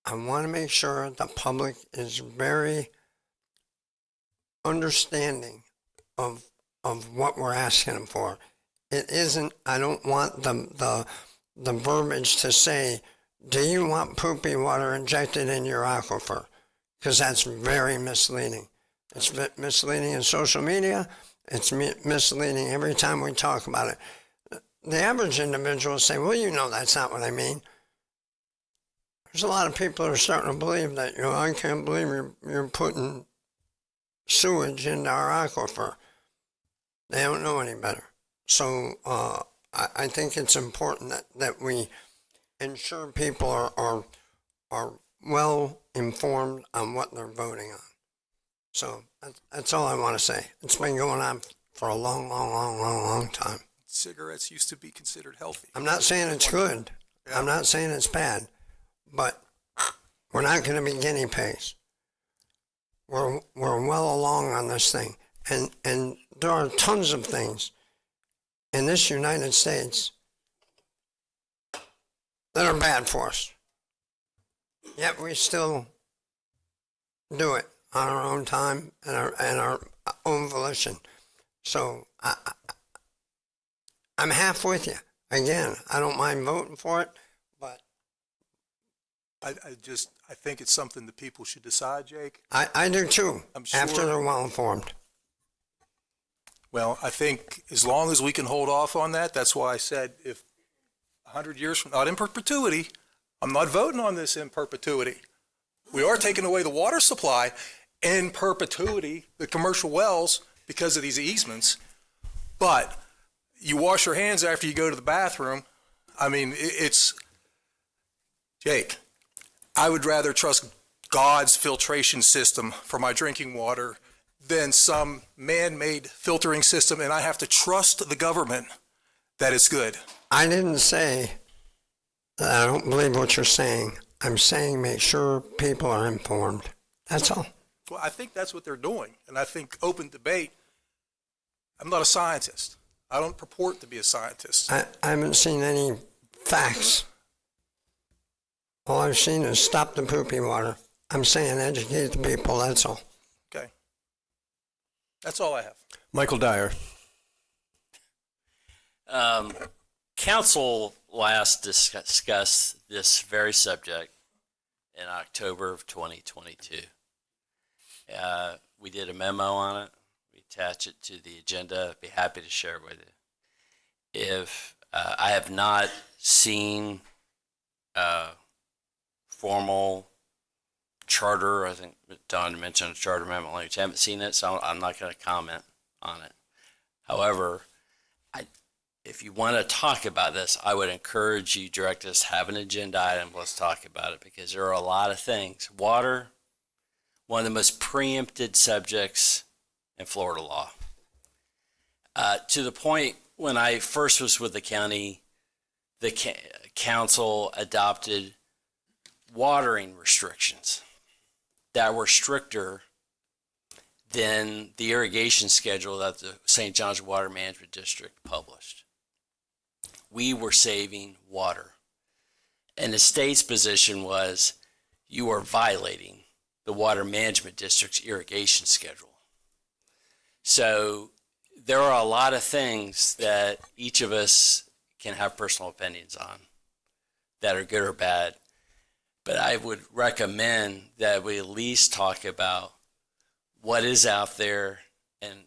I want to make sure the public is very understanding of what we're asking them for. It isn't, I don't want the verbiage to say, do you want poopy water injected in your aquifer? Because that's very misleading. It's misleading in social media. It's misleading every time we talk about it. The average individual will say, well, you know, that's not what I mean. There's a lot of people who are starting to believe that, you know, I can't believe you're putting sewage into our aquifer. They don't know any better. So I think it's important that we ensure people are well informed on what they're voting on. So that's all I want to say. It's been going on for a long time. Cigarettes used to be considered healthy. I'm not saying it's good. I'm not saying it's bad, but we're not going to be guinea pigs. We're well along on this thing, and there are tons of things in this United States that are bad for us. Yet we still do it on our own time and our own volition. So I'm half with you. Again, I don't mind voting for it, but I think it's something that people should decide, Jake. I do too, I'm sure, after they're well informed. Well, I think as long as we can hold off on that, that's why I said if 100 years from, not in perpetuity, I'm not voting on this in perpetuity. We are taking away the water supply in perpetuity, the commercial wells, because of these easements. But you wash your hands after you go to the bathroom. I mean, it's, Jake, I would rather trust God's filtration system for my drinking water than some man-made filtering system, and I have to trust the government that it's good. I didn't say that I don't believe what you're saying. I'm saying make sure people are informed. That's all. Well, I think that's what they're doing, and I think open debate, I'm not a scientist. I don't purport to be a scientist. I haven't seen any facts. All I've seen is stop the poopy water. I'm saying educate the people, that's all. Okay. That's all I have. Michael Dyer. Council last discussed this very subject in October of 2022. We did a memo on it. We attached it to the agenda. I'd be happy to share it with you. If I have not seen formal charter, I think Don mentioned a charter amendment language. I haven't seen it, so I'm not going to comment on it. However, if you want to talk about this, I would encourage you, direct us, have an agenda item, let's talk about it, because there are a lot of things. Water, one of the most preempted subjects in Florida law. To the point, when I first was with the county, the council adopted watering restrictions that were stricter than the irrigation schedule that the St. John's Water Management District published. We were saving water. And the state's position was you are violating the Water Management District's irrigation schedule. So there are a lot of things that each of us can have personal opinions on that are good or bad. But I would recommend that we at least talk about what is out there and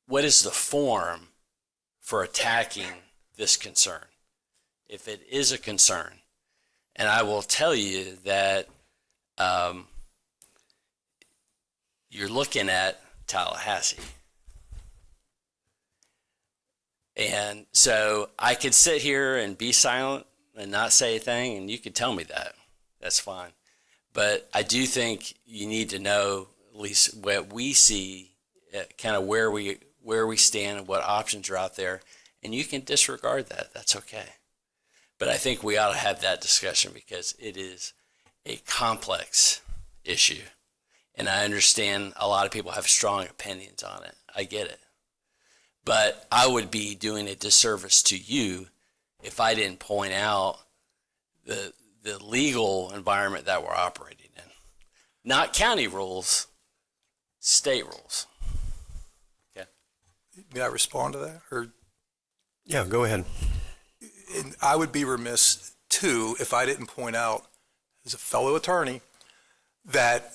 what is the form for attacking this concern, if it is a concern. And I will tell you that you're looking at Tallahassee. And so I could sit here and be silent and not say a thing, and you could tell me that. That's fine. But I do think you need to know at least what we see, kind of where we stand and what options are out there. And you can disregard that. That's okay. But I think we ought to have that discussion because it is a complex issue. And I understand a lot of people have strong opinions on it. I get it. But I would be doing a disservice to you if I didn't point out the legal environment that we're operating in. Not county rules, state rules. Okay. May I respond to that? Or Yeah, go ahead. and I would be remiss too if I didn't point out, as a fellow attorney, that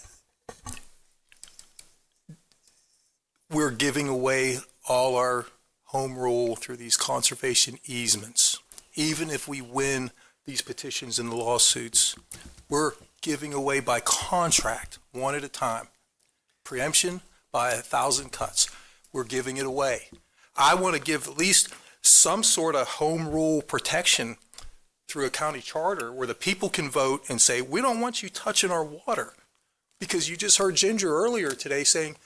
we're giving away all our home rule through these conservation easements. Even if we win these petitions and lawsuits, we're giving away by contract, one at a time. Preemption by 1,000 cuts. We're giving it away. I want to give at least some sort of home rule protection through a county charter where the people can vote and say, we don't want you touching our water. Because you just heard Ginger earlier today saying,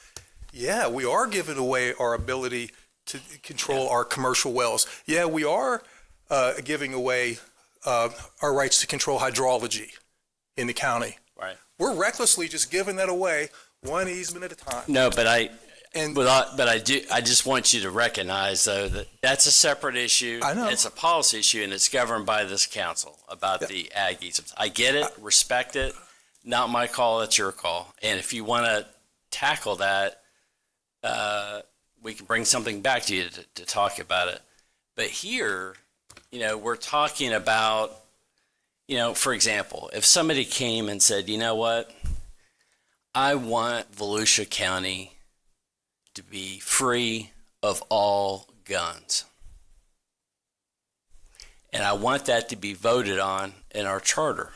yeah, we are giving away our ability to control our commercial wells. Yeah, we are giving away our rights to control hydrology in the county. Right. We're recklessly just giving that away one easement at a time. No, but I just want you to recognize though that that's a separate issue. I know. It's a policy issue and it's governed by this council about the ag easements. I get it, respect it. Not my call, that's your call. And if you want to tackle that, we can bring something back to you to talk about it. But here, we're talking about, for example, if somebody came and said, you know what, I want Volusia County to be free of all guns. And I want that to be voted on in our charter.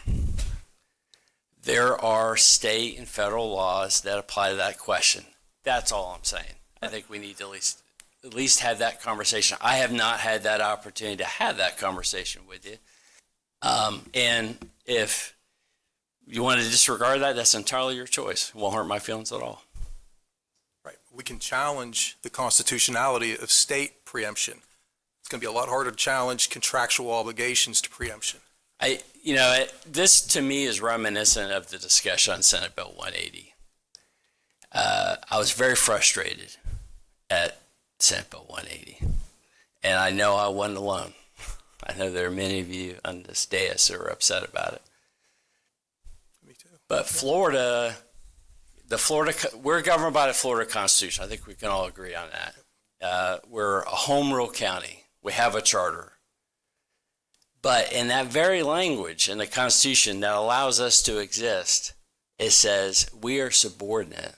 There are state and federal laws that apply to that question. That's all I'm saying. I think we need to at least have that conversation. I have not had that opportunity to have that conversation with you. And if you want to disregard that, that's entirely your choice. It won't hurt my feelings at all. Right. We can challenge the constitutionality of state preemption. It's going to be a lot harder to challenge contractual obligations to preemption. This to me is reminiscent of the discussion on Senate Bill 180. I was very frustrated at Senate Bill 180, and I know I wasn't alone. I know there are many of you on this dais who are upset about it. Me too. But we're governed by the Florida Constitution. I think we can all agree on that. We're a home rule county. We have a charter. But in that very language in the Constitution that allows us to exist, it says we are subordinate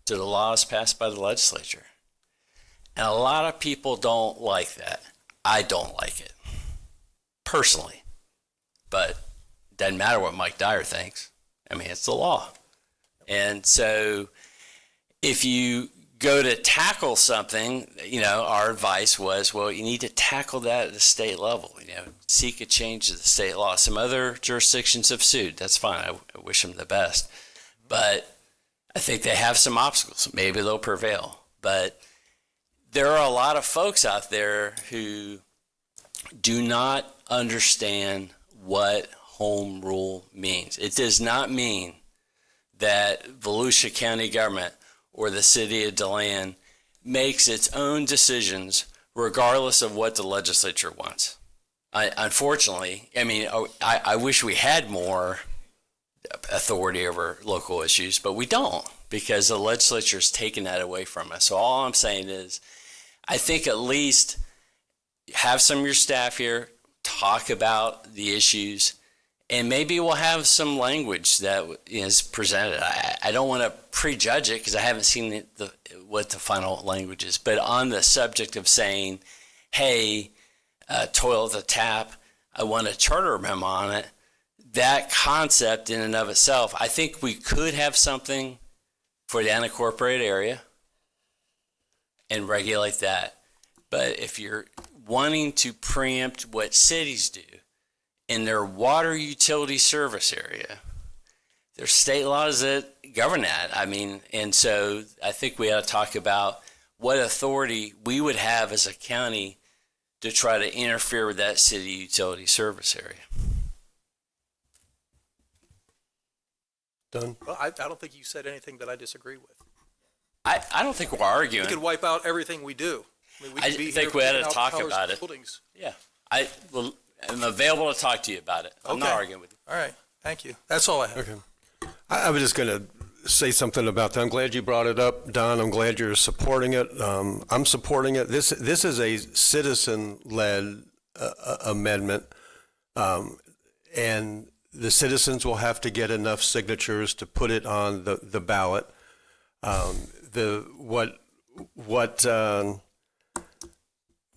to the laws passed by the legislature. And a lot of people don't like that. I don't like it, personally. But it doesn't matter what Mike Dyer thinks. I mean, it's the law. And so if you go to tackle something, our advice was, well, you need to tackle that at the state level, seek a change to the state law. Some other jurisdictions have sued. That's fine. I wish them the best. But I think they have some obstacles. Maybe they'll prevail. But there are a lot of folks out there who do not understand what home rule means. It does not mean that Volusia County government or the city of DeLand makes its own decisions regardless of what the legislature wants. Unfortunately, I wish we had more authority over local issues, but we don't because the legislature's taken that away from us. So all I'm saying is I think at least have some of your staff here talk about the issues, and maybe we'll have some language that is presented. I don't want to prejudge it because I haven't seen what the final language is. But on the subject of saying, hey, toilet the tap, I want a charter memo on it, that concept in and of itself, I think we could have something for the unincorporated area and regulate that. But if you're wanting to preempt what cities do, in their water utility service area, there's state laws that govern that. And so I think we ought to talk about what authority we would have as a county to try to interfere with that city utility service area. Done. Well, I don't think you said anything that I disagree with. I don't think we're arguing. We could wipe out everything we do. I think we ought to talk about it. Buildings. Yeah. I'm available to talk to you about it. I'm not arguing with you. All right. Thank you. That's all I have. Okay. I was just going to say something about that. I'm glad you brought it up, Don. I'm glad you're supporting it. I'm supporting it. This is a citizen-led amendment, and the citizens will have to get enough signatures to put it on the ballot.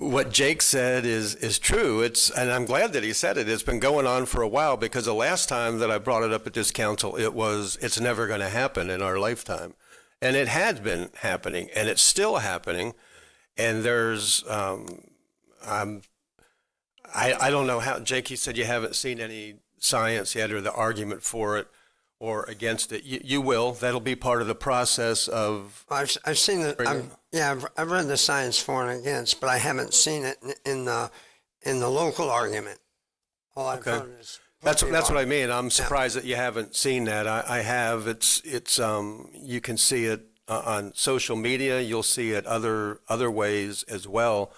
What Jake said is true. And I'm glad that he said it. It's been going on for a while because the last time that I brought it up at this council, it's never going to happen in our lifetime. And it has been happening, and it's still happening. And there's I don't know how, Jake, you said you haven't seen any science yet or the argument for it or against it. You will. That'll be part of the process of. I've seen it. I've read the science for and against, but I haven't seen it in the local argument. All I've heard is. That's what I mean. I'm surprised that you haven't seen that. I have. It's you can see it on social media. You'll see it other ways as well.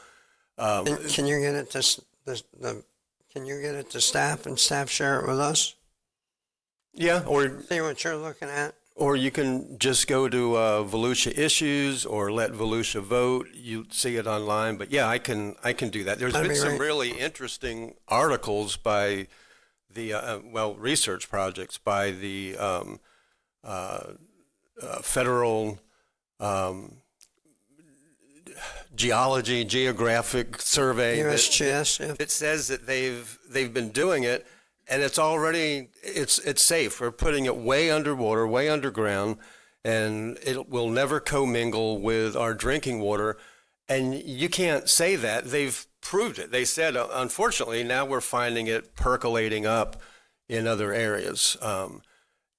Can you get it to Can you get it to staff and staff share it with us? Yeah, or see what you're looking at. Or you can just go to Volusia Issues or let Volusia vote. You see it online. But yeah, I can do that. There's been some really interesting articles by the research projects by the Federal Geographic Survey. USGS. It says that they've been doing it. And it's already, it's safe. We're putting it way underwater, way underground, and it will never commingle with our drinking water. And you can't say that. They've proved it. They said, unfortunately, now we're finding it percolating up in other areas.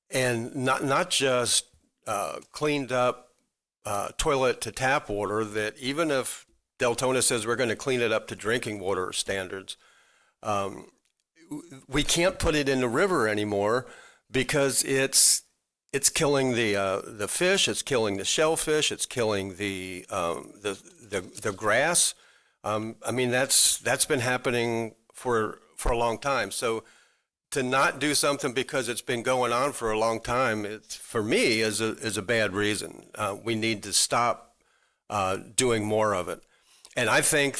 And not just cleaned up toilet to tap water, that even if Deltona says we're going to clean it up to drinking water standards, we can't put it in the river anymore because it's killing the fish, it's killing the shellfish, it's killing the grass. I mean that's been happening for a long time. So to not do something because it's been going on for a long time, it's for me is a bad reason. We need to stop doing more of it, and I think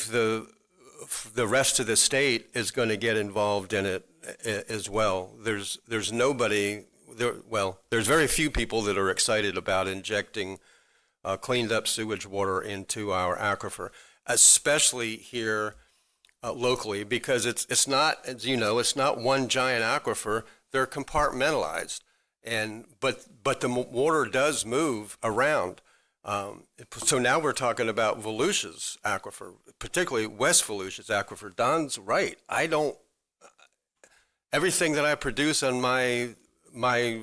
the rest of the state is going to get involved in it as well. There's nobody there. Well, there's very few people that are excited about injecting cleaned up sewage water into our aquifer, especially here locally, because it's not, as you know, it's not one giant aquifer. They're compartmentalized, but the water does move around. So now we're talking about Volusia's aquifer, particularly West Volusia's aquifer. Don's right. Everything that I produce on my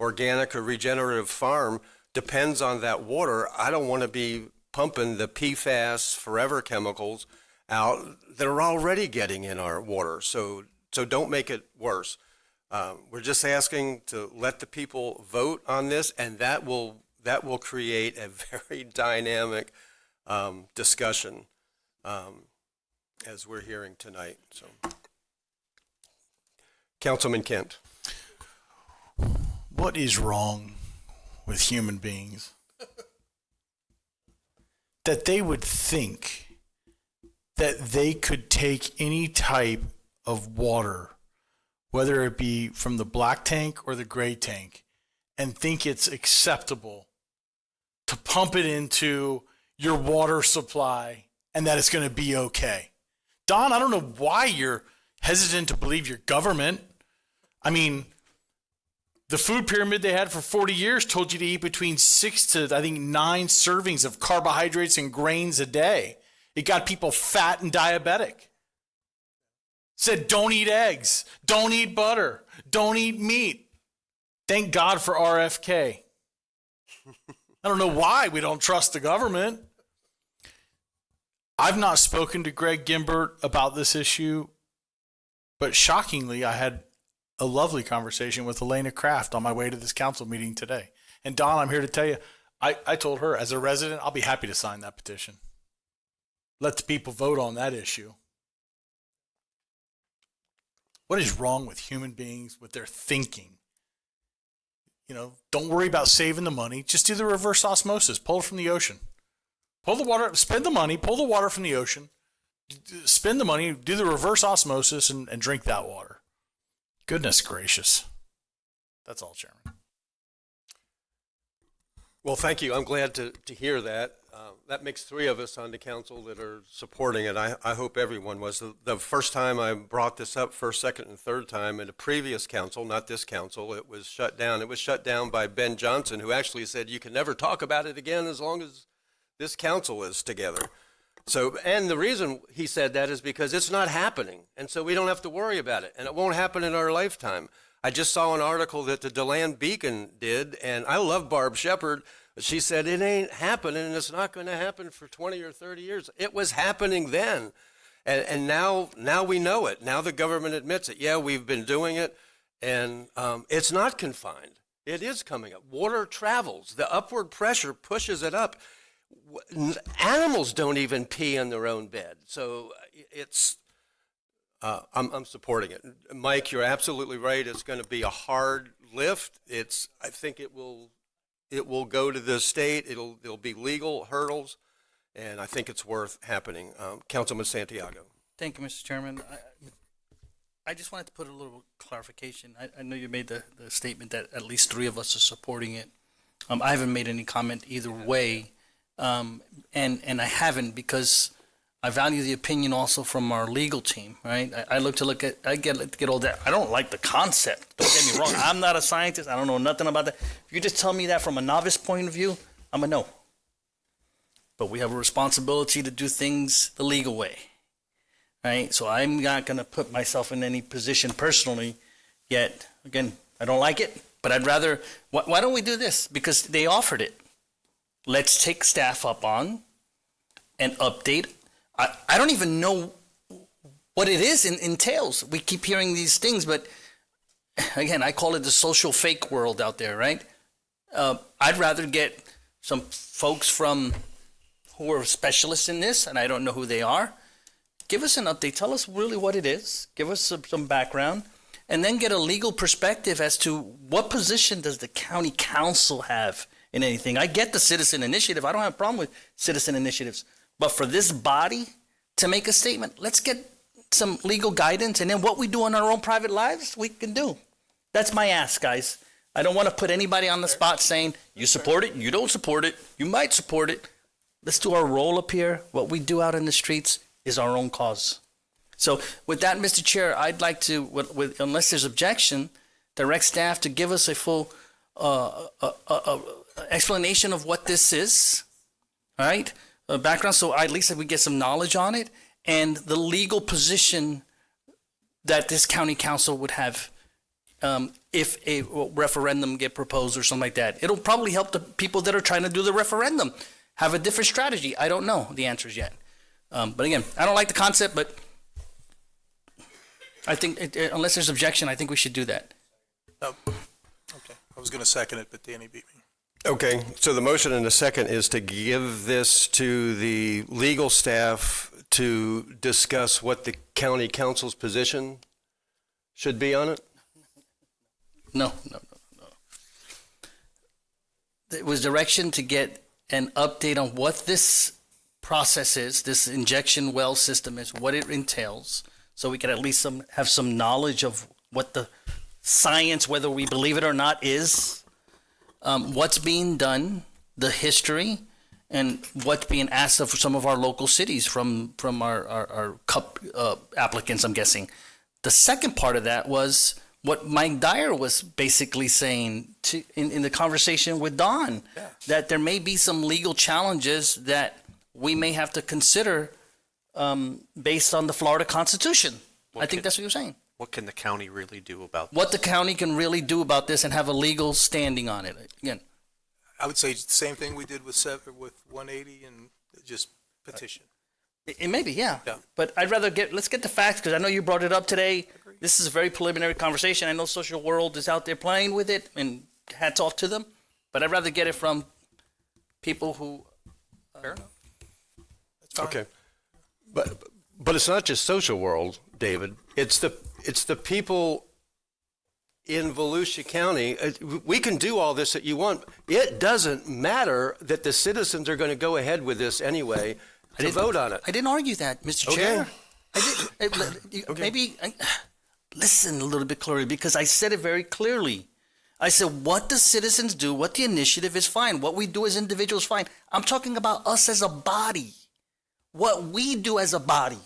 organic or regenerative farm depends on that water. I don't want to be pumping the PFAS forever chemicals out that are already getting in our water. So don't make it worse. We're just asking to let the people vote on this, and that will create a very dynamic discussion as we're hearing tonight. So, Councilman Kent. What is wrong with human beings that they would think that they could take any type of water, whether it be from the black tank or the gray tank, and think it's acceptable to pump it into your water supply and that it's going to be okay? Don, I don't know why you're hesitant to believe your government. I mean, the food pyramid they had for 40 years told you to eat between 6 to, I think, 9 servings of carbohydrates and grains a day. It got people fat and diabetic. Said don't eat eggs, don't eat butter, don't eat meat. Thank God for RFK. I don't know why we don't trust the government. I've not spoken to Greg Gimbert about this issue, but shockingly, I had a lovely conversation with Elena Kraft on my way to this council meeting today. And Don, I'm here to tell you, I told her as a resident, I'll be happy to sign that petition. Let the people vote on that issue. What is wrong with human beings, with their thinking? You know, don't worry about saving the money. Just do the reverse osmosis. Pull it from the ocean. Pull the water, spend the money, pull the water from the ocean, spend the money, do the reverse osmosis, and drink that water. Goodness gracious. That's all, Chairman. Well, thank you. I'm glad to hear that. That makes 3 of us on the council that are supporting it. I hope everyone was. The first time I brought this up, first, second, and third time in a previous council, not this council, it was shut down. It was shut down by Ben Johnson, who actually said you can never talk about it again as long as this council is together. So, and the reason he said that is because it's not happening. And so we don't have to worry about it. And it won't happen in our lifetime. I just saw an article that the DeLand Beacon did, and I love Barb Shepard. She said it ain't happening, and it's not going to happen for 20 or 30 years. It was happening then. And now we know it. Now the government admits it. Yeah, we've been doing it, and it's not confined. It is coming up. Water travels. The upward pressure pushes it up. Animals don't even pee in their own bed. So it's, I'm supporting it. Mike, you're absolutely right. It's going to be a hard lift. I think it will go to the state. It'll be legal hurdles. And I think it's worth happening. Councilman Santiago. Thank you, Mr. Chairman. I just wanted to put a little clarification. I know you made the statement that at least 3 of us are supporting it. I haven't made any comment either way, and I haven't because I value the opinion also from our legal team, right? I get all that. I don't like the concept. Don't get me wrong. I'm not a scientist. I don't know nothing about that. If you just tell me that from a novice point of view, I'm a no. But we have a responsibility to do things the legal way, right? So I'm not going to put myself in any position personally yet. Again, I don't like it, but I'd rather, why don't we do this? Because they offered it. Let's take staff up on and update. I don't even know what it entails. We keep hearing these things, but again, I call it the social fake world out there, right? I'd rather get some folks who are specialists in this, and I don't know who they are. Give us an update. Tell us really what it is. Give us some background, and then get a legal perspective as to what position does the county council have in anything. I get the citizen initiative. I don't have a problem with citizen initiatives. But for this body to make a statement, let's get some legal guidance, and then what we do in our own private lives, we can do. That's my ask, guys. I don't want to put anybody on the spot saying, you support it, you don't support it, you might support it. Let's do our role up here. What we do out in the streets is our own cause. So with that, Mr. Chair, I'd like to, unless there's objection, direct staff to give us a full explanation of what this is, all right? Background, so at least we get some knowledge on it, and the legal position that this county council would have if a referendum get proposed or something like that. It'll probably help the people that are trying to do the referendum have a different strategy. I don't know the answers yet. But again, I don't like the concept, but I think unless there's objection, I think we should do that. Okay. I was going to second it, but Danny beat me. Okay, so the motion in a second is to give this to the legal staff to discuss what the county council's position should be on it? No. It was direction to get an update on what this process is, this injection well system is, what it entails, so we could at least have some knowledge of what the science, whether we believe it or not, is, what's being done, the history, and what's being asked of some of our local cities from our CUP applicants, I'm guessing. The second part of that was what Mike Dyer was basically saying in the conversation with Don, that there may be some legal challenges that we may have to consider based on the Florida Constitution. I think that's what you're saying. What can the county really do about this? What the county can really do about this and have a legal standing on it. Again, I would say the same thing we did with 180 and just petition. It may be, yeah. But I'd rather let's get the facts, because I know you brought it up today. This is a very preliminary conversation. I know Social World is out there playing with it, and hats off to them. But I'd rather get it from people who... Fair enough. That's fine. Okay. But it's not just Social World, David. It's the people in Volusia County. We can do all this that you want. It doesn't matter that the citizens are going to go ahead with this anyway to vote on it. I didn't argue that, Mr. Chair. Maybe listen a little bit clearly, because I said it very clearly. I said what the citizens do, what the initiative is fine. What we do as individuals, fine. I'm talking about us as a body. What we do as a body.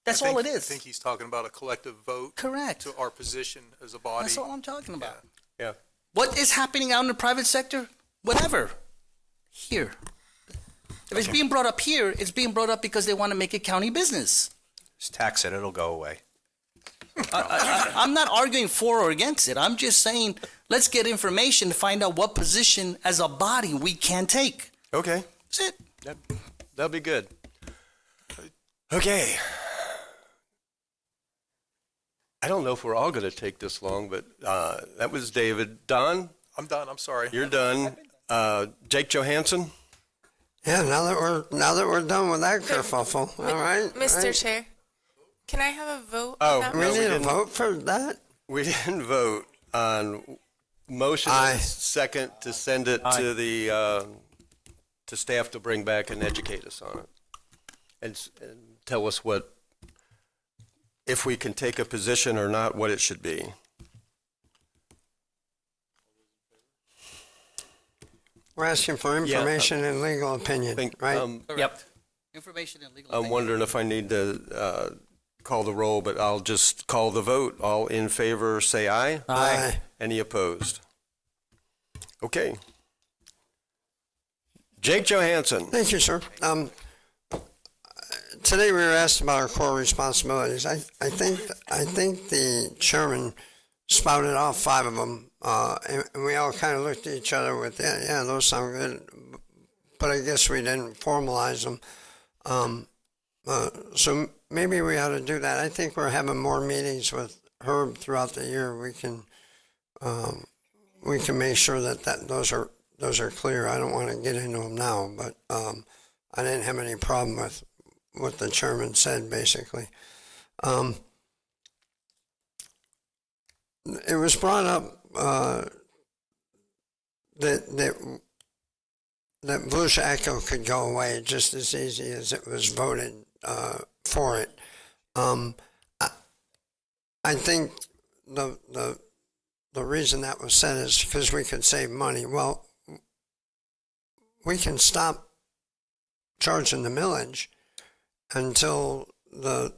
That's all it is. I think he's talking about a collective vote. Correct. To our position as a body. That's all I'm talking about. Yeah. What is happening out in the private sector? Whatever. Here. If it's being brought up here, it's being brought up because they want to make it county business. Just tax it, it'll go away. I'm not arguing for or against it. I'm just saying, let's get information to find out what position as a body we can take. Okay. That's it. That'll be good. Okay. I don't know if we're all going to take this long, but that was David. Don? I'm done. I'm sorry. You're done. Jake Johansson? Yeah, now that we're done with that kerfuffle, all right? Mr. right. Chair, can I have a vote Oh, on that? We need a vote for that? We didn't vote on motion and second to send it to the to staff to bring back and educate us on it, and tell us what, if we can take a position or not, what it should be. We're asking for information and legal opinion, right? Yep. Information and legal. I'm wondering if I need to call the roll, but I'll just call the vote. All in favor, say aye. Aye. Any opposed? Okay. Jake Johansson. Thank you, sir. Today we were asked about our core responsibilities. I think the chairman spouted off 5 of them, and we all kind of looked at each other with, yeah, those sound good, but I guess we didn't formalize them. So maybe we ought to do that. I think we're having more meetings with Herb throughout the year. We can make sure that those are clear. I don't want to get into them now, but I didn't have any problem with what the chairman said, basically. It was brought up that Volusia Echo could go away just as easy as it was voted for it. I think the reason that was said is because we could save money. Well, we can stop charging the millage until the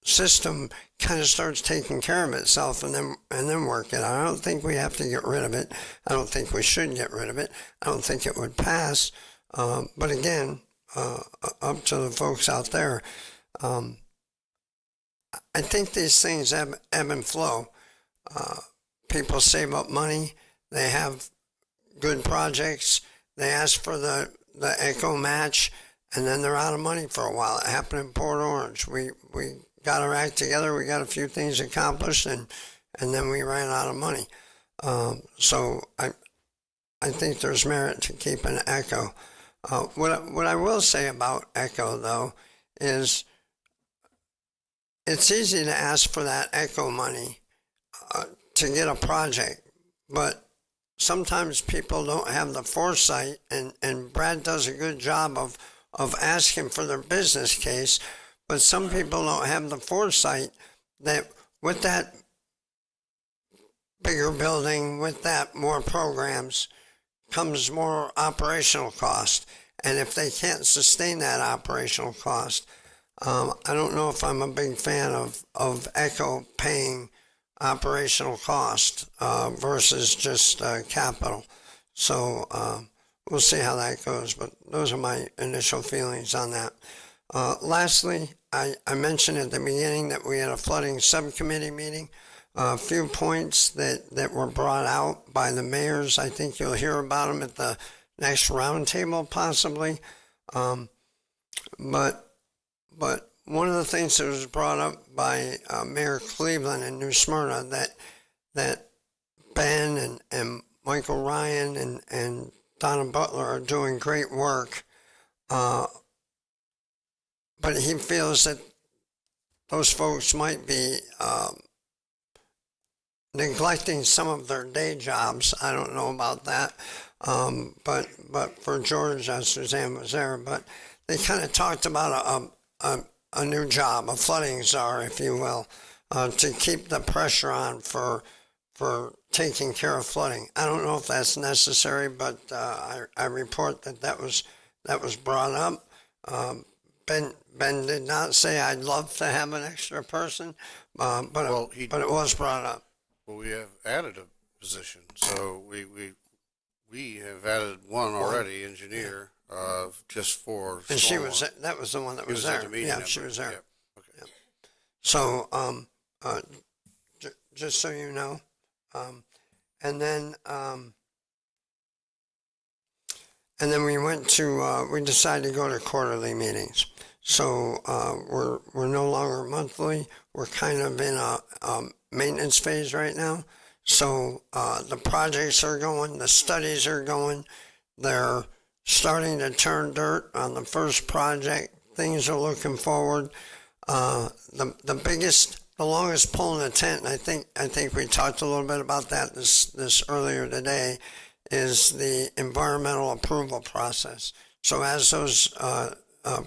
system kind of starts taking care of itself, and then work it out. I don't think we have to get rid of it. I don't think we should get rid of it. I don't think it would pass. But again, up to the folks out there. I think these things ebb and flow. People save up money. They have good projects. They ask for the ECHO match, and then they're out of money for a while. It happened in Port Orange. We got our act together. We got a few things accomplished, and then we ran out of money. So I think there's merit to keeping ECHO. What I will say about ECHO, though, is it's easy to ask for that ECHO money to get a project, but sometimes people don't have the foresight, and Brad does a good job of asking for their business case, but some people don't have the foresight that with that bigger building, with that more programs, comes more operational cost. And if they can't sustain that operational cost, I don't know if I'm a big fan of ECHO paying operational cost versus just capital. So we'll see how that goes, but those are my initial feelings on that. Lastly, I mentioned at the beginning that we had a flooding subcommittee meeting. A few points that were brought out by the mayors. I think you'll hear about them at the next roundtable, possibly. But one of the things that was brought up by Mayor Cleveland in New Smyrna that Ben and Michael Ryan and Donna Butler are doing great work, but he feels that those folks might be neglecting some of their day jobs. I don't know about that, but for George, Suzanne was there, but they kind of talked about a new job, a flooding czar, if you will, to keep the pressure on for taking care of flooding. I don't know if that's necessary, but I report that was brought up. Ben did not say I'd love to have an extra person, but it was brought up. Well, we have added a position, so we have added one already, engineer. just for And she stormwater. was, that was the one that She was at there. the meeting, Yeah, I she was believe. there. Yeah. Okay. Yep. So, just so you know, and then we went to, we decided to go to quarterly meetings. So, we're no longer monthly. We're kind of in a maintenance phase right now. So, the projects are going, the studies are going, they're starting to turn dirt on the first project. Things are looking forward. The biggest, the longest pole in the tent, and I think we talked a little bit about that this earlier today, is the environmental approval process. So as those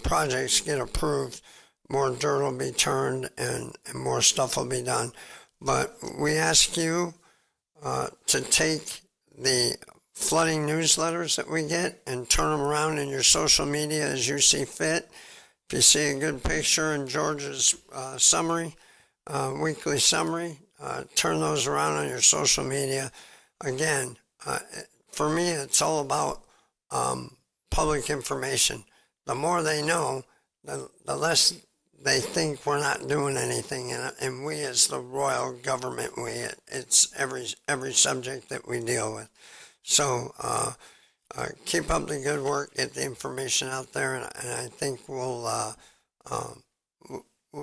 projects get approved, more dirt will be turned and more stuff will be done. But we ask you to take the flooding newsletters that we get and turn them around in your social media as you see fit. If you see a good picture in George's summary, weekly summary, turn those around on your social media. Again, for me, it's all about public information. The more they know, the less they think we're not doing anything. And we as the royal government, it's every subject that we deal with. So keep up the good work, get the information out there, and I think we'll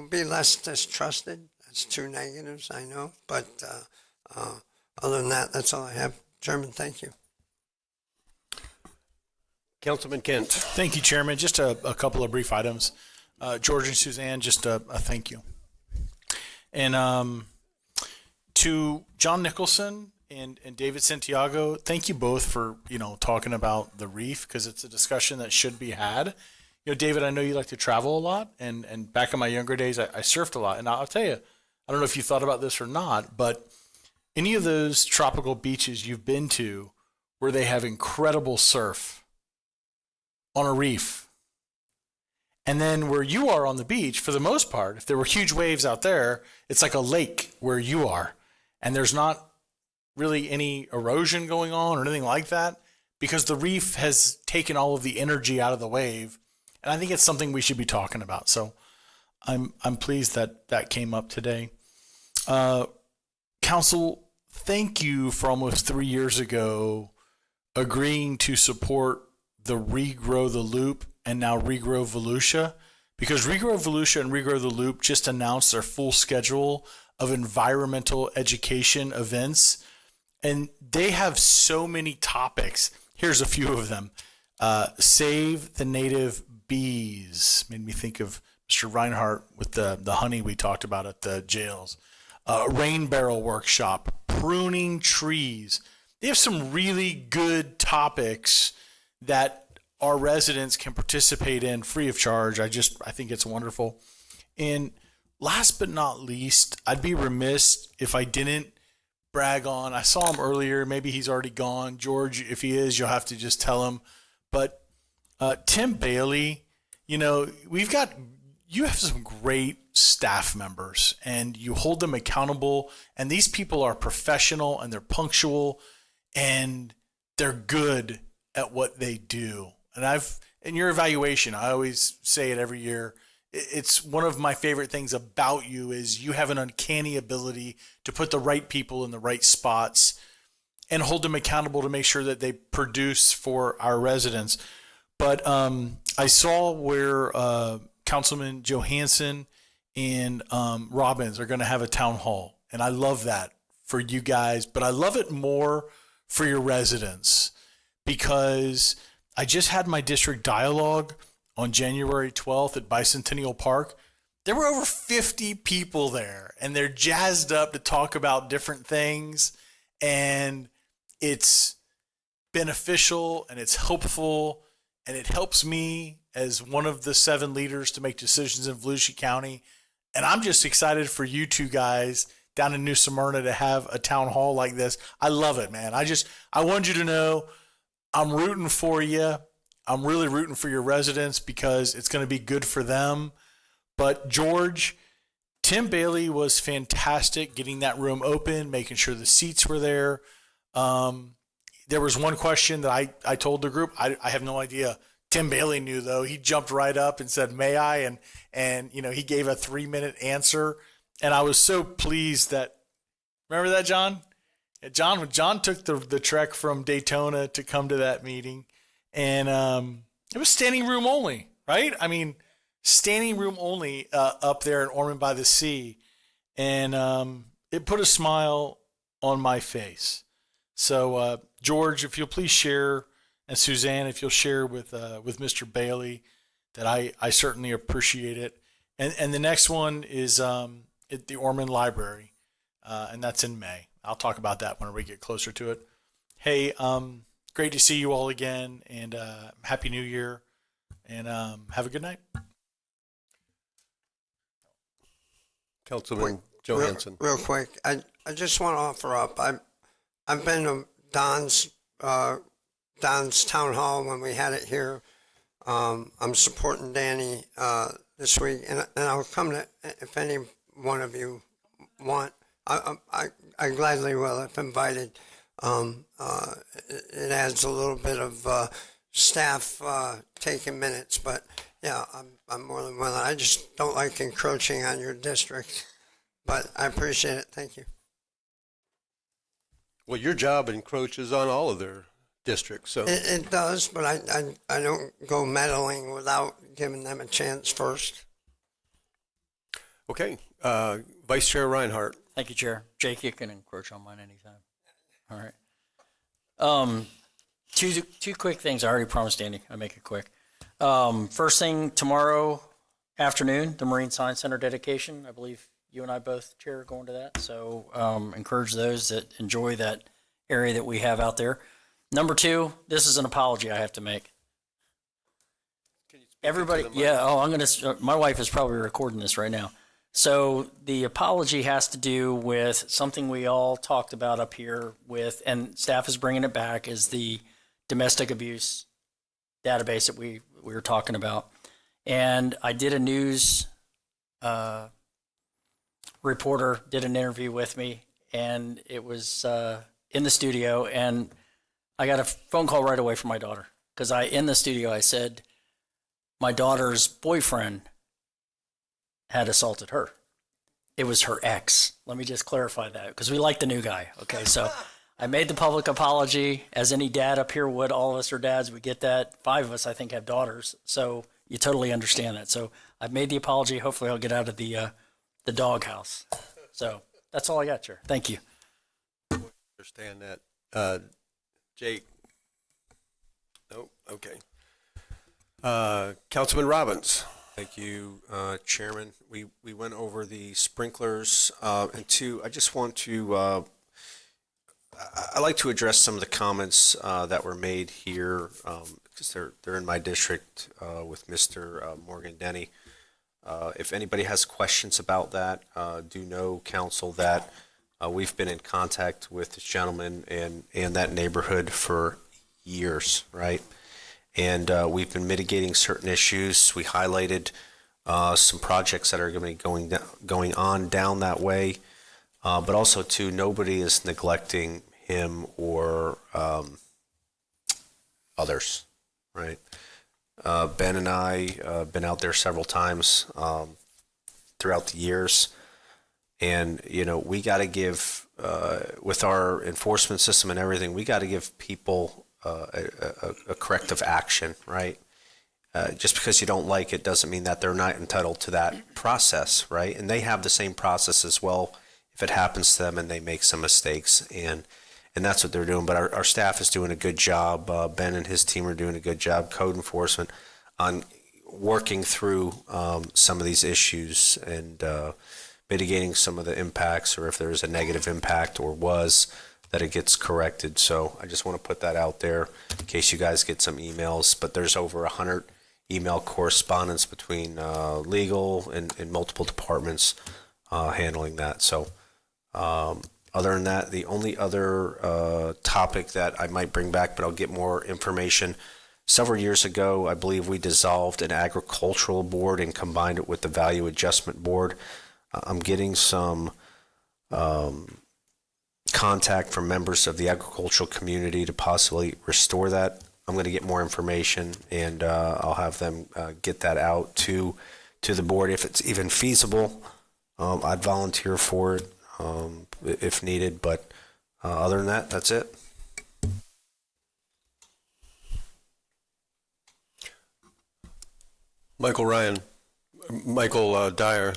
be less distrusted. That's two negatives, I know, but other than that, that's all I have. Chairman, thank you. Councilman Kent. Thank you, Chairman. Just a couple of brief items. George and Suzanne, just a thank you. And to John Nicholson and David Santiago, thank you both for, talking about the reef, because it's a discussion that should be had. David, I know you like to travel a lot, and back in my younger days, I surfed a lot. And I'll tell you, I don't know if you thought about this or not, but any of those tropical beaches you've been to where they have incredible surf on a reef, and then where you are on the beach, for the most part, if there were huge waves out there, it's like a lake where you are, and there's not really any erosion going on or anything like that, because the reef has taken all of the energy out of the wave. And I think it's something we should be talking about. So I'm pleased that came up today. Council, thank you for almost 3 years ago agreeing to support the Regrow the Loop and now Regrow Volusia, because Regrow Volusia and Regrow the Loop just announced their full schedule of environmental education events. And they have so many topics. Here's a few of them. Save the native bees. Made me think of Mr. Reinhardt with the honey we talked about at the jails. Rain barrel workshop. Pruning trees. They have some really good topics that our residents can participate in free of charge. I think it's wonderful. And last but not least, I'd be remiss if I didn't brag on, I saw him earlier, maybe he's already gone. George, if he is, you'll have to just tell him. But Tim Bailey, you have some great staff members and you hold them accountable, and these people are professional and they're punctual and they're good at what they do. And in your evaluation, I always say it every year, it's one of my favorite things about you is you have an uncanny ability to put the right people in the right spots and hold them accountable to make sure that they produce for our residents. But I saw where Councilman Johansson and Robbins are going to have a town hall. And I love that for you guys, but I love it more for your residents, because I just had my district dialogue on January 12th at Bicentennial Park. There were over 50 people there, and they're jazzed up to talk about different things, and it's beneficial and it's helpful, and it helps me as one of the 7 leaders to make decisions in Volusia County. And I'm just excited for you two guys down in New Smyrna to have a town hall like this. I love it, man. I want you to know I'm rooting for you. I'm really rooting for your residents because it's going to be good for them. But George, Tim Bailey was fantastic getting that room open, making sure the seats were there. There was one question that I told the group, I have no idea. Tim Bailey knew, though. He jumped right up and said, "May I?" And he gave a 3-minute answer. And I was so pleased that, remember that, John? John took the trek from Daytona to come to that meeting. And it was standing room only, right? I mean, standing room only up there in Ormond by the Sea. And it put a smile on my face. So, George, if you'll please share, and Suzanne, if you'll share with Mr. Bailey, that I certainly appreciate it. And the next one is at the Ormond Library, and that's in May. I'll talk about that when we get closer to it. Hey, great to see you all again, and Happy New Year, and have a good night. Councilman Johansson. Real quick, I just want to offer up. I've been to Don's town hall when we had it here. I'm supporting Danny this week, and I'll come to if any one of you want. I gladly will if invited. It adds a little bit of staff taking minutes, but yeah, I'm more than willing. I just don't like encroaching on your district, but I appreciate it. Thank you. Well, your job encroaches on all of their districts, so. It does, but I don't go meddling without giving them a chance first. Okay, Vice Chair Reinhardt. Thank you, Chair. Jake, you can encroach on mine anytime. All right. Two quick things. I already promised Andy I'd make it quick. First thing, tomorrow afternoon, the Marine Science Center dedication. I believe you and I both, Chair, are going to that. So encourage those that enjoy that area that we have out there. Number two, this is an apology I have to make. Everybody, yeah. Oh, I'm gonna. My wife is probably recording this right now. So the apology has to do with something we all talked about up here with, and staff is bringing it back, is the domestic abuse database that we were talking about. And I did a news reporter did an interview with me, and it was in the studio, and I got a phone call right away from my daughter, because in the studio I said my daughter's boyfriend had assaulted her. It was her ex. Let me just clarify that, because we like the new guy. Okay, so I made the public apology, as any dad up here would. All of us are dads. We get that. 5 of us, I think, have daughters, so you totally understand that. So I've made the apology. Hopefully I'll get out of the doghouse. So that's all I got, Chair. Thank you. Understand that. Jake? No? Okay. Councilman Robbins. Thank you, Chairman. We went over the sprinklers, and I just want to, I like to address some of the comments that were made here, because they're in my district with Mr. Morgan Denny. If anybody has questions about that, do know, council, that we've been in contact with this gentleman and that neighborhood for years, right? And we've been mitigating certain issues. We highlighted some projects that are going to be going on down that way, but also too, nobody is neglecting him or others, right? Ben and I been out there several times throughout the years, and we got to give with our enforcement system and everything, we got to give people a corrective action, right? Just because you don't like it doesn't mean that they're not entitled to that process, right? And they have the same process as well if it happens to them and they make some mistakes, and that's what they're doing. But our staff is doing a good job. Ben and his team are doing a good job, code enforcement, on working through some of these issues and mitigating some of the impacts, or if there's a negative impact or was, that it gets corrected. So I just want to put that out there in case you guys get some emails. But there's over 100 email correspondence between legal and multiple departments handling that. So other than that, the only other topic that I might bring back, but I'll get more information. Several years ago, I believe we dissolved an agricultural board and combined it with the value adjustment board. I'm getting some contact from members of the agricultural community to possibly restore that I'm going to get more information, and I'll have them get that out to the board if it's even feasible. I'd volunteer for it if needed, but other than that, that's it. Michael Dyer.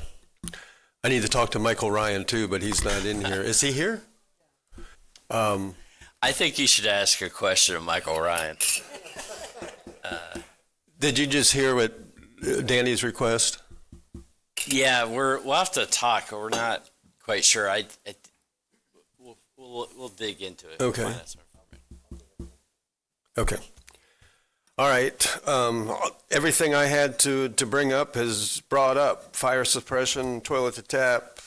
I need to talk to Michael Ryan too, but he's not in here. Is he here? I think you should ask a question of Michael Ryan. Did you just hear what Danny's request? Yeah, we'll have to talk. We're not quite sure. We'll dig into it. Okay. Okay. All right. Everything I had to bring up is brought up. Fire suppression, toilet to tap,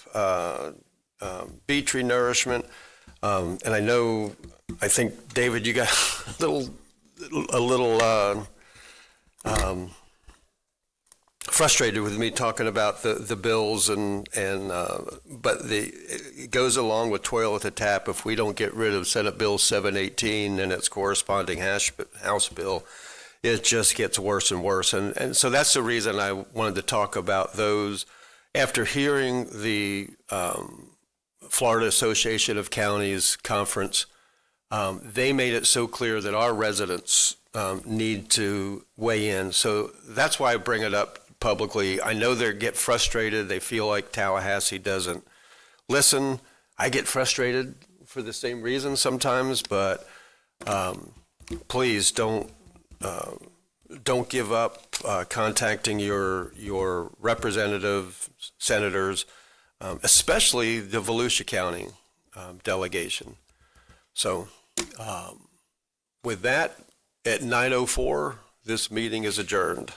beach renourishment. And I think, David, you got a little frustrated with me talking about the bills but it goes along with toilet to tap. If we don't get rid of Senate Bill 718 and its corresponding House bill, it just gets worse and worse. And so that's the reason I wanted to talk about those. After hearing the Florida Association of Counties conference, they made it so clear that our residents need to weigh in. So that's why I bring it up publicly. I know they get frustrated. They feel like Tallahassee doesn't listen. I get frustrated for the same reason sometimes, but please don't give up contacting your representative senators, especially the Volusia County delegation. So with that, at 9:04, this meeting is adjourned.